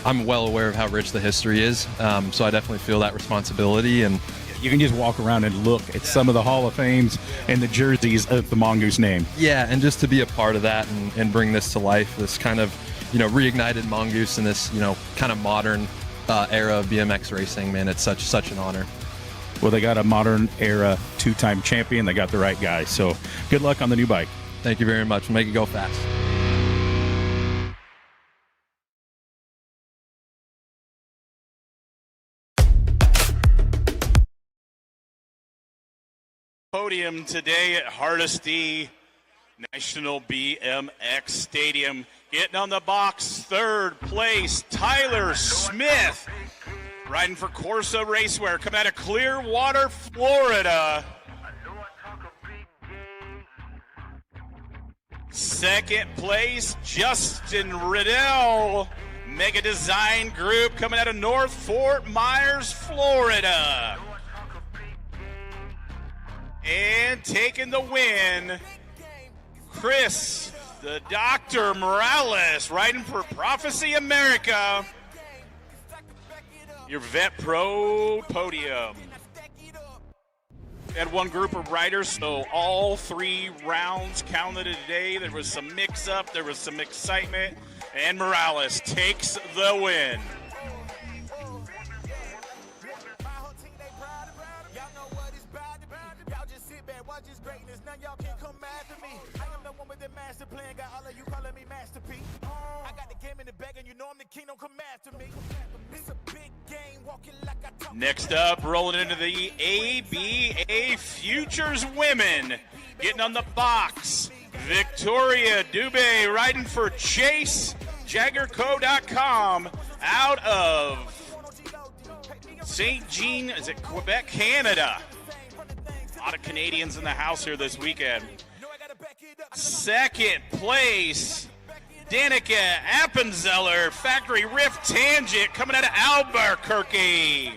I'm well aware of how rich the history is, so I definitely feel that responsibility. And you can just walk around and look at some of the Hall of Fames and the jerseys of the Mongoose name. Yeah, and just to be a part of that and bring this to life, this kind of, you know, reignited Mongoose in this, you know, kind of modern era of BMX racing, man, it's such an honor. Well, they got a modern era two-time champion. They got the right guy. So good luck on the new bike. Thank you very much. We'll make it go fast. Podium today at Hardesty National BMX Stadium. Getting on the box, third place, Tyler Smith, riding for Corsa Racewear, coming out of Clearwater, Florida. Second place, Justin Riddell, Mega Design Group, coming out of North Fort Myers, Florida. And taking the win, Chris, the Dr. Morales, riding for Prophecy America. Your Vet Pro podium. Had one group of riders, so all 3 rounds counted today. There was some mix-up, there was some excitement, and Morales takes the win. Next up, rolling into the ABA Futures Women. Getting on the box, Victoria Dubé, riding for Chase, JaggerCo.com, out of St. Jean, is it Quebec, Canada. A lot of Canadians in the house here this weekend. Second place, Danica Appenzeller, Factory Rift Tangent, coming out of Albuquerque.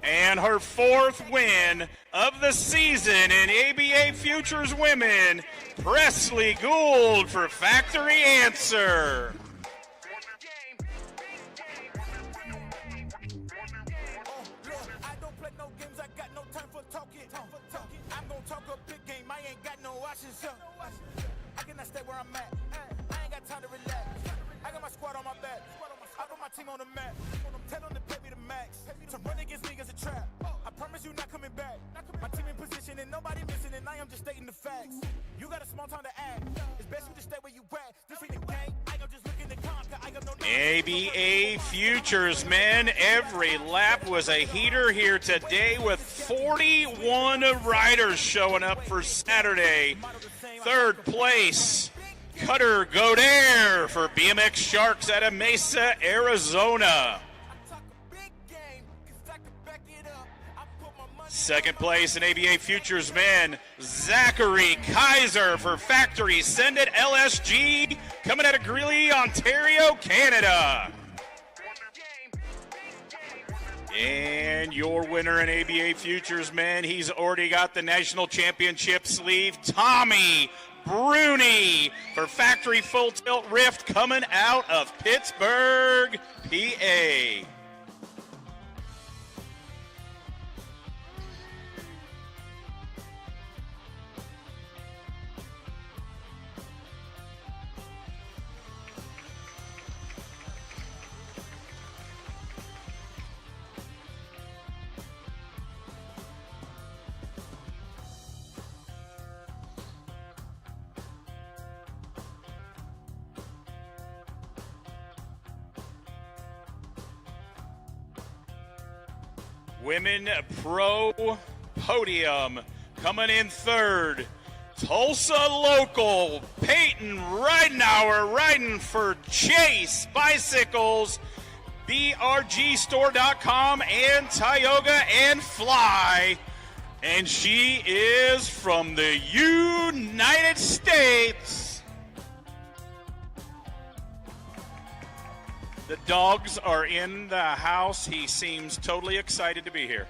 And her 4th win of the season in ABA Futures Women, Presley Gould for Factory Answer. Team on the map. Tell them to pay me the max. To run against niggas a trap. I promise you not coming back. My team in position and nobody missing, and I am just stating the facts. You got a small time to act. It's best you just stay where you at. This ain't a game. I am just looking to conquer. I am no ABA Futures, men. Every lap was a heater here today with 41 riders showing up for Saturday. Third place, Cutter Godair for BMX Sharks out of Mesa, Arizona. Second place in ABA Futures men, Zachary Kaiser for Factory Send It LSG, coming out of Greeley, Ontario, Canada. And your winner in ABA Futures men, he's already got the national championship sleeve, Tommy Bruni for Factory Full Tilt Rift, coming out of Pittsburgh, PA. Women Pro Podium coming in third. Tulsa local Peyton Ridenauer riding for Chase Bicycles, brgstore.com, and Tioga and Fly. And she is from the United States. The dogs are in the house. He seems totally excited to be here.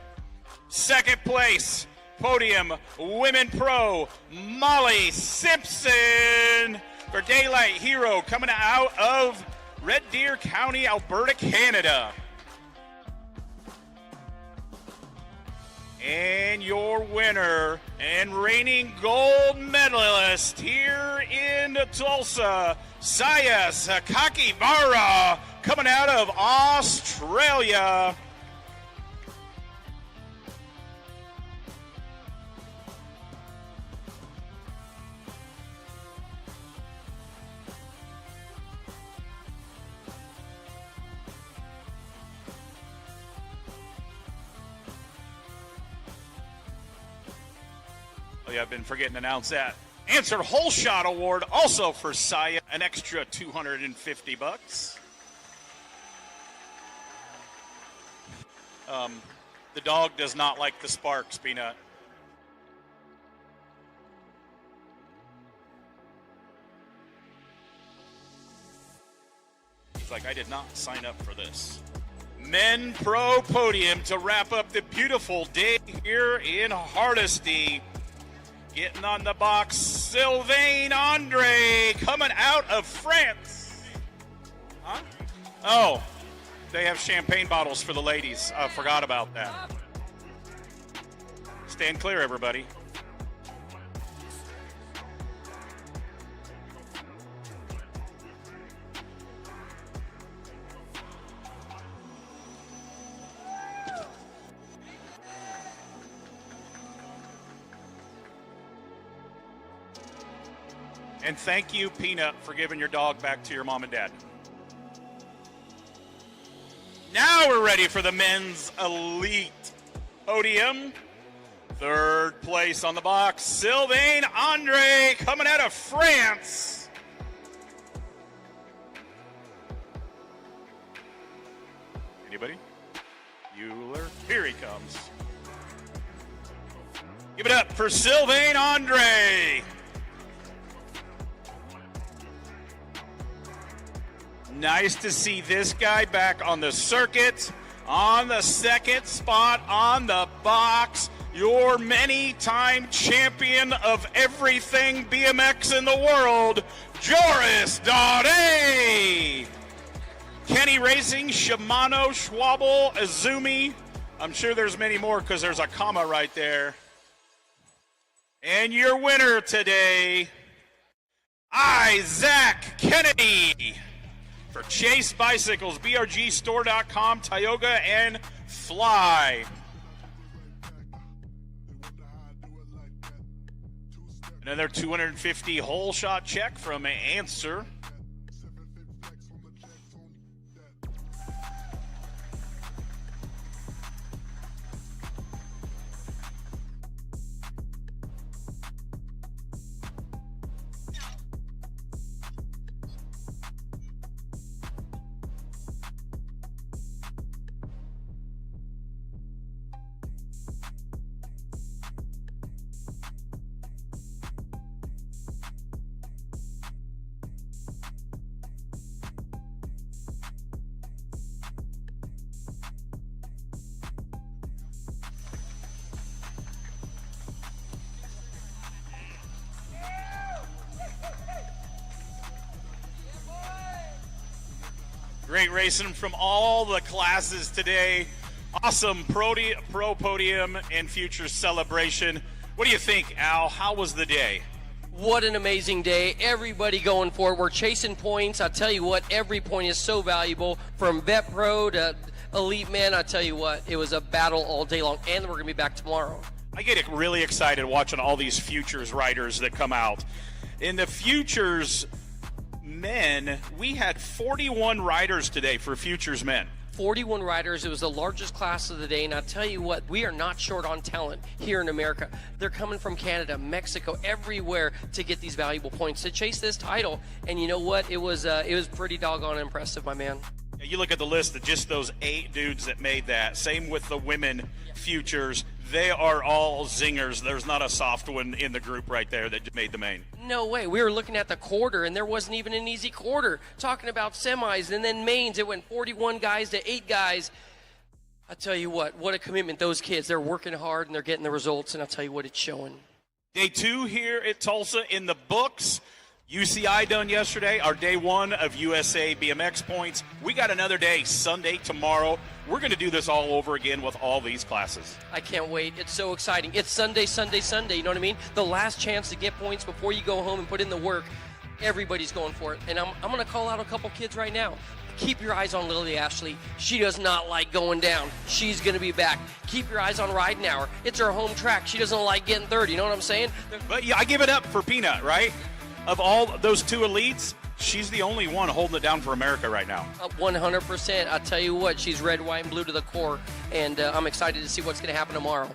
Second place, podium, Women Pro, Molly Simpson for Daylight Hero, coming out of Red Deer County, Alberta, Canada. And your winner and reigning gold medalist here in Tulsa, Saya Sakakibara, coming out of Australia. Oh yeah, I've been forgetting to announce that. Answer Whole Shot Award also for Saya, an extra $250. The dog does not like the sparks, Peanut. He's like, I did not sign up for this. Men Pro Podium to wrap up the beautiful day here in Hardesty. Getting on the box, Sylvain Andre, coming out of France. Huh? Oh, they have champagne bottles for the ladies. I forgot about that. Stand clear, everybody. And thank you, Peanut, for giving your dog back to your mom and dad. Now we're ready for the men's elite podium. Third place on the box, Sylvain Andre, coming out of France. Anybody? Euler, here he comes. Give it up for Sylvain Andre. Nice to see this guy back on the circuit, on the second spot on the box. Your many-time champion of everything BMX in the world, Joris Daudet. Kenny Racing, Shimano, Schwabel, Azumi. I'm sure there's many more because there's a comma right there. And your winner today, Isaac Kennedy. For Chase Bicycles, brgstore.com, Tioga, and Fly. Another $250 whole shot check from Answer. Great racing from all the classes today. Awesome pro podium and futures celebration. What do you think, Al? How was the day? What an amazing day. Everybody going for it. We're chasing points. I tell you what, every point is so valuable. From Vet Pro to Elite Man, I tell you what, it was a battle all day long, and we're going to be back tomorrow. I get really excited watching all these futures riders that come out. In the futures men, we had 41 riders today for futures men. 41 riders. It was the largest class of the day, and I tell you what, we are not short on talent here in America. They're coming from Canada, Mexico, everywhere to get these valuable points to chase this title. And you know what? It was pretty doggone impressive, my man. Yeah, you look at the list of just those 8 dudes that made that. Same with the women futures. They are all zingers. There's not a soft one in the group right there that made the main. No way. We were looking at the quarter, and there wasn't even an easy quarter. Talking about semis and then mains, it went 41 guys to 8 guys. I tell you what a commitment those kids. They're working hard, and they're getting the results, and I'll tell you what, it's showing. Day 2 here at Tulsa in the books. UCI done yesterday, our day 1 of USA BMX points. We got another day, Sunday, tomorrow. We're going to do this all over again with all these classes. I can't wait. It's so exciting. It's Sunday, Sunday, Sunday. You know what I mean? The last chance to get points before you go home and put in the work. Everybody's going for it. And I'm going to call out a couple kids right now. Keep your eyes on Lily Ashley. She does not like going down. She's going to be back. Keep your eyes on Ridenauer. It's her home track. She doesn't like getting third. You know what I'm saying? But yeah, I give it up for Peanut, right? Of all those 2 elites, she's the only one holding it down for America right now. 100%. I'll tell you what, she's red, white, and blue to the core, and I'm excited to see what's going to happen tomorrow.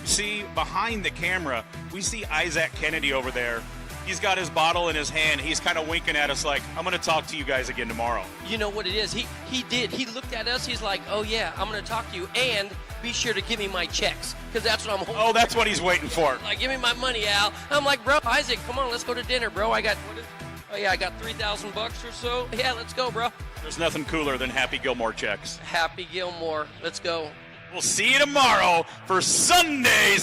See, behind the camera, we see Isaac Kennedy over there. He's got his bottle in his hand. He's kind of winking at us like, I'm going to talk to you guys again tomorrow. You know what it is? He did. He looked at us. He's like, oh, yeah, I'm going to talk to you, and be sure to give me my checks, because that's what I'm holding. Oh, that's what he's waiting for. Like, give me my money, Al. I'm like, bro, Isaac, come on, let's go to dinner, bro. I got $3,000 or so. Yeah, let's go, bro. There's nothing cooler than Happy Gilmore checks. Happy Gilmore. Let's go. We'll see you tomorrow for Sunday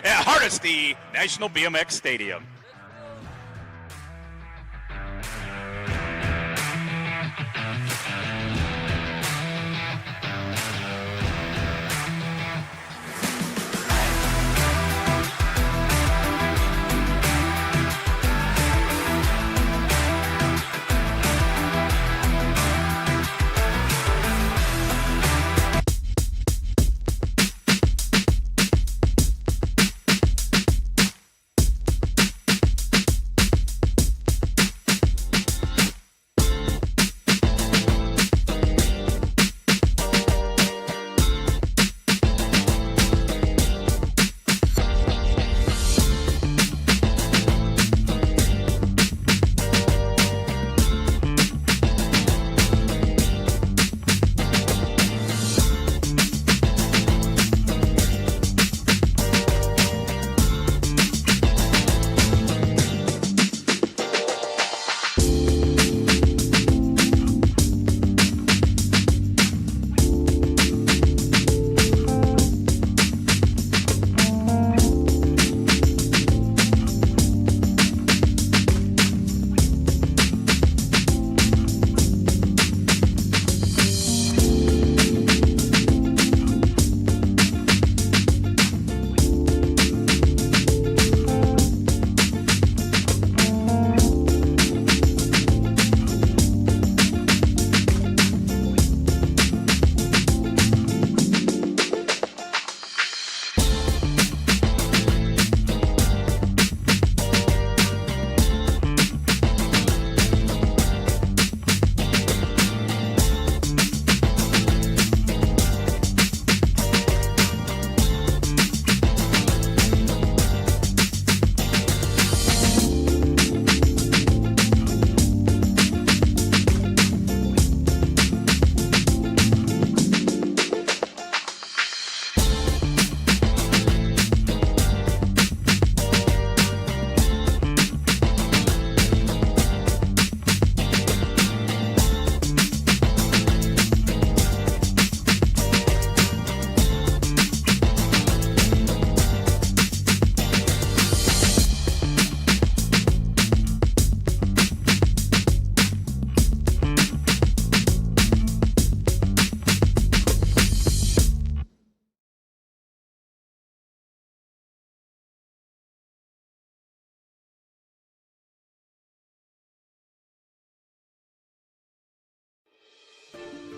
at Hardesty National BMX Stadium.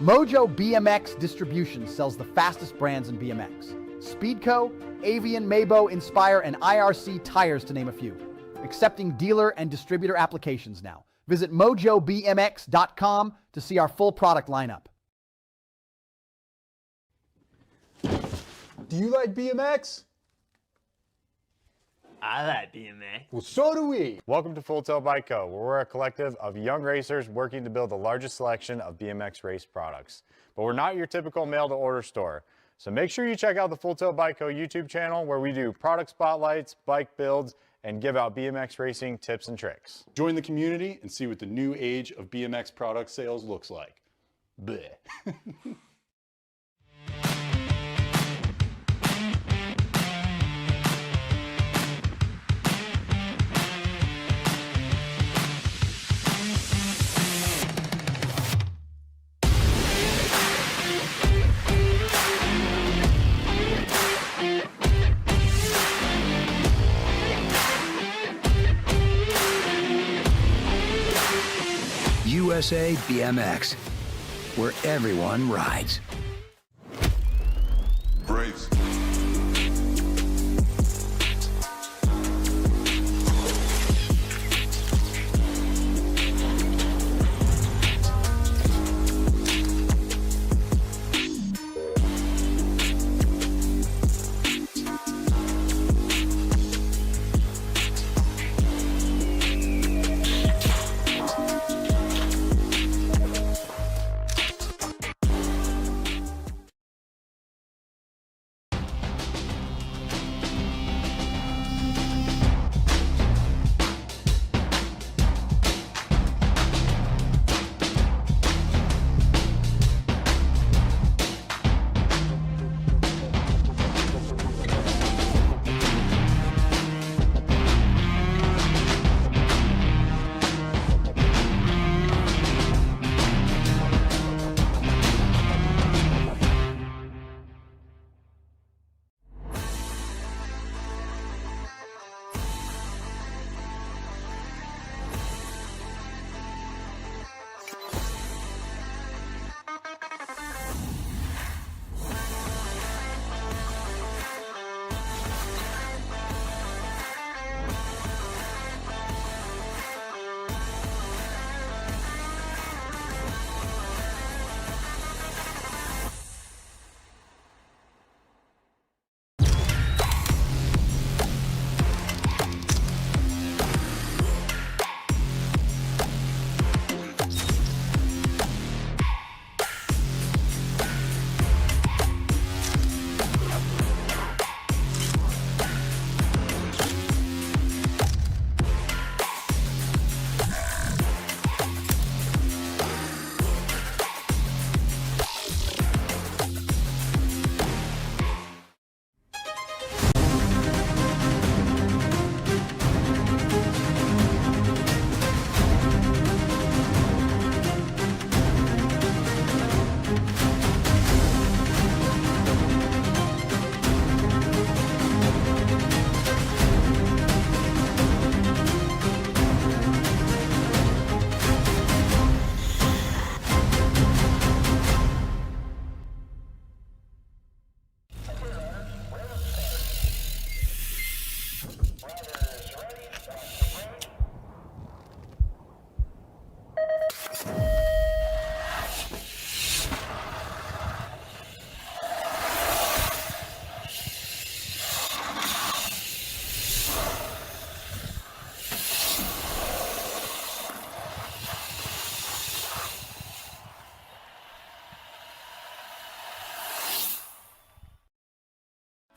Mojo BMX Distribution sells the fastest brands in BMX. Speedco, Avian, Mabo, Inspire, and IRC tires, to name a few. Accepting dealer and distributor applications now. Visit mojobmx.com to see our full product lineup. Do you like BMX? I like BMX. Well, so do we. Welcome to Full Tilt Bike Co., where we're a collective of young racers working to build the largest selection of BMX race products. But we're not your typical mail-to-order store. So make sure you check out the Full Tilt Bike Co. YouTube channel, where we do product spotlights, bike builds, and give out BMX racing tips and tricks. Join the community and see what the new age of BMX product sales looks like. Bleh. USA BMX, where everyone rides. Brace.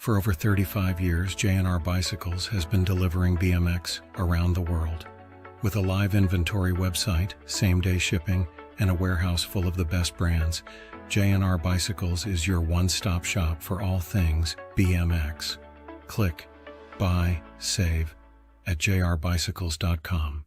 For over 35 years, J&R Bicycles has been delivering BMX around the world. With a live inventory website, same-day shipping, and a warehouse full of the best brands, J&R Bicycles is your one-stop shop for all things BMX. Click, buy, save at jrbicycles.com.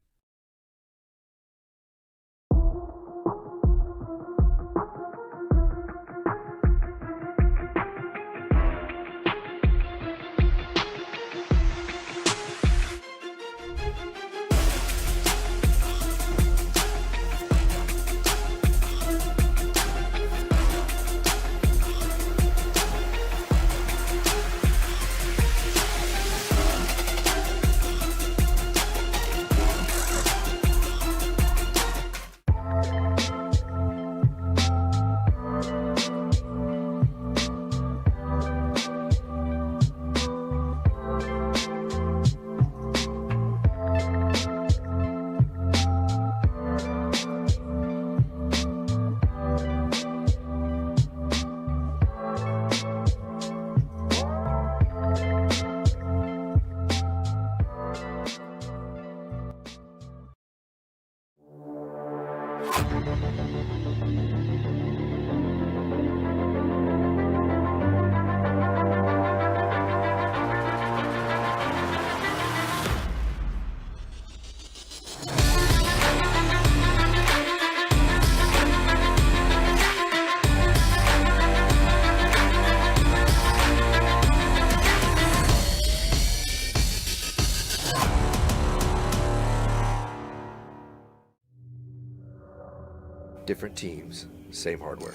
Different teams, same hardware.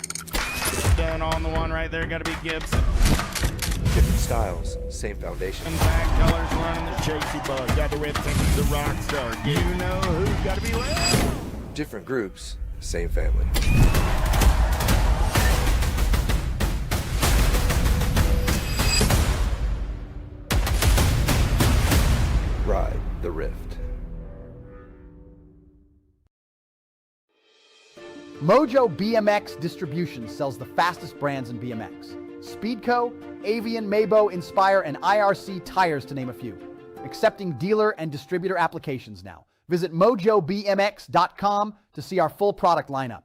Down on the one right there, gotta be Gibson. Different styles, same foundation. And back colors running the Chasey Bug. Got the red thinking the rock star. You know who's gotta be left. Different groups, same family. Ride the Rift. Mojo BMX Distribution sells the fastest brands in BMX. Speedco, Avian, Mabo, Inspire, and IRC tires, to name a few. Accepting dealer and distributor applications now. Visit mojobmx.com to see our full product lineup.